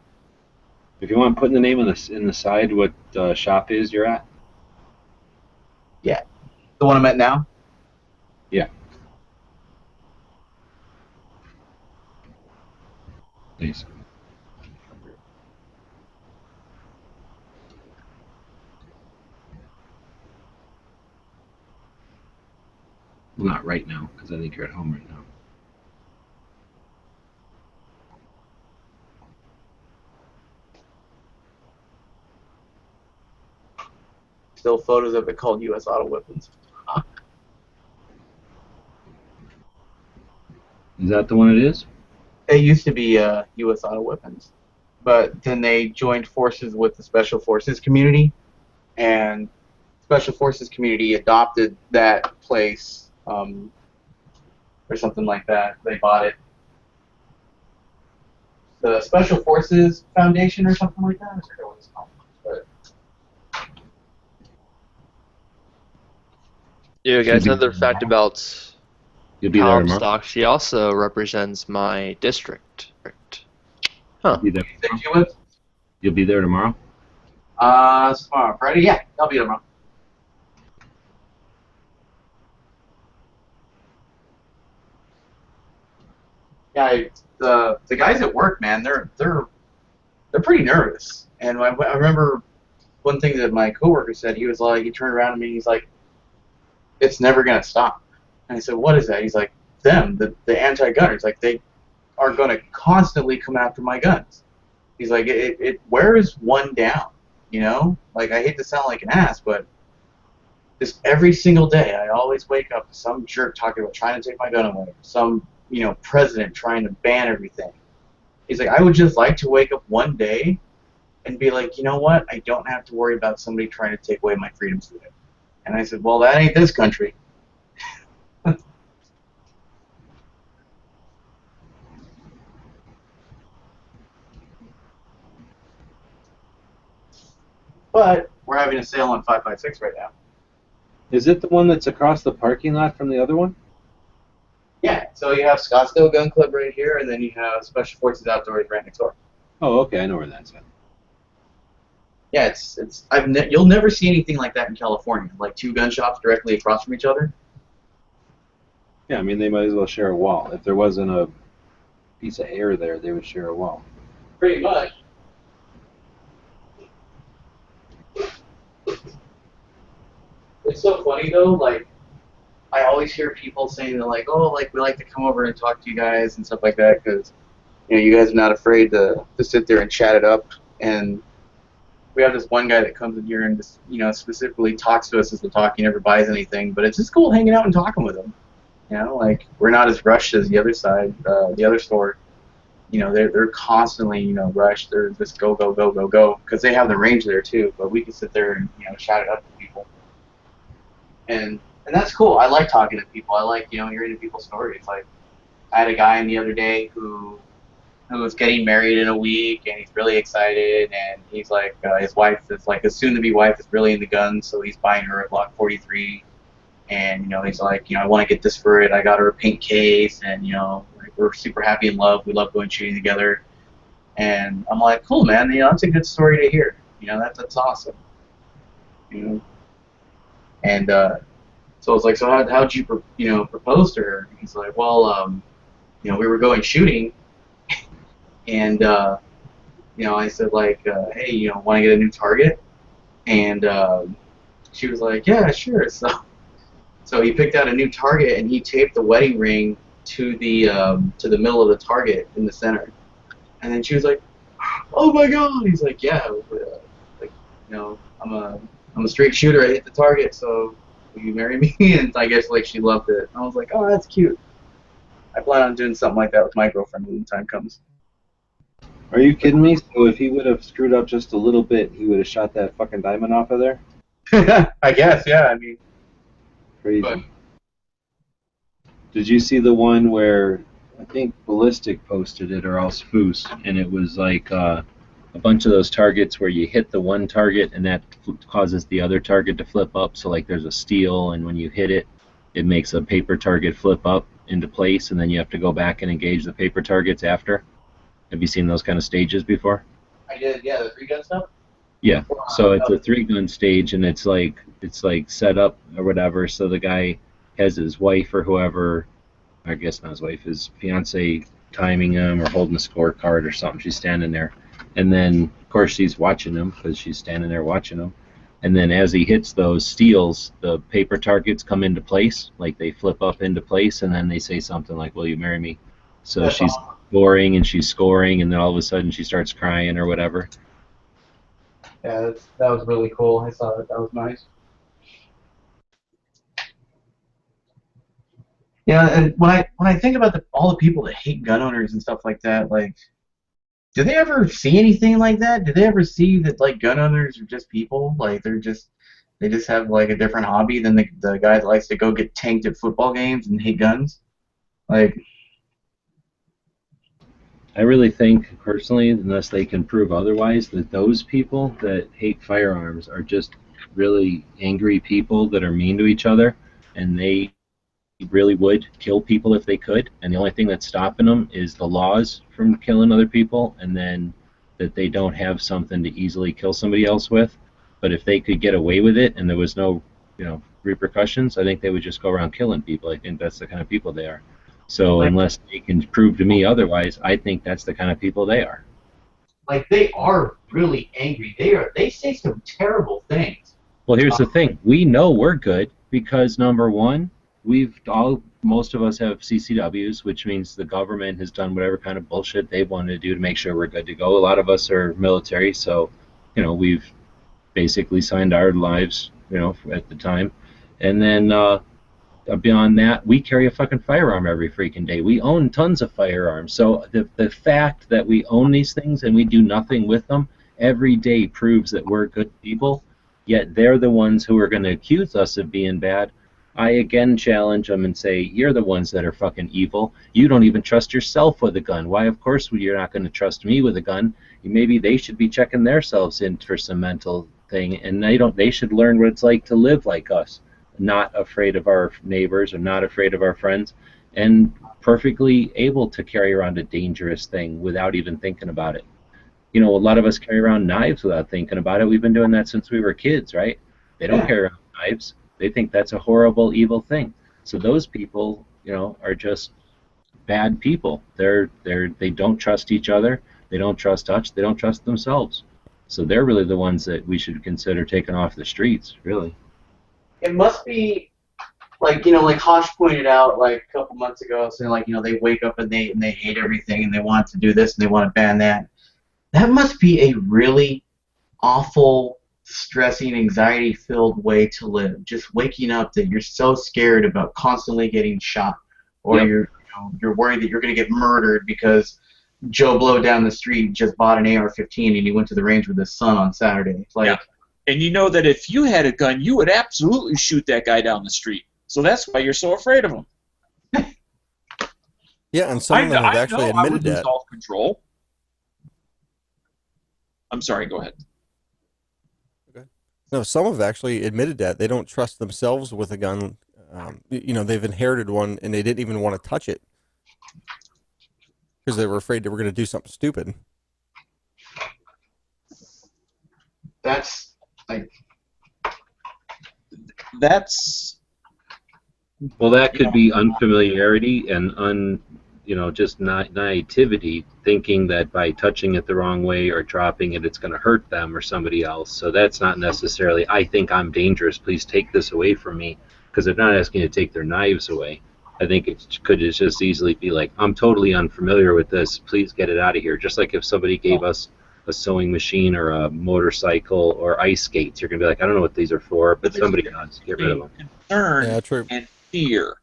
S11: If you want to put in the name in the side what shop is you're at.
S8: Yeah, the one I'm at now.
S11: Yeah. Please. Well, not right now, because I think you're at home right now.
S8: Still photos of it called U.S. Auto Weapons.
S11: Is that the one it is?
S8: It used to be U.S. Auto Weapons, but then they joined forces with the Special Forces community, and Special Forces community adopted that place, or something like that. They bought it. The Special Forces Foundation or something like that. I forget what it's called. But
S10: yeah, guys, another fact about
S11: You'll be there tomorrow.
S10: Comstock, she also represents my district. Huh.
S11: Be there. You'll be there tomorrow?
S8: Tomorrow, Friday? Yeah, I'll be there tomorrow. Yeah, the guys at work, man, they're pretty nervous. And I remember one thing that my coworker said. He was like, he turned around to me, he's like, "It's never gonna stop." And I said, "What is that?" He's like, "The anti-gunners, like, they are gonna constantly come after my guns." He's like, it wears one down, Like, I hate to sound like an ass, but just every single day, I always wake up to some jerk talking about trying to take my gun away, some president trying to ban everything. He's like, I would just like to wake up one day and be like, you know what? I don't have to worry about somebody trying to take away my freedoms today. And I said, well, that ain't this country. But we're having a sale on 5.56 right now.
S11: Is it the one that's across the parking lot from the other one?
S8: Yeah, so you have Scottsdale Gun Club right here, and then you have Special Forces Outdoors right next door.
S11: Oh, okay, I know where that's at.
S8: Yeah, you'll never see anything like that in California, like two gun shops directly across from each other.
S11: Yeah, I mean, they might as well share a wall. If there wasn't a piece of air there, they would share a wall.
S8: Pretty much. It's so funny though, like, I always hear people saying that, like, oh, like, we like to come over and talk to you guys and stuff like that because, you guys are not afraid to sit there and chat it up. And we have this one guy that comes in here and just, specifically talks to us as we're talking, never buys anything, but it's just cool hanging out and talking with him. Like, we're not as rushed as the other side, the other store. They're constantly, rushed. They're just go, go, go, go, go, because they have the range there too. But we can sit there and, shout it up to people. And that's cool. I like talking to people. I like, hearing people's stories. Like, I had a guy in the other day who was getting married in a week, and he's really excited, and he's like, his wife is like, his soon-to-be wife is really into guns, so he's buying her a Glock 43, and, he's like, I want to get this for it, I got her a paint case, and, like, we're super happy in love, we love going shooting together, and I'm like, cool, man, that's a good story to hear, that's awesome, and, so I was like, so how'd you, propose to her? And he's like, well, we were going shooting, and, I said, like, hey, want to get a new target? And she was like, yeah, sure. So he picked out a new target, and he taped the wedding ring to the middle of the target in the center. And then she was like, oh my God. He's like, yeah, I'm a straight shooter. I hit the target, so will you marry me? And I guess, like, she loved it. I was like, oh, that's cute. I plan on doing something like that with my girlfriend when the time comes.
S11: Are you kidding me? So if he would have screwed up just a little bit, he would have shot that fucking diamond off of there?
S8: I guess, yeah. I mean,
S11: crazy. Did you see the one where I think Ballistic posted it, or else Foos, and it was like a bunch of those targets where you hit the one target and that causes the other target to flip up. So like there's a steel, and when you hit it, it makes a paper target flip up into place, and then you have to go back and engage the paper targets after. Have you seen those kind of stages before?
S8: I did, yeah, the 3-gun stuff?
S11: Yeah. So it's a 3-gun stage, and it's like set up or whatever. So the guy has his wife or whoever, I guess not his wife, his fiance timing him or holding a scorecard or something. She's standing there, and then of course she's watching him because she's standing there watching him. And then as he hits those steals, the paper targets come into place, like they flip up into place, and then they say something like, "Will you marry me?" So
S8: That's
S11: she's
S8: awesome.
S11: scoring and she's scoring, and then all of a sudden she starts crying or whatever.
S8: Yeah, that was really cool. I saw that. That was nice. Yeah, and when I think about all the people that hate gun owners and stuff like that, like, do they ever see anything like that? Do they ever see that, like, gun owners are just people? Like, they just have, like, a different hobby than the guy that likes to go get tanked at football games and hate guns? Like,
S11: I really think, personally, unless they can prove otherwise, that those people that hate firearms are just really angry people that are mean to each other, and they really would kill people if they could, and the only thing that's stopping them is the laws from killing other people, and then that they don't have something to easily kill somebody else with. But if they could get away with it and there was no, repercussions, I think they would just go around killing people. I think that's the kind of people they are. So unless they can prove to me otherwise, I think that's the kind of people they are.
S8: like they are really angry. They say some terrible things.
S11: Well, here's the thing. We know we're good because, number one, most of us have CCWs, which means the government has done whatever kind of bullshit they wanted to do to make sure we're good to go. A lot of us are military, so, we've basically signed our lives, at the time. And then beyond that, we carry a fucking firearm every freaking day. We own tons of firearms. So the fact that we own these things and we do nothing with them every day proves that we're good people, yet they're the ones who are going to accuse us of being bad. I again challenge them and say, you're the ones that are fucking evil. You don't even trust yourself with a gun. Why, of course, you're not going to trust me with a gun. Maybe they should be checking themselves in for some mental thing, and they should learn what it's like to live like us, not afraid of our neighbors or not afraid of our friends, and perfectly able to carry around a dangerous thing without even thinking about it. A lot of us carry around knives without thinking about it. We've been doing that since we were kids, right? They don't carry around knives. They think that's a horrible, evil thing. So those people, are just bad people. They don't trust each other. They don't trust us. They don't trust themselves. So they're really the ones that we should consider taking off the streets, really.
S8: It must be like Hosh pointed out like a couple months ago, saying they wake up and they hate everything and they want to do this and they want to ban that. That must be a really awful, stressing, anxiety-filled way to live. Just waking up that you're so scared about constantly getting shot, or you're worried that you're going to get murdered because Joe Blow down the street just bought an AR-15 and he went to the range with his son on Saturday.
S15: And you know that if you had a gun, you would absolutely shoot that guy down the street. So that's why you're so afraid of him.
S12: Yeah, and some of them have actually
S15: I
S12: admitted
S15: would lose
S12: that.
S15: all control. I'm sorry, go ahead.
S12: No, some have actually admitted that they don't trust themselves with a gun. They've inherited one and they didn't even want to touch it because they were afraid they were going to do something stupid.
S8: That's like
S7: Well, that could be unfamiliarity and just naivety, thinking that by touching it the wrong way or dropping it, it's going to hurt them or somebody else. So that's not necessarily, I think I'm dangerous, please take this away from me, because they're not asking you to take their knives away. I think it could just easily be like, I'm totally unfamiliar with this, please get it out of here. Just like if somebody gave us a sewing machine or a motorcycle or ice skates, you're going to be like, I don't know what these are for, but somebody does. Get rid of them.
S15: Concern and fear.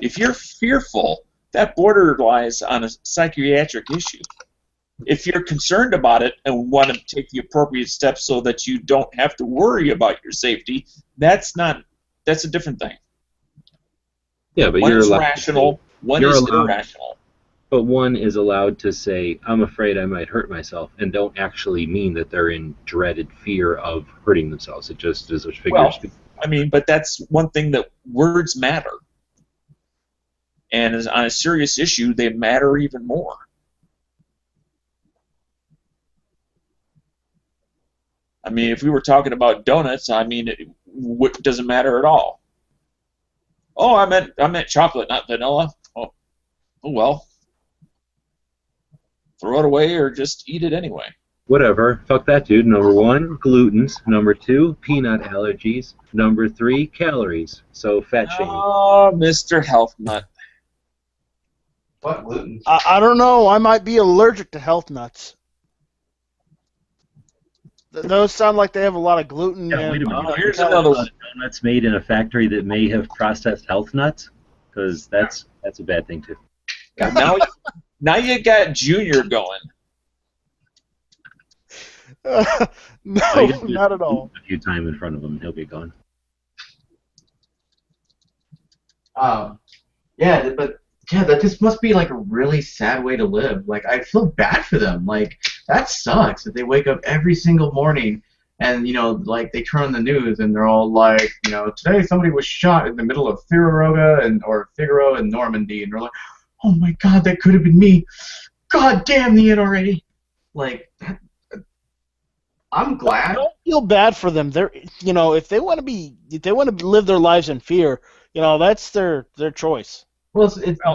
S15: If you're fearful, that borderlines on a psychiatric issue. If you're concerned about it and want to take the appropriate steps so that you don't have to worry about your safety, that's a different thing.
S7: Yeah, but
S15: one
S7: you're
S15: is
S7: allowed
S15: rational, one is irrational.
S7: But one is allowed to say, I'm afraid I might hurt myself, and don't actually mean that they're in dreaded fear of hurting themselves. It just is a figure of speech.
S15: I mean, but that's one thing that words matter. And on a serious issue, they matter even more. I mean, if we were talking about donuts, I mean, it doesn't matter at all. Oh, I meant chocolate, not vanilla. Oh well. Throw it away or just eat it anyway.
S7: Whatever. Fuck that, dude. Number 1, glutens. Number 2, peanut allergies. Number 3, calories. So fat shaming.
S15: Oh, Mr. Health Nut.
S8: What gluten?
S1: I don't know. I might be allergic to health nuts. Those sound like they have a lot of gluten.
S16: Yeah, wait a minute.
S15: Here's another one.
S16: Donuts made in a factory that may have processed health nuts, because that's a bad thing too.
S15: Yeah, now you got Junior going.
S1: No, not at all.
S16: A few times in front of him, he'll be gone.
S8: Yeah, but yeah, that just must be like a really sad way to live. Like, I feel bad for them. Like, that sucks that they wake up every single morning and, like, they turn on the news and they're all like, today somebody was shot in the middle of Figueroa and Normandy, and they're like, oh my God, that could have been me. God damn the NRA. Like, I'm glad.
S1: I don't feel bad for them. They're, if they want to live their lives in fear, that's their choice.
S8: Well,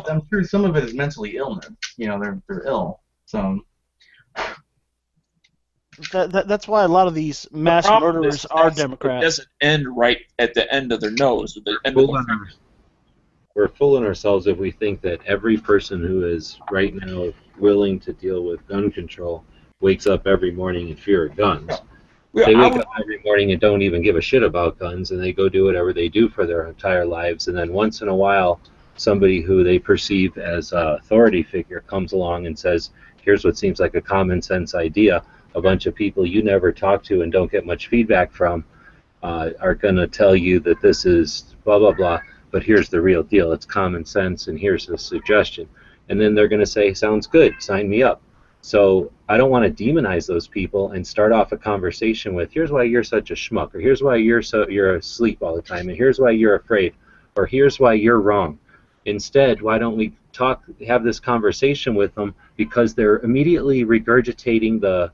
S8: I'm sure some of it is mentally illness. They're ill. So
S1: that's why a lot of these mass murderers are Democrats.
S15: It doesn't end right at the end of their nose. At the end of their fingers.
S7: We're fooling ourselves if we think that every person who is right now willing to deal with gun control wakes up every morning in fear of guns.
S15: Yeah,
S7: they wake up every morning and don't even give a shit about guns, and they go do whatever they do for their entire lives, and then once in a while somebody who they perceive as an authority figure comes along and says, here's what seems like a common sense idea. A bunch of people you never talk to and don't get much feedback from are going to tell you that this is blah, blah, blah, but here's the real deal. It's common sense, and here's the suggestion. And then they're going to say, sounds good, sign me up. So I don't want to demonize those people and start off a conversation with, here's why you're such a schmuck, or here's why you're asleep all the time, and here's why you're afraid, or here's why you're wrong. Instead, why don't we have this conversation with them, because they're immediately regurgitating the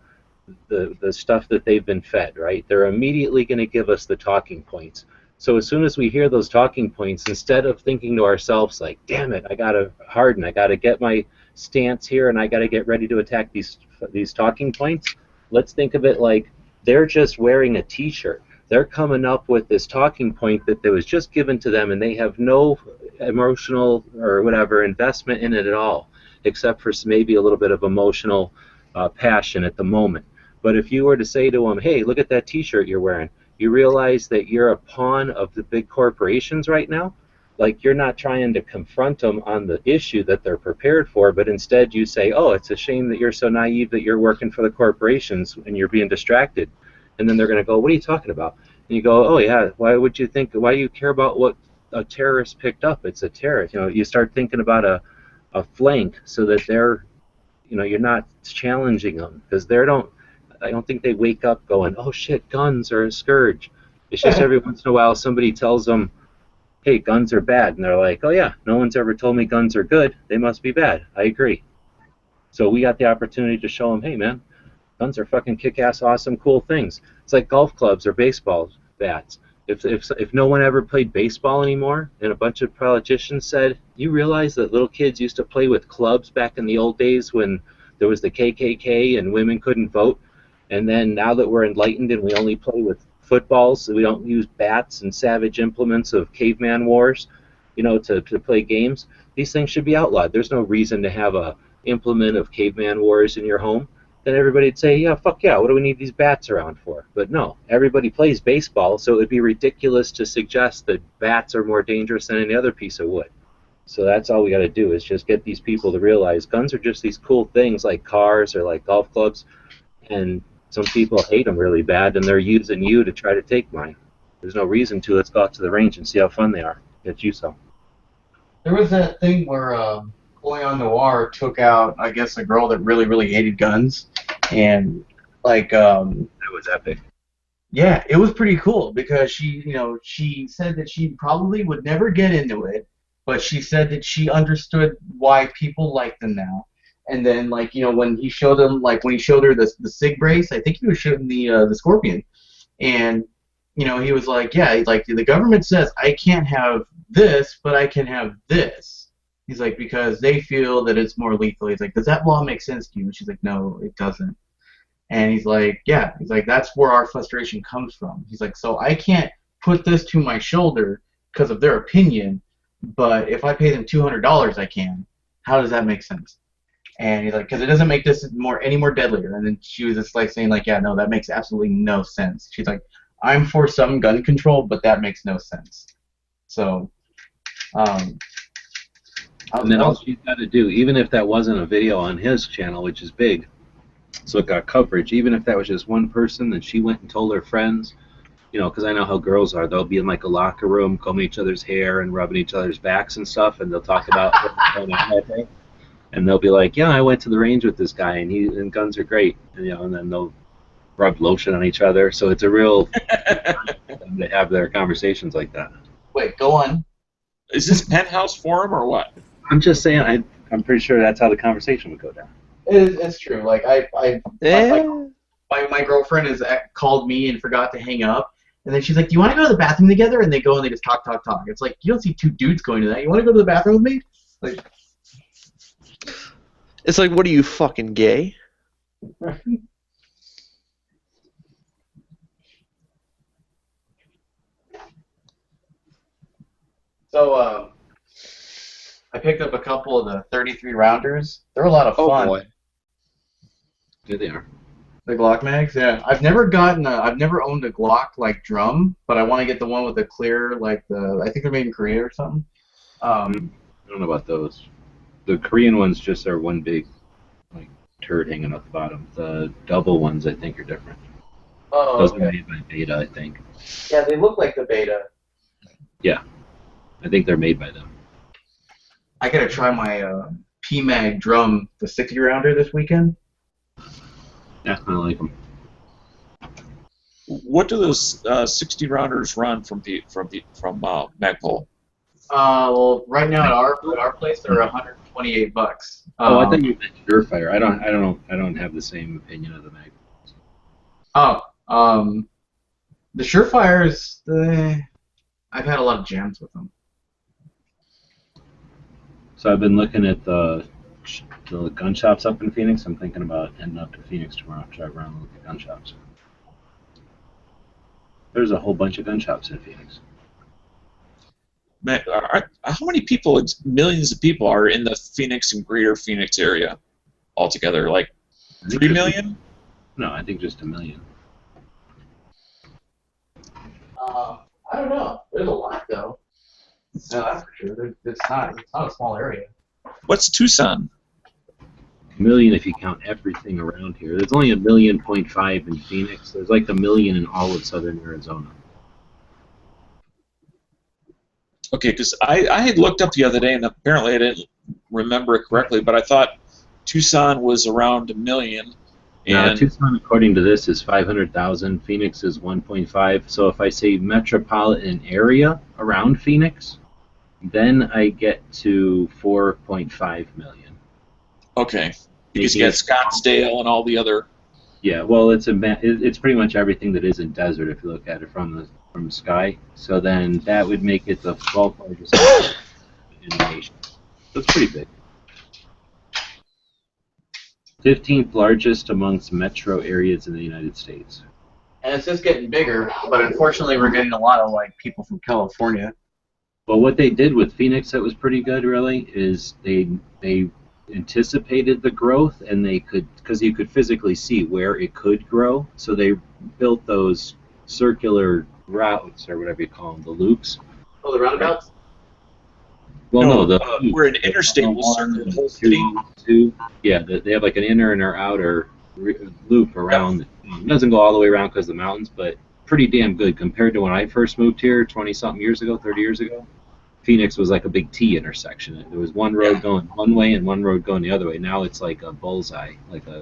S7: stuff that they've been fed, right? They're immediately going to give us the talking points. So as soon as we hear those talking points, instead of thinking to ourselves like, damn it, I got to harden, I got to get my stance here, and I got to get ready to attack these talking points, let's think of it like they're just wearing a t-shirt. They're coming up with this talking point that was just given to them, and they have no emotional or whatever investment in it at all, except for maybe a little bit of emotional passion at the moment. But if you were to say to them, hey, look at that t-shirt you're wearing, you realize that you're a pawn of the big corporations right now? Like, you're not trying to confront them on the issue that they're prepared for, but instead you say, oh, it's a shame that you're so naive that you're working for the corporations and you're being distracted. And then they're going to go, what are you talking about? And you go, oh, yeah, why do you care about what
S16: a terrorist picked up, it's a terrorist. You know, you start thinking about a flank so that they're, you know, you're not challenging them because I don't think they wake up going, oh shit, guns are a scourge. It's just every once in a while somebody tells them, hey, guns are bad, and they're like, oh yeah, no one's ever told me guns are good. They must be bad. I agree. So we got the opportunity to show them, hey man, guns are fucking kick-ass, awesome, cool things. It's like golf clubs or baseball bats. If no one ever played baseball anymore, and a bunch of politicians said, you realize that little kids used to play with clubs back in the old days when there was the KKK and women couldn't vote, and then now that we're enlightened and we only play with footballs, so we don't use bats and savage implements of caveman wars, you know, to play games, these things should be outlawed. There's no reason to have a implement of caveman wars in your home. Then everybody'd say, yeah, fuck yeah, what do we need these bats around for? But no, everybody plays baseball, so it would be ridiculous to suggest that bats are more dangerous than any other piece of wood. So that's all we got to do is just get these people to realize guns are just these cool things like cars or like golf clubs, and some people hate them really bad, and they're using you to try to take mine. There's no reason to. Let's go out to the range and see how fun they are. Get you some.
S8: There was that thing where Leon Noir took out, I guess, a girl that really, really hated guns, and like
S16: that was epic.
S8: Yeah, it was pretty cool because she said that she probably would never get into it, but she said that she understood why people like them now. And then, like, you know, when he showed her the SIG brace, I think he was showing the Scorpion, and you know, he was like, yeah, like the government says I can't have this, but I can have this. He's like, because they feel that it's more lethal. He's like, does that law make sense to you? And she's like, no, it doesn't. And he's like, yeah. He's like, that's where our frustration comes from. He's like, so I can't put this to my shoulder because of their opinion, but if I pay them $200, I can. How does that make sense? And he's like, because it doesn't make this any more deadlier. And then she was just like saying, like, yeah, no, that makes absolutely no sense. She's like, I'm for some gun control, but that makes no sense. So,
S16: and then all she's got to do, even if that wasn't a video on his channel, which is big, so it got coverage, even if that was just one person, then she went and told her friends, you know, because I know how girls are. They'll be in like a locker room, combing each other's hair and rubbing each other's backs and stuff, and they'll talk about it, and they'll be like, yeah, I went to the range with this guy, and guns are great, and, you know, and then they'll rub lotion on each other. So it's a real to have their conversations like that.
S8: Wait, go on.
S15: Is this Penthouse Forum or what?
S16: I'm just saying, I'm pretty sure that's how the conversation would go down.
S8: It's true. Like my girlfriend has called me and forgot to hang up, and then she's like, "Do you want to go to the bathroom together?" And they go and they just talk. It's like, you don't see two dudes going to that. You want to go to the bathroom with me? Like,
S10: it's like, what are you, fucking gay?
S8: So I picked up a couple of the 33 rounders. They're a lot of fun.
S16: Oh boy. Yeah, they are.
S8: The Glock mags, yeah. I've never owned a Glock like drum, but I want to get the one with the clear, like I think they're made in Korea or something.
S16: I don't know about those. The Korean ones just are one big, like, turd hanging off the bottom. The double ones, I think, are different.
S8: Oh,
S16: those
S8: okay.
S16: are made by Beta, I think.
S8: Yeah, they look like the Beta.
S16: Yeah, I think they're made by them.
S8: I gotta try my PMag drum, the 60 rounder this weekend.
S16: Yeah, I like them.
S15: What do those 60 rounders run from Magpul?
S8: Well, right now at our place they're $128.
S16: Oh, I thought you meant Surefire. I don't have the same opinion of the mag.
S8: The Surefires, I've had a lot of jams with them.
S16: So I've been looking at the gun shops up in Phoenix. I'm thinking about heading up to Phoenix tomorrow, drive around and look at gun shops. There's a whole bunch of gun shops in Phoenix.
S15: Man, how many people, millions of people, are in the Phoenix and greater Phoenix area altogether? Like 3 million?
S16: No, I think just 1 million.
S8: I don't know. There's a lot, though. No, that's for sure. It's not a small area.
S15: What's Tucson?
S16: 1 million if you count everything around here. There's only 1.5 million in Phoenix. There's like 1 million in all of southern Arizona.
S15: Okay, because I had looked up the other day, and apparently I didn't remember it correctly, but I thought Tucson was around 1 million. And
S16: Tucson, according to this, is 500,000. Phoenix is 1.5. So if I say metropolitan area around Phoenix, then I get to 4.5 million.
S15: Okay, because you got Scottsdale and all the other.
S16: Yeah, well, it's pretty much everything that isn't desert if you look at it from the sky. So then that would make it the 12th largest in the nation. So it's pretty big. 15th largest amongst metro areas in the United States.
S8: And it's just getting bigger, but unfortunately we're getting a lot of like people from California.
S16: Well, what they did with Phoenix that was pretty good, really, is they anticipated the growth, and they could, because you could physically see where it could grow, so they built those circular routes, or whatever you call them, the loops.
S8: Oh, the roundabouts?
S16: Well, no,
S15: where an interstate will circle the whole city.
S16: Yeah, they have like an inner and an outer loop around. It doesn't go all the way around because of the mountains, but pretty damn good compared to when I first moved here 20-something years ago, 30 years ago. Phoenix was like a big T intersection. There was one road going one way and one road going the other way. Now it's like a bullseye.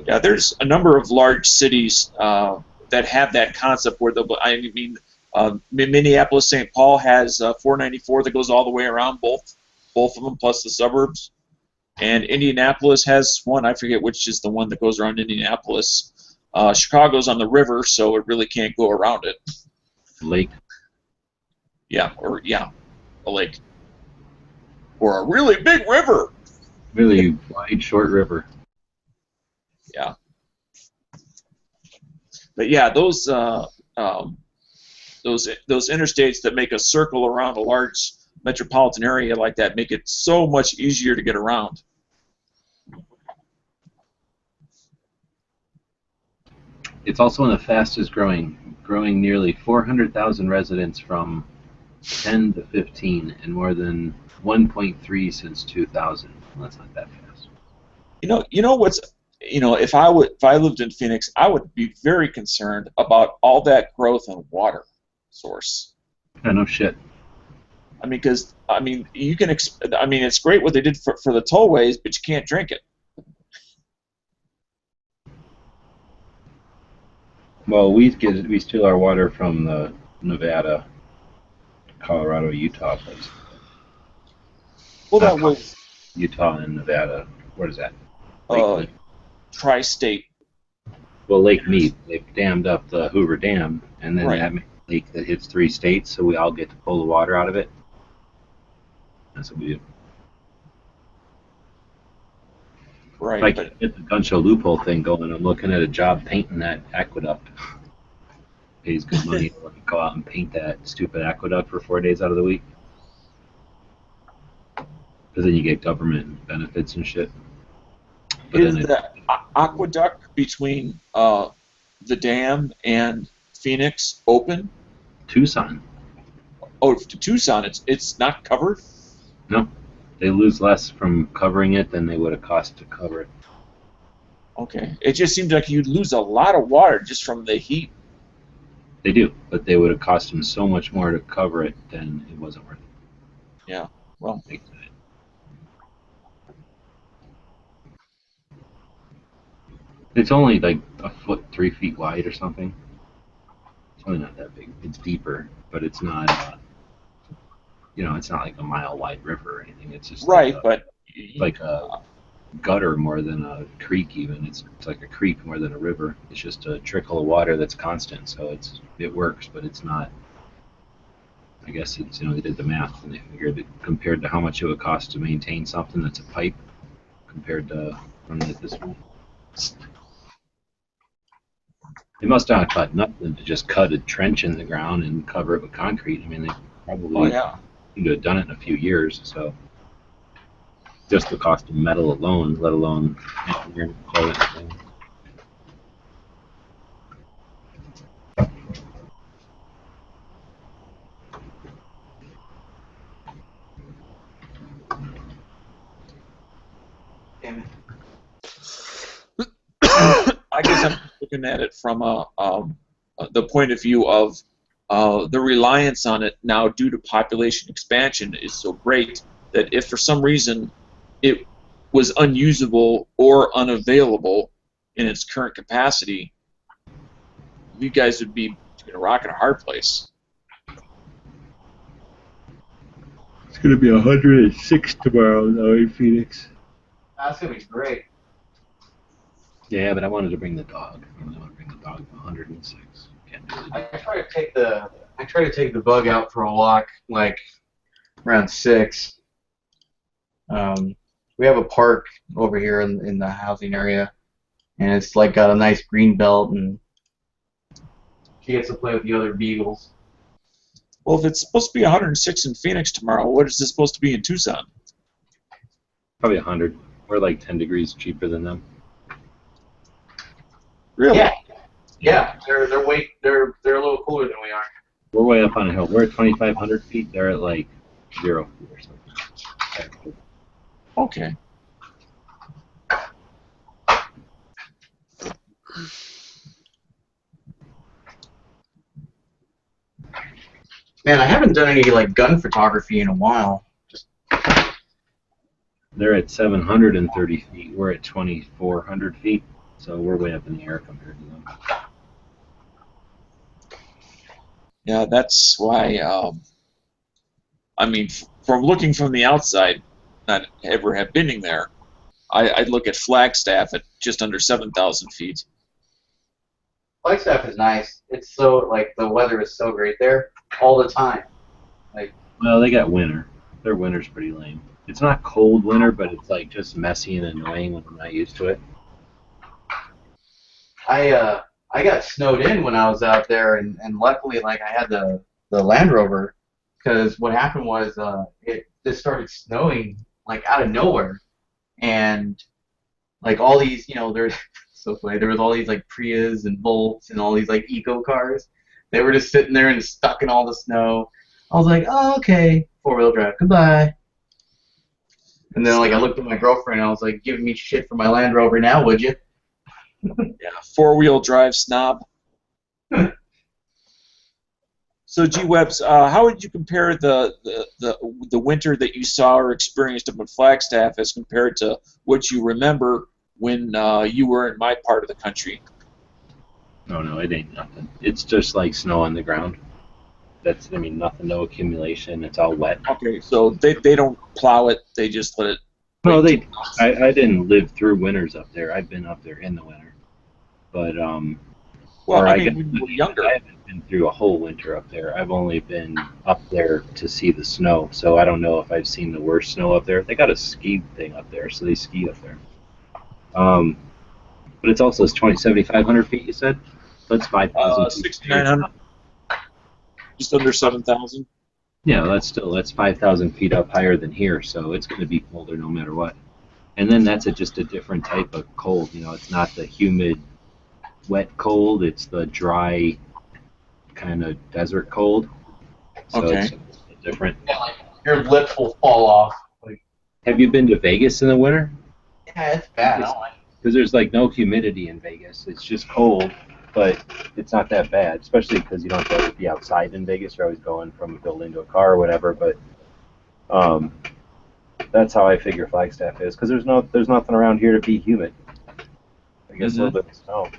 S15: Yeah, there's a number of large cities that have that concept where Minneapolis, St. Paul has 494 that goes all the way around both of them, plus the suburbs. And Indianapolis has one, I forget which is the one that goes around Indianapolis. Chicago's on the river, so it really can't go around it.
S16: Lake.
S15: Yeah, a lake. Or a really big river.
S16: Really wide, short river.
S15: Yeah. But yeah, those interstates that make a circle around a large metropolitan area like that make it so much easier to get around.
S16: It's also one of the fastest growing nearly 400,000 residents from 10 to 15, and more than 1.3 since 2000. Well, that's not that fast.
S15: If I lived in Phoenix, I would be very concerned about all that growth in water source.
S16: Yeah, no shit.
S15: You can. It's great what they did for the tollways, but you can't drink it.
S16: Well, we steal our water from the Nevada, Colorado, Utah place.
S15: Well, that was
S16: Utah and Nevada. What is that?
S15: Tri-state.
S16: Well, Lake Mead. They've dammed up the Hoover Dam, and then
S15: Right.
S16: that makes a lake that hits 3 states, so we all get to pull the water out of it. That's what we do.
S15: Right.
S16: If I can get the gun show loophole thing going, I'm looking at a job painting that aqueduct. Pays good money to go out and paint that stupid aqueduct for 4 days out of the week. Because then you get government benefits and shit. But
S15: Is
S16: then
S15: the aqueduct between the dam and Phoenix open?
S16: Tucson.
S15: Oh, to Tucson, it's not covered?
S16: No. They lose less from covering it than they would have cost to cover it.
S15: Okay. It just seems like you'd lose a lot of water just from the heat.
S16: They do, but they would have cost them so much more to cover it than it wasn't worth it.
S15: Yeah, well.
S16: It's only like a foot, 3 feet wide or something. It's only not that big. It's deeper, but it's not. It's not like a mile-wide river or anything. It's just
S15: right,
S16: like a gutter more than a creek. Even it's like a creek more than a river. It's just a trickle of water that's constant, so it works, but it's not. I guess it's they did the math and they figured that compared to how much it would cost to maintain something that's a pipe, compared to running it this way. They must not have cut nothing to just cut a trench in the ground and cover it with concrete. I mean, they probably could have done it in a few years. So just the cost of metal alone, let alone engineering.
S8: Damn it.
S15: I guess I'm looking at it from the point of view of the reliance on it now due to population expansion is so great that if for some reason it was unusable or unavailable in its current capacity, you guys would be between a rock and a hard place.
S11: It's going to be 106 tomorrow, though, in Phoenix.
S8: That's gonna be great.
S16: Yeah, but I wanted to bring the dog. I really want to bring the dog to 106. Can't do it.
S8: I try to take the bug out for a walk like around 6. We have a park over here in the housing area, and it's like got a nice green belt, and she gets to play with the other beagles.
S15: Well, if it's supposed to be 106 in Phoenix tomorrow, what is this supposed to be in Tucson?
S16: Probably 100. We're like 10 degrees cheaper than them.
S15: Really?
S8: Yeah. Yeah, they're a little cooler than we are.
S16: We're way up on a hill. We're at 2,500 feet. They're at like 0 feet or something.
S15: Okay.
S8: Man, I haven't done any like gun photography in a while.
S16: They're at 730 feet. We're at 2,400 feet. So we're way up in the air compared to them.
S15: Yeah, that's why. I mean, from looking from the outside, not ever have been in there, I'd look at Flagstaff at just under 7,000 feet.
S8: Flagstaff is nice. It's so like the weather is so great there all the time. Like,
S16: well, they got winter. Their winter's pretty lame. It's not cold winter, but it's like just messy and annoying when I'm not used to it.
S8: I got snowed in when I was out there, and luckily, like, I had the Land Rover, because what happened was it just started snowing like out of nowhere, and like all these, there's so funny. There was all these like Prius and Volts and all these like eco cars. They were just sitting there and stuck in all the snow. I was like, oh, okay, 4-wheel drive, goodbye. And then like I looked at my girlfriend and I was like, giving me shit for my Land Rover now, would you?
S15: Yeah, 4-wheel drive snob. So, G-Webs, how would you compare the winter that you saw or experienced up in Flagstaff as compared to what you remember when you were in my part of the country?
S16: No, it ain't nothing. It's just like snow on the ground. Nothing, no accumulation. It's all wet.
S15: Okay, so they don't plow it. They just let it.
S16: No, I didn't live through winters up there. I've been up there in the winter, but
S15: well, I mean, when you were younger,
S16: I haven't been through a whole winter up there. I've only been up there to see the snow, so I don't know if I've seen the worst snow up there. They got a ski thing up there, so they ski up there. But it's also 7,500 feet. You said, so it's 5,000.
S15: 6,900. Just under 7,000.
S16: Yeah, that's 5,000 feet up higher than here, so it's going to be colder no matter what. And then that's just a different type of cold. It's not the humid, wet cold. It's the dry, kind of desert cold. So
S15: okay.
S16: It's different.
S8: Yeah, like your lips will fall off. Like,
S16: have you been to Vegas in the winter?
S8: yeah, it's bad. I don't like it.
S16: Because there's like no humidity in Vegas. It's just cold, but it's not that bad, especially because you don't have to be outside in Vegas. You're always going from a building to a car or whatever. But that's how I figure Flagstaff is, because there's nothing around here to be humid. I guess a little bit of snow.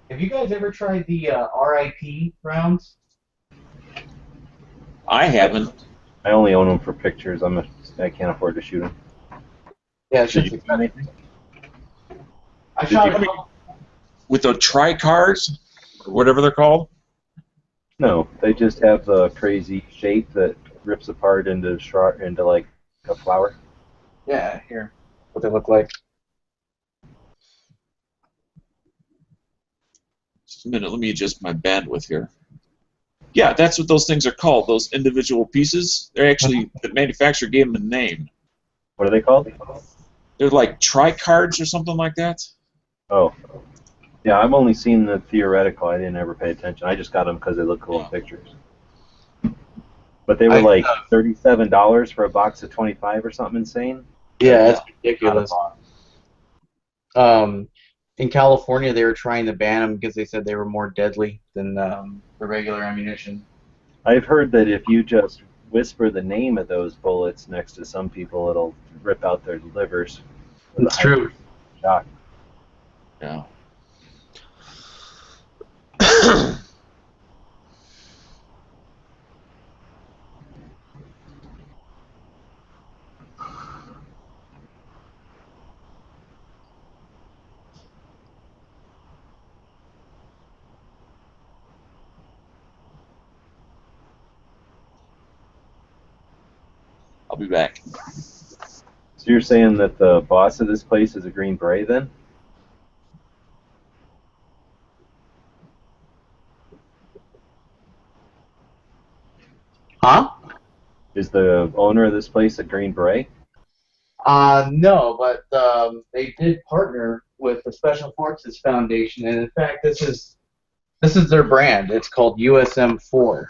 S8: Have you guys ever tried the RIP rounds?
S15: I haven't.
S16: I only own them for pictures. I can't afford to shoot them.
S8: Yeah, it's just
S16: anything?
S8: I shot it
S15: with the tri-cars, or whatever they're called.
S16: No, they just have the crazy shape that rips apart into like a flower.
S8: Yeah, here, what they look like.
S15: Just a minute, let me adjust my bandwidth here. Yeah, that's what those things are called, those individual pieces. They're actually, the manufacturer gave them a name.
S16: What are they called?
S15: They're like tri-cards or something like that.
S16: Oh. Yeah, I've only seen the theoretical. I didn't ever pay attention. I just got them because they look cool in pictures. But they were like $37 for a box of 25 or something insane.
S8: Yeah, that's ridiculous. in California they were trying to ban them because they said they were more deadly than the regular ammunition.
S11: I've heard that if you just whisper the name of those bullets next to some people, it'll rip out their livers.
S8: It's true.
S11: Shock.
S8: Yeah.
S9: I'll be back.
S11: So you're saying that the boss of this place is a Green Beret, then?
S8: Huh?
S11: Is the owner of this place a Green Beret?
S8: No, but they did partner with the Special Forces Foundation, and in fact, this is their brand. It's called USM4.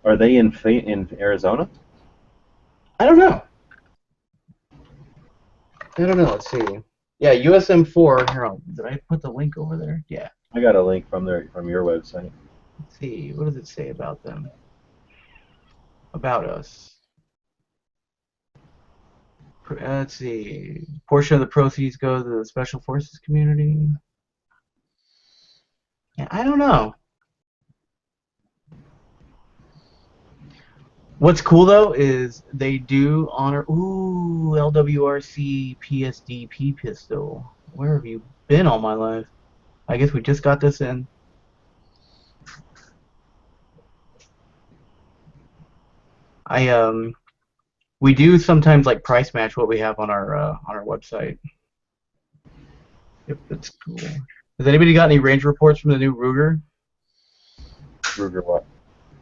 S11: Are they in Arizona?
S8: I don't know. Let's see. Yeah, USM4. Here, did I put the link over there? Yeah.
S11: I got a link from your website.
S8: Let's see. What does it say about them? About us. Let's see. Portion of the proceeds go to the Special Forces community. Yeah, I don't know. What's cool though is they do honor LWRC PSDP pistol. Where have you been all my life? I guess we just got this in. We do sometimes like price match what we have on our website. Yep, that's cool. Has anybody got any range reports from the new Ruger?
S11: Ruger what?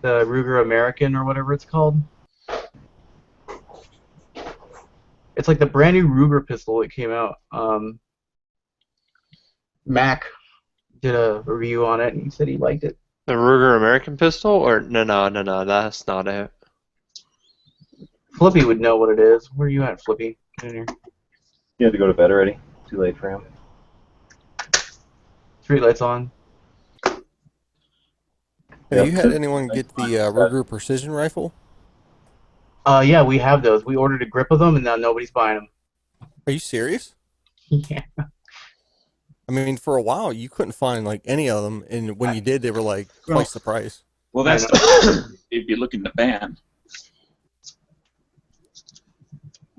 S8: The Ruger American or whatever it's called. It's like the brand new Ruger pistol that came out. Mac did a review on it and he said he liked it.
S10: The Ruger American pistol? Or no, that's not it.
S8: Flippy would know what it is. Where are you at, Flippy? Get in here.
S11: You had to go to bed already? Too late for him?
S8: Street lights on.
S12: Have you had anyone get the Ruger Precision Rifle?
S8: Yeah, we have those. We ordered a grip of them and now nobody's buying them.
S12: Are you serious?
S8: Yeah.
S12: I mean, for a while you couldn't find like any of them, and when you did, they were like twice the price.
S15: Well, that's the they'd be looking to ban.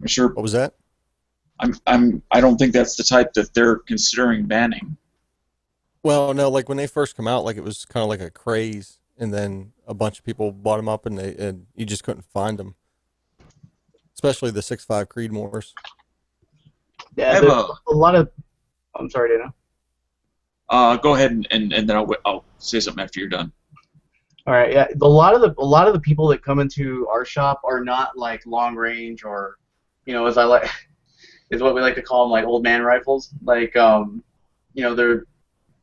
S15: I'm sure.
S12: What was that?
S15: I don't think that's the type that they're considering banning.
S12: Well, no, like when they first come out, like it was kind of like a craze, and then a bunch of people bought them up, and you just couldn't find them. Especially the 6.5 Creedmoors.
S8: Yeah, a lot of. I'm sorry, Dana.
S15: Go ahead and then I'll say something after you're done.
S8: All right, yeah. A lot of the people that come into our shop are not like long range or, as I like, is what we like to call them, like old man rifles. Like,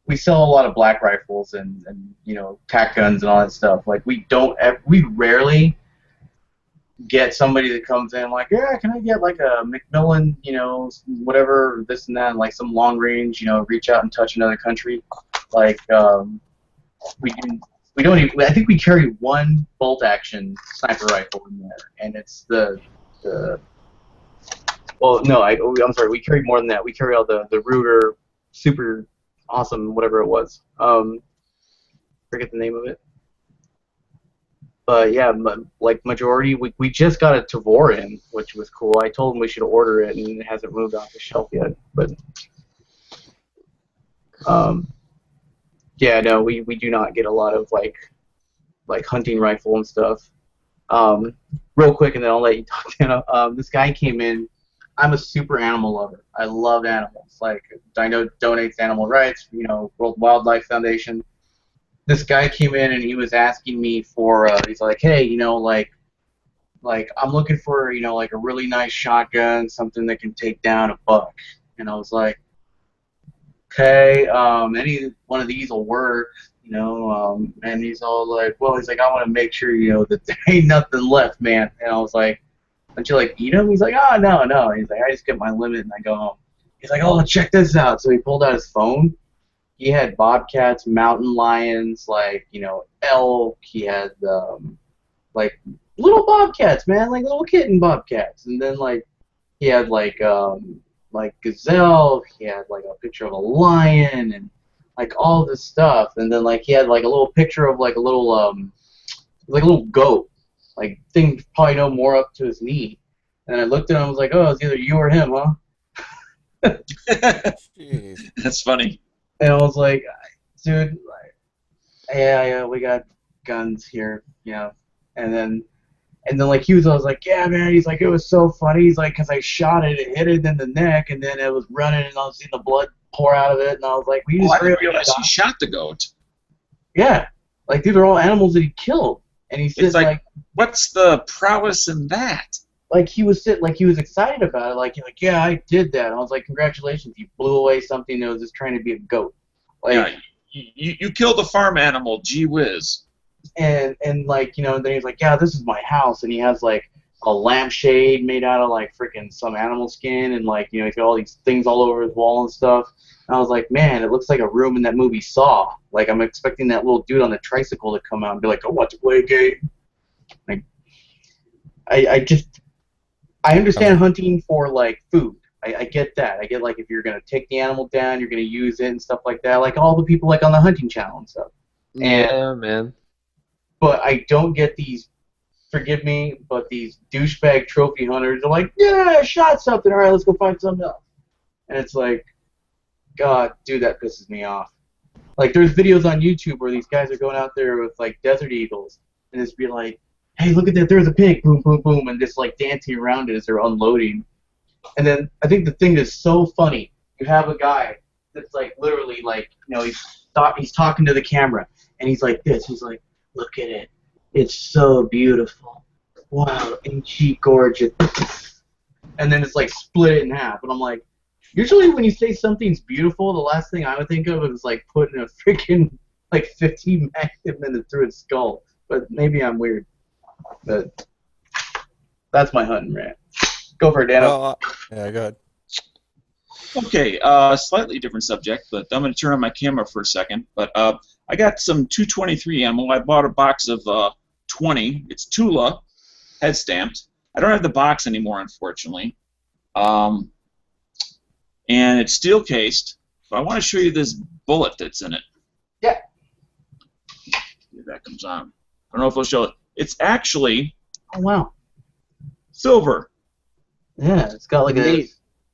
S8: we sell a lot of black rifles and tack guns and all that stuff. Like we rarely get somebody that comes in like, yeah, can I get like a Macmillan, whatever, this and that, and like some long range, reach out and touch another country. Like, we don't even, I think we carry one bolt action sniper rifle in there, and it's well, no, I'm sorry, we carry more than that. We carry all the Ruger super awesome, whatever it was. Forget the name of it. But yeah, like majority, we just got a Tavor in, which was cool. I told him we should order it, and it hasn't moved off the shelf yet. But yeah, no, we do not get a lot of like hunting rifle and stuff. Real quick, and then I'll let you talk, Dana. This guy came in. I'm a super animal lover. I love animals. Like, Dino donates animal rights, World Wildlife Foundation. This guy came in and he was asking me for, he's like, hey, like I'm looking for, like a really nice shotgun, something that can take down a buck. And I was like, okay, any one of these will work, and he's all like, well, he's like, I want to make sure, that there ain't nothing left, man. And I was like, Don't you like eat them? He's like, oh no, no. He's like, I just get my limit and I go home. He's like, oh, check this out. So he pulled out his phone. He had bobcats, mountain lions, like, you know, elk. He had like little bobcats, man, like little kitten bobcats. And then like he had like gazelle. He had like a picture of a lion and like all this stuff. And then like he had like a little picture of like a little goat, like thing probably no more up to his knee. And I looked at him, I was like, oh, it's either you or him, huh?
S15: That's funny.
S8: And I was like, dude, like, yeah, we got guns here, you know. And then like I was like, yeah, man. He's like, it was so funny. He's like, 'cause I shot it, it hit it in the neck, and then it was running, and I was seeing the blood pour out of it, and I was like,
S15: I didn't realize he shot the goat.
S8: Yeah, like these are all animals that he killed, and he said
S15: It's like, what's the prowess in that?
S8: like he was excited about it, like yeah, I did that. And I was like, congratulations, you blew away something that was just trying to be a goat. Like,
S15: yeah, you killed a farm animal, gee whiz.
S8: And like, you know, and then he's like, yeah, this is my house, and he has like a lampshade made out of like freaking some animal skin, and like, you know, he's got all these things all over his wall and stuff. And I was like, man, it looks like a room in that movie Saw. Like, I'm expecting that little dude on the tricycle to come out and be like, I want to play a game. Like, I understand hunting for like food. I get that. I get like if you're gonna take the animal down, you're gonna use it and stuff like that. Like all the people like on the hunting channel and stuff.
S10: Yeah, man.
S8: But I don't get these, forgive me, but these douchebag trophy hunters are like, yeah, I shot something. All right, let's go find something else. And it's like, God, dude, that pisses me off. Like, there's videos on YouTube where these guys are going out there with, like, desert eagles, and it's be like, hey, look at that, there's a pig, boom, boom, boom, and just, like, dancing around it as they're unloading. And then I think the thing that's so funny, you have a guy that's, like, literally, like, you know, he's talking to the camera, and he's like this. He's like, look at it. It's so beautiful. Wow, ain't she gorgeous? And then it's like split it in half. And I'm like, usually when you say something's beautiful, the last thing I would think of is like putting a freaking like 15 magnum through its skull. But maybe I'm weird. But that's my hunting rant. Go for it, Dan.
S12: Yeah, go ahead.
S15: Okay, slightly different subject, but I'm going to turn on my camera for a second. But I got some 223 ammo. I bought a box of 20. It's Tula, head stamped. I don't have the box anymore, unfortunately. And it's steel cased. But I want to show you this bullet that's in it.
S8: Yeah.
S15: If that comes on. I don't know if it'll show it. It's actually
S8: Oh, wow.
S15: silver.
S8: Yeah, it's got like a...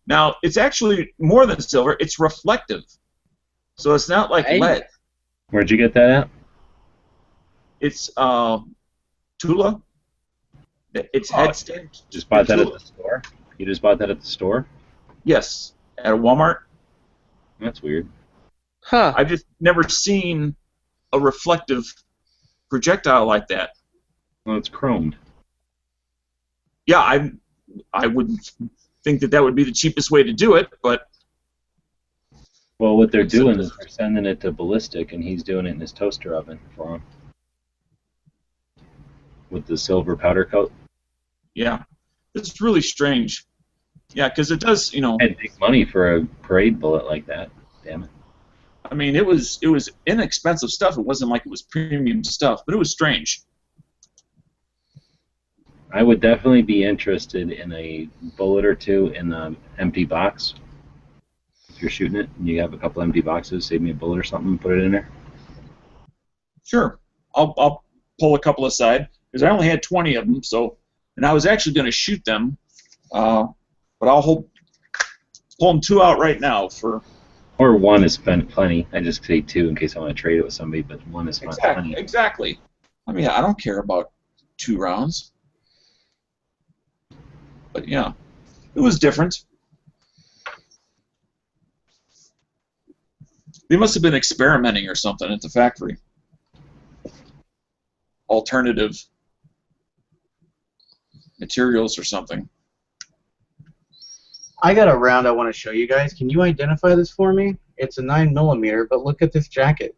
S15: Now, it's actually more than silver. It's reflective. So it's not like lead.
S16: Where'd you get that at?
S15: It's Tula. It's head stamped.
S16: Just bought that at the store? You just bought that at the store?
S15: Yes, at a Walmart.
S16: That's weird.
S10: Huh.
S15: I've just never seen a reflective projectile like that.
S16: Well, it's chromed.
S15: Yeah, I would think that would be the cheapest way to do it, but...
S16: Well, what they're doing is they're sending it to Ballistic, and he's doing it in his toaster oven for him. With the silver powder coat.
S15: Yeah, it's really strange. Yeah, because it does, you know...
S16: And big money for a parade bullet like that. Damn it.
S15: I mean, it was inexpensive stuff. It wasn't like it was premium stuff, but it was strange.
S16: I would definitely be interested in a bullet or two in an empty box. If you're shooting it and you have a couple empty boxes, save me a bullet or something and put it in there.
S15: Sure. I'll pull a couple aside, because I only had 20 of them, and I was actually going to shoot them, but I'll pull them 2 out right now for...
S16: Or 1 is plenty. I just say 2 in case I want to trade it with somebody, but 1 is plenty.
S15: Exactly. I mean, I don't care about 2 rounds. But yeah, it was different. They must have been experimenting or something at the factory. Alternative materials or something.
S8: I got a round I want to show you guys. Can you identify this for me? It's a 9mm, but look at this jacket.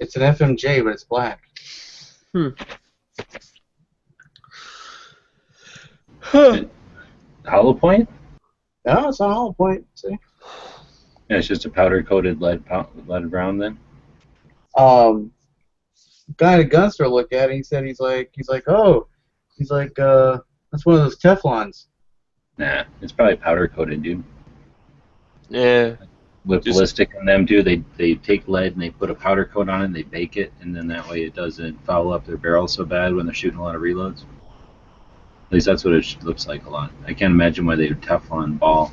S8: It's an FMJ, but it's black.
S7: Hollow point?
S8: No, it's not hollow point. See?
S7: Yeah, it's just a powder-coated lead round then?
S8: Guy at a gun store looked at it. He said that's one of those Teflons.
S7: Nah, it's probably powder-coated, dude.
S10: Yeah.
S7: What ballistic and them do, they take lead and they put a powder coat on it and they bake it, and then that way it doesn't foul up their barrel so bad when they're shooting a lot of reloads. At least that's what it looks like a lot. I can't imagine why they would Teflon ball.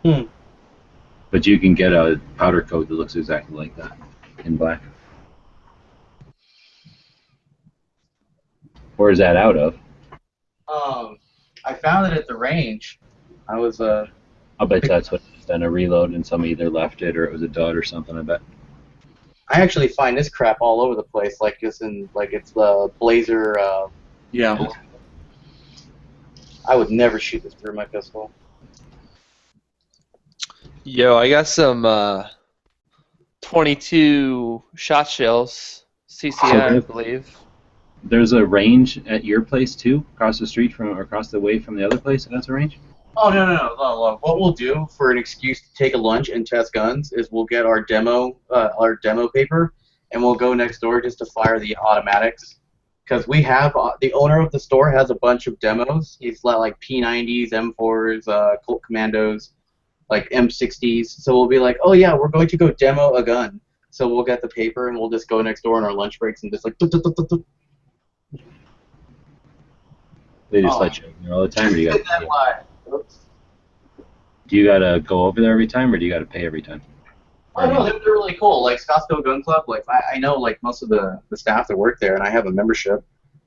S7: But you can get a powder coat that looks exactly like that in black. Where is that out of?
S8: I found it at the range.
S7: I'll bet that's what it's done, a reload, and somebody either left it or it was a dud or something, I bet.
S8: I actually find this crap all over the place, like it's the Blazer.
S15: Yeah.
S8: I would never shoot this through my pistol.
S10: Yo, I got some 22 shot shells, CCI, I believe.
S7: There's a range at your place too, across the street from, or across the way from the other place. That's a range.
S8: Oh no! What we'll do for an excuse to take a lunch and test guns is we'll get our demo paper, and we'll go next door just to fire the automatics. Because we have the owner of the store has a bunch of demos. He's got like P90s, M4s, Colt Commandos, like M60s. So we'll be like, oh yeah, we're going to go demo a gun. So we'll get the paper and we'll just go next door on our lunch breaks and just like.
S7: They just let you in there all the time, or do you gotta go over there every time, or do you gotta pay every time?
S8: Oh no, they're really cool. Like Scottsdale Gun Club, like I know like most of the staff that work there, and I have a membership.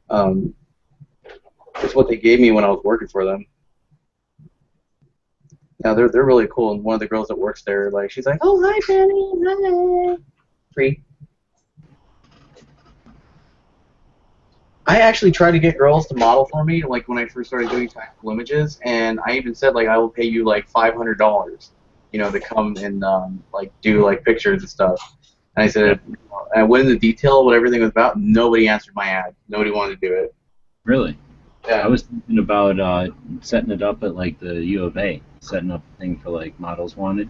S8: It's what they gave me when I was working for them. Yeah, they're really cool. And one of the girls that works there, like she's like, oh hi Penny, hi. Free. I actually tried to get girls to model for me, like when I first started doing tactical images, and I even said like I will pay you like $500, to come and like do like pictures and stuff. And I said, I went into detail what everything was about. Nobody answered my ad. Nobody wanted to do it.
S7: Really?
S8: Yeah.
S7: I was thinking about setting it up at like the U of A, setting up a thing for like models wanted.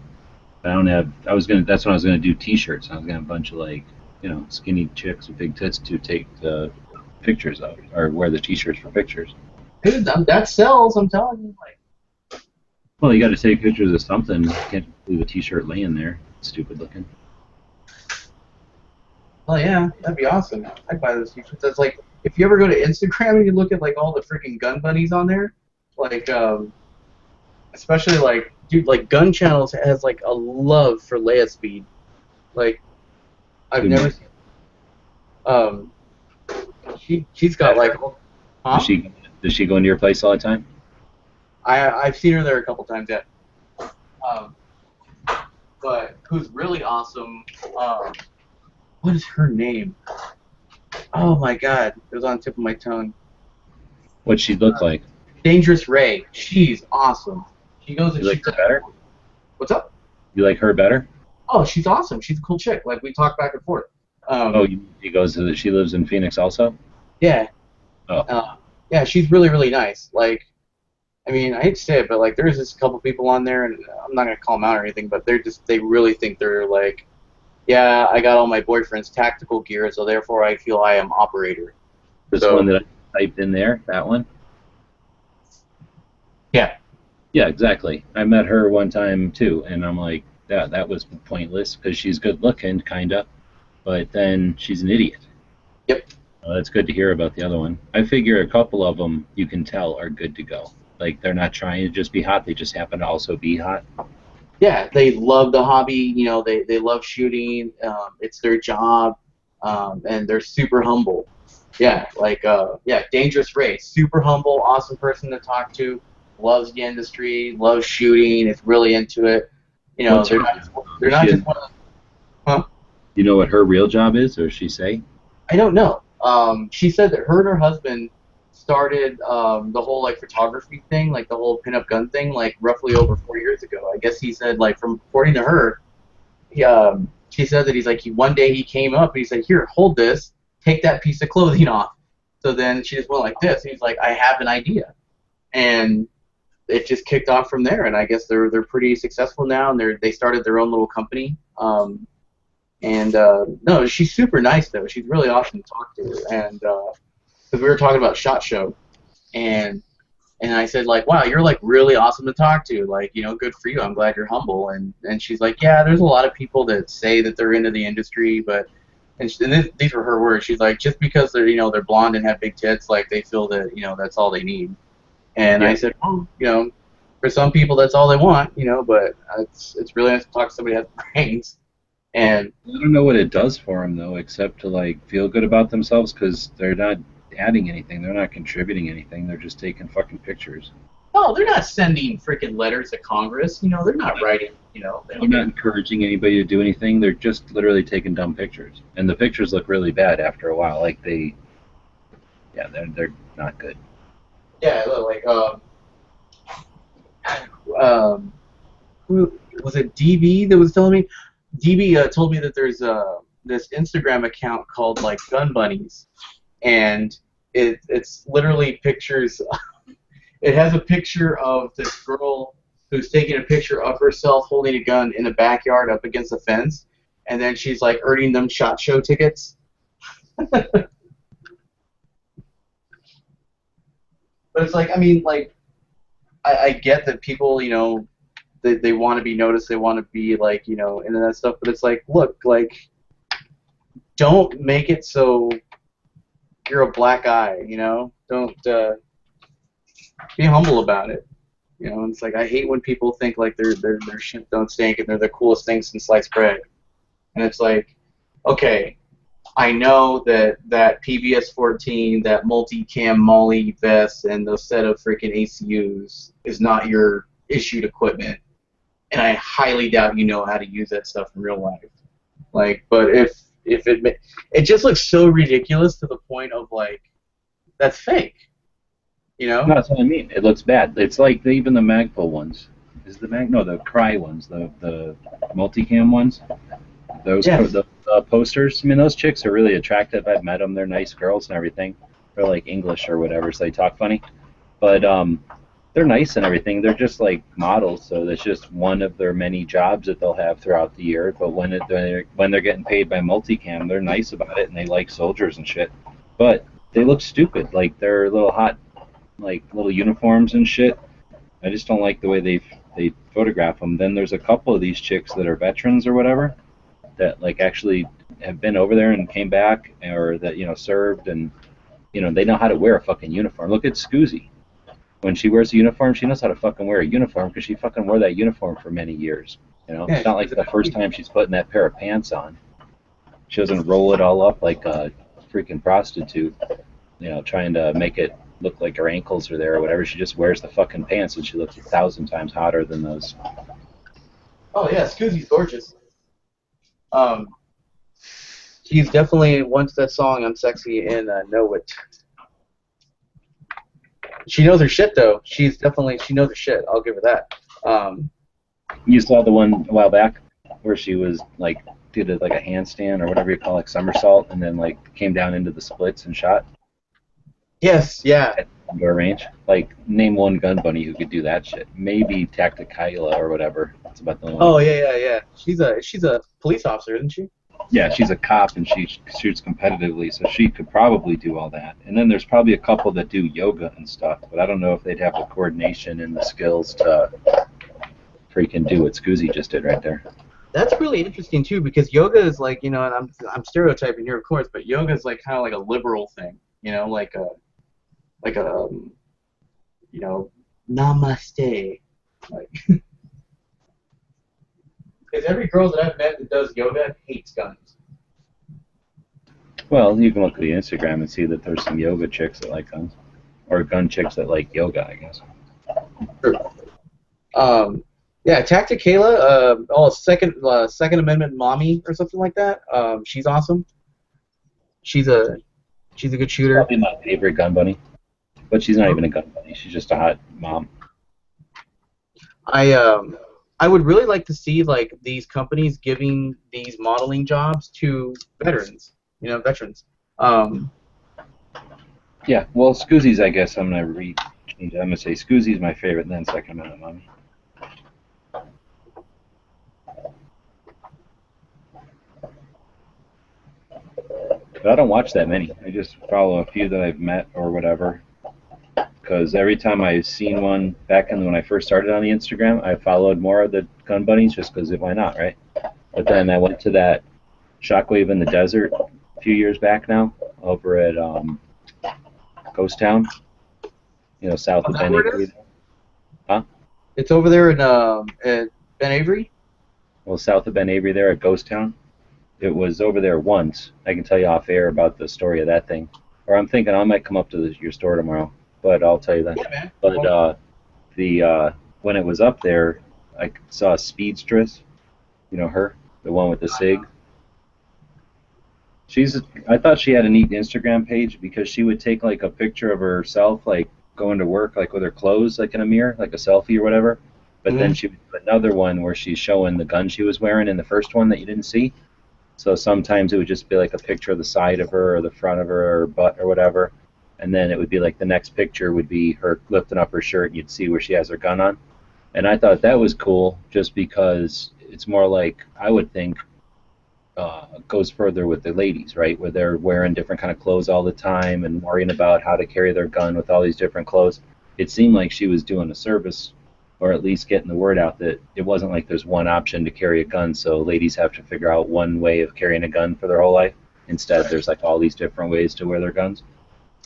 S7: But I don't have. That's when I was gonna do T-shirts. I was gonna have a bunch of like skinny chicks with big tits to take the pictures of, or wear the T-shirts for pictures.
S8: Dude, that sells. I'm telling you. Like.
S7: Well, you got to take pictures of something. You can't leave a T-shirt laying there. It's stupid looking.
S8: Oh yeah, that'd be awesome. I'd buy those T-shirts. That's like if you ever go to Instagram and you look at like all the freaking gun bunnies on there, like especially like dude, like Gun Channels has like a love for Leia Speed. Like I've never seen. She's got like. Huh?
S7: Does she go into your place all the time?
S8: I've seen her there a couple times yet. But who's really awesome? What is her name? Oh my God, it was on the tip of my tongue.
S7: What'd she look like?
S8: Dangerous Ray. She's awesome. She goes and
S7: you like her better?
S8: What's up?
S7: You like her better?
S8: Oh, she's awesome. She's a cool chick. Like we talk back and forth.
S7: She lives in Phoenix also?
S8: Yeah.
S7: Oh.
S8: Yeah, she's really, really nice. Like, I mean, I hate to say it, but like, there's just a couple people on there, and I'm not gonna call them out or anything, but they really think they're like, yeah, I got all my boyfriend's tactical gear, so therefore I feel I am operator.
S7: This one that I typed in there, that one?
S8: Yeah.
S7: Yeah, exactly. I met her one time too, and I'm like, that was pointless because she's good looking, kinda, but then she's an idiot.
S8: Yep.
S7: That's good to hear about the other one. I figure a couple of them you can tell are good to go. Like they're not trying to just be hot; they just happen to also be hot.
S8: Yeah, they love the hobby. They love shooting. It's their job, and they're super humble. Yeah, Dangerous Ray, super humble, awesome person to talk to. Loves the industry, loves shooting. Is really into it. They're not just one of. Huh?
S7: You know what her real job is, or does she say?
S8: I don't know. She said that her and her husband started the whole like photography thing, like the whole pinup gun thing, like roughly over 4 years ago. I guess he said like from according to her, she said that he's like one day he came up and he said, here, hold this, take that piece of clothing off. So then she just went like this. And he's like, I have an idea. and it just kicked off from there. And I guess they're pretty successful now, and they started their own little company. No, she's super nice though. She's really awesome to talk to, and because we were talking about SHOT Show, and I said like, wow, you're like really awesome to talk to. Like, you know, good for you. I'm glad you're humble. And she's like, yeah, there's a lot of people that say that they're into the industry, but these were her words. She's like, just because they're blonde and have big tits, like they feel that that's all they need. And I said, oh, for some people that's all they want, but it's really nice to talk to somebody who has brains. And
S7: I don't know what it does for them though, except to like feel good about themselves because they're not adding anything, they're not contributing anything, they're just taking fucking pictures.
S8: Oh, they're not sending freaking letters to Congress. They're not writing. They're
S7: not encouraging anybody to do anything. They're just literally taking dumb pictures, and the pictures look really bad after a while. Like they're not good.
S8: Yeah, like who was it? DB that was telling me. DB told me that there's this Instagram account called like Gun Bunnies, and it's literally pictures. It has a picture of this girl who's taking a picture of herself holding a gun in a backyard up against a fence, and then she's like earning them SHOT Show tickets. But it's like, I mean, like, I get that people, they want to be noticed, they want to be like, into that stuff, but it's like, look, like, don't make it so you're a black eye, don't be humble about it. It's like, I hate when people think like their shit don't stink and they're the coolest thing since sliced bread. And it's like, okay, I know that PBS-14, that multi-cam Molly vest, and those set of freaking ACUs is not your issued equipment, and I highly doubt you know how to use that stuff in real life. Like, but if it just looks so ridiculous to the point of like, that's fake.
S7: No, that's what I mean. It looks bad. It's like even the Magpul ones. Is the the Cry ones, the multicam ones. Those the posters. I mean, those chicks are really attractive. I've met them. They're nice girls and everything. They're like English or whatever, so they talk funny. But they're nice and everything. They're just like models, so that's just one of their many jobs that they'll have throughout the year. But when they're getting paid by multicam, they're nice about it and they like soldiers and shit. But they look stupid. Like they're little hot. Like little uniforms and shit. I just don't like the way they photograph them. Then there's a couple of these chicks that are veterans or whatever that like actually have been over there and came back, or that served, and they know how to wear a fucking uniform. Look at Scoozy. When she wears a uniform, she knows how to fucking wear a uniform because she fucking wore that uniform for many years. It's not like the first time she's putting that pair of pants on. She doesn't roll it all up like a freaking prostitute, trying to make it look like her ankles are there or whatever. She just wears the fucking pants and she looks 1,000 times hotter than those.
S8: Oh yeah, Scoozy's gorgeous. She's definitely once that song "I'm Sexy" and "Know It." She knows her shit though. She knows her shit. I'll give her that.
S7: You saw the one a while back where she was like did like a handstand or whatever you call it, somersault, and then like came down into the splits and shot.
S8: Yes, yeah.
S7: At indoor range. Like, name one gun bunny who could do that shit. Maybe Tacticula or whatever. That's about the one.
S8: Oh yeah. She's a police officer, isn't she?
S7: Yeah, she's a cop and she shoots competitively, so she could probably do all that. And then there's probably a couple that do yoga and stuff, but I don't know if they'd have the coordination and the skills to freaking do what Scoozy just did right there.
S8: That's really interesting too, because yoga is like, and I'm stereotyping here, of course, but yoga is like kind of like a liberal thing, like a namaste, like. Because every girl that I've met that does yoga hates guns.
S7: Well, you can look at the Instagram and see that there's some yoga chicks that like guns, or gun chicks that like yoga, I guess.
S8: Sure. Yeah, Tacticala, Second Amendment mommy or something like that. She's awesome. She's a good shooter.
S7: Probably my favorite gun bunny, but she's not even a gun bunny. She's just a hot mom.
S8: I would really like to see like these companies giving these modeling jobs to veterans. Veterans.
S7: Yeah, well, Scoozy's, I guess I'm gonna
S16: change it. I'm gonna say Scoozy's my favorite, and then Second Amendment Mommy. But I don't watch that many. I just follow a few that I've met or whatever. Because every time I've seen one back in when I first started on the Instagram, I followed more of the gun bunnies just because why not, right? But then I went to that Shockwave in the Desert a few years back now over at Ghost Town, south of Ben Avery. Huh?
S8: It's over there in at Ben Avery?
S16: Well, south of Ben Avery there at Ghost Town. It was over there once. I can tell you off air about the story of that thing. Or I'm thinking I might come up to your store tomorrow, but I'll tell you that.
S8: Yeah, man.
S16: But when it was up there, I saw a Speedstress. You know her, the one with the SIG. I thought she had a neat Instagram page because she would take like a picture of herself, like going to work, like with her clothes, like in a mirror, like a selfie or whatever. But then she would do another one where she's showing the gun she was wearing in the first one that you didn't see. So sometimes it would just be like a picture of the side of her or the front of her or butt or whatever. And then it would be like the next picture would be her lifting up her shirt and you'd see where she has her gun on. And I thought that was cool just because it's more like, I would think, goes further with the ladies, right? Where they're wearing different kind of clothes all the time and worrying about how to carry their gun with all these different clothes. It seemed like she was doing a service, or at least getting the word out that it wasn't like there's one option to carry a gun, so ladies have to figure out one way of carrying a gun for their whole life. Instead, there's like all these different ways to wear their guns.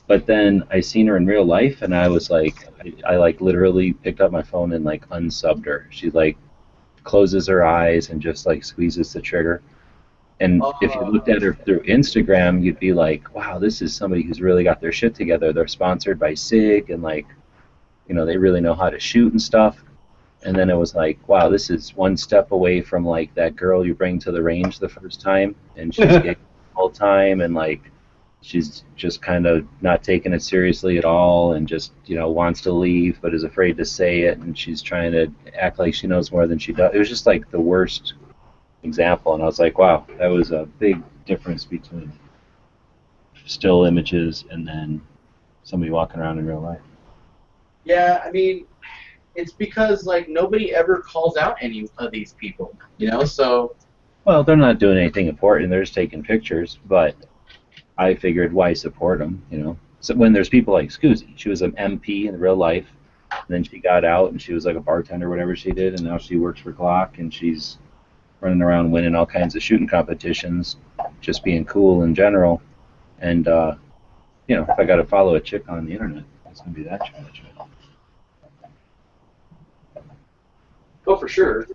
S16: But then I seen her in real life, and I was like, I like literally picked up my phone and like unsubbed her. She like closes her eyes and just like squeezes the trigger. And if you looked at her through Instagram, you'd be like, wow, this is somebody who's really got their shit together. They're sponsored by SIG, and like, they really know how to shoot and stuff. And then it was like, wow, this is one step away from like that girl you bring to the range the first time, and she's giggling the whole time, and like she's just kind of not taking it seriously at all, and just wants to leave but is afraid to say it, and she's trying to act like she knows more than she does. It was just like the worst example, and I was like, wow, that was a big difference between still images and then somebody walking around in real life.
S8: Yeah, I mean, it's because like nobody ever calls out any of these people, so.
S16: Well, they're not doing anything important. They're just taking pictures, but I figured why support them, So when there's people like Scoozy, she was an MP in real life, and then she got out and she was like a bartender, whatever she did, and now she works for Glock, and she's running around winning all kinds of shooting competitions, just being cool in general. And, if I got to follow a chick on the internet, it's going to be that chick.
S8: Oh, for sure.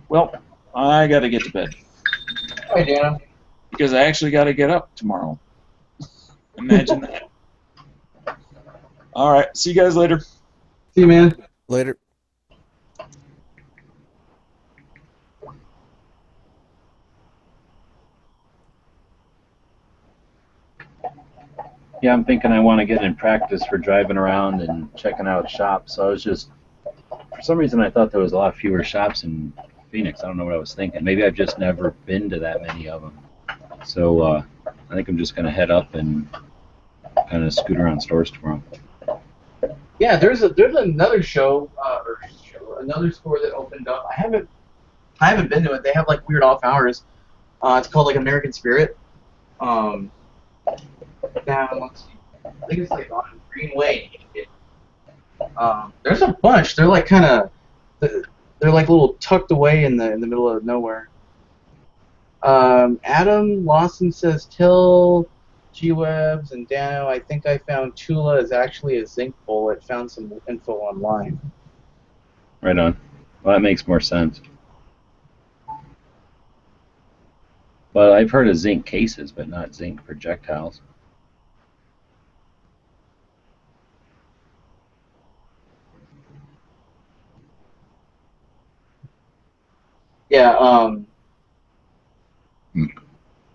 S15: Well, I got to get to bed.
S8: Hi, Dana.
S15: Because I actually got to get up tomorrow. Imagine that. All right. See you guys later.
S8: See you, man.
S12: Later.
S16: Yeah, I'm thinking I want to get in practice for driving around and checking out shops. So I was just, for some reason, I thought there was a lot fewer shops in Phoenix. I don't know what I was thinking. Maybe I've just never been to that many of them. So I think I'm just going to head up and kind of scoot around stores tomorrow.
S8: Yeah, there's another another store that opened up. I haven't been to it. They have like weird off hours. It's called like American Spirit. Down, let's see, I think it's like on Greenway. There's a bunch. They're like kind of, they're like little tucked away in the middle of nowhere. Adam Lawson says, tell G-Webs and Dano, I think I found Tula is actually a zinc bullet. Found some info online.
S16: Right on. Well, that makes more sense. Well, I've heard of zinc cases, but not zinc projectiles.
S8: Yeah,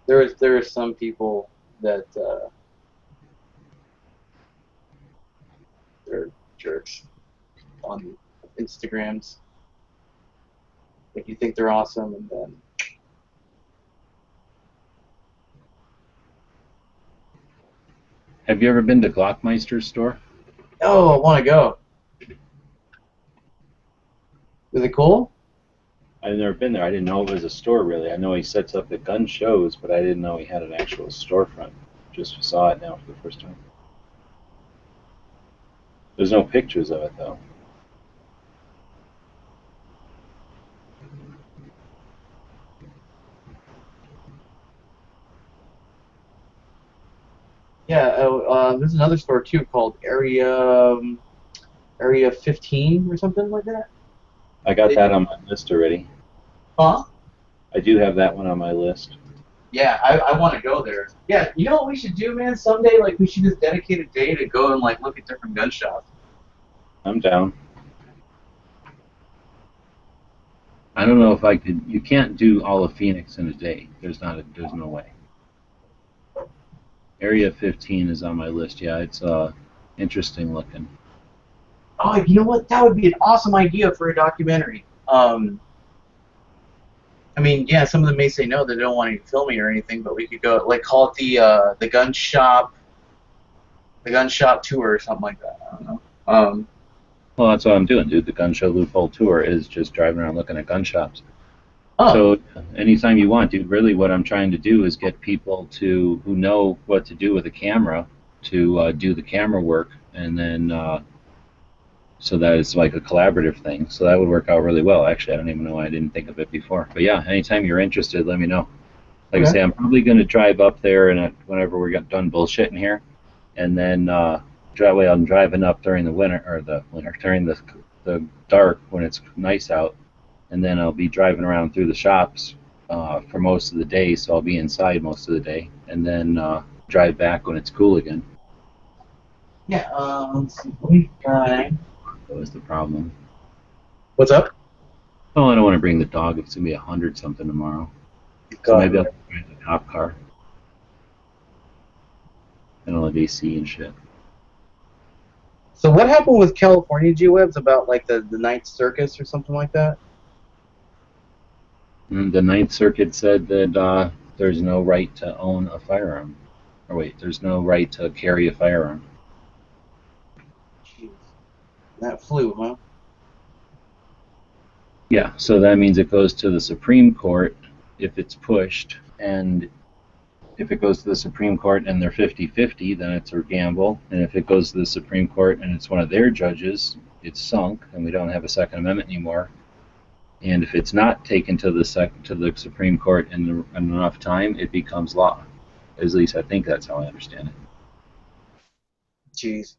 S8: there is some people that they're jerks on Instagrams. Like you think they're awesome, and then
S16: Have you ever been to Glockmeister's store?
S8: oh, I want to go. Is it cool?
S16: I've never been there. I didn't know it was a store, really. I know he sets up the gun shows, but I didn't know he had an actual storefront. Just saw it now for the first time. There's no pictures of it, though.
S8: Yeah, there's another store too called Area 15 or something like that.
S16: I got that on my list already.
S8: Huh?
S16: I do have that one on my list.
S8: Yeah, I want to go there. Yeah, you know what we should do, man? Someday, like, we should just dedicate a day to go and like look at different gun shops.
S16: I'm down. I don't know if I could. You can't do all of Phoenix in a day. There's no way. Area 15 is on my list. Yeah, it's interesting looking.
S8: Oh, you know what? That would be an awesome idea for a documentary. I mean, yeah, some of them may say no, they don't want any filming or anything, but we could go, like, call it the gun shop tour or something like that. I don't know.
S16: Well, that's what I'm doing, dude. The Gun Show Loophole Tour is just driving around looking at gun shops.
S8: Oh.
S16: So anytime you want, dude, really what I'm trying to do is get people who know what to do with a camera to do the camera work, and then so that is like a collaborative thing. So that would work out really well. Actually, I don't even know why I didn't think of it before. But yeah, anytime you're interested, let me know. Like I say, I'm probably going to drive up there and whenever we got done bullshitting here, and then I'm driving up during the winter during the dark when it's nice out, and then I'll be driving around through the shops for most of the day. So I'll be inside most of the day, and then drive back when it's cool again.
S8: Yeah. Let's see. We've got.
S16: That was the problem.
S8: What's up?
S16: Oh, I don't want to bring the dog. It's gonna be 100 something tomorrow. So maybe I'll drive the cop car. And I'll have AC and shit.
S8: So what happened with California G-Webs about like the Ninth Circus or something like that?
S16: The Ninth Circuit said that there's no right to own a firearm. Or wait, there's no right to carry a firearm.
S8: Jeez. That flew, huh?
S16: Yeah, so that means it goes to the Supreme Court if it's pushed, and if it goes to the Supreme Court and they're 50-50, then it's a gamble, and if it goes to the Supreme Court and it's one of their judges, it's sunk, and we don't have a Second Amendment anymore. And if it's not taken to the Supreme Court in enough time, it becomes law. At least I think that's how I understand it.
S8: Jeez.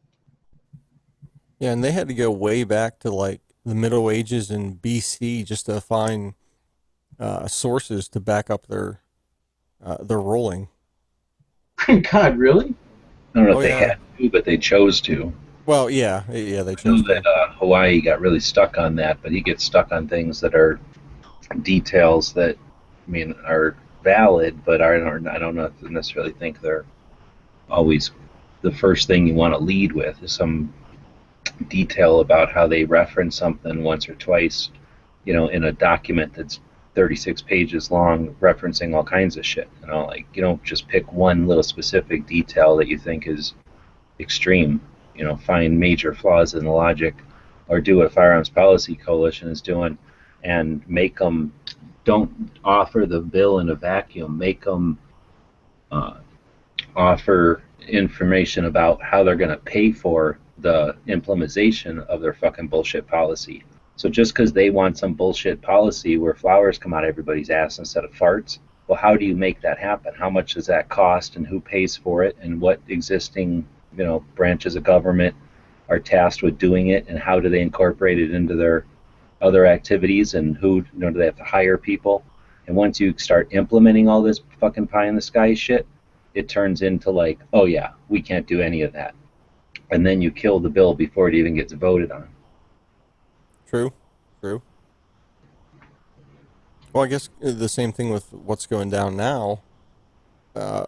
S12: Yeah, and they had to go way back to like the Middle Ages in BC just to find sources to back up their ruling.
S8: God, really?
S16: I don't know if they had to, but they chose to.
S12: Well, yeah, they
S16: I
S12: chose
S16: know that Hawaii got really stuck on that, but he gets stuck on things that are details that, I mean, are valid, but I don't necessarily think they're always the first thing you want to lead with is some detail about how they reference something once or twice, in a document that's 36 pages long, referencing all kinds of shit. Like, you don't just pick one little specific detail that you think is extreme. Find major flaws in the logic, or do what Firearms Policy Coalition is doing, and make them. Don't offer the bill in a vacuum. Make them offer information about how they're going to pay for the implementation of their fucking bullshit policy. So just because they want some bullshit policy where flowers come out of everybody's ass instead of farts, well, how do you make that happen? How much does that cost, and who pays for it, and what existing branches of government are tasked with doing it, and how do they incorporate it into their other activities, and who do they have to hire people? And once you start implementing all this fucking pie in the sky shit, it turns into like, oh yeah, we can't do any of that. And then you kill the bill before it even gets voted on.
S12: True. Well, I guess the same thing with what's going down now,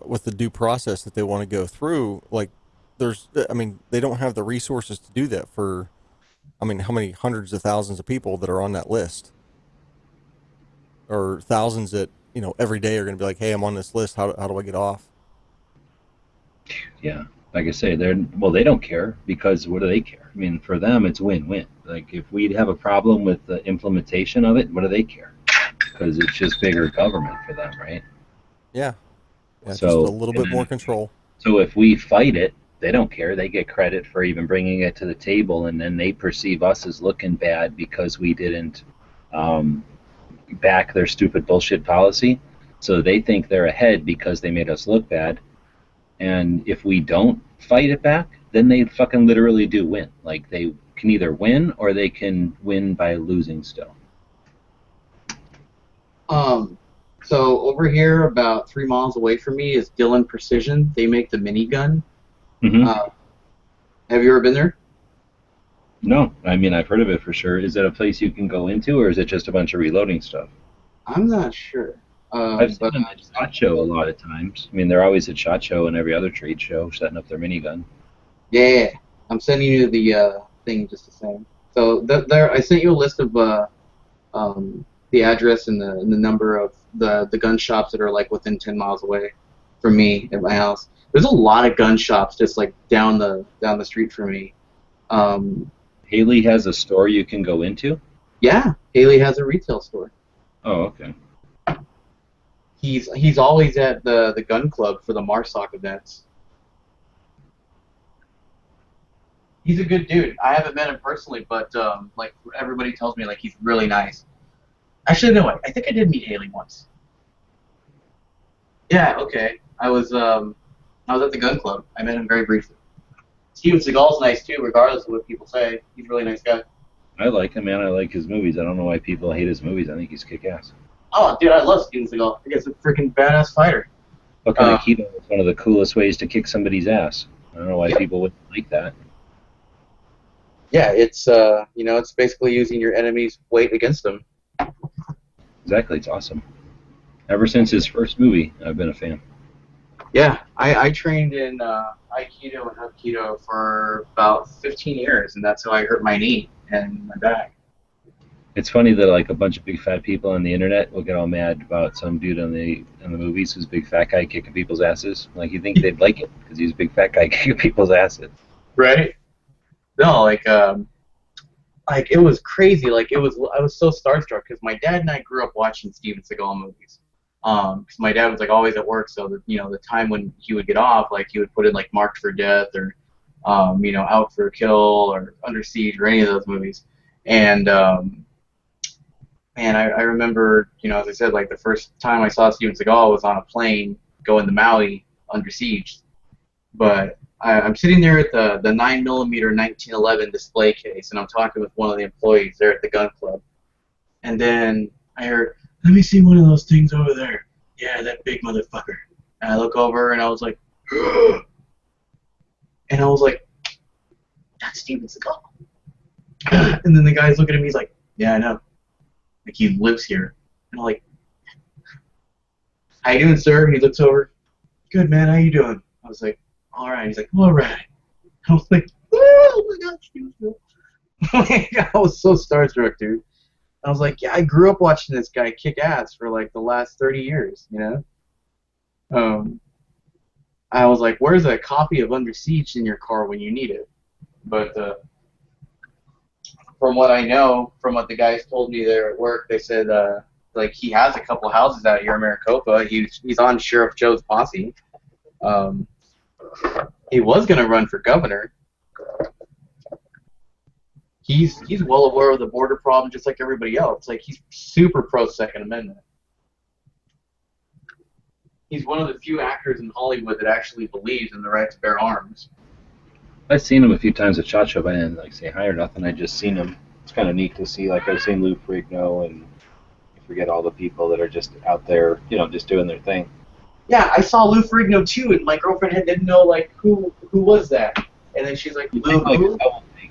S12: with the due process that they want to go through. Like, I mean, they don't have the resources to do that for, I mean, how many hundreds of thousands of people that are on that list, or thousands that every day are going to be like, hey, I'm on this list. How do I get off?
S7: Yeah, like I say, they don't care, because what do they care? I mean, for them, it's win-win. Like, if we have a problem with the implementation of it, what do they care? Because it's just bigger government for them, right?
S12: Yeah. Yeah,
S7: So,
S12: just a little
S7: and
S12: bit more control.
S7: So if we fight it, they don't care. They get credit for even bringing it to the table, and then they perceive us as looking bad because we didn't back their stupid bullshit policy. So they think they're ahead because they made us look bad. And if we don't fight it back, then they fucking literally do win. Like, they can either win or they can win by losing still.
S8: So over here, about 3 miles away from me, is Dillon Precision. They make the minigun.
S7: Mm-hmm.
S8: Have you ever been there?
S7: No, I mean, I've heard of it for sure. Is that a place you can go into, or is it just a bunch of reloading stuff?
S8: I'm not sure.
S7: I've seen them at SHOT Show a lot of times. I mean, they're always at SHOT Show and every other trade show setting up their minigun.
S8: Yeah, I'm sending you the thing just the same. So there, I sent you a list of the address and the number of the gun shops that are like within 10 miles away from me at my house. There's a lot of gun shops just like down the street from me.
S7: Haley has a store you can go into?
S8: Yeah, Haley has a retail store.
S7: Oh, okay.
S8: He's always at the gun club for the MARSOC events. He's a good dude. I haven't met him personally, but like everybody tells me, like he's really nice. Actually, no, I think I did meet Haley once. Yeah, okay. I was at the gun club. I met him very briefly. Steven Seagal's nice too, regardless of what people say. He's a really nice guy.
S7: I like him, man. I like his movies. I don't know why people hate his movies. I think he's kick-ass.
S8: Oh, dude, I love Steven Seagal. I think he's a freaking badass fighter.
S7: Fucking Aikido is one of the coolest ways to kick somebody's ass. I don't know why people wouldn't like that.
S8: Yeah, it's it's basically using your enemy's weight against them.
S7: Exactly, it's awesome. Ever since his first movie, I've been a fan.
S8: Yeah, I trained in Aikido and Hapkido for about 15 years, and that's how I hurt my knee and my back.
S7: It's funny that like a bunch of big fat people on the internet will get all mad about some dude in the movies who's a big fat guy kicking people's asses. Like, you think they'd like it because he's a big fat guy kicking people's asses.
S8: Right? No, like it was crazy. Like I was so starstruck because my dad and I grew up watching Steven Seagal movies. Because my dad was like always at work, so that, the time when he would get off, like he would put in like Marked for Death or Out for a Kill or Under Siege or any of those movies. And man, I remember, as I said, like the first time I saw Steven Seagal was on a plane going to Maui Under Siege. But I'm sitting there at the 9mm 1911 display case, and I'm talking with one of the employees there at the gun club. And then I heard, "Let me see one of those things over there." Yeah, that big motherfucker. And I look over, and I was like, and I was like, "That's Steven Seagal." And then the guy's looking at me, he's like, "Yeah, I know. Like, he lives here." And I'm like, "How you doing, sir?" He looks over. "Good, man. How you doing?" I was like, "All right." He's like, "All right." I was like, "Oh my gosh, Steven Seagal." I was so starstruck, dude. I was like, yeah, I grew up watching this guy kick ass for like the last 30 years, I was like, where's a copy of Under Siege in your car when you need it? But from what I know, from what the guys told me there at work, they said like he has a couple houses out here in Maricopa. He's on Sheriff Joe's posse. He was gonna run for governor. He's well aware of the border problem, just like everybody else. Like, he's super pro Second Amendment. He's one of the few actors in Hollywood that actually believes in the right to bear arms.
S7: I've seen him a few times at SHOT Show, but I didn't like say hi or nothing. I just seen him. It's kind of neat to see. Like, I've seen Lou Ferrigno, and I forget all the people that are just out there, just doing their thing.
S8: Yeah, I saw Lou Ferrigno too, and my girlfriend didn't know like who was that, and then she's like, Lou, who?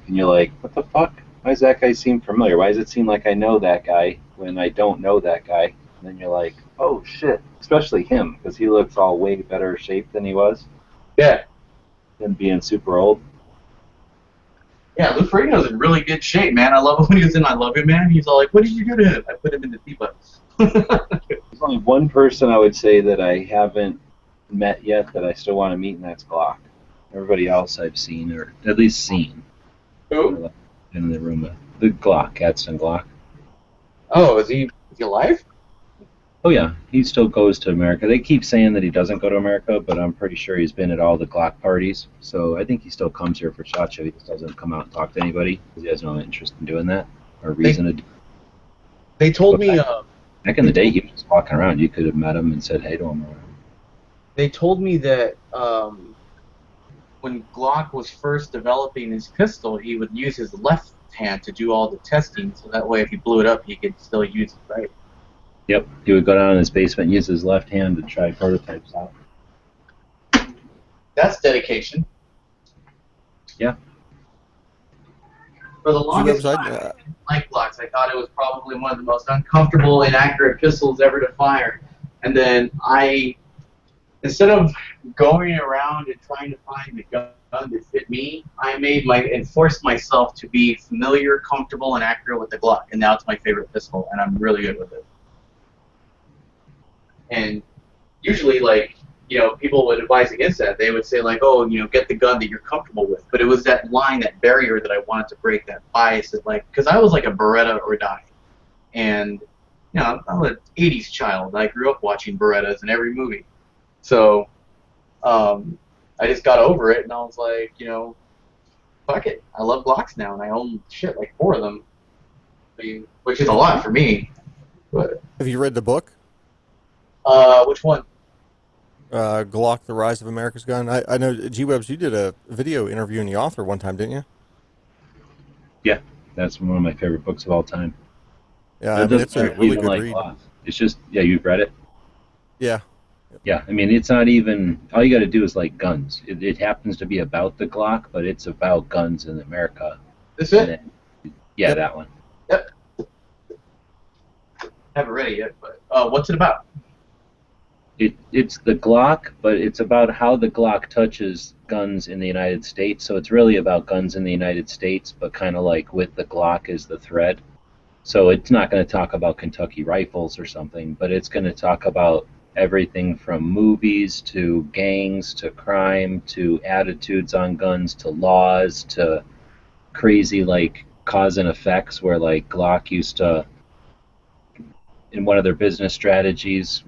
S7: And you're like, what the fuck? Why does that guy seem familiar? Why does it seem like I know that guy when I don't know that guy? And then you're like, oh shit. Especially him, because he looks all way better shape than he was.
S8: Yeah.
S16: Him being super old.
S8: Yeah, Lou Ferrigno's in really good shape, man. I love it when he was in I Love You, Man. He's all like, what did you do to him? I put him in the T-Bucks.
S16: There's only one person I would say that I haven't met yet that I still want to meet, and that's Glock. Everybody else I've seen, or at least seen.
S8: Who?
S16: In the room. The Glock, Gadsden Glock.
S8: Oh, is he alive?
S16: Oh yeah, he still goes to America. They keep saying that he doesn't go to America, but I'm pretty sure he's been at all the Glock parties. So I think he still comes here for SHOT Show. He just doesn't come out and talk to anybody because he has no interest in doing that or reason to do.
S8: They told me.
S16: Back in the day, he was just walking around. You could have met him and said hey to him.
S8: They told me that when Glock was first developing his pistol, he would use his left hand to do all the testing, so that way if he blew it up, he could still use his right.
S16: Yep, he would go down in his basement and use his left hand to try prototypes out.
S8: That's dedication.
S16: Yeah.
S8: For the longest time, I didn't like Glocks. I thought it was probably one of the most uncomfortable, inaccurate pistols ever to fire. And then instead of going around and trying to find the gun that fit me, I forced myself to be familiar, comfortable, and accurate with the Glock. And now it's my favorite pistol, and I'm really good with it. And usually, people would advise against that. They would say, oh, get the gun that you're comfortable with. But it was that line, that barrier that I wanted to break, that bias. Because I was like a Beretta or die. And, I'm an 80s child. I grew up watching Berettas in every movie. So, I just got over it, and I was like, fuck it. I love Glocks now, and I own, 4 of them. Which is a lot for me. But
S12: have you read the book?
S8: Which one?
S12: Glock, The Rise of America's Gun. I know, G-Webs, you did a video interviewing the author one time, didn't you?
S16: Yeah, that's one of my favorite books of all time.
S12: Yeah, I mean, it's a really good read.
S16: Glock. It's just, you've read it?
S12: Yeah.
S16: Yeah, I mean, it's not even, all you got to do is like guns. It happens to be about the Glock, but it's about guns in America.
S8: This it?
S16: Yeah, yep. That one.
S8: Yep. Haven't read it yet, but what's it about?
S16: It's the Glock, but it's about how the Glock touches guns in the United States. So it's really about guns in the United States, but kind of like with the Glock is the thread. So it's not going to talk about Kentucky rifles or something, but it's going to talk about everything from movies to gangs to crime to attitudes on guns to laws to crazy cause and effects, where Glock used to, in one of their business strategies,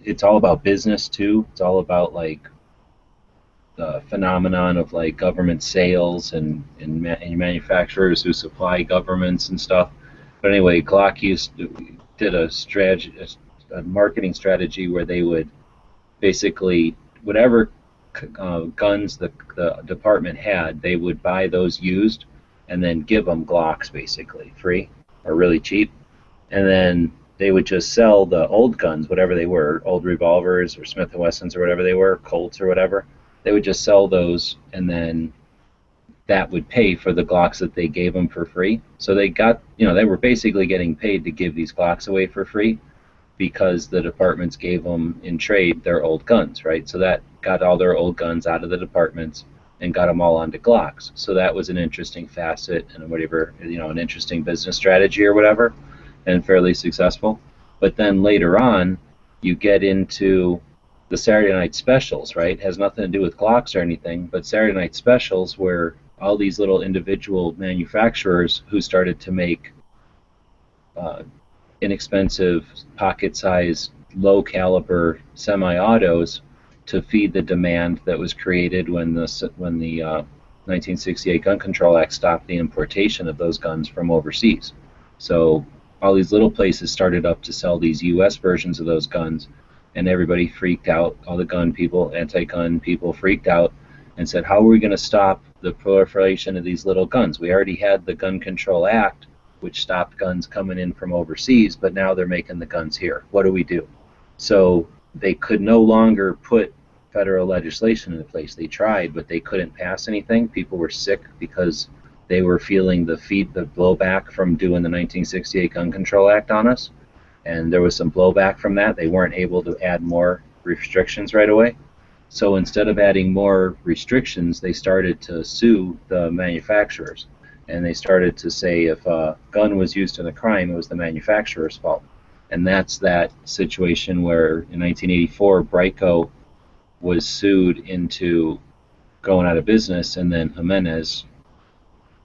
S16: it's all about business too. It's all about the phenomenon of government sales and manufacturers who supply governments and stuff. But anyway, Glock did a marketing strategy where they would basically, whatever guns the department had, they would buy those used and then give them Glocks basically free or really cheap, and then they would just sell the old guns, whatever they were, old revolvers or Smith & Wessons or whatever they were, Colts or whatever. They would just sell those, and then that would pay for the Glocks that they gave them for free. So they got, they were basically getting paid to give these Glocks away for free because the departments gave them in trade their old guns, right? So that got all their old guns out of the departments and got them all onto Glocks. So that was an interesting facet and whatever, an interesting business strategy or whatever, and fairly successful. But then later on, you get into the Saturday night specials, right? It has nothing to do with Glocks or anything, but Saturday night specials where all these little individual manufacturers who started to make inexpensive, pocket-sized, low-caliber semi-autos to feed the demand that was created when the 1968 Gun Control Act stopped the importation of those guns from overseas. So all these little places started up to sell these U.S. versions of those guns, and everybody freaked out. All the gun people, anti-gun people freaked out and said, how are we going to stop the proliferation of these little guns? We already had the Gun Control Act, which stopped guns coming in from overseas, but now they're making the guns here. What do we do? So they could no longer put federal legislation into place. They tried, but they couldn't pass anything. People were sick because they were feeling the blowback from doing the 1968 Gun Control Act on us, and there was some blowback from that. They weren't able to add more restrictions right away.
S7: So instead of adding more restrictions, they started to sue the manufacturers. And they started to say if a gun was used in a crime, it was the manufacturer's fault. And that's that situation where in 1984, Brico was sued into going out of business, and then Jimenez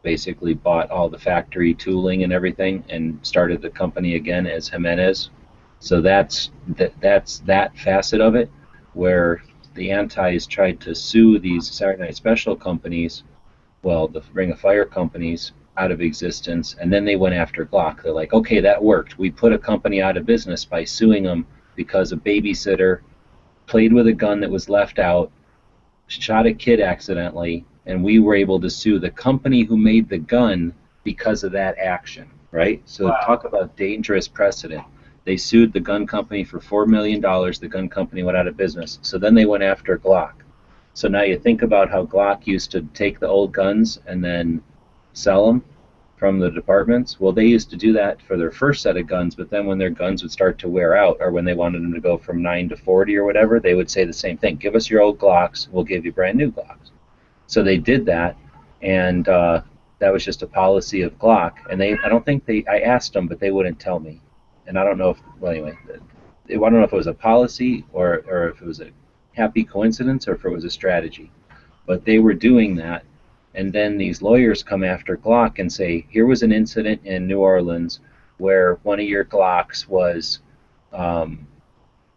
S7: basically bought all the factory tooling and everything and started the company again as Jimenez. So that's that facet of it, where the antis tried to sue these Saturday Night Special companies, well, the Ring of Fire companies, out of existence, and then they went after Glock. They're like, okay, that worked. We put a company out of business by suing them because a babysitter played with a gun that was left out, shot a kid accidentally, and we were able to sue the company who made the gun because of that action, right? So talk about dangerous precedent. They sued the gun company for $4 million. The gun company went out of business. So then they went after Glock. So now you think about how Glock used to take the old guns and then sell them from the departments. Well, they used to do that for their first set of guns, but then when their guns would start to wear out, or when they wanted them to go from 9 to 40 or whatever, they would say the same thing. Give us your old Glocks, we'll give you brand new Glocks. So they did that, and that was just a policy of Glock. And I asked them, but they wouldn't tell me. And I don't know if, well, anyway, I don't know if it was a policy or if it was a happy coincidence or if it was a strategy. But they were doing that. And then these lawyers come after Glock and say, here was an incident in New Orleans where one of your Glocks was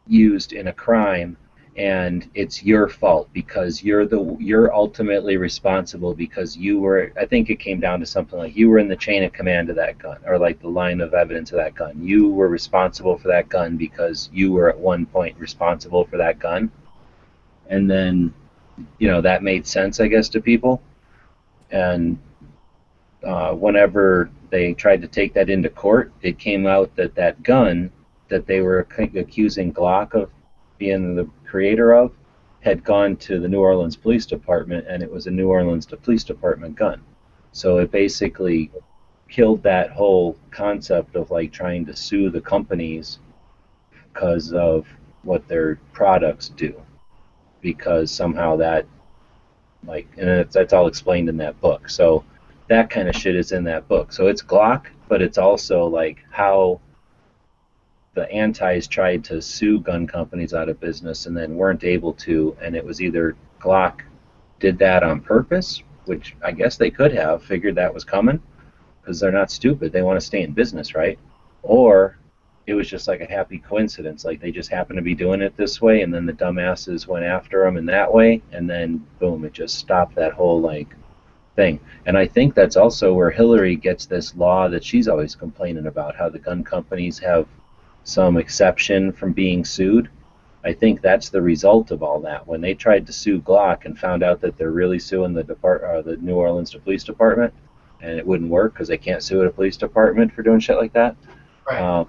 S7: used in a crime, and it's your fault because you're ultimately responsible because you were, I think it came down to something like you were in the chain of command of that gun, or like the line of evidence of that gun. You were responsible for that gun because you were at one point responsible for that gun. And then, that made sense, I guess, to people. And whenever they tried to take that into court, it came out that that gun that they were accusing Glock of being the creator of had gone to the New Orleans Police Department, and it was a New Orleans Police Department gun. So it basically killed that whole concept of like trying to sue the companies because of what their products do, because somehow that, like, and that's all explained in that book. So that kind of shit is in that book. So it's Glock, but it's also like how the antis tried to sue gun companies out of business and then weren't able to, and it was either Glock did that on purpose, which I guess they could have figured that was coming because they're not stupid, they want to stay in business, right? Or it was just like a happy coincidence, like they just happened to be doing it this way, and then the dumbasses went after them in that way, and then boom, it just stopped that whole like thing. And I think that's also where Hillary gets this law that she's always complaining about, how the gun companies have some exception from being sued. I think that's the result of all that. When they tried to sue Glock and found out that they're really suing the New Orleans Police Department, and it wouldn't work because they can't sue a police department for doing shit like that. Right.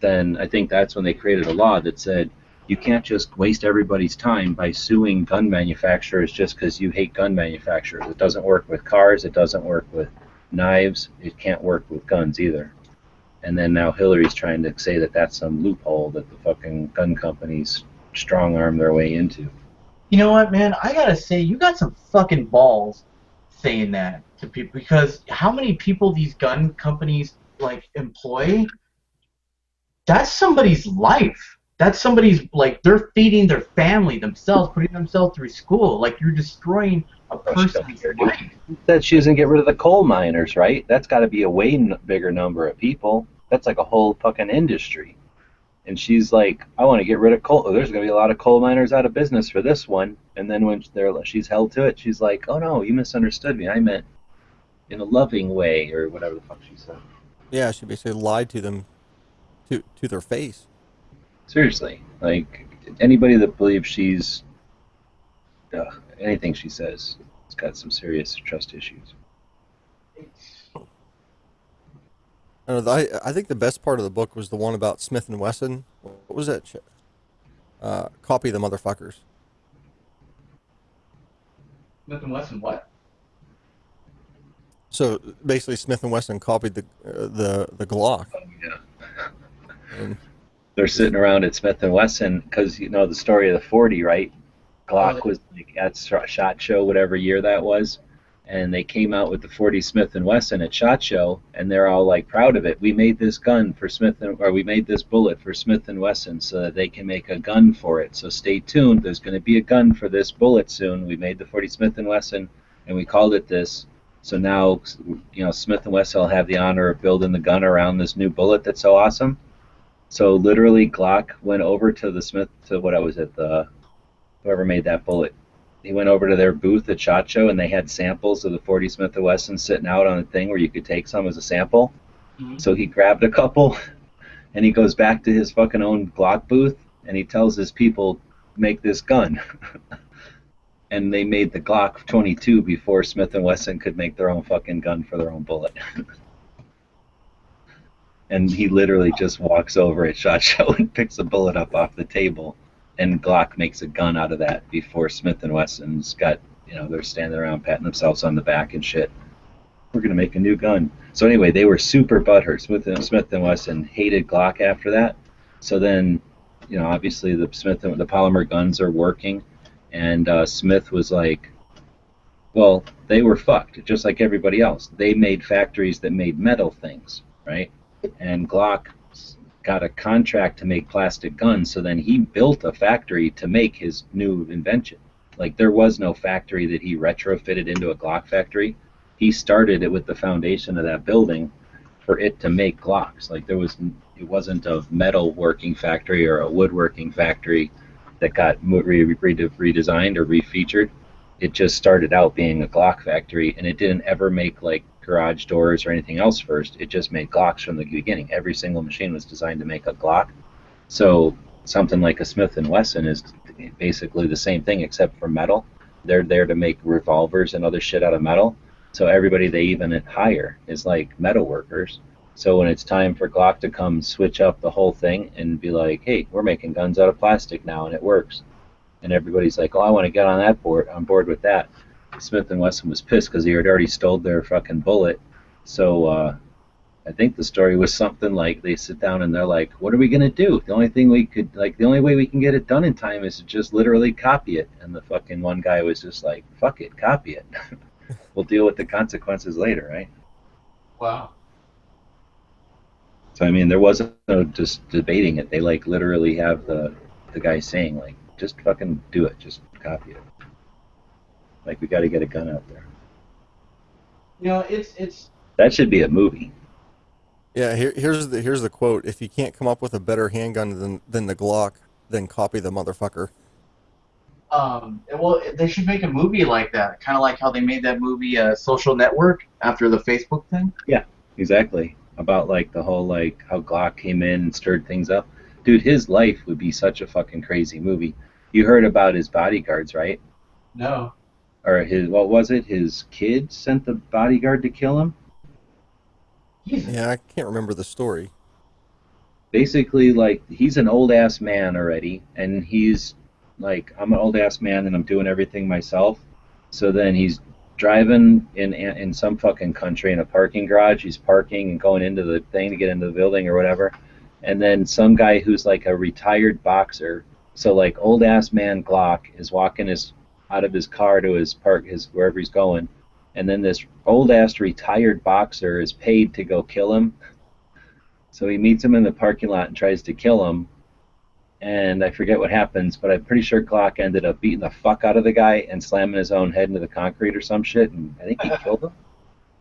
S7: Then I think that's when they created a law that said you can't just waste everybody's time by suing gun manufacturers just because you hate gun manufacturers. It doesn't work with cars. It doesn't work with knives. It can't work with guns either. And then now Hillary's trying to say that that's some loophole that the fucking gun companies strong-arm their way into.
S8: You know what, man? I gotta say, you got some fucking balls saying that to people, because how many people these gun companies like employ? That's somebody's life. That's somebody's, like, they're feeding their family, themselves, putting themselves through school. Like, you're destroying a person's life.
S7: That she doesn't get rid of the coal miners, right? That's got to be a way bigger number of people. That's like a whole fucking industry. And she's like, I want to get rid of coal. There's going to be a lot of coal miners out of business for this one. And then when she's held to it, she's like, oh no, you misunderstood me. I meant in a loving way, or whatever the fuck she said.
S12: Yeah, she basically lied to them, to their face.
S7: Seriously, like anybody that believes she's anything she says, it's got some serious trust issues.
S12: I think the best part of the book was the one about Smith & Wesson. What was that shit? Copy the motherfuckers.
S8: Smith & Wesson what?
S12: So basically, Smith & Wesson copied the Glock.
S7: Yeah. And they're sitting around at Smith & Wesson because you know the story of the 40, right? Glock was like at SHOT Show, whatever year that was, and they came out with the 40 Smith & Wesson at SHOT Show, and they're all like proud of it. We made this gun for we made this bullet for Smith & Wesson so that they can make a gun for it. So stay tuned. There's going to be a gun for this bullet soon. We made the 40 Smith & Wesson, and we called it this. So now, Smith & Wesson will have the honor of building the gun around this new bullet that's so awesome. So literally, Glock went over to whoever made that bullet. He went over to their booth at SHOT Show, and they had samples of the 40 Smith & Wesson sitting out on a thing where you could take some as a sample. Mm-hmm. So he grabbed a couple, and he goes back to his fucking own Glock booth, and he tells his people, make this gun. And they made the Glock 22 before Smith & Wesson could make their own fucking gun for their own bullet. And he literally just walks over at SHOT Show and picks a bullet up off the table, and Glock makes a gun out of that before Smith & Wesson's got, they're standing around patting themselves on the back and shit. We're going to make a new gun. So anyway, they were super butthurt. Smith & Wesson hated Glock after that. So then, obviously the polymer guns are working, and Smith was like, well, they were fucked, just like everybody else. They made factories that made metal things, right? And Glock got a contract to make plastic guns, so then he built a factory to make his new invention. Like, there was no factory that he retrofitted into a Glock factory. He started it with the foundation of that building for it to make Glocks. Like, it wasn't a metal working factory or a woodworking factory that got redesigned or refeatured. It just started out being a Glock factory, and it didn't ever make like garage doors or anything else first. It just made Glocks from the beginning. Every single machine was designed to make a Glock. So something like a Smith & Wesson is basically the same thing except for metal. They're there to make revolvers and other shit out of metal. So everybody they even hire is like metal workers. So when it's time for Glock to come switch up the whole thing and be like, hey, we're making guns out of plastic now and it works. And everybody's like, oh, I want to get on board with that. Smith & Wesson was pissed because he had already stole their fucking bullet. So I think the story was something like they sit down and they're like, what are we going to do? The only way we can get it done in time is to just literally copy it. And the fucking one guy was just like, fuck it, copy it. We'll deal with the consequences later, right?
S8: Wow.
S7: So, I mean, there wasn't no just debating it. They, like, literally have the guy saying, like, just fucking do it. Just copy it. Like, we got to get a gun out there.
S8: It's
S7: that should be a movie.
S12: Yeah, here's the quote. If you can't come up with a better handgun than the Glock, then copy the motherfucker.
S8: Well, they should make a movie like that, kind of like how they made that movie Social Network after the Facebook thing.
S7: Yeah, exactly. About like the whole like how Glock came in and stirred things up. Dude, his life would be such a fucking crazy movie. You heard about his bodyguards, right?
S8: No.
S7: Or what was it? His kid sent the bodyguard to kill him?
S12: Yeah, I can't remember the story.
S7: Basically, like, he's an old-ass man already, and he's like, I'm an old-ass man and I'm doing everything myself. So then he's driving in some fucking country in a parking garage. He's parking and going into the thing to get into the building or whatever. And then some guy who's like a retired boxer, so like old-ass man Glock is walking out of his car to his wherever he's going. And then this old-ass retired boxer is paid to go kill him. So he meets him in the parking lot and tries to kill him. And I forget what happens, but I'm pretty sure Glock ended up beating the fuck out of the guy and slamming his own head into the concrete or some shit. And I think he killed him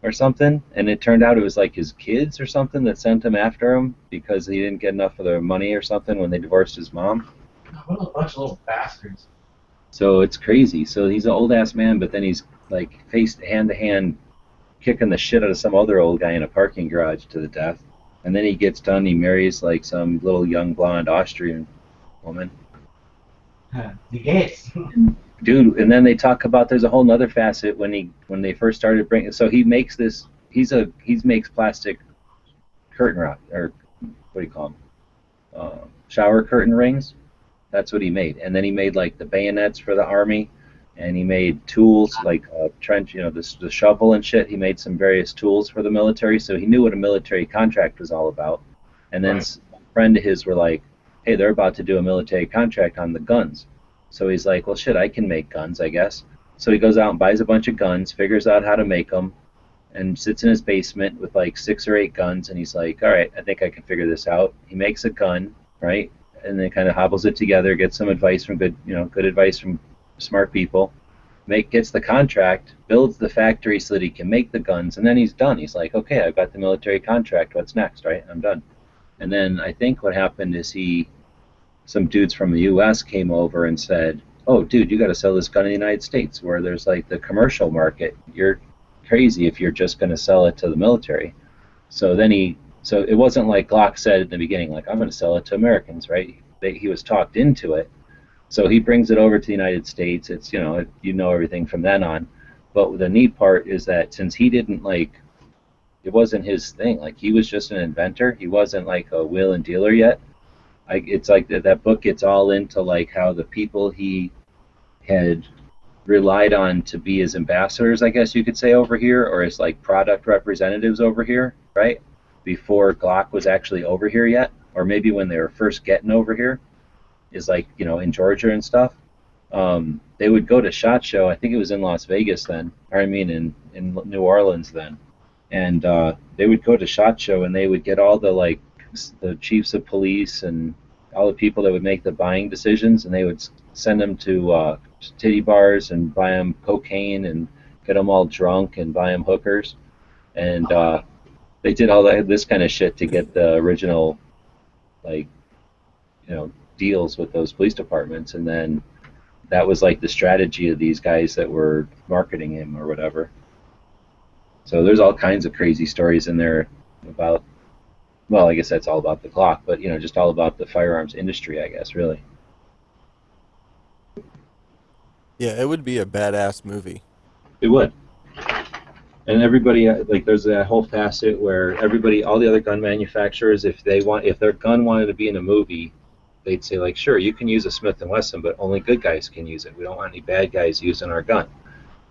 S7: or something. And it turned out it was like his kids or something that sent him after him because he didn't get enough of their money or something when they divorced his mom.
S8: What a bunch of little bastards.
S7: So it's crazy. So he's an old-ass man, but then he's like faced hand-to-hand kicking the shit out of some other old guy in a parking garage to the death. And then he gets done, he marries like some little young blonde Austrian woman.
S8: Yes.
S7: Dude, and then they talk about there's a whole nother facet when they first started bringing. So he makes this. He makes plastic curtain rod, or what do you call them? Shower curtain rings. That's what he made. And then he made like the bayonets for the army, and he made tools like trench, the shovel and shit. He made some various tools for the military, so he knew what a military contract was all about. And then a friend of his were like, hey, they're about to do a military contract on the guns.
S16: So he's like, well, shit, I can make guns, I guess. So he goes out and buys a bunch of guns, figures out how to make them, and sits in his basement with like 6 or 8 guns, and he's like, all right, I think I can figure this out. He makes a gun, right, and then kind of hobbles it together, gets some advice from good advice from smart people, gets the contract, builds the factory so that he can make the guns, and then he's done. He's like, okay, I've got the military contract. What's next, right? I'm done. And then I think what happened is some dudes from the U.S. came over and said, oh, dude, you got to sell this gun in the United States where there's like the commercial market. You're crazy if you're just going to sell it to the military. So it wasn't like Glock said in the beginning, like, I'm going to sell it to Americans, right? He was talked into it. So he brings it over to the United States. It's, everything from then on. But the neat part is that since he didn't it wasn't his thing. Like, he was just an inventor. He wasn't like a wheel and dealer yet. It's like that book gets all into like how the people he had relied on to be his ambassadors, I guess you could say, over here, or as like product representatives over here, right? Before Glock was actually over here yet, or maybe when they were first getting over here, is like, in Georgia and stuff. They would go to SHOT Show. I think it was in Las Vegas then, or I mean in New Orleans then, and they would go to SHOT Show and they would get all the chiefs of police and all the people that would make the buying decisions, and they would send them to titty bars and buy them cocaine and get them all drunk and buy them hookers, and they did all this kind of shit to get the original deals with those police departments, and then that was like the strategy of these guys that were marketing him or whatever. So there's all kinds of crazy stories in there about, well, I guess that's all about the Glock, but just all about the firearms industry, I guess, really.
S12: Yeah, it would be a badass movie.
S16: It would. And everybody, there's that whole facet where all the other gun manufacturers, if their gun wanted to be in a movie, they'd say, like, sure, you can use a Smith & Wesson, but only good guys can use it. We don't want any bad guys using our gun.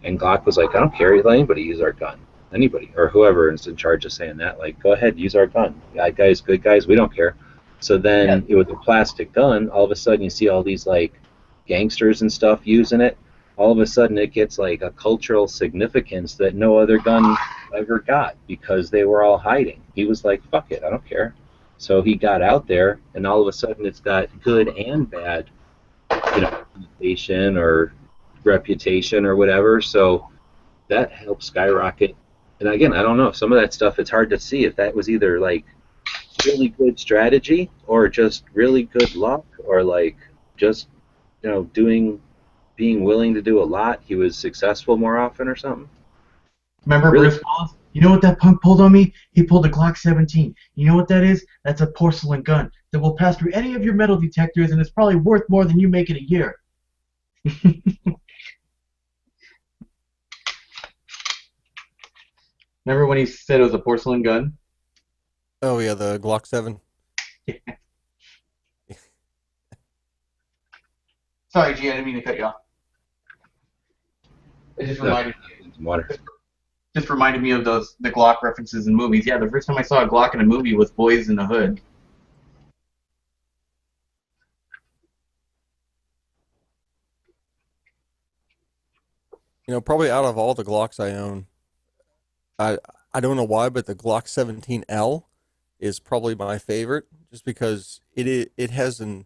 S16: And Glock was like, I don't care, let anybody use our gun. Anybody, or whoever is in charge of saying that, like, go ahead, use our gun. Bad guys, good guys, we don't care. So then, with a plastic gun, all of a sudden you see all these, gangsters and stuff using it. All of a sudden it gets, a cultural significance that no other gun ever got, because they were all hiding. He was like, fuck it, I don't care. So he got out there, and all of a sudden it's got good and bad, reputation or reputation or whatever. So that helped skyrocket. And again, I don't know. Some of that stuff, it's hard to see if that was either really good strategy or just really good luck, or just being willing to do a lot. He was successful more often or something.
S8: Remember
S16: Really?
S8: Bruce Willis? You know what that punk pulled on me? He pulled a Glock 17. You know what that is? That's a porcelain gun that will pass through any of your metal detectors, and it's probably worth more than you make in a year. Remember when he said it was a porcelain gun?
S12: Oh yeah, the Glock 7.
S8: Sorry, G, I didn't mean to cut you off. It just reminded me of the Glock references in movies. Yeah, the first time I saw a Glock in a movie was Boys in the Hood.
S12: Probably out of all the Glocks I own, I don't know why, but the Glock 17L is probably my favorite, just because it has a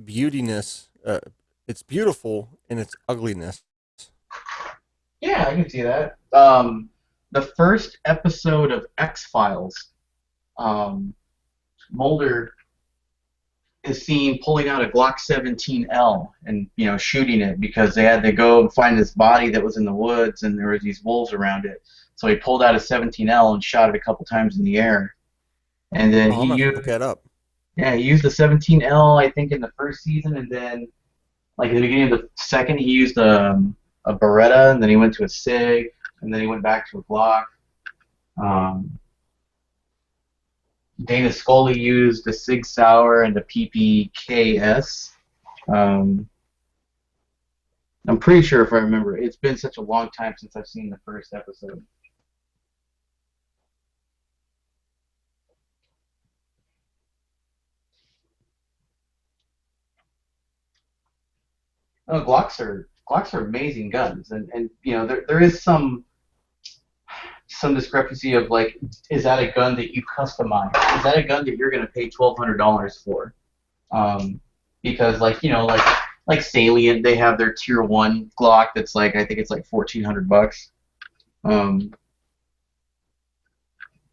S12: beautiness. It's beautiful in its ugliness.
S8: Yeah, I can see that. The first episode of X-Files, Mulder is seen pulling out a Glock 17L and shooting it, because they had to go and find this body that was in the woods, and there were these wolves around it. So he pulled out a 17L and shot it a couple times in the air, and then
S12: I'm gonna look that up.
S8: Yeah, he used the 17L, I think, in the first season, and then in the beginning of the second, he used a Beretta, and then he went to a SIG, and then he went back to a Glock. Dana Scully used the Sig Sauer and the PPKS. I'm pretty sure, if I remember. It's been such a long time since I've seen the first episode. No, Glocks are amazing guns, and you know there is some discrepancy of like, is that a gun that you customize? Is that a gun that you're gonna pay $1,200 for? Because like Salient, they have their tier 1 Glock that's like, I think it's like $1,400.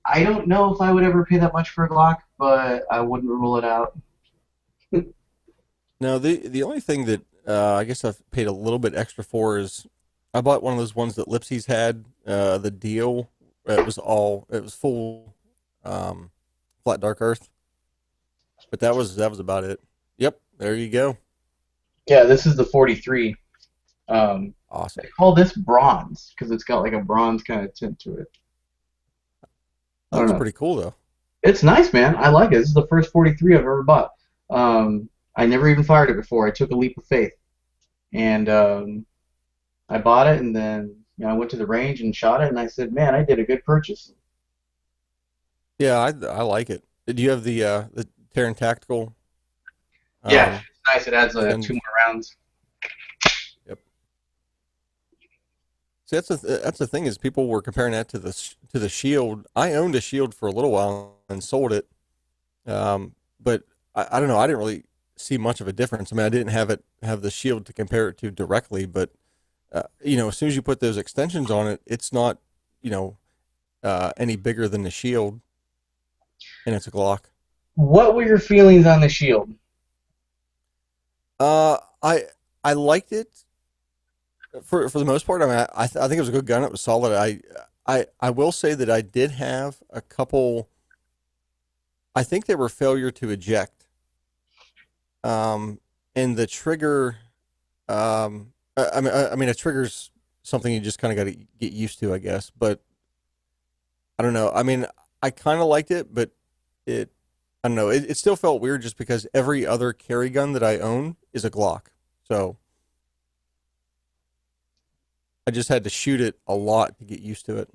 S8: I don't know if I would ever pay that much for a Glock, but I wouldn't rule it out.
S12: No, the only thing that I guess I've paid a little bit extra for is I bought one of those ones that Lipsy's had, the deal. It was full flat dark earth, but that was about it. Yep, there you go.
S8: Yeah, this is the 43.
S12: Awesome.
S8: They call this bronze because it's got like a bronze kind of tint to it. I don't
S12: That's
S8: know.
S12: pretty cool though.
S8: It's nice, man. I like it. This is the first 43 I've ever bought. I never even fired it before. I took a leap of faith, and I bought it, and then I went to the range and shot it, and I said, "Man, I did a good purchase."
S12: Yeah, I like it. Do you have the Terran Tactical?
S8: Yeah, it's nice. It adds 2 more rounds.
S12: Yep. See, that's the thing is people were comparing that to the Shield. I owned a Shield for a little while and sold it, but I don't know. I didn't really see much of a difference. I mean, I didn't have the Shield to compare it to directly, but as soon as you put those extensions on it, it's not any bigger than the Shield, and it's a Glock.
S8: What were your feelings on the Shield?
S12: I liked it for the most part. I mean, I think it was a good gun. It was solid. I will say that I did have a couple. I think they were failure to eject. And the trigger. I mean, a trigger's something you just kind of got to get used to, I guess. But I don't know. I mean, I kind of liked it, but I don't know. It still felt weird just because every other carry gun that I own is a Glock. So I just had to shoot it a lot to get used to it.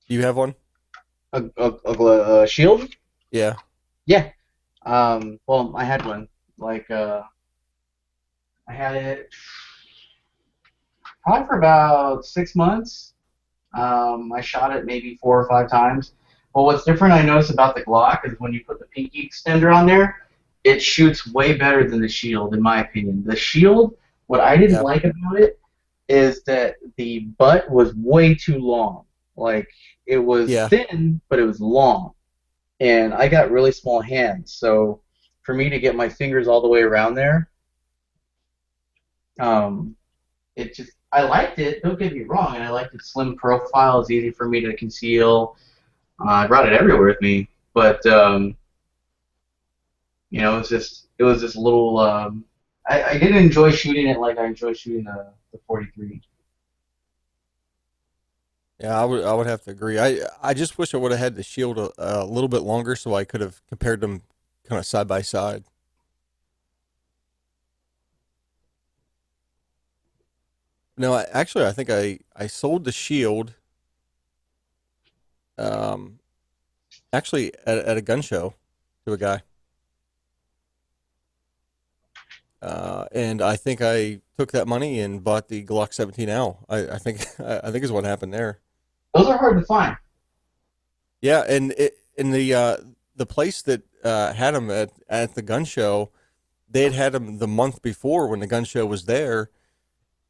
S12: Do you have one?
S8: A Shield?
S12: Yeah.
S8: Yeah. Well, I had one. Like, I had it probably for about 6 months. I shot it maybe 4 or 5 times. But what's different I noticed about the Glock is when you put the pinky extender on there, it shoots way better than the Shield, in my opinion. The Shield, what I didn't like about it is that the butt was way too long. Like, it was thin, but it was long. And I got really small hands, so for me to get my fingers all the way around there, I liked it, don't get me wrong, and I liked its slim profile. It's easy for me to conceal. I brought it everywhere with me, but it was just a little. I didn't enjoy shooting it like I enjoy shooting the 43.
S12: Yeah, I would have to agree. I just wish I would have had the Shield a little bit longer so I could have compared them kind of side by side. No, actually, I think I sold the Shield. Actually, at a gun show to a guy. And I think I took that money and bought the Glock 17L. I think is what happened there.
S8: Those are hard to find.
S12: Yeah, and in the place that had them at the gun show, they had them the month before when the gun show was there,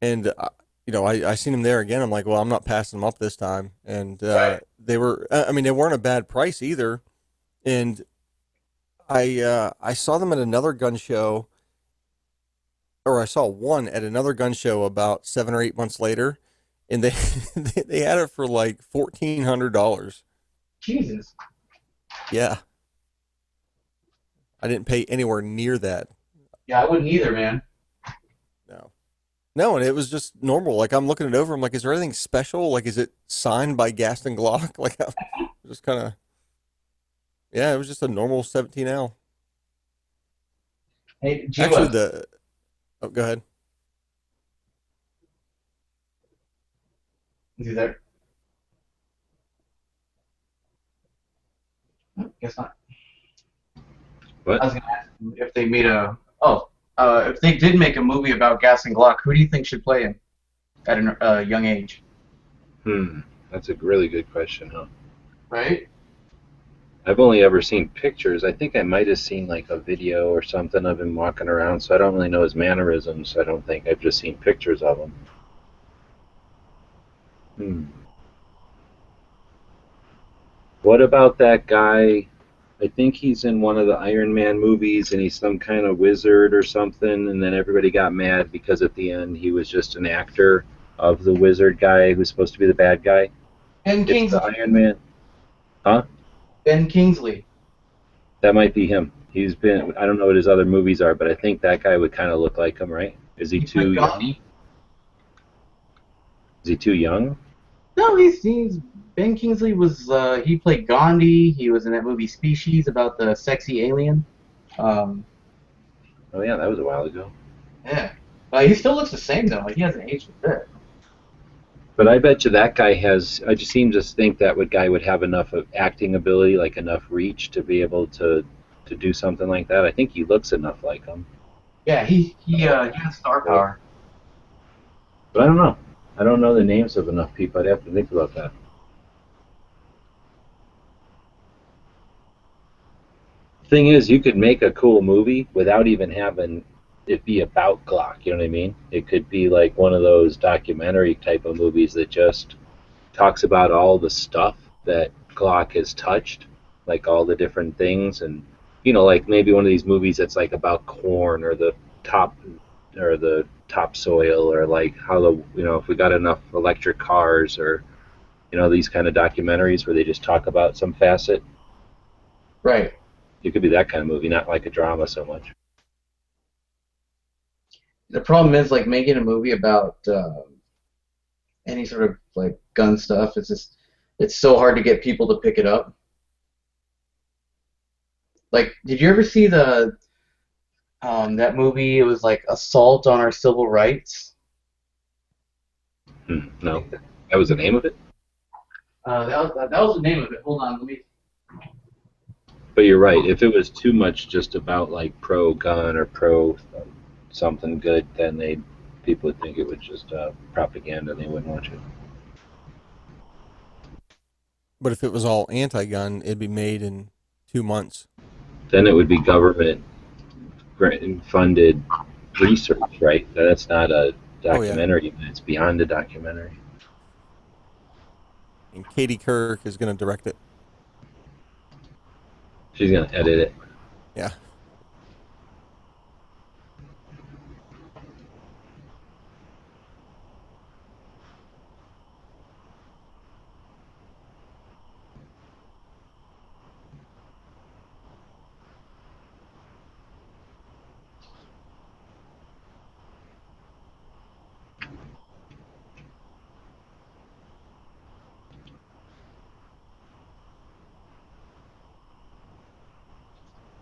S12: and I seen them there again. I'm like, well, I'm not passing them up this time. And they were, I mean, they weren't a bad price either. And I saw them at another gun show, or I saw one at another gun show about 7 or 8 months later, and they they had it for like $1,400.
S8: Jesus.
S12: Yeah. I didn't pay anywhere near that.
S8: Yeah, I wouldn't either, man.
S12: No, and it was just normal. Like, I'm looking it over. I'm like, is there anything special? Like, is it signed by Gaston Glock? Like, I'm just kind of, yeah, it was just a normal 17L.
S8: Hey,
S12: actually, go ahead.
S8: Is he there? Guess not.
S16: What?
S8: I was going to ask if they made a. Oh, if they did make a movie about Gas and Glock, who do you think should play him at a young age?
S16: That's a really good question, huh?
S8: Right?
S16: I've only ever seen pictures. I think I might have seen like a video or something of him walking around, so I don't really know his mannerisms. I don't think I've just seen pictures of him. What about that guy? I think he's in one of the Iron Man movies, and he's some kind of wizard or something, and then everybody got mad because at the end he was just an actor of the wizard guy who's supposed to be the bad guy.
S8: Ben
S16: It's
S8: Kingsley.
S16: the Iron Man. Huh?
S8: Ben Kingsley.
S16: That might be him. He's been, I don't know what his other movies are, but I think that guy would kind of look like him, right? Is he too young? Is he too young?
S8: No, he's Ben Kingsley was he played Gandhi. He was in that movie Species about the sexy alien.
S16: Oh yeah, that was a while ago.
S8: Yeah, he still looks the same though. Like, he hasn't aged a bit.
S16: But I bet you that guy has. I just seem to think that guy would have enough of acting ability, like enough reach to be able to do something like that. I think he looks enough like him.
S8: Yeah, he has star power.
S16: But I don't know. I don't know the names of enough people. I'd have to think about that. Thing is, you could make a cool movie without even having it be about Glock. You know what I mean? It could be like one of those documentary type of movies that just talks about all the stuff that Glock has touched, like all the different things, and like maybe one of these movies that's like about corn or the topsoil, or like how if we got enough electric cars, or these kind of documentaries where they just talk about some facet.
S8: Right.
S16: It could be that kind of movie, not like a drama so much.
S8: The problem is like making a movie about any sort of like gun stuff. It's so hard to get people to pick it up. Like, did you ever see that movie? It was like Assault on Our Civil Rights.
S16: No, that was the name of it.
S8: That was the name of it. Hold on, let me.
S16: But you're right. If it was too much just about like pro gun or pro something good, then people would think it was just propaganda, and they wouldn't watch it.
S12: But if it was all anti-gun, it'd be made in 2 months.
S16: Then it would be government funded research, right? That's not a documentary. Oh, yeah. It's beyond a documentary.
S12: And Katie Kirk is going to direct it.
S16: She's going to edit it.
S12: Yeah.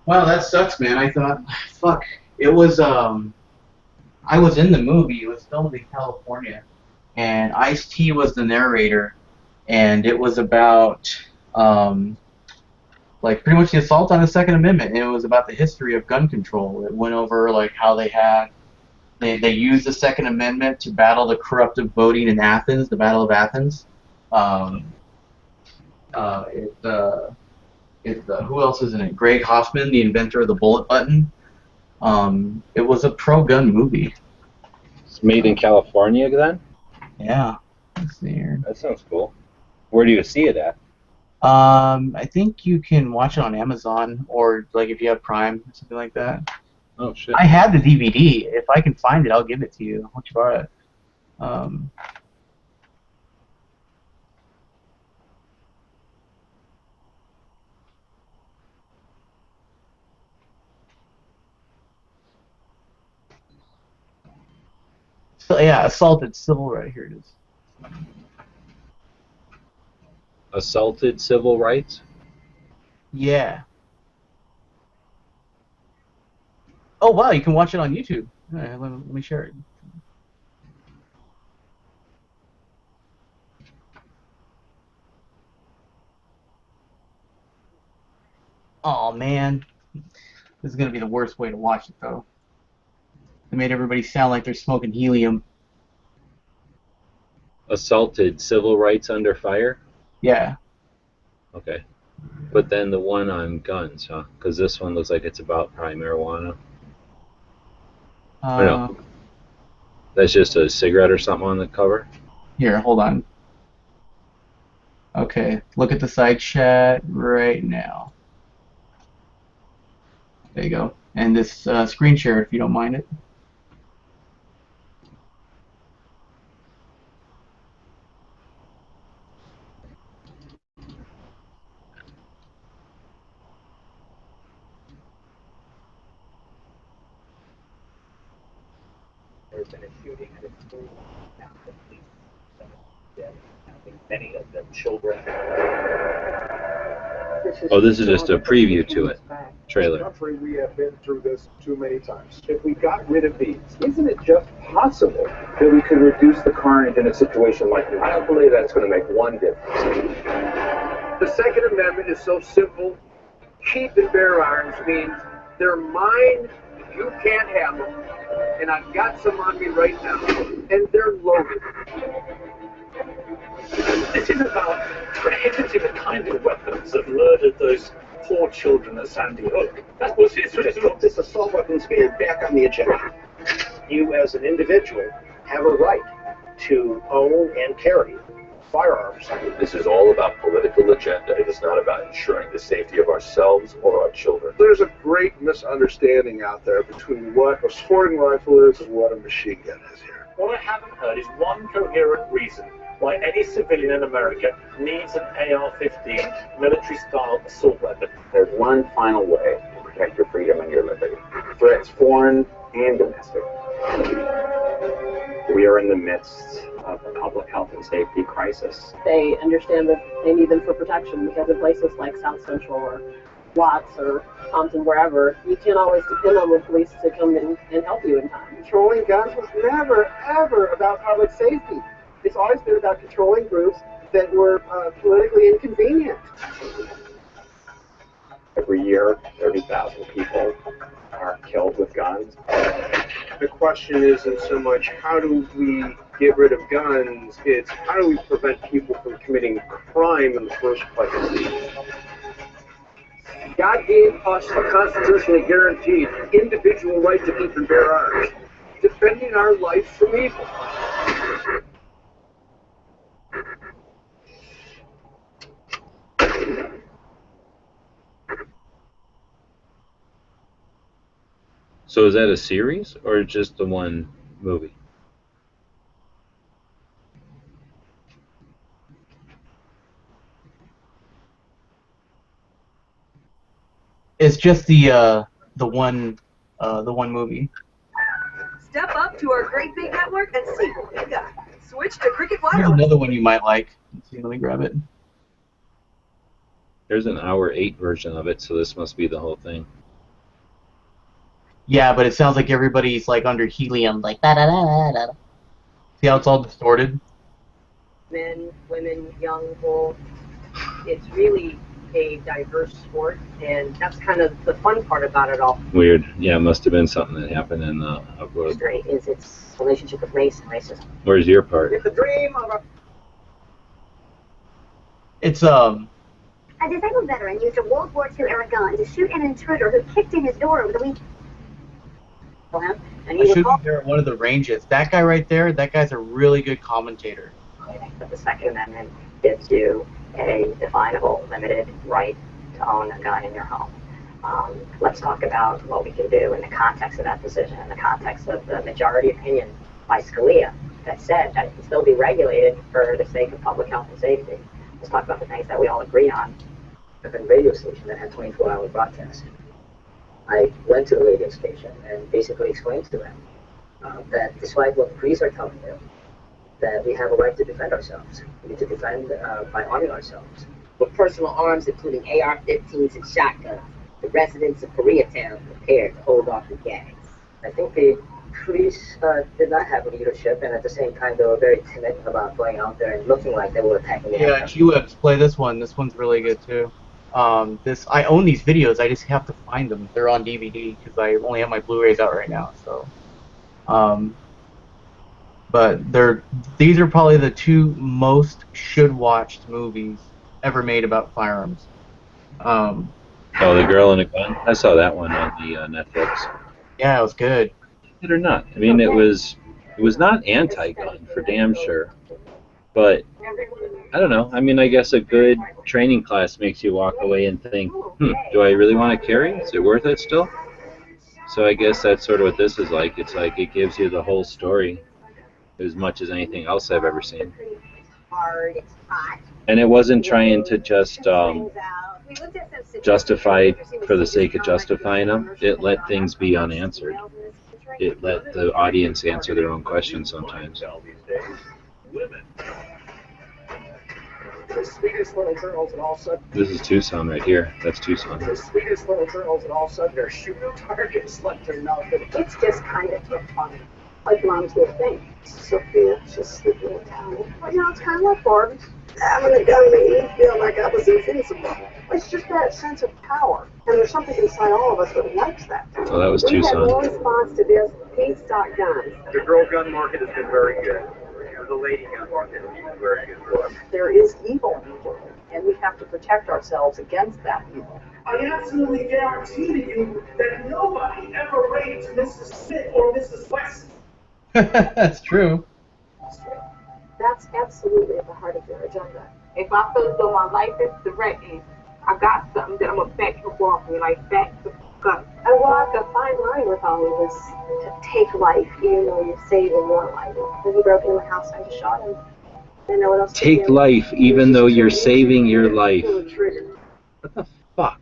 S8: Wow, that sucks, man. I thought, fuck, it was, I was in the movie. It was filmed in California, and Ice-T was the narrator, and it was about, like, pretty much the assault on the Second Amendment, and it was about the history of gun control. It went over, like, how they used the Second Amendment to battle the corruptive voting in Athens, the Battle of Athens. Who else is in it? Greg Hoffman, the inventor of the bullet button. It was a pro-gun movie.
S16: It's made in California, then?
S8: Yeah. Let's see here.
S16: That sounds cool. Where do you see it at?
S8: I think you can watch it on Amazon, or like if you have Prime or something like that.
S16: Oh shit.
S8: I have the DVD. If I can find it, I'll give it to you. How much you borrow it? So, yeah, Assaulted Civil Right. Here it is.
S16: Assaulted Civil Rights?
S8: Yeah. Oh, wow, you can watch it on YouTube. All right, let me share it. Oh man, this is going to be the worst way to watch it, though. They made everybody sound like they're smoking helium.
S16: Assaulted civil rights under fire?
S8: Yeah.
S16: Okay. But then the one on guns, huh? Because this one looks like it's about probably marijuana. Or no. That's just a cigarette or something on the cover?
S8: Here, hold on. Okay, look at the side chat right now. There you go. And this screen share, if you don't mind it.
S17: There's been a shooting at a school down the police. Dead. I think many of them children.
S16: Oh, this is just a preview to it.
S18: As
S16: Trailer.
S18: a country, we have been through this too many times. If we got rid of these, isn't it just possible that we could reduce the carnage in a situation like this? I don't believe that's going to make one difference. The Second Amendment is so simple. Keep and bear arms means they're mine, you can't have them, and I've got some on me right now, and they're loaded.
S17: This is about prohibiting the kind of weapons that murdered those poor children at Sandy Hook. That was his response.
S18: This assault weapons ban back on the agenda. You, as an individual, have a right to own and carry firearms.
S19: This is all about political agenda. It is not about ensuring the safety of ourselves or our children.
S18: There's a great misunderstanding out there between what a sporting rifle is and what a machine gun is here.
S17: What I haven't heard is one coherent reason why any civilian in America needs an AR-15 military-style assault weapon.
S18: There's one final way to protect your freedom and your liberty. Threats foreign and domestic. We are in the midst of a public health and safety crisis.
S20: They understand that they need them for protection because in places like South Central or Watts or Compton, wherever, you can't always depend on the police to come in and help you in time.
S18: Controlling guns was never, ever about public safety. It's always been about controlling groups that were politically inconvenient. Every year, 30,000 people are killed with guns. The question isn't so much how do we get rid of guns, it's how do we prevent people from committing crime in the first place. God gave us a constitutionally guaranteed individual right to keep and bear arms, defending our life from evil.
S16: So is that a series or just the one movie?
S8: It's just the one movie.
S21: Step up to our great big network and see what we got. Switch to Cricket
S8: Here's
S21: Wireless.
S8: another one you might like. Let's see, let me grab it.
S16: There's an hour 8 version of it, so this must be the whole thing.
S8: Yeah, but it sounds like everybody's like under helium, like da da da da da. See how it's all distorted?
S22: Men, women, young, old. It's really a diverse sport, and that's kind of the fun part about it all.
S16: Weird. Yeah, it must have been something that happened in the upload.
S22: History is its relationship with race and racism.
S16: Where's your part?
S22: It's the dream of a...
S8: It's
S23: A disabled veteran used a World War II era gun to shoot an intruder who kicked in his door over the weekend.
S22: And
S8: I
S22: he
S8: showed
S22: was
S8: you there at one of the ranges. That guy right there, that guy's a really good commentator.
S22: that the Second Amendment gives you a definable, limited right to own a gun in your home. Let's talk about what we can do in the context of that decision, in the context of the majority opinion by Scalia that said that it can still be regulated for the sake of public health and safety. Let's talk about the things that we all agree on.
S24: A radio station that had 24-hour broadcast. I went to the radio station and basically explained to them that despite what the police are telling you, that we have a right to defend ourselves. We need to defend by arming ourselves.
S22: With personal arms, including AR-15s and shotguns, the residents of Koreatown prepared to hold off the gangs.
S24: I think the police did not have leadership, and at the same time, they were very timid about going out there and looking like they were attacking the
S8: Yeah, G-Webs, play this one. This one's really good too. I own these videos. I just have to find them. They're on DVD because I only have my Blu-rays out right now. So But these are probably the two most should-watched movies ever made about firearms.
S16: Oh, The Girl and a Gun. I saw that one on the Netflix.
S8: Yeah, it was good.
S16: It or not. I mean, it was not anti-gun for damn sure, but I don't know. I mean, I guess a good training class makes you walk away and think, do I really want to carry? Is it worth it still? So I guess that's sort of what this is like. It's like it gives you the whole story as much as anything else I've ever seen. And it wasn't trying to just justify for the sake of justifying them. It let things be unanswered. It let the audience answer their own questions sometimes.
S18: The sweetest little girls, and all of a sudden.
S16: This is Tucson right here. That's Tucson.
S18: The sweetest little girls, and all of a sudden they're shooting targets like they're nothing. It's just kind of funny. Like Mom's little thing. Sophia, she's sleeping in town. But you know, it's kind of like Barbie. Having a gun made me feel like I was invincible. It's just that sense of power. And there's something inside all of us that likes that.
S16: So that was
S23: We had
S16: Tucson.
S23: no response to this. Pete stock guns.
S18: The girl gun market has been very good. The lady gun market has been very good for us.
S2: There is evil, and we have to protect ourselves against that evil.
S18: I absolutely guarantee to you that nobody ever raped Mrs. Smith or Mrs. Weston.
S8: That's true.
S2: That's absolutely at the heart of your agenda.
S3: If I feel as though my life is threatened, I got something that I'm gonna back you off me, like back the fuck up.
S23: I walk a fine line with all of this. To take life, even though you're saving your life. When he broke into my house, I just shot him. I didn't know what else to
S16: Take
S23: do.
S16: life even though you're saving your life. What the fuck?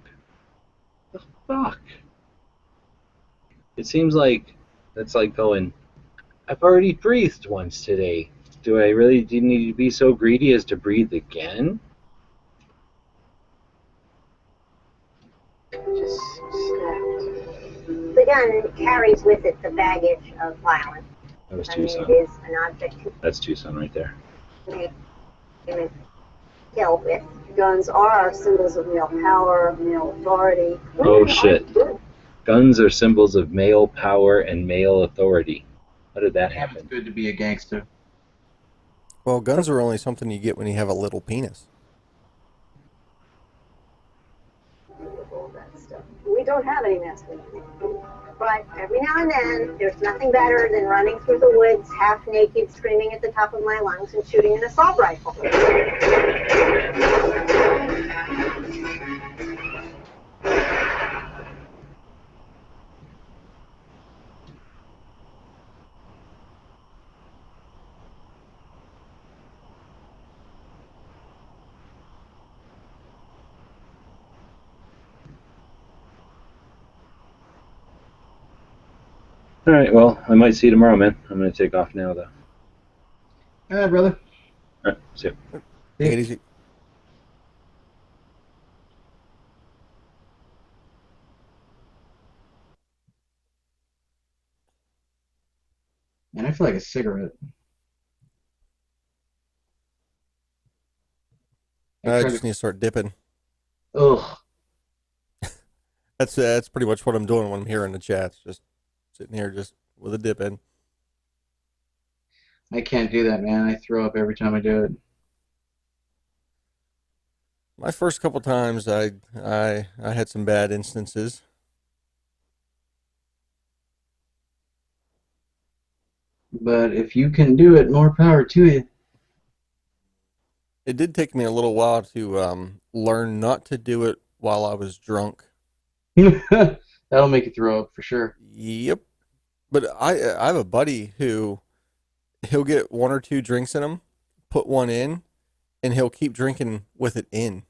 S16: The fuck? It seems like that's like going, I've already breathed once today. Do I really need to be so greedy as to breathe again?
S23: Just snapped. The gun carries with it the baggage of violence.
S16: That was
S23: I mean,
S16: Tucson.
S23: it is an object
S16: That's Tucson right there.
S23: to make kill with. Guns are symbols of male power, male authority.
S16: Oh shit. Guns are symbols of male power and male authority. How did that happen?
S8: It's good to be a gangster.
S12: Well, guns are only something you get when you have a little penis.
S23: We don't have any masculinity. But every now and then, there's nothing better than running through the woods half naked, screaming at the top of my lungs, and shooting an assault rifle.
S16: All right, well, I might see you tomorrow, man. I'm going to take off now, though.
S8: All right, brother.
S16: All right, see you.
S12: Take it easy.
S8: Man, I feel like a cigarette.
S12: I just need to start dipping.
S8: Ugh.
S12: That's pretty much what I'm doing when I'm here in the chats. Just sitting here, just with a dip in.
S8: I can't do that, man. I throw up every time I do it.
S12: My first couple times, I had some bad instances.
S8: But if you can do it, more power to you.
S12: It did take me a little while to learn not to do it while I was drunk.
S8: That'll make you throw up for sure.
S12: Yep. But I have a buddy who he'll get one or two drinks in him, put one in, and he'll keep drinking with it in.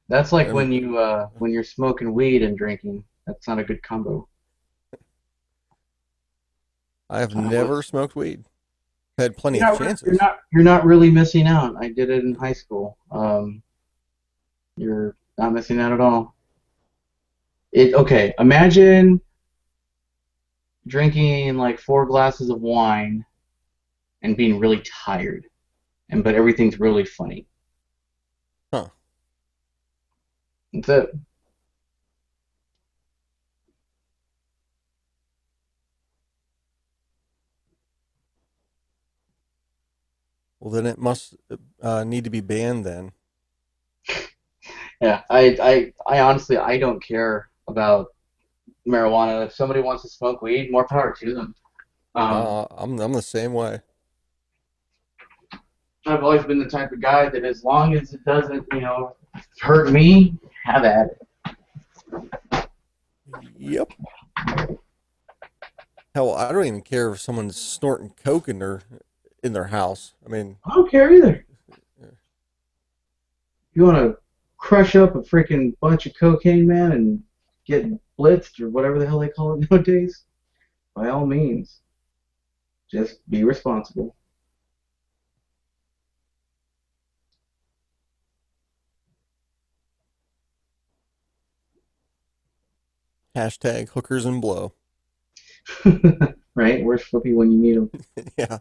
S8: That's like when you're smoking weed and drinking. That's not a good combo.
S12: I have never smoked weed. Had plenty of chances.
S8: You're not really missing out. I did it in high school. You're not missing out at all. Okay, imagine drinking like 4 glasses of wine and being really tired, but everything's really funny.
S12: Huh.
S8: That's it.
S12: Well, then it must need to be banned then.
S8: Yeah, I honestly I don't care about marijuana. If somebody wants to smoke weed, more power to them.
S12: I'm the same way.
S8: I've always been the type of guy that as long as it doesn't, hurt me, have at it.
S12: Yep. Hell, I don't even care if someone's snorting coke in their house. I mean,
S8: I don't care either. You want to crush up a freaking bunch of cocaine, man, and get blitzed or whatever the hell they call it nowadays? By all means, just be responsible.
S12: hashtag hookers and blow.
S8: Right? Where's Flippy when you need him?
S12: Yeah.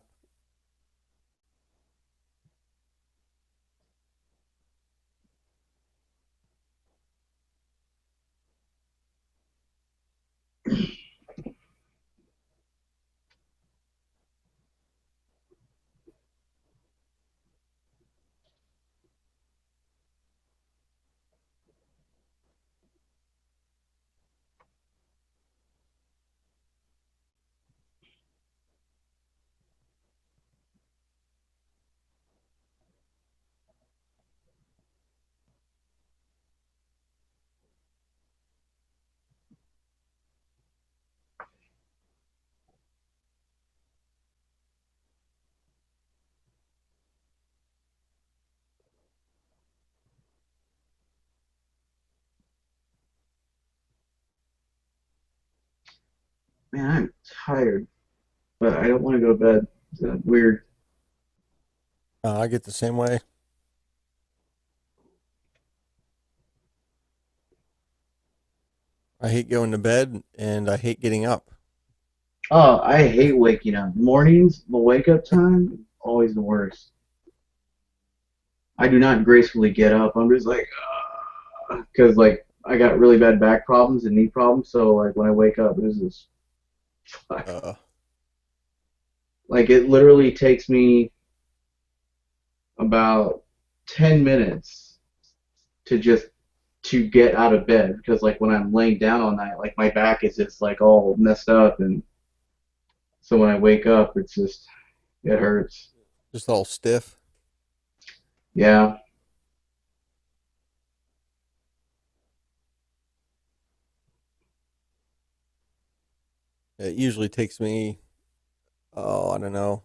S8: Man, I'm tired, but I don't want to go to bed. It's weird.
S12: I get the same way. I hate going to bed and I hate getting up.
S8: Oh, I hate waking up. Mornings, the wake up time, always the worst. I do not gracefully get up. I'm just like, because like I got really bad back problems and knee problems. So like when I wake up, it's just like it literally takes me about 10 minutes to get out of bed, because like when I'm laying down all night, like my back is just like all messed up, and so when I wake up, it hurts.
S12: Just all stiff.
S8: Yeah.
S12: It usually takes me, I don't know,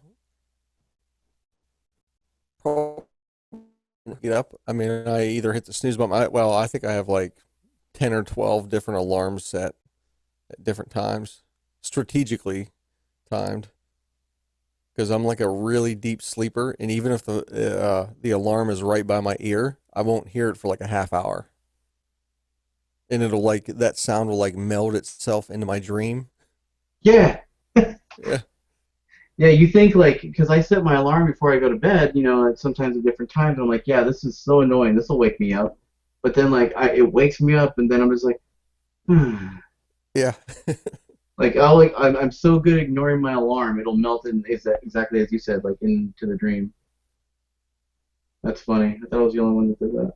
S12: get up. I mean, I either hit the snooze button. I think I have like 10 or 12 different alarms set at different times, strategically timed, because I'm like a really deep sleeper, and even if the alarm is right by my ear, I won't hear it for like a half hour, and it'll like that sound will like meld itself into my dream.
S8: Yeah.
S12: Yeah.
S8: Yeah, you think like, because I set my alarm before I go to bed, sometimes at different times. I'm like, yeah, this is so annoying. This will wake me up. But then like it wakes me up, and then I'm just like,
S12: Yeah.
S8: like I'm so good at ignoring my alarm, it'll melt in exactly as you said, like into the dream. That's funny. I thought I was the only one that did that.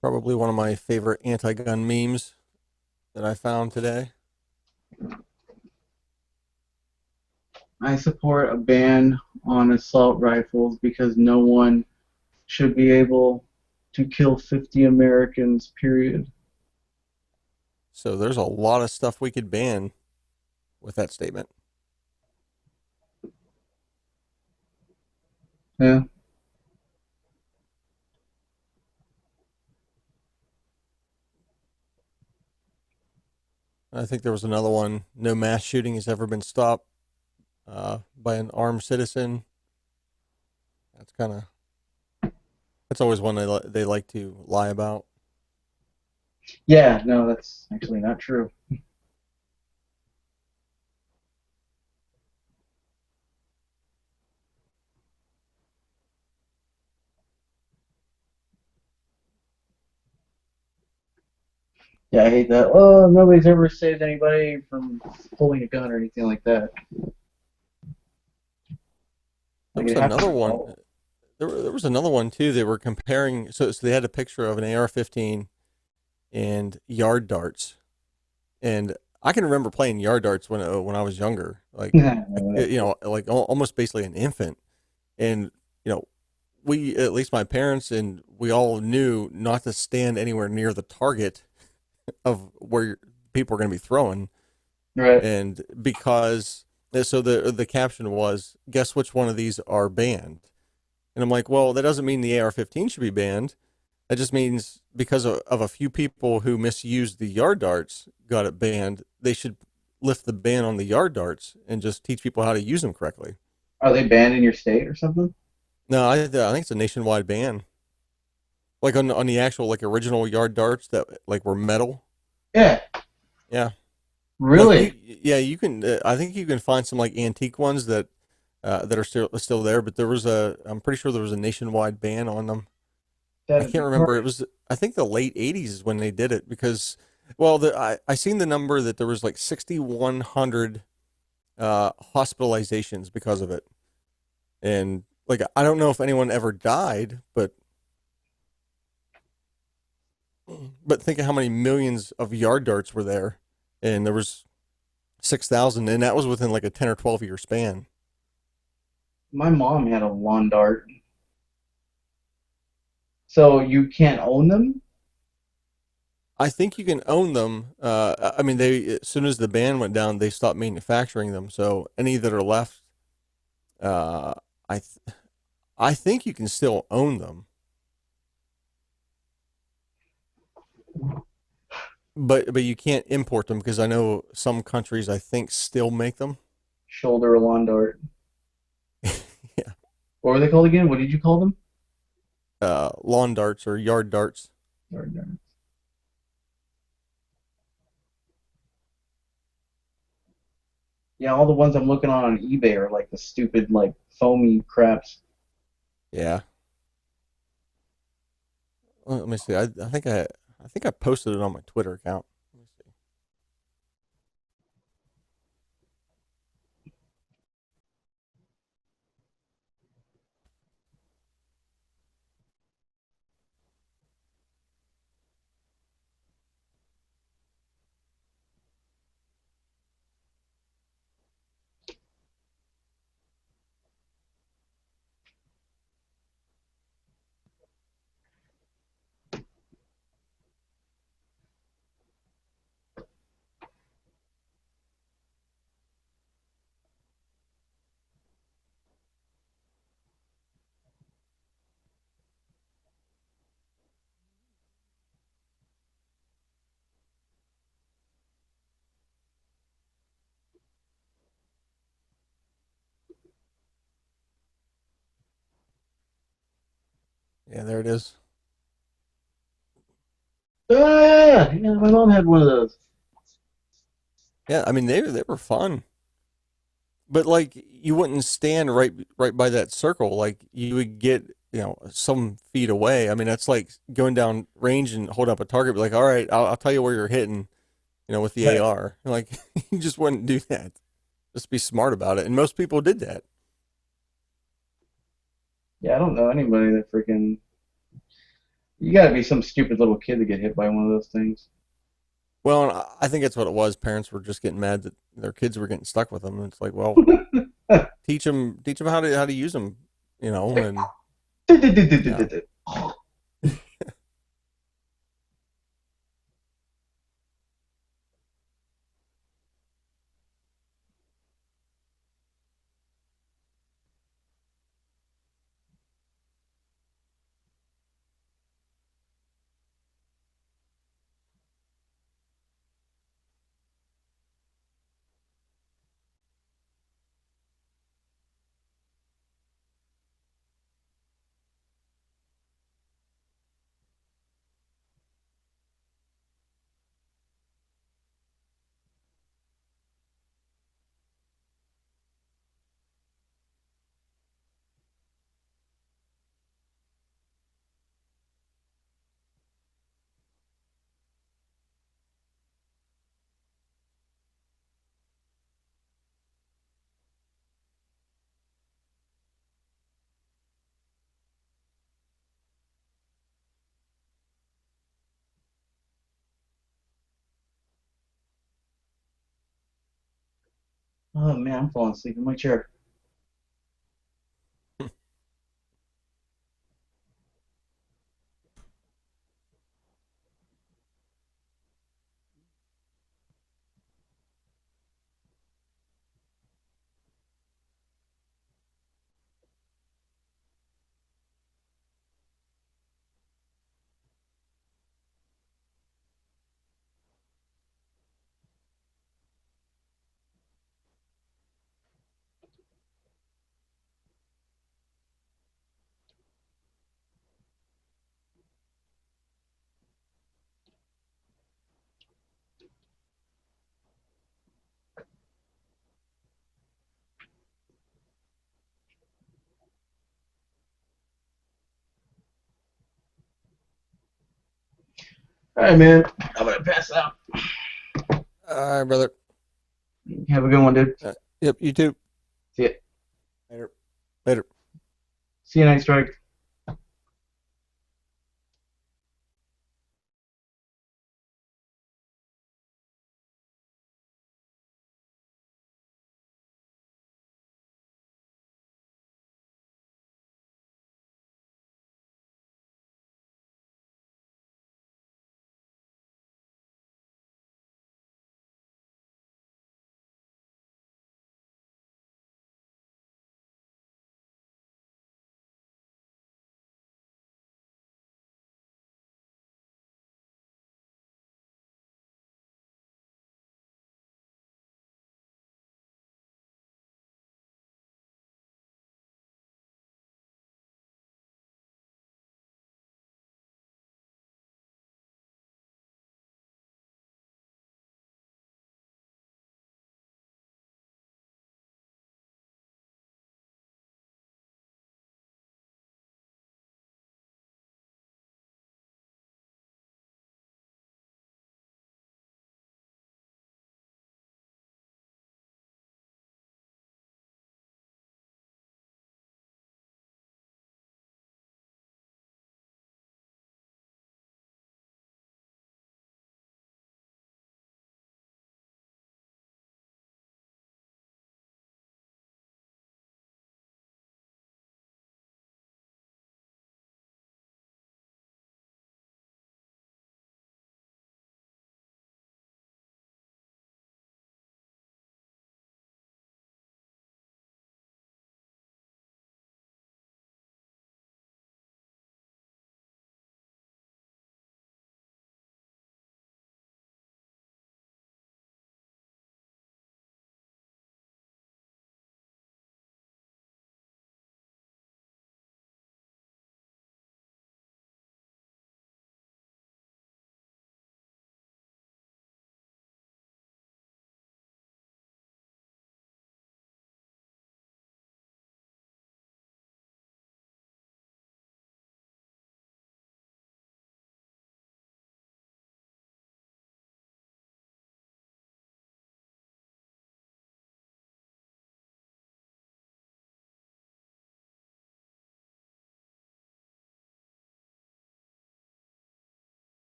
S12: Probably one of my favorite anti-gun memes that I found today.
S8: I support a ban on assault rifles because no one should be able to kill 50 Americans, period.
S12: So there's a lot of stuff we could ban with that statement.
S8: Yeah.
S12: I think there was another one. No mass shooting has ever been stopped by an armed citizen. That's kind of that's always one they like to lie about.
S8: Yeah, no, that's actually not true. Yeah, I hate that. Oh, nobody's ever saved anybody from pulling a gun or anything like that.
S12: There
S8: Like,
S12: was
S8: it happens
S12: another one.
S8: all-
S12: There was another one too. They were comparing. So they had a picture of an AR-15 and yard darts, and I can remember playing yard darts when I was younger, like like almost basically an infant, and we, at least my parents and we all knew not to stand anywhere near the target of where people are going to be throwing.
S8: Right.
S12: And because so the caption was, guess which one of these are banned? And I'm like, well, that doesn't mean the AR-15 should be banned. That just means because of a few people who misused the yard darts got it banned. They should lift the ban on the yard darts and just teach people how to use them correctly.
S8: Are they banned in your state or something?
S12: No, I think it's a nationwide ban. Like on the actual like original yard darts that like were metal.
S8: Yeah.
S12: Yeah.
S8: Really?
S12: Like you can. I think you can find some like antique ones that are still there, but I'm pretty sure there was a nationwide ban on them. I can't remember. It was, I think, the late '80s is when they did it because, well, I seen the number that there was like 6,100 hospitalizations because of it, and like I don't know if anyone ever died, but think of how many millions of yard darts were there, and there was 6,000, and that was within like a 10 or 12 year span.
S8: My mom had a lawn dart. So you can't own them?
S12: I think you can own them. I mean, as soon as the ban went down, they stopped manufacturing them. So any that are left, uh, I, th- I think you can still own them. But you can't import them because I know some countries I think still make them.
S8: Shoulder lawn dart. Yeah. What were they called again? What did you call them?
S12: Lawn darts or yard darts.
S8: Yard darts. Yeah, all the ones I'm looking on eBay are like the stupid, like, foamy craps.
S12: Yeah. Well, let me see. I think I posted it on my Twitter account. Let me see. Yeah, there it is.
S8: Oh, yeah, my mom had one of those.
S12: Yeah, I mean they were fun. But like you wouldn't stand right by that circle. Like you would get, some feet away. I mean, that's like going down range and hold up a target, be like, all right, I'll tell you where you're hitting, with the
S8: Right.
S12: AR. Like you just wouldn't do that. Just be smart about it. And most people did that.
S8: Yeah, I don't know anybody that freaking. You gotta be some stupid little kid to get hit by one of those things.
S12: Well, and I think that's what it was. Parents were just getting mad that their kids were getting stuck with them. And it's like, well, teach them how to use them, and
S8: Oh man, I'm falling asleep in my chair. All right, man. I'm gonna pass out.
S12: All right, brother.
S8: Have a good one, dude.
S12: Yep, you too.
S8: See ya.
S12: Later. Later.
S8: See you, Night Strike.